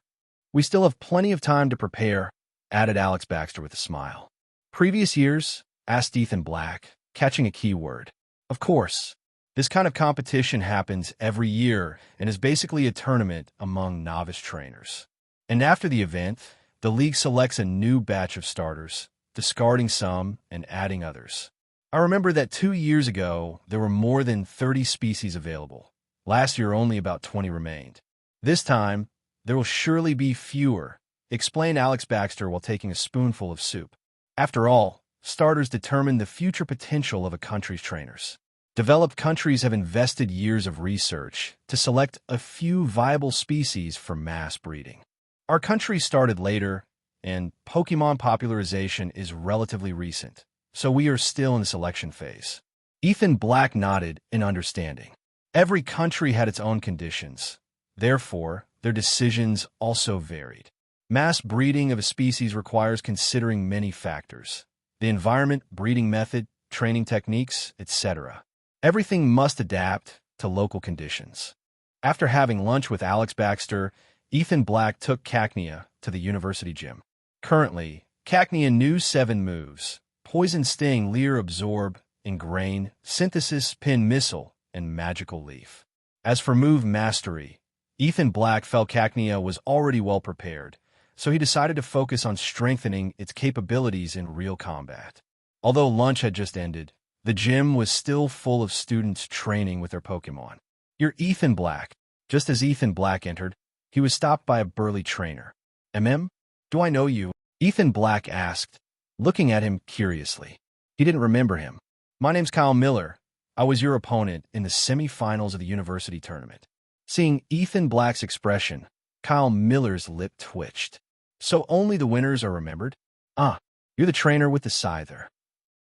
Speaker 2: We still have plenty of time to prepare, added Alex Baxter with a smile. Previous years? Asked Ethan Black, catching a key word. Of course. This kind of competition happens every year and is basically a tournament among novice trainers. And after the event, the league selects a new batch of starters, discarding some and adding others. I remember that 2 years ago, there were more than 30 species available. Last year, only about 20 remained. This time, there will surely be fewer, explained Alex Baxter while taking a spoonful of soup. After all, starters determine the future potential of a country's trainers. Developed countries have invested years of research to select a few viable species for mass breeding. Our country started later, and Pokémon popularization is relatively recent, so we are still in the selection phase. Ethan Black nodded in understanding. Every country had its own conditions. Therefore, their decisions also varied. Mass breeding of a species requires considering many factors: the environment, breeding method, training techniques, etc. Everything must adapt to local conditions. After having lunch with Alex Baxter, Ethan Black took Cacnea to the university gym. Currently, Cacnea knew 7 moves: Poison Sting, Leer, Absorb, Ingrain, Synthesis, Pin, Missile, and Magical Leaf. As for move mastery, Ethan Black felt Cacnea was already well prepared, so he decided to focus on strengthening its capabilities in real combat. Although lunch had just ended, the gym was still full of students training with their Pokémon. "You're Ethan Black." Just as Ethan Black entered, he was stopped by a burly trainer. Do I know you?" Ethan Black asked, looking at him curiously. He didn't remember him. "My name's Kyle Miller. I was your opponent in the semi-finals of the university tournament." Seeing Ethan Black's expression, Kyle Miller's lip twitched. "So only the winners are remembered?" You're the trainer with the Scyther."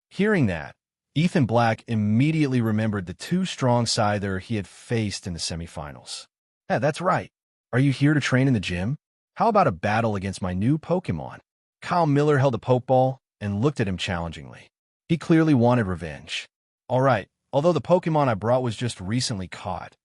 Speaker 2: Hearing that, Ethan Black immediately remembered the 2 strong Scyther he had faced in the semifinals. "Yeah, that's right. Are you here to train in the gym? How about a battle against my new Pokémon?" Kyle Miller held a Pokeball and looked at him challengingly. He clearly wanted revenge. "All right, although the Pokémon I brought was just recently caught,"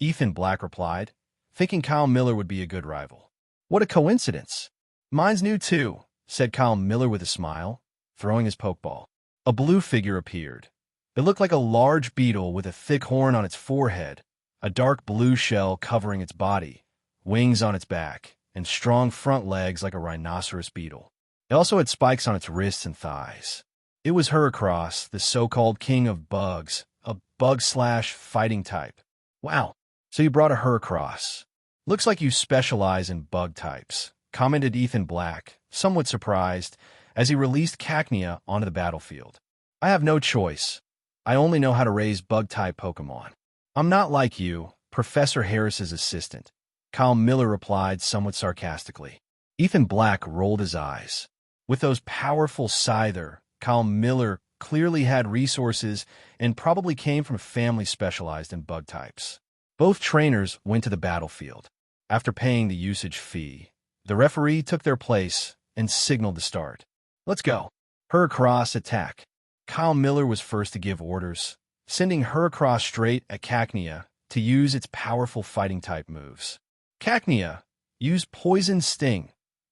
Speaker 2: Ethan Black replied, thinking Kyle Miller would be a good rival. "What a coincidence. Mine's new too," said Kyle Miller with a smile, throwing his Pokeball. A blue figure appeared. It looked like a large beetle with a thick horn on its forehead, a dark blue shell covering its body, wings on its back, and strong front legs like a rhinoceros beetle. It also had spikes on its wrists and thighs. It was Heracross, the so-called king of bugs, a bug/fighting type. "Wow, so you brought a Heracross. Looks like you specialize in bug types," commented Ethan Black, somewhat surprised, as he released Cacnea onto the battlefield. "I have no choice. I only know how to raise bug-type Pokémon. I'm not like you, Professor Harris's assistant," Kyle Miller replied somewhat sarcastically. Ethan Black rolled his eyes. With those powerful Scyther, Kyle Miller clearly had resources and probably came from a family specialized in bug types. Both trainers went to the battlefield. After paying the usage fee, the referee took their place and signaled the start. "Let's go." Heracross attack. Kyle Miller was first to give orders, sending Heracross straight at Cacnea to use its powerful fighting-type moves. "Cacnea, use Poison Sting,"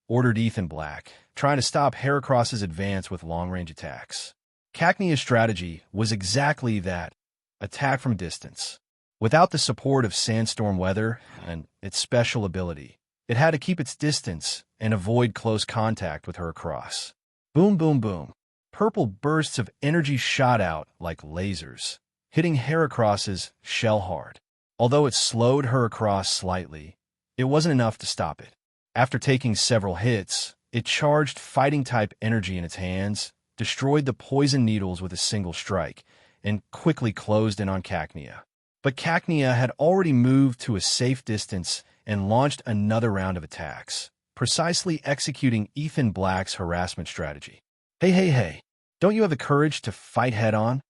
Speaker 2: ordered Ethan Black, trying to stop Heracross's advance with long-range attacks. Cacnea's strategy was exactly that: attack from distance. Without the support of sandstorm weather and its special ability, it had to keep its distance and avoid close contact with Heracross. Boom, boom, boom. Purple bursts of energy shot out like lasers, hitting Heracross's shell hard. Although it slowed Heracross slightly, it wasn't enough to stop it. After taking several hits, it charged fighting-type energy in its hands, destroyed the poison needles with a single strike, and quickly closed in on Cacnea. But Cacnea had already moved to a safe distance and launched another round of attacks, precisely executing Ethan Black's harassment strategy. Hey, hey, hey, don't you have the courage to fight head-on?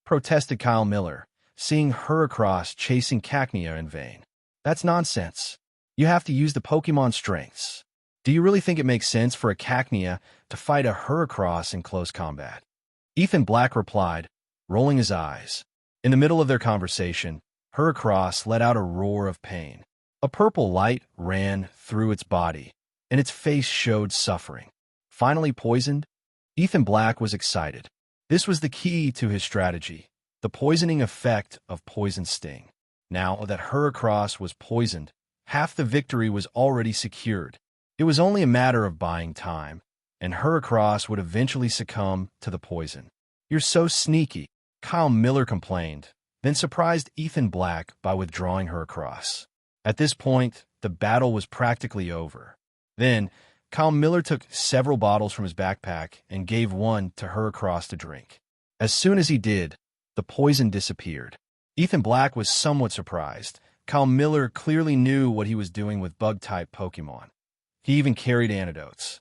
Speaker 2: Protested Kyle Miller, seeing Heracross chasing Cacnea in vain. That's nonsense. You have to use the Pokémon strengths. Do you really think it makes sense for a Cacnea to fight a Heracross in close combat? Ethan Black replied, rolling his eyes. In the middle of their conversation, Heracross let out a roar of pain. A purple light ran through its body, and its face showed suffering. Finally poisoned? Ethan Black was excited. This was the key to his strategy, the poisoning effect of Poison Sting. Now that Heracross was poisoned, half the victory was already secured. It was only a matter of buying time, and Heracross would eventually succumb to the poison. You're so sneaky, Kyle Miller complained, then surprised Ethan Black by withdrawing Heracross. At this point, the battle was practically over. Then, Kyle Miller took several bottles from his backpack and gave one to Heracross to drink. As soon as he did, the poison disappeared. Ethan Black was somewhat surprised. Kyle Miller clearly knew what he was doing with bug-type Pokémon. He even carried antidotes.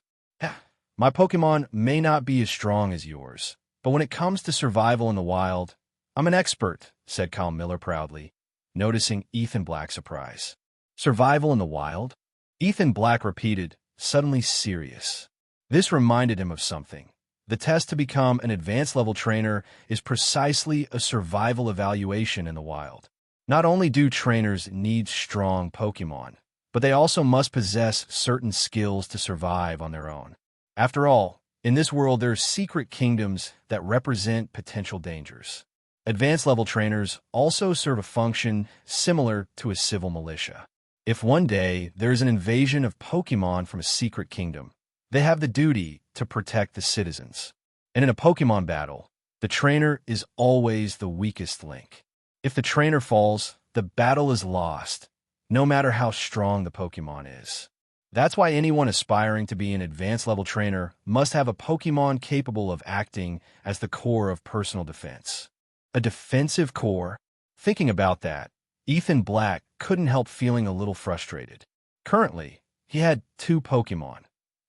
Speaker 2: My Pokémon may not be as strong as yours, but when it comes to survival in the wild, I'm an expert, said Kyle Miller proudly, noticing Ethan Black's surprise. Survival in the wild? Ethan Black repeated, suddenly serious. This reminded him of something. The test to become an advanced level trainer is precisely a survival evaluation in the wild. Not only do trainers need strong Pokémon, but they also must possess certain skills to survive on their own. After all, in this world there are secret kingdoms that represent potential dangers. Advanced level trainers also serve a function similar to a civil militia. If one day there is an invasion of Pokémon from a secret kingdom, they have the duty to protect the citizens. And in a Pokémon battle, the trainer is always the weakest link. If the trainer falls, the battle is lost, no matter how strong the Pokémon is. That's why anyone aspiring to be an advanced level trainer must have a Pokémon capable of acting as the core of personal defense. A defensive core? Thinking about that, Ethan Black couldn't help feeling a little frustrated. Currently, he had two Pokémon.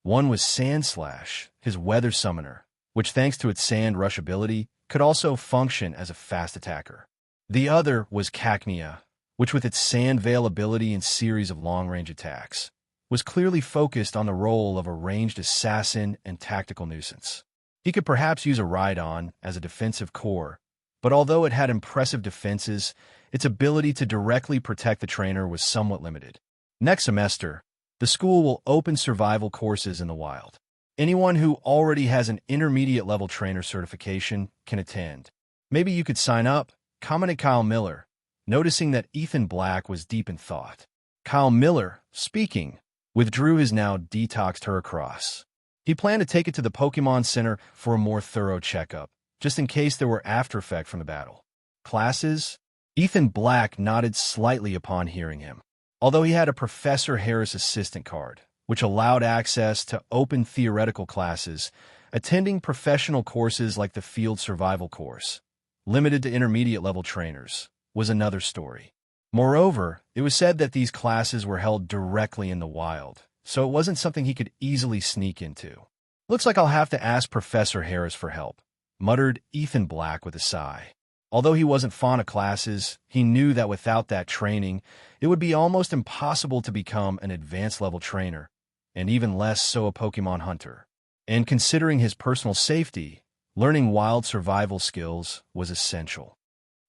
Speaker 2: One was Sandslash, his weather summoner, which thanks to its Sand Rush ability, could also function as a fast attacker. The other was Cacnea, which with its Sand Veil ability and series of long-range attacks, was clearly focused on the role of a ranged assassin and tactical nuisance. He could perhaps use a Rhydon as a defensive core, but although it had impressive defenses, its ability to directly protect the trainer was somewhat limited. Next semester, the school will open survival courses in the wild. Anyone who already has an intermediate-level trainer certification can attend. Maybe you could sign up, commented Kyle Miller, noticing that Ethan Black was deep in thought. Kyle Miller, speaking, withdrew his now detoxed Heracross. He planned to take it to the Pokémon Center for a more thorough checkup, just in case there were aftereffects from the battle. Classes? Ethan Black nodded slightly upon hearing him. Although he had a Professor Harris assistant card, which allowed access to open theoretical classes, attending professional courses like the Field Survival course, limited to intermediate-level trainers, was another story. Moreover, it was said that these classes were held directly in the wild, so it wasn't something he could easily sneak into. Looks like I'll have to ask Professor Harris for help, muttered Ethan Black with a sigh. Although he wasn't fond of classes, he knew that without that training, it would be almost impossible to become an advanced-level trainer, and even less so a Pokémon hunter. And considering his personal safety, learning wild survival skills was essential.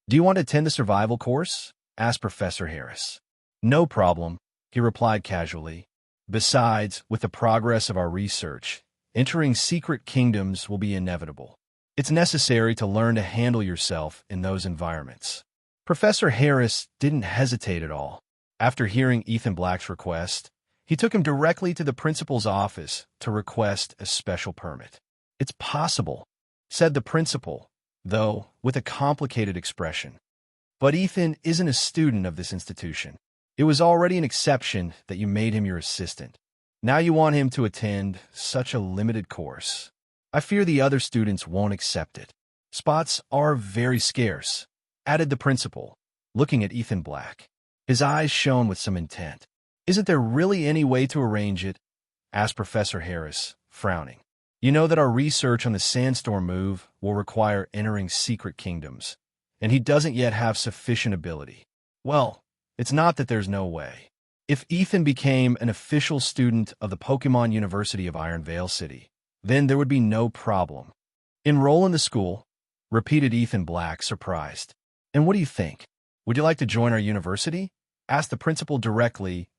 Speaker 2: "Do you want to attend the survival course?" asked Professor Harris. "No problem," he replied casually. "Besides, with the progress of our research, entering secret kingdoms will be inevitable. It's necessary to learn to handle yourself in those environments." Professor Harris didn't hesitate at all. After hearing Ethan Black's request, he took him directly to the principal's office to request a special permit. "It's possible," said the principal, though with a complicated expression. "But Ethan isn't a student of this institution. It was already an exception that you made him your assistant. Now you want him to attend such a limited course. I fear the other students won't accept it. Spots are very scarce," added the principal, looking at Ethan Black. His eyes shone with some intent. "Isn't there really any way to arrange it?" asked Professor Harris, frowning. "You know that our research on the sandstorm move will require entering secret kingdoms, and he doesn't yet have sufficient ability." "Well, it's not that there's no way. If Ethan became an official student of the Pokémon University of Iron Vale City, then there would be no problem." "Enroll in the school," repeated Ethan Black, surprised. "And what do you think? Would you like to join our university?" asked the principal directly,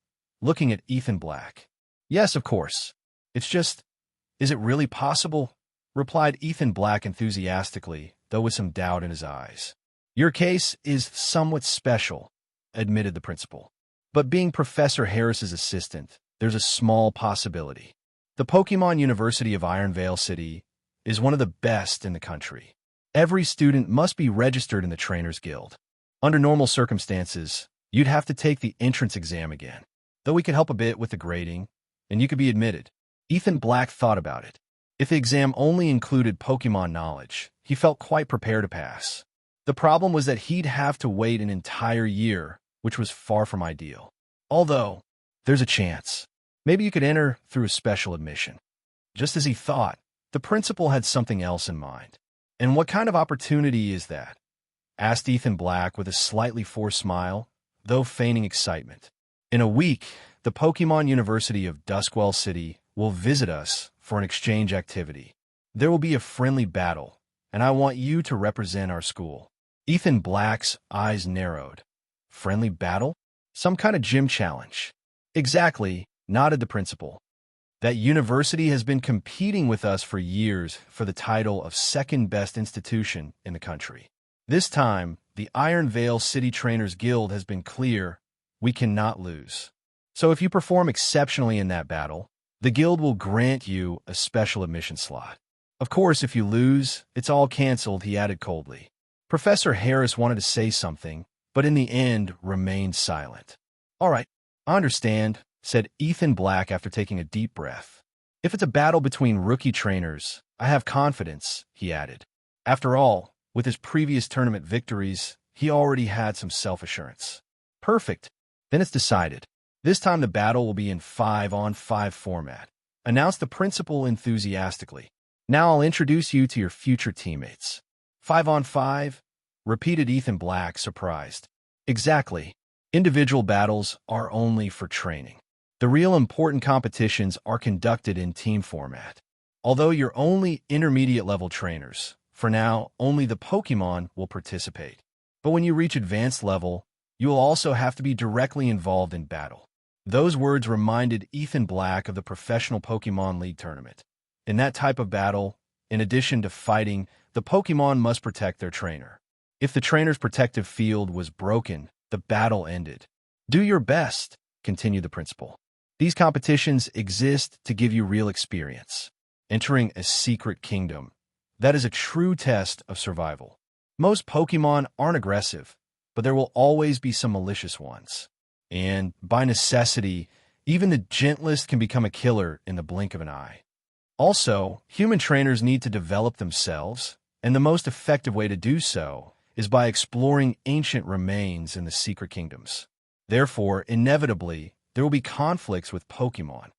Speaker 2: looking at Ethan Black. "Yes, of course. It's just, is it really possible?" replied Ethan Black enthusiastically, though with some doubt in his eyes. "Your case is somewhat special," admitted the principal. "But being Professor Harris's assistant, there's a small possibility. The Pokémon University of Iron Vale City is one of the best in the country. Every student must be registered in the Trainers Guild. Under normal circumstances, you'd have to take the entrance exam again, though we could help a bit with the grading, and you could be admitted." Ethan Black thought about it. If the exam only included Pokémon knowledge, he felt quite prepared to pass. The problem was that he'd have to wait an entire year, which was far from ideal. Although, there's a chance. Maybe you could enter through a special admission. Just as he thought, the principal had something else in mind. "And what kind of opportunity is that?" asked Ethan Black with a slightly forced smile, though feigning excitement. "In a week, the Pokémon University of Duskwell City will visit us for an exchange activity. There will be a friendly battle, and I want you to represent our school." Ethan Black's eyes narrowed. "Friendly battle? Some kind of gym challenge?" "Exactly," nodded the principal. "That university has been competing with us for years for the title of second-best institution in the country. This time, the Iron Vale City Trainers Guild has been clear: we cannot lose. So if you perform exceptionally in that battle, the guild will grant you a special admission slot. Of course, if you lose, it's all canceled," he added coldly. Professor Harris wanted to say something, but in the end remained silent. "All right, I understand," said Ethan Black after taking a deep breath. "If it's a battle between rookie trainers, I have confidence," he added. After all, with his previous tournament victories, he already had some self-assurance. "Perfect. Then it's decided. This time the battle will be in 5-on-5 format," announced the principal enthusiastically. "Now I'll introduce you to your future teammates." "5-on-5? repeated Ethan Black, surprised. "Exactly. Individual battles are only for training. The real important competitions are conducted in team format. Although you're only intermediate-level trainers, for now, only the Pokémon will participate. But when you reach advanced level, you will also have to be directly involved in battle." Those words reminded Ethan Black of the professional Pokémon League tournament. In that type of battle, in addition to fighting, the Pokémon must protect their trainer. If the trainer's protective field was broken, the battle ended. "Do your best," continued the principal. "These competitions exist to give you real experience. Entering a secret kingdom, that is a true test of survival. Most Pokémon aren't aggressive, but there will always be some malicious ones. And, by necessity, even the gentlest can become a killer in the blink of an eye. Also, human trainers need to develop themselves, and the most effective way to do so is by exploring ancient remains in the secret kingdoms. Therefore, inevitably, there will be conflicts with Pokémon.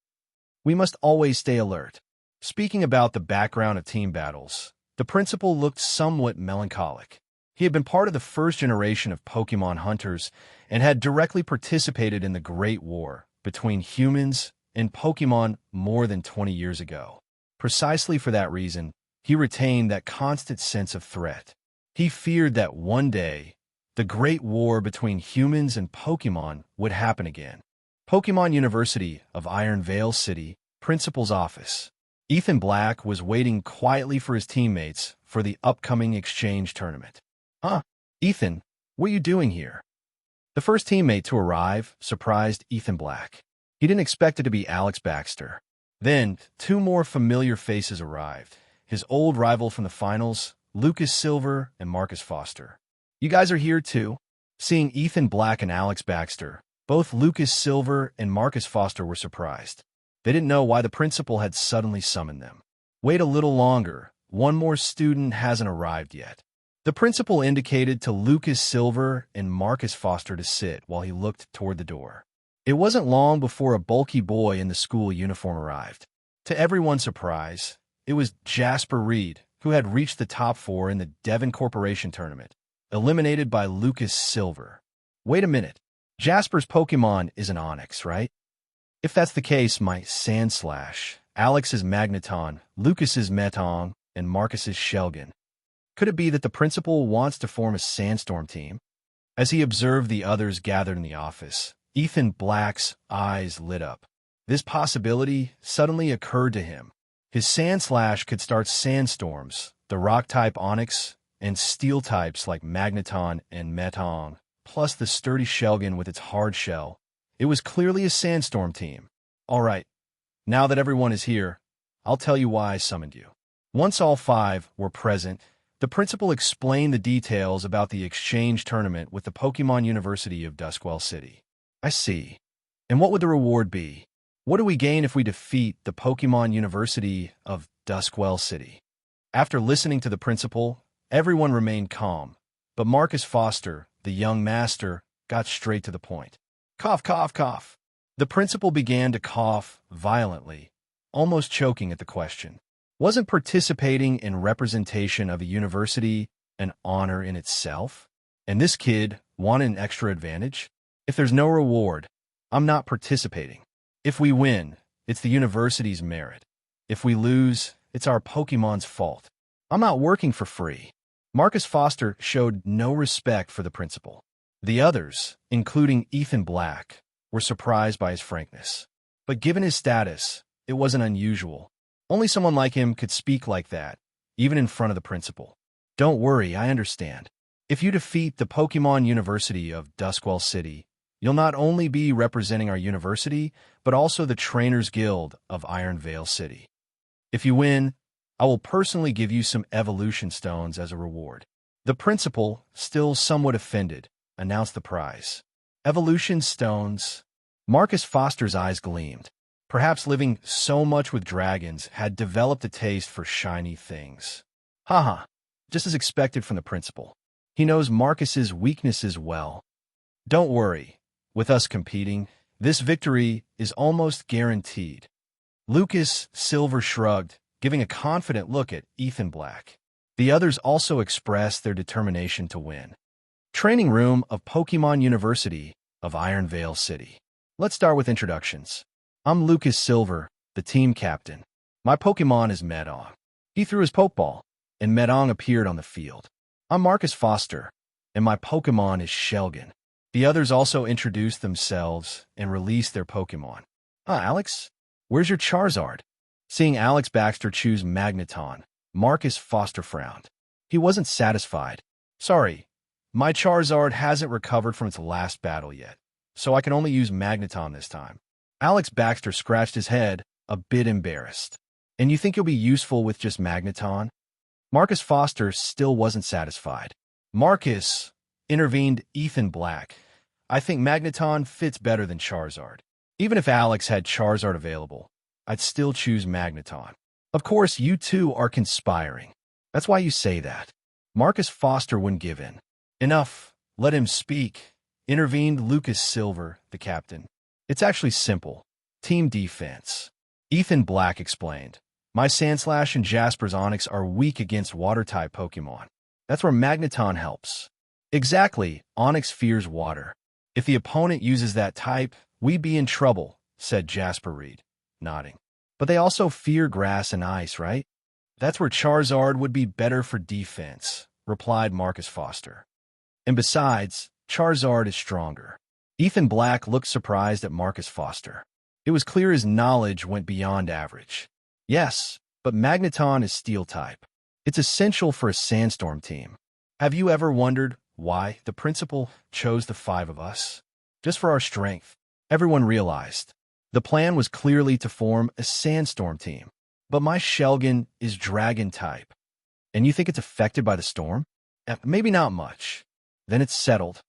Speaker 2: We must always stay alert." Speaking about the background of team battles, the principal looked somewhat melancholic. He had been part of the first generation of Pokémon hunters and had directly participated in the Great War between humans and Pokémon more than 20 years ago. Precisely for that reason, he retained that constant sense of threat. He feared that one day, the Great War between humans and Pokémon would happen again. Pokémon University of Iron Vale City, Principal's Office. Ethan Black was waiting quietly for his teammates for the upcoming exchange tournament. "Huh, Ethan, What are you doing here? The first teammate to arrive surprised Ethan Black. He didn't expect it to be Alex Baxter. Then, two more familiar faces arrived. His old rival from the finals, Lucas Silver and Marcus Foster. You guys are here too? Seeing Ethan Black and Alex Baxter, both Lucas Silver and Marcus Foster were surprised. They didn't know why the principal had suddenly summoned them. Wait a little longer. One more student hasn't arrived yet. The principal indicated to Lucas Silver and Marcus Foster to sit while he looked toward the door. It wasn't long before a bulky boy in the school uniform arrived. To everyone's surprise, it was Jasper Reed, who had reached the top 4 in the Devon Corporation tournament, eliminated by Lucas Silver. Wait a minute. Jasper's Pokémon is an Onix, right? If that's the case, my Sandslash, Alex's Magneton, Lucas's Metong, and Marcus's Shelgon. Could it be that the principal wants to form a sandstorm team? As he observed the others gathered in the office, Ethan Black's eyes lit up. This possibility suddenly occurred to him. His Sandslash could start sandstorms, the rock-type Onix, and steel types like Magneton and Metong, plus the sturdy Shelgon with its hard shell. It was clearly a sandstorm team. All right, now that everyone is here, I'll tell you why I summoned you. Once all 5 were present, the principal explained the details about the exchange tournament with the Pokémon University of Duskwell City. I see. And what would the reward be? What do we gain if we defeat the Pokémon University of Duskwell City? After listening to the principal, everyone remained calm, but Marcus Foster, the young master, got straight to the point. Cough, cough, cough. The principal began to cough violently, almost choking at the question. Wasn't participating in representation of a university an honor in itself? And this kid wanted an extra advantage? If there's no reward, I'm not participating. If we win, it's the university's merit. If we lose, it's our Pokemon's fault. I'm not working for free. Marcus Foster showed no respect for the principal. The others, including Ethan Black, were surprised by his frankness. But given his status, it wasn't unusual. Only someone like him could speak like that, even in front of the principal. Don't worry, I understand. If you defeat the Pokémon University of Duskwell City, you'll not only be representing our university, but also the Trainers Guild of Iron Vale City. If you win, I will personally give you some evolution stones as a reward. The principal, still somewhat offended, announced the prize. Evolution stones. Marcus Foster's eyes gleamed. Perhaps living so much with dragons had developed a taste for shiny things. Haha, just as expected from the principal. He knows Marcus's weaknesses well. Don't worry, with us competing, this victory is almost guaranteed. Lucas Silver shrugged, giving a confident look at Ethan Black. The others also expressed their determination to win. Training room of Pokémon University of Iron Vale City. Let's start with introductions. I'm Lucas Silver, the team captain. My Pokémon is Metong. He threw his Pokeball, and Metong appeared on the field. I'm Marcus Foster, and my Pokémon is Shelgon. The others also introduced themselves and released their Pokémon. Alex, where's your Charizard? Seeing Alex Baxter choose Magneton, Marcus Foster frowned. He wasn't satisfied. Sorry, my Charizard hasn't recovered from its last battle yet, so I can only use Magneton this time. Alex Baxter scratched his head, a bit embarrassed. And you think you'll be useful with just Magneton? Marcus Foster still wasn't satisfied. Marcus, intervened Ethan Black. I think Magneton fits better than Charizard. Even if Alex had Charizard available, I'd still choose Magneton. Of course, you two are conspiring. That's why you say that. Marcus Foster wouldn't give in. Enough. Let him speak, intervened Lucas Silver, the captain. It's actually simple. Team defense. Ethan Black explained. My Sandslash and Jasper's Onix are weak against water-type Pokemon. That's where Magneton helps. Exactly, Onix fears water. If the opponent uses that type, we'd be in trouble, said Jasper Reed, nodding. But they also fear grass and ice, right? That's where Charizard would be better for defense, replied Marcus Foster. And besides, Charizard is stronger. Ethan Black looked surprised at Marcus Foster. It was clear his knowledge went beyond average. Yes, but Magneton is Steel-type. It's essential for a sandstorm team. Have you ever wondered Why? The principal chose the 5 of us. Just for our strength. Everyone realized. The plan was clearly to form a sandstorm team. But my Shelgin is dragon type. And you think it's affected by the storm? Maybe not much. Then it's settled.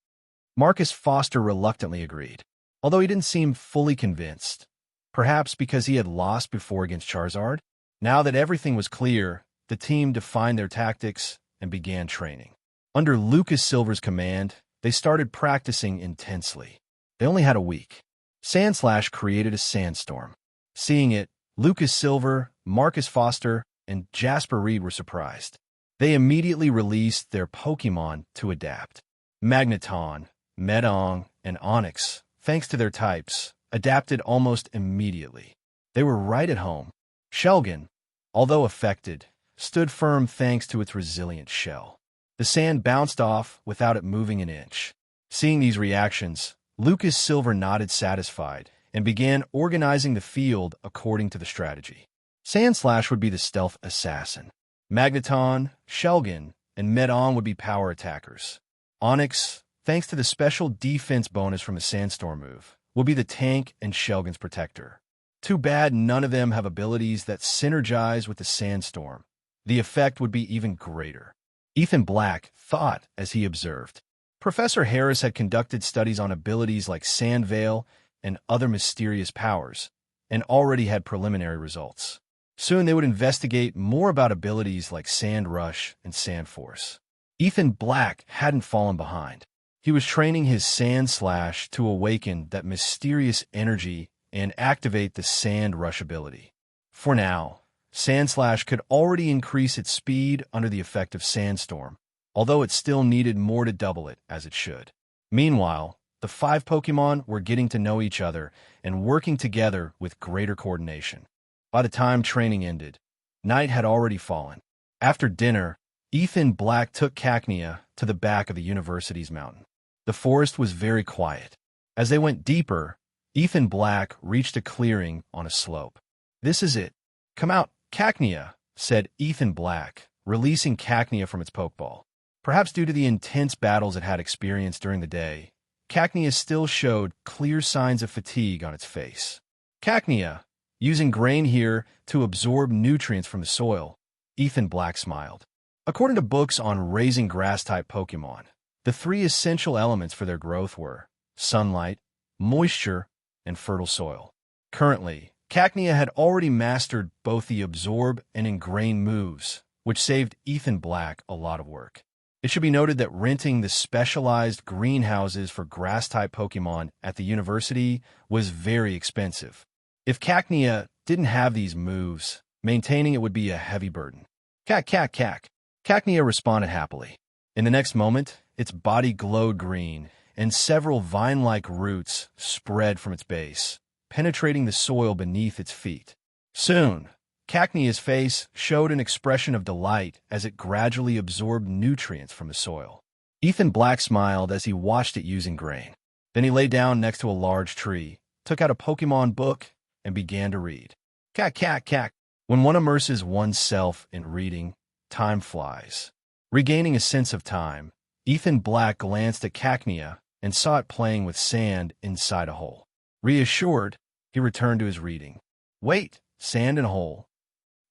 Speaker 2: Marcus Foster reluctantly agreed, although he didn't seem fully convinced. Perhaps because he had lost before against Charizard? Now that everything was clear, the team defined their tactics and began training. Under Lucas Silver's command, they started practicing intensely. They only had a week. Sandslash created a sandstorm. Seeing it, Lucas Silver, Marcus Foster, and Jasper Reed were surprised. They immediately released their Pokémon to adapt. Magneton, Medong, and Onix, thanks to their types, adapted almost immediately. They were right at home. Shelgin, although affected, stood firm thanks to its resilient shell. The sand bounced off without it moving an inch. Seeing these reactions, Lucas Silver nodded satisfied and began organizing the field according to the strategy. Sandslash would be the stealth assassin. Magneton, Shelgin, and Medong would be power attackers. Onix, thanks to the special defense bonus from the Sandstorm move, will be the tank and Shelgin's protector. Too bad none of them have abilities that synergize with the Sandstorm. The effect would be even greater. Ethan Black thought as he observed. Professor Harris had conducted studies on abilities like Sand Veil and other mysterious powers, and already had preliminary results. Soon they would investigate more about abilities like Sand Rush and Sand Force. Ethan Black hadn't fallen behind. He was training his Sandslash to awaken that mysterious energy and activate the Sand Rush ability. For now, Sandslash could already increase its speed under the effect of Sandstorm, although it still needed more to double it as it should. Meanwhile, the 5 Pokémon were getting to know each other and working together with greater coordination. By the time training ended, night had already fallen. After dinner, Ethan Black took Cacnea to the back of the university's mountain. The forest was very quiet. As they went deeper, Ethan Black reached a clearing on a slope. "This is it. Come out, Cacnea," said Ethan Black, releasing Cacnea from its Pokeball. Perhaps due to the intense battles it had experienced during the day, Cacnea still showed clear signs of fatigue on its face. "Cacnea, using grain here to absorb nutrients from the soil," Ethan Black smiled. According to books on raising grass-type Pokemon, the 3 essential elements for their growth were sunlight, moisture, and fertile soil. Currently, Cacnea had already mastered both the absorb and ingrain moves, which saved Ethan Black a lot of work. It should be noted that renting the specialized greenhouses for grass-type Pokemon at the university was very expensive. If Cacnea didn't have these moves, maintaining it would be a heavy burden. "Cac, cac, cac." Cacnea responded happily. In the next moment, its body glowed green, and several vine-like roots spread from its base, penetrating the soil beneath its feet. Soon, Cacnea's face showed an expression of delight as it gradually absorbed nutrients from the soil. Ethan Black smiled as he watched it using grain. Then he lay down next to a large tree, took out a Pokemon book, and began to read. Cac, cac, cac. When one immerses oneself in reading, time flies. Regaining a sense of time, Ethan Black glanced at Cacnea and saw it playing with sand inside a hole. Reassured, he returned to his reading. "Wait, sand and hole."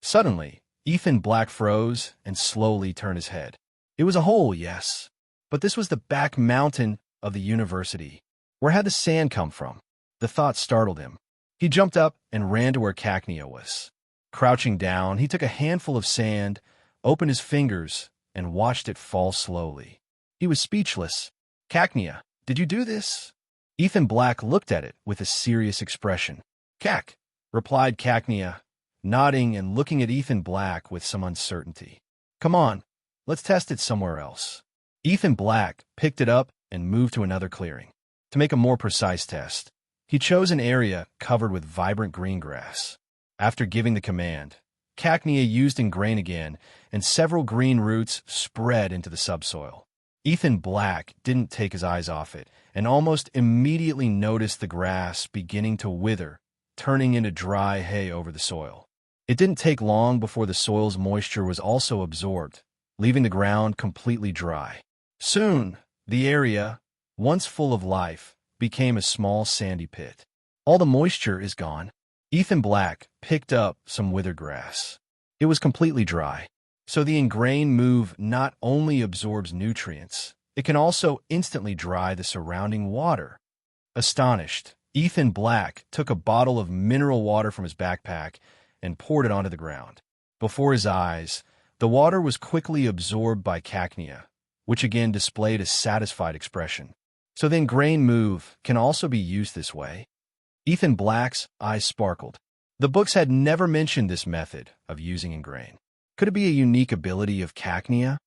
Speaker 2: Suddenly, Ethan Black froze and slowly turned his head. It was a hole, yes, but this was the back mountain of the university. Where had the sand come from? The thought startled him. He jumped up and ran to where Cacnea was. Crouching down, he took a handful of sand, opened his fingers, and watched it fall slowly. He was speechless. "Cacnea, did you do this?" Ethan Black looked at it with a serious expression. "Cac," replied Cacnea, nodding and looking at Ethan Black with some uncertainty. "Come on, let's test it somewhere else." Ethan Black picked it up and moved to another clearing. To make a more precise test, he chose an area covered with vibrant green grass. After giving the command, Cacnea used Ingrain again, and several green roots spread into the subsoil. Ethan Black didn't take his eyes off it, and almost immediately noticed the grass beginning to wither, turning into dry hay over the soil. It didn't take long before the soil's moisture was also absorbed, leaving the ground completely dry. Soon, The area, once full of life, became a small sandy pit. All the moisture is gone. Ethan Black picked up some withered grass. It was completely dry. So the ingrained move not only absorbs nutrients, it can also instantly dry the surrounding water. Astonished, Ethan Black took a bottle of mineral water from his backpack and poured it onto the ground. Before his eyes, the water was quickly absorbed by Cacnea, which again displayed a satisfied expression. So the ingrained move can also be used this way. Ethan Black's eyes sparkled. The books had never mentioned this method of using ingrain. Could it be a unique ability of Cacnea?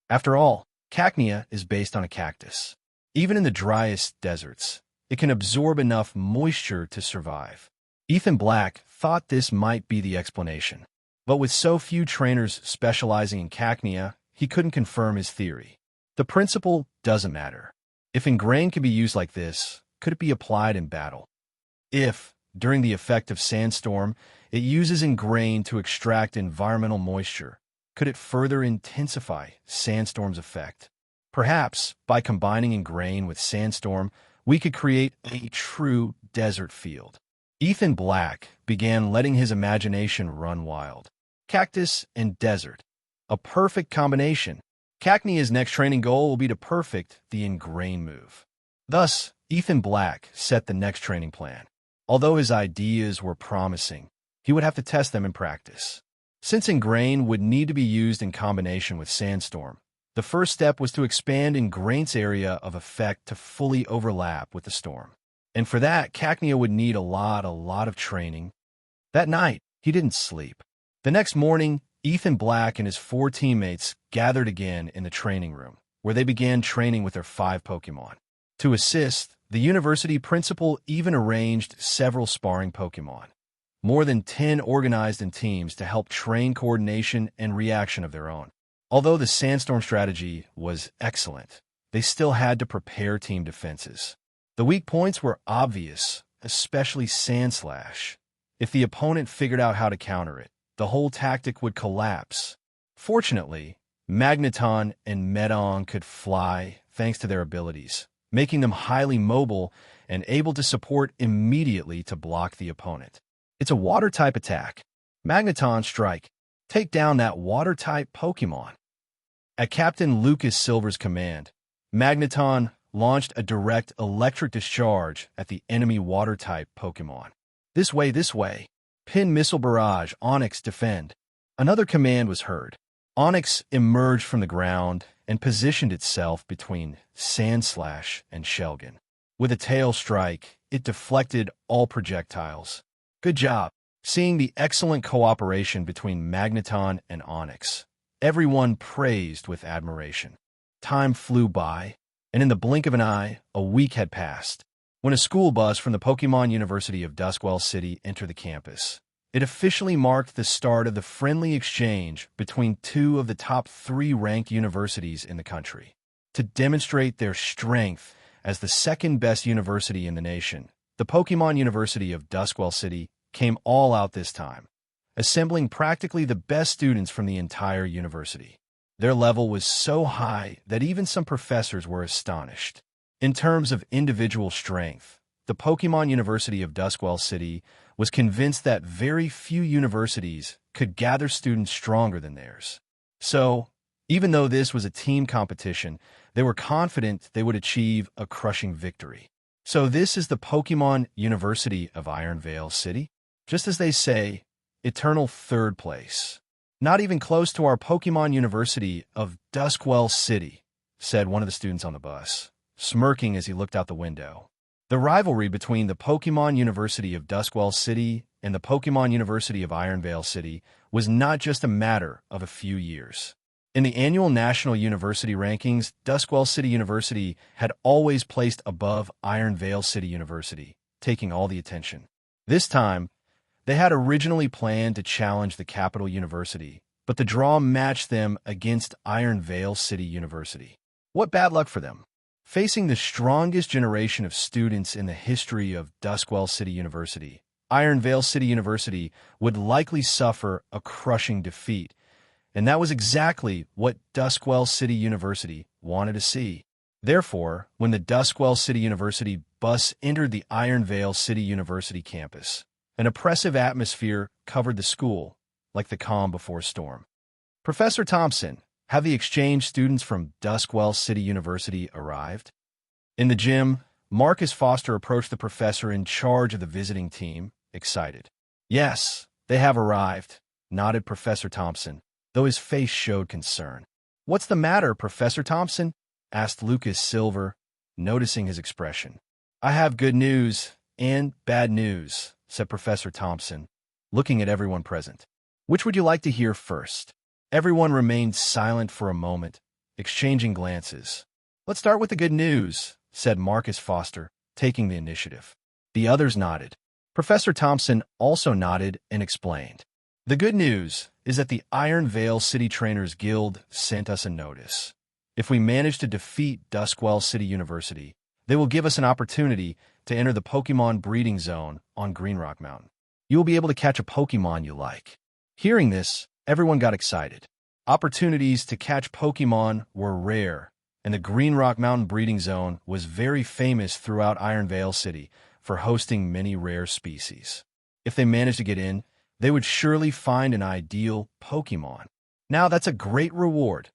Speaker 2: After all, Cacnea is based on a cactus. Even in the driest deserts, it can absorb enough moisture to survive. Ethan Black thought this might be the explanation. But with so few trainers specializing in Cacnea, he couldn't confirm his theory. The principle doesn't matter. If ingrain can be used like this, could it be applied in battle? If, during the effect of sandstorm, it uses ingrain to extract environmental moisture, could it further intensify sandstorm's effect? Perhaps, by combining ingrain with sandstorm, we could create a true desert field. Ethan Black began letting his imagination run wild. Cactus and desert. A perfect combination. Cacnea's next training goal will be to perfect the ingrain move. Thus, Ethan Black set the next training plan. Although his ideas were promising, he would have to test them in practice. Since ingrain would need to be used in combination with sandstorm, the first step was to expand ingrain's area of effect to fully overlap with the storm. And for that, Cacnea would need a lot of training. That night, he didn't sleep. The next morning, Ethan Black and his 4 teammates gathered again in the training room, where they began training with their 5 Pokémon. To assist, the university principal even arranged several sparring Pokémon. More than 10 organized in teams to help train coordination and reaction of their own. Although the sandstorm strategy was excellent, they still had to prepare team defenses. The weak points were obvious, especially Sandslash. If the opponent figured out how to counter it, the whole tactic would collapse. Fortunately, Magneton and Medon could fly thanks to their abilities, making them highly mobile and able to support immediately to block the opponent. It's a water-type attack. Magneton Strike. Take down that water-type Pokémon. At Captain Lucas Silver's command, Magneton launched a direct electric discharge at the enemy water-type Pokémon. This way. Pin Missile Barrage, Onix defend. Another command was heard. Onix emerged from the ground and positioned itself between Sandslash and Shelgon. With a tail strike, it deflected all projectiles. Good job. Seeing the excellent cooperation between Magneton and Onix, everyone praised with admiration. Time flew by, and in the blink of an eye, a week had passed. When a school bus from the Pokémon University of Duskwell City entered the campus, it officially marked the start of the friendly exchange between 2 of the top 3 ranked universities in the country. To demonstrate their strength as the second-best university in the nation, the Pokémon University of Duskwell City came all out this time, assembling practically the best students from the entire university. Their level was so high that even some professors were astonished. In terms of individual strength, the Pokémon University of Duskwell City was convinced that very few universities could gather students stronger than theirs. So, even though this was a team competition, they were confident they would achieve a crushing victory. So this is the Pokémon University of Ironvale City? Just as they say, eternal 3rd place. Not even close to our Pokémon University of Duskwell City, said one of the students on the bus, smirking as he looked out the window. The rivalry between the Pokémon University of Duskwell City and the Pokémon University of Ironvale City was not just a matter of a few years. In the annual National University Rankings, Duskwell City University had always placed above Ironvale City University, taking all the attention. This time, they had originally planned to challenge the Capital University, but the draw matched them against Ironvale City University. What bad luck for them. Facing the strongest generation of students in the history of Duskwell City University, Ironvale City University would likely suffer a crushing defeat, and that was exactly what Duskwell City University wanted to see. Therefore, when the Duskwell City University bus entered the Iron Vale City University campus, an oppressive atmosphere covered the school, like the calm before a storm. Professor Thompson, have the exchange students from Duskwell City University arrived? In the gym, Marcus Foster approached the professor in charge of the visiting team, excited. Yes, they have arrived, nodded Professor Thompson, though his face showed concern. What's the matter, Professor Thompson? Asked Lucas Silver, noticing his expression. I have good news and bad news, said Professor Thompson, looking at everyone present. Which would you like to hear first? Everyone remained silent for a moment, exchanging glances. Let's start with the good news, said Marcus Foster, taking the initiative. The others nodded. Professor Thompson also nodded and explained. The good news is that the Iron Vale City Trainers Guild sent us a notice. If we manage to defeat Duskwell City University, they will give us an opportunity to enter the Pokémon breeding zone on Green Rock Mountain. You will be able to catch a Pokémon you like. Hearing this, everyone got excited. Opportunities to catch Pokémon were rare, and the Green Rock Mountain breeding zone was very famous throughout Iron Vale City for hosting many rare species. If they managed to get in, they would surely find an ideal Pokémon. Now that's a great reward,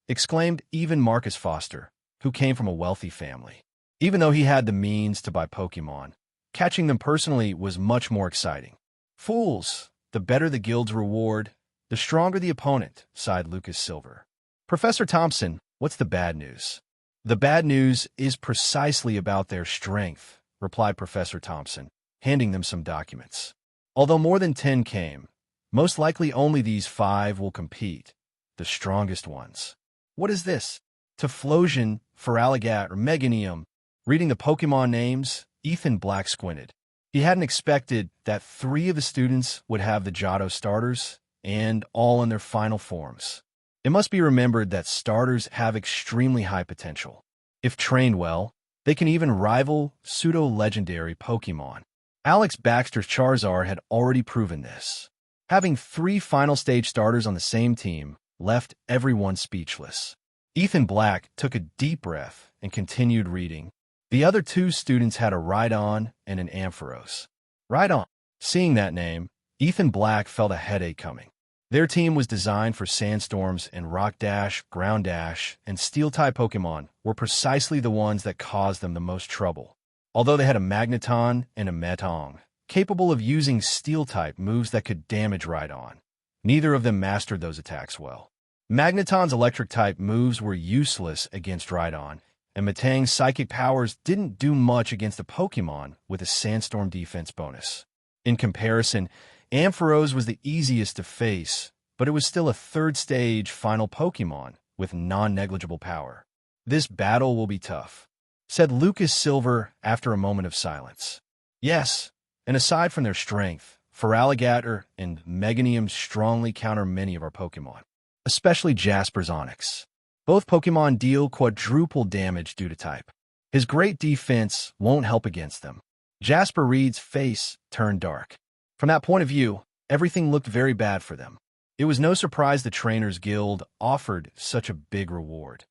Speaker 2: exclaimed even Marcus Foster, who came from a wealthy family. Even though he had the means to buy Pokémon, catching them personally was much more exciting. Fools, the better the guild's reward, the stronger the opponent, sighed Lucas Silver. Professor Thompson, what's the bad news? The bad news is precisely about their strength, replied Professor Thompson, handing them some documents. Although more than 10 came, most likely only these 5 will compete, the strongest ones. What is this? Typhlosion, Feraligatr, or Meganium. Reading the Pokémon names, Ethan Black squinted. He hadn't expected that 3 of the students would have the Johto starters, and all in their final forms. It must be remembered that starters have extremely high potential. If trained well, they can even rival pseudo-legendary Pokémon. Alex Baxter's Charizard had already proven this. Having 3 final stage starters on the same team left everyone speechless. Ethan Black took a deep breath and continued reading. The other 2 students had a Rhydon and an Ampharos. Rhydon. Seeing that name, Ethan Black felt a headache coming. Their team was designed for Sandstorms, and Rock Dash, Ground Dash, and Steel-type Pokémon were precisely the ones that caused them the most trouble. Although they had a Magneton and a Metong, capable of using Steel-type moves that could damage Rhydon, neither of them mastered those attacks well. Magneton's Electric-type moves were useless against Rhydon, and Metang's Psychic powers didn't do much against a Pokémon with a Sandstorm defense bonus. In comparison, Ampharos was the easiest to face, but it was still a 3rd stage final Pokémon with non-negligible power. This battle will be tough, said Lucas Silver after a moment of silence. Yes, and aside from their strength, Feraligatr and Meganium strongly counter many of our Pokémon, especially Jasper's Onix. Both Pokémon deal quadruple damage due to type. His great defense won't help against them. Jasper Reed's face turned dark. From that point of view, everything looked very bad for them. It was no surprise the Trainers Guild offered such a big reward.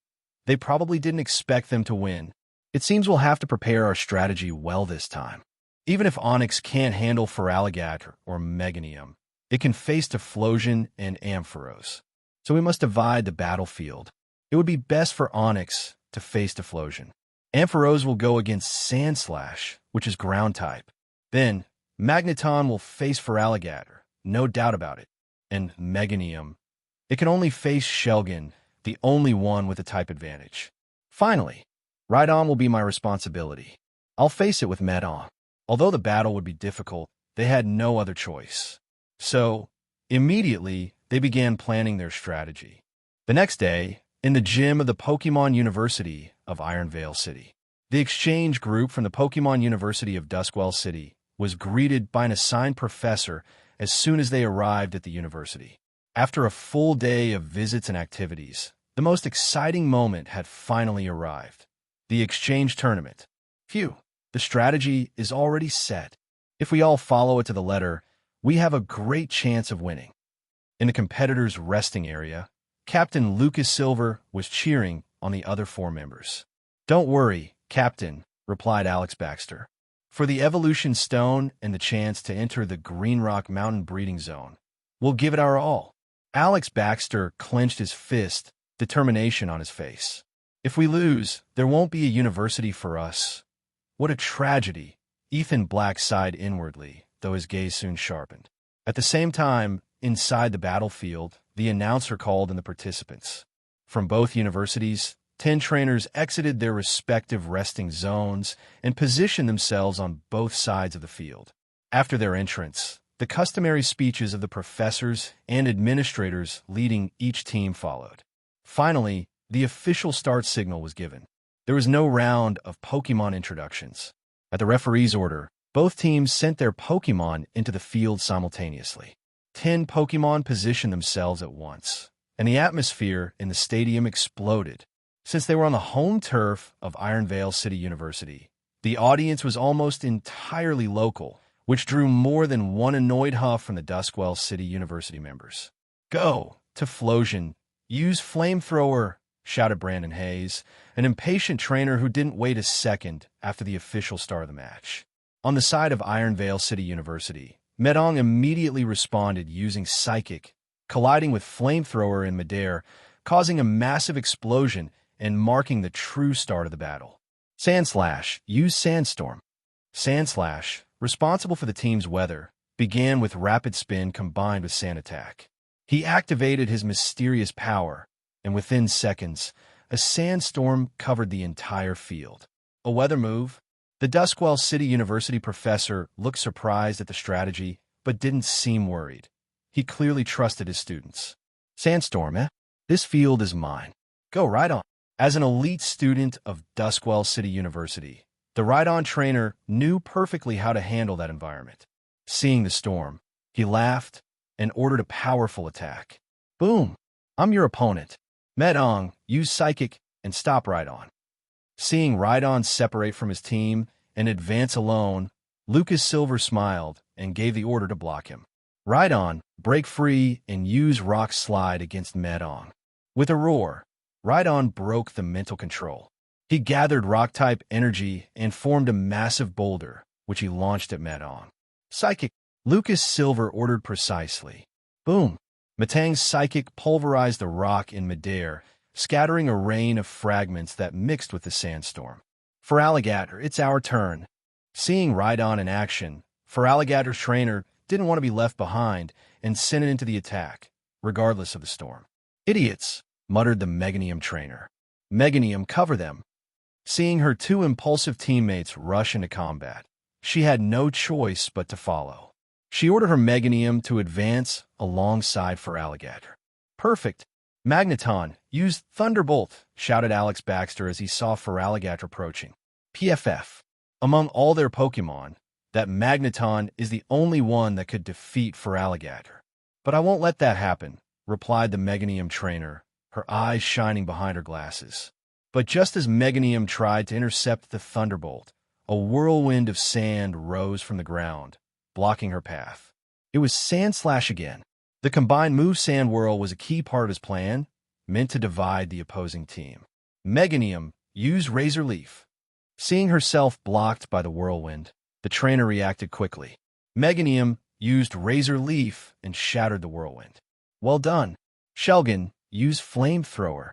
Speaker 2: They probably didn't expect them to win. It seems we'll have to prepare our strategy well this time. Even if Onix can't handle Feraligatr or Meganium, it can face Typhlosion and Ampharos. So we must divide the battlefield. It would be best for Onix to face Typhlosion. Ampharos will go against Sandslash, which is ground type. Then, Magneton will face Feraligatr, no doubt about it. And Meganium, it can only face Shelgon, the only one with a type advantage. Finally, Rhydon will be my responsibility. I'll face it with Metong. Although the battle would be difficult, they had no other choice. So, immediately, they began planning their strategy. The next day, in the gym of the Pokémon University of Iron Vale City, the exchange group from the Pokémon University of Duskwell City was greeted by an assigned professor as soon as they arrived at the university. After a full day of visits and activities, the most exciting moment had finally arrived. The exchange tournament. Phew, the strategy is already set. If we all follow it to the letter, we have a great chance of winning. In the competitors' resting area, Captain Lucas Silver was cheering on the other 4 members. Don't worry, Captain, replied Alex Baxter. For the evolution stone and the chance to enter the Green Rock Mountain breeding zone, we'll give it our all. Alex Baxter clenched his fist, determination on his face. If we lose, there won't be a university for us. What a tragedy. Ethan Black sighed inwardly, though his gaze soon sharpened. At the same time, inside the battlefield, the announcer called in the participants. From both universities, 10 trainers exited their respective resting zones and positioned themselves on both sides of the field. After their entrance, the customary speeches of the professors and administrators leading each team followed. Finally, the official start signal was given. There was no round of Pokémon introductions. At the referee's order, both teams sent their Pokémon into the field simultaneously. 10 Pokémon positioned themselves at once, and the atmosphere in the stadium exploded. Since they were on the home turf of Ironvale City University, the audience was almost entirely local, which drew more than one annoyed huff from the Duskwell City University members. Go, Typhlosion, use flamethrower, shouted Brandon Hayes, an impatient trainer who didn't wait a second after the official start of the match. On the side of Ironvale City University, Medong immediately responded using Psychic, colliding with Flamethrower in midair, causing a massive explosion and marking the true start of the battle. Sandslash, use Sandstorm. Sandslash, responsible for the team's weather, began with Rapid Spin combined with Sand Attack. He activated his mysterious power, and within seconds, a sandstorm covered the entire field. A weather move? The Duskwell City University professor looked surprised at the strategy, but didn't seem worried. He clearly trusted his students. Sandstorm, eh? This field is mine. Go right on. As an elite student of Duskwell City University, the Ride-On trainer knew perfectly how to handle that environment. Seeing the storm, he laughed and ordered a powerful attack. Boom! I'm your opponent. Medong, use Psychic and stop Ride-On. Seeing Ride-On separate from his team and advance alone, Lucas Silver smiled and gave the order to block him. Ride-On, break free and use Rock Slide against Medong. With a roar, Ride-On broke the mental control. He gathered Rock-type energy and formed a massive boulder, which he launched at Medong. Psychic, Lucas Silver ordered precisely. Boom! Metang's Psychic pulverized the rock in midair, scattering a rain of fragments that mixed with the sandstorm. For Alligator, it's our turn. Seeing Ride-On in action, Feraligator's trainer didn't want to be left behind and sent it into the attack, regardless of the storm. Idiots, muttered the Meganium trainer. Meganium, cover them. Seeing her two impulsive teammates rush into combat, she had no choice but to follow. She ordered her Meganium to advance alongside Feraligator. Perfect. Magneton, use Thunderbolt, shouted Alex Baxter as he saw Feraligator approaching. PFF. Among all their Pokémon, that Magneton is the only one that could defeat Feraligator. But I won't let that happen, replied the Meganium trainer, her eyes shining behind her glasses. But just as Meganium tried to intercept the Thunderbolt, a whirlwind of sand rose from the ground, blocking her path. It was Sandslash again. The combined move Sand Whirl was a key part of his plan, meant to divide the opposing team. Meganium used Razor Leaf. Seeing herself blocked by the whirlwind, the trainer reacted quickly. Meganium used Razor Leaf and shattered the whirlwind. Well done. Shelgon used Flamethrower.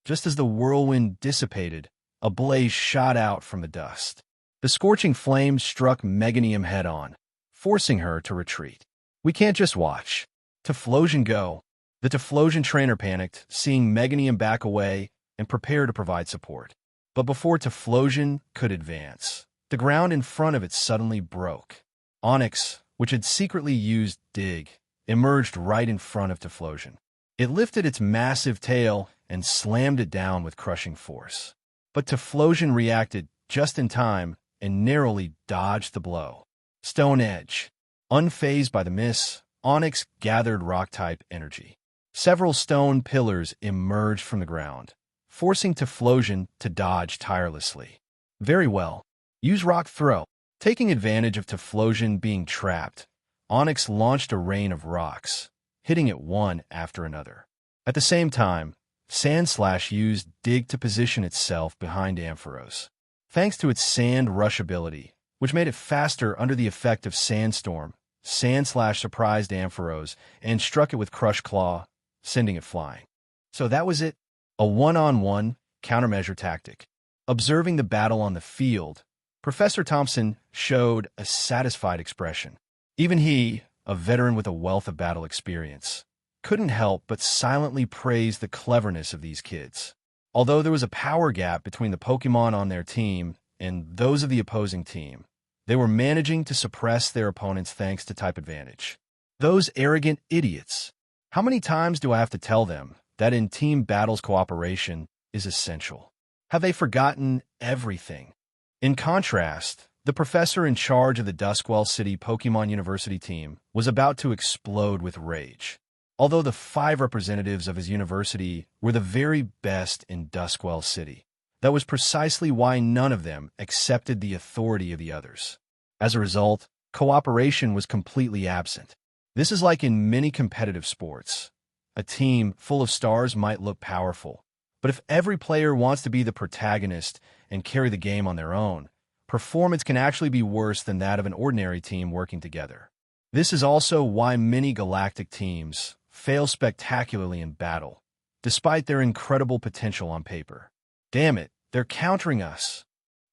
Speaker 2: Just as the whirlwind dissipated, a blaze shot out from the dust. The scorching flames struck Meganium head-on, forcing her to retreat. We can't just watch. Typhlosion, go. The Typhlosion trainer panicked, seeing Meganium back away and prepare to provide support. But before Typhlosion could advance, the ground in front of it suddenly broke. Onyx, which had secretly used Dig, emerged right in front of Typhlosion. It lifted its massive tail and slammed it down with crushing force. But Typhlosion reacted just in time and narrowly dodged the blow. Stone Edge. Unfazed by the miss, Onyx gathered Rock-type energy. Several stone pillars emerged from the ground, forcing Typhlosion to dodge tirelessly. Very well. Use Rock Throw. Taking advantage of Typhlosion being trapped, Onyx launched a rain of rocks, hitting it one after another. At the same time, Sandslash used Dig to position itself behind Ampharos. Thanks to its sand rush ability, which made it faster under the effect of Sandstorm, Sandslash surprised Ampharos and struck it with Crush Claw, sending it flying. So that was it, a one-on-one countermeasure tactic. Observing the battle on the field, Professor Thompson showed a satisfied expression. Even he, a veteran with a wealth of battle experience, couldn't help but silently praise the cleverness of these kids. Although there was a power gap between the Pokémon on their team and those of the opposing team, they were managing to suppress their opponents thanks to type advantage. Those arrogant idiots. How many times do I have to tell them that in team battles cooperation is essential? Have they forgotten everything? In contrast, the professor in charge of the Duskwell City Pokémon University team was about to explode with rage. Although the 5 representatives of his university were the very best in Duskwell City, that was precisely why none of them accepted the authority of the others. As a result, cooperation was completely absent. This is like in many competitive sports. A team full of stars might look powerful, but if every player wants to be the protagonist and carry the game on their own, performance can actually be worse than that of an ordinary team working together. This is also why many galactic teams fail spectacularly in battle, despite their incredible potential on paper. Damn it, they're countering us.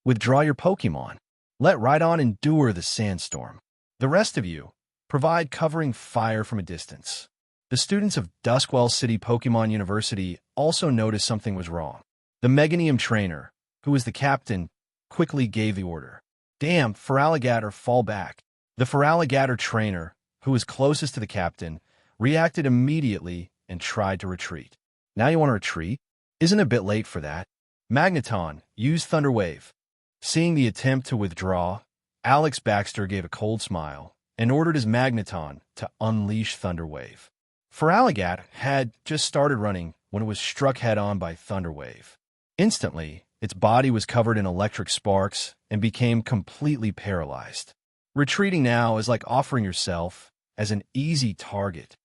Speaker 2: Withdraw your Pokémon. Let Rhydon endure the sandstorm. The rest of you, provide covering fire from a distance. The students of Duskwell City Pokémon University also noticed something was wrong. The Meganium trainer, who was the captain, quickly gave the order. Damn, Feraligatr, fall back. The Feraligatr trainer, who was closest to the captain, reacted immediately and tried to retreat. Now you want to retreat? Isn't it a bit late for that? Magneton, use Thunder Wave. Seeing the attempt to withdraw, Alex Baxter gave a cold smile and ordered his Magneton to unleash Thunder Wave. Feraligatr had just started running when it was struck head-on by Thunder Wave. Instantly, its body was covered in electric sparks and became completely paralyzed. Retreating now is like offering yourself as an easy target.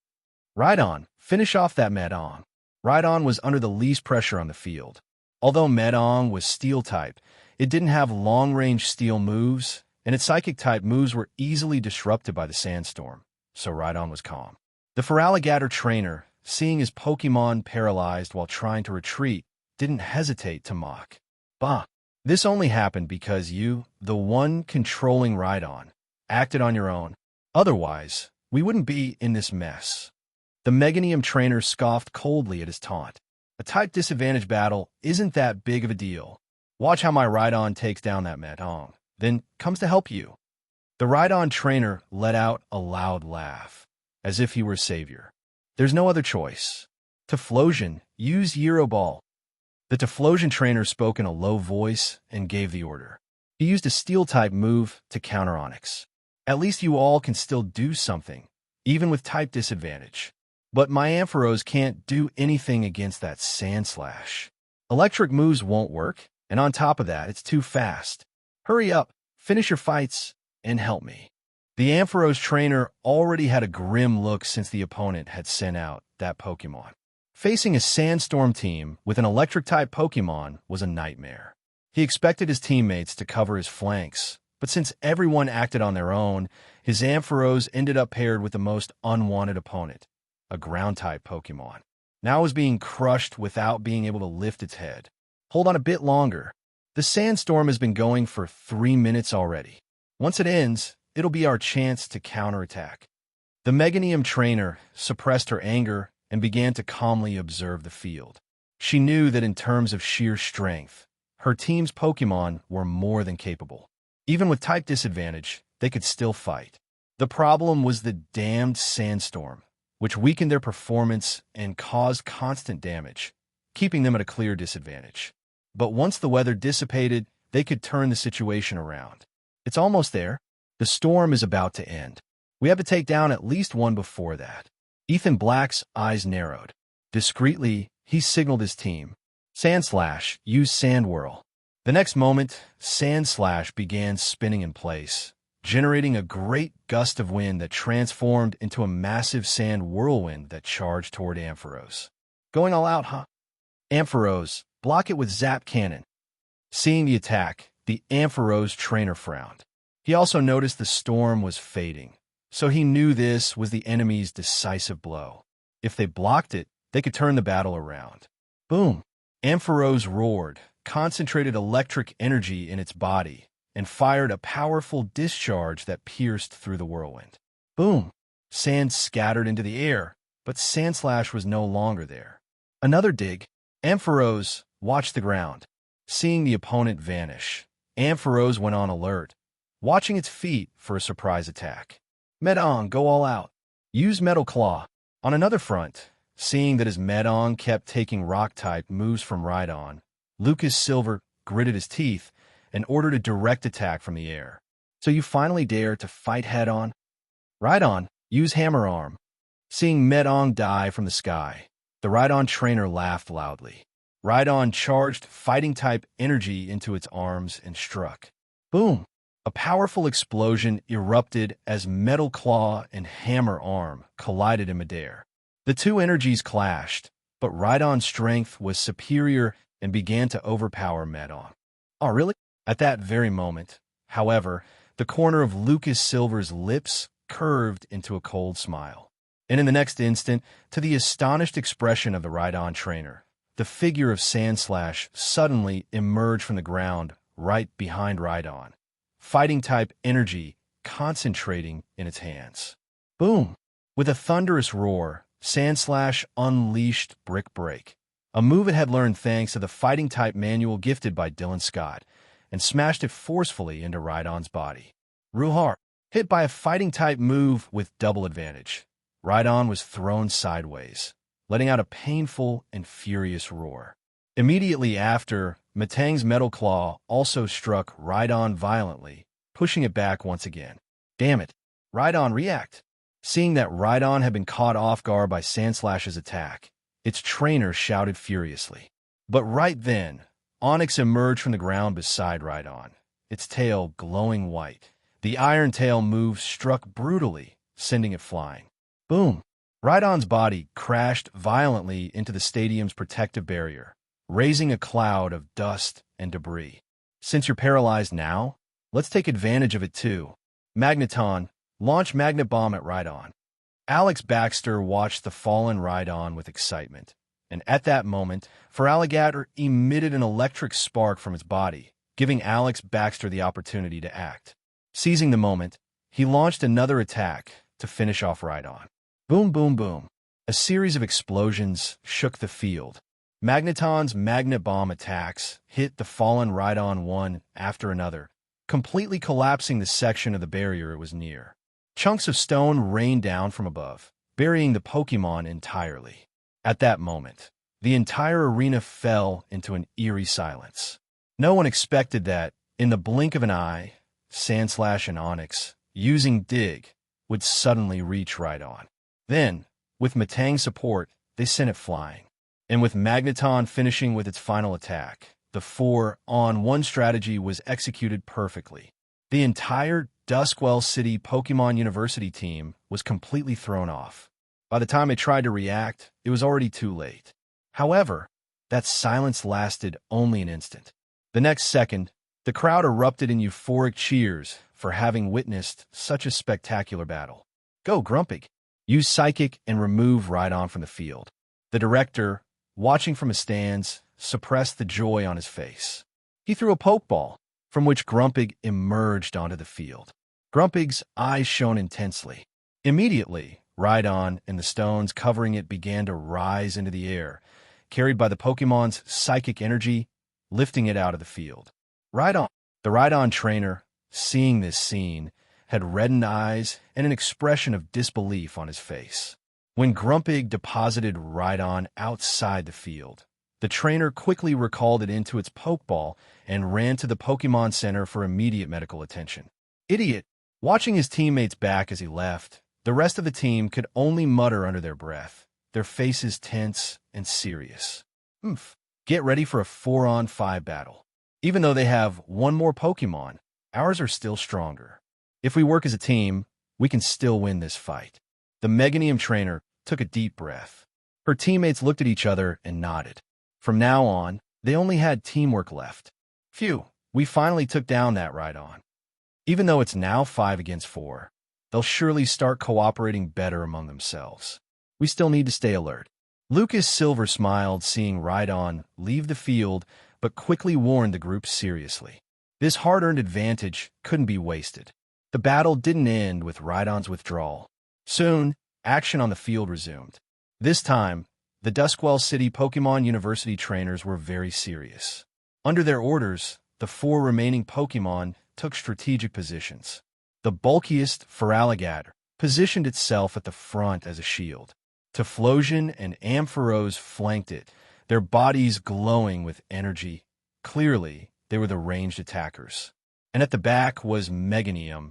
Speaker 2: Rhydon, finish off that Medong. Rhydon was under the least pressure on the field. Although Medong was Steel-type, it didn't have long-range Steel moves, and its Psychic-type moves were easily disrupted by the Sandstorm, so Rhydon was calm. The Feraligatr trainer, seeing his Pokémon paralyzed while trying to retreat, didn't hesitate to mock. Bah! This only happened because you, the one controlling Rhydon, acted on your own. Otherwise, we wouldn't be in this mess. The Meganium trainer scoffed coldly at his taunt. A type disadvantage battle isn't that big of a deal. Watch how my Rhydon takes down that Medong, then comes to help you. The Rhydon trainer let out a loud laugh, as if he were a savior. There's no other choice. Typhlosion, use Euroball. The Typhlosion trainer spoke in a low voice and gave the order. He used a Steel-type move to counter Onyx. At least you all can still do something, even with type disadvantage. But my Ampharos can't do anything against that Sandslash. Electric moves won't work, and on top of that, it's too fast. Hurry up, finish your fights, and help me. The Ampharos trainer already had a grim look since the opponent had sent out that Pokémon. Facing a Sandstorm team with an Electric-type Pokémon was a nightmare. He expected his teammates to cover his flanks, but since everyone acted on their own, his Ampharos ended up paired with the most unwanted opponent, a Ground-type Pokémon. Now it was being crushed without being able to lift its head. Hold on a bit longer. The Sandstorm has been going for 3 minutes already. Once it ends, it'll be our chance to counterattack. The Meganium trainer suppressed her anger and began to calmly observe the field. She knew that in terms of sheer strength, her team's Pokémon were more than capable. Even with type disadvantage, they could still fight. The problem was the damned Sandstorm, which weakened their performance and caused constant damage, keeping them at a clear disadvantage. But once the weather dissipated, they could turn the situation around. It's almost there. The storm is about to end. We have to take down at least one before that. Ethan Black's eyes narrowed. Discreetly, he signaled his team. Sandslash, use Sandwhirl. The next moment, Sandslash began spinning in place, generating a great gust of wind that transformed into a massive sand whirlwind that charged toward Ampharos. Going all out, huh? Ampharos, block it with Zap Cannon. Seeing the attack, the Ampharos trainer frowned. He also noticed the storm was fading, so he knew this was the enemy's decisive blow. If they blocked it, they could turn the battle around. Boom! Ampharos roared, concentrated electric energy in its body, and fired a powerful discharge that pierced through the whirlwind. Boom! Sand scattered into the air, but Sandslash was no longer there. Another dig. Ampharos watched the ground. Seeing the opponent vanish, Ampharos went on alert, watching its feet for a surprise attack. Medong, go all out. Use Metal Claw. On another front, seeing that his Medong kept taking rock-type moves from Rhydon, Lucas Silver gritted his teeth and ordered a direct attack from the air. So you finally dare to fight head-on? Rhydon, use Hammer Arm. Seeing Medong die from the sky, the Rhydon trainer laughed loudly. Rhydon charged fighting-type energy into its arms and struck. Boom! A powerful explosion erupted as Metal Claw and Hammer Arm collided in midair. The two energies clashed, but Rhydon's strength was superior and began to overpower Medong. Oh, really? At that very moment, however, the corner of Lucas Silver's lips curved into a cold smile. And in the next instant, to the astonished expression of the Rhydon trainer, the figure of Sandslash suddenly emerged from the ground right behind Rhydon, fighting-type energy concentrating in its hands. Boom! With a thunderous roar, Sandslash unleashed Brick Break, a move it had learned thanks to the fighting-type manual gifted by Dylan Scott, and smashed it forcefully into Rhydon's body. Ruhar, hit by a fighting-type move with double advantage. Rhydon was thrown sideways, letting out a painful and furious roar. Immediately after, Metang's Metal Claw also struck Rhydon violently, pushing it back once again. Damn it! Rhydon, react! Seeing that Rhydon had been caught off guard by Sandslash's attack, its trainer shouted furiously. But right then, Onyx emerged from the ground beside Rhydon, its tail glowing white. The Iron Tail move struck brutally, sending it flying. Boom! Rhydon's body crashed violently into the stadium's protective barrier, raising a cloud of dust and debris. Since you're paralyzed now, let's take advantage of it too. Magneton, launch Magnet Bomb at Rhydon. Alex Baxter watched the fallen Rhydon with excitement, and at that moment, Feraligatr emitted an electric spark from its body, giving Alex Baxter the opportunity to act. Seizing the moment, he launched another attack to finish off Rhydon. Boom, boom, boom. A series of explosions shook the field. Magneton's Magnet Bomb attacks hit the fallen Rhydon one after another, completely collapsing the section of the barrier it was near. Chunks of stone rained down from above, burying the Pokémon entirely. At that moment, the entire arena fell into an eerie silence. No one expected that, in the blink of an eye, Sandslash and Onyx, using Dig, would suddenly reach Rhydon. Then, with Metang's support, they sent it flying. And with Magneton finishing with its final attack, the 4-on-1 strategy was executed perfectly. The entire Duskwell City Pokémon University team was completely thrown off. By the time they tried to react, it was already too late. However, that silence lasted only an instant. The next second, the crowd erupted in euphoric cheers for having witnessed such a spectacular battle. Go, Grumpig! Use Psychic and remove Rhydon from the field. The director, watching from his stands, suppressed the joy on his face. He threw a Pokeball, from which Grumpig emerged onto the field. Grumpig's eyes shone intensely. Immediately, Rhydon and the stones covering it began to rise into the air, carried by the Pokemon's psychic energy, lifting it out of the field. Rhydon, the Rhydon trainer, seeing this scene, had reddened eyes and an expression of disbelief on his face. When Grumpig deposited Rhydon outside the field, the trainer quickly recalled it into its Pokeball and ran to the Pokémon Center for immediate medical attention. Idiot! Watching his teammates back as he left, the rest of the team could only mutter under their breath, their faces tense and serious. Get ready for a 4-on-5 battle. Even though they have one more Pokémon, ours are still stronger. If we work as a team, we can still win this fight. The Meganium trainer took a deep breath. Her teammates looked at each other and nodded. From now on, they only had teamwork left. Phew, we finally took down that Rhydon. Even though it's now 5 against 4, they'll surely start cooperating better among themselves. We still need to stay alert. Lucas Silver smiled seeing Rhydon leave the field, but quickly warned the group seriously. This hard-earned advantage couldn't be wasted. The battle didn't end with Rhydon's withdrawal. Soon, action on the field resumed. This time, the Duskwell City Pokémon University trainers were very serious. Under their orders, the 4 remaining Pokémon took strategic positions. The bulkiest Feraligatr positioned itself at the front as a shield. Typhlosion and Ampharos flanked it, their bodies glowing with energy. Clearly, they were the ranged attackers. And at the back was Meganium,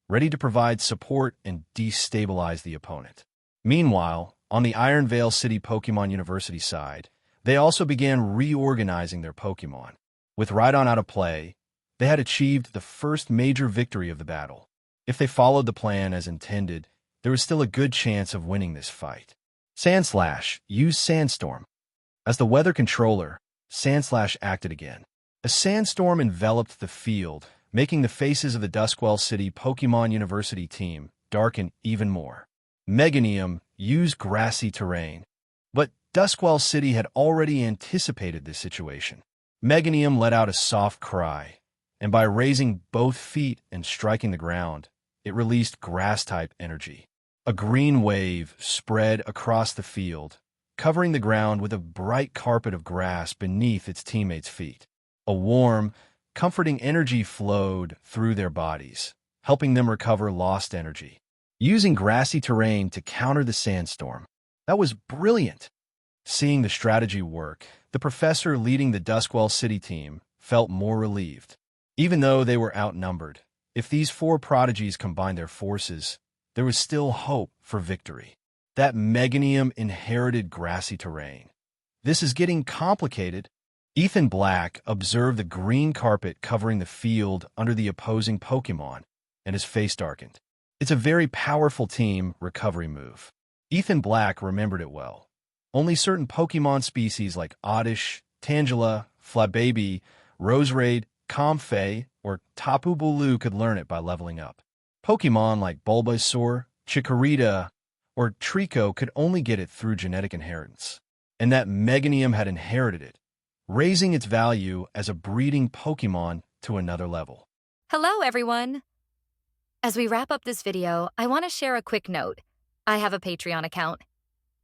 Speaker 2: ready to provide support and destabilize the opponent. Meanwhile, on the Ironvale City Pokémon University side, they also began reorganizing their Pokémon. With Rhydon out of play, they had achieved the first major victory of the battle. If they followed the plan as intended, there was still a good chance of winning this fight. Sandslash used Sandstorm. As the weather controller, Sandslash acted again. A sandstorm enveloped the field, making the faces of the Duskwell City Pokémon University team darken even more. Meganium used Grassy Terrain, but Duskwell City had already anticipated this situation. Meganium let out a soft cry, and by raising both feet and striking the ground, it released Grass-type energy. A green wave spread across the field, covering the ground with a bright carpet of grass beneath its teammates' feet. A warm, comforting energy flowed through their bodies, helping them recover lost energy. Using Grassy Terrain to counter the sandstorm. That was brilliant. Seeing the strategy work, the professor leading the Duskwell City team felt more relieved. Even though they were outnumbered, if these 4 prodigies combined their forces, there was still hope for victory. That Meganium inherited Grassy Terrain. This is getting complicated. Ethan Black observed the green carpet covering the field under the opposing Pokémon, and his face darkened. It's a very powerful team recovery move. Ethan Black remembered it well. Only certain Pokémon species like Oddish, Tangela, Flababy, Roserade, Comfey, or Tapu Bulu could learn it by leveling up. Pokémon like Bulbasaur, Chikorita, or Trico could only get it through genetic inheritance. And that Meganium had inherited it, raising its value as a breeding Pokémon to another level.
Speaker 3: Hello, everyone! As we wrap up this video, I want to share a quick note. I have a Patreon account.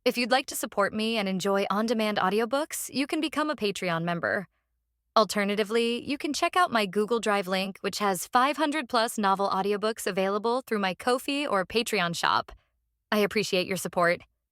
Speaker 3: If you'd like to support me and enjoy on-demand audiobooks, you can become a Patreon member. Alternatively, you can check out my Google Drive link, which has 500-plus novel audiobooks available through my Ko-fi or Patreon shop. I appreciate your support.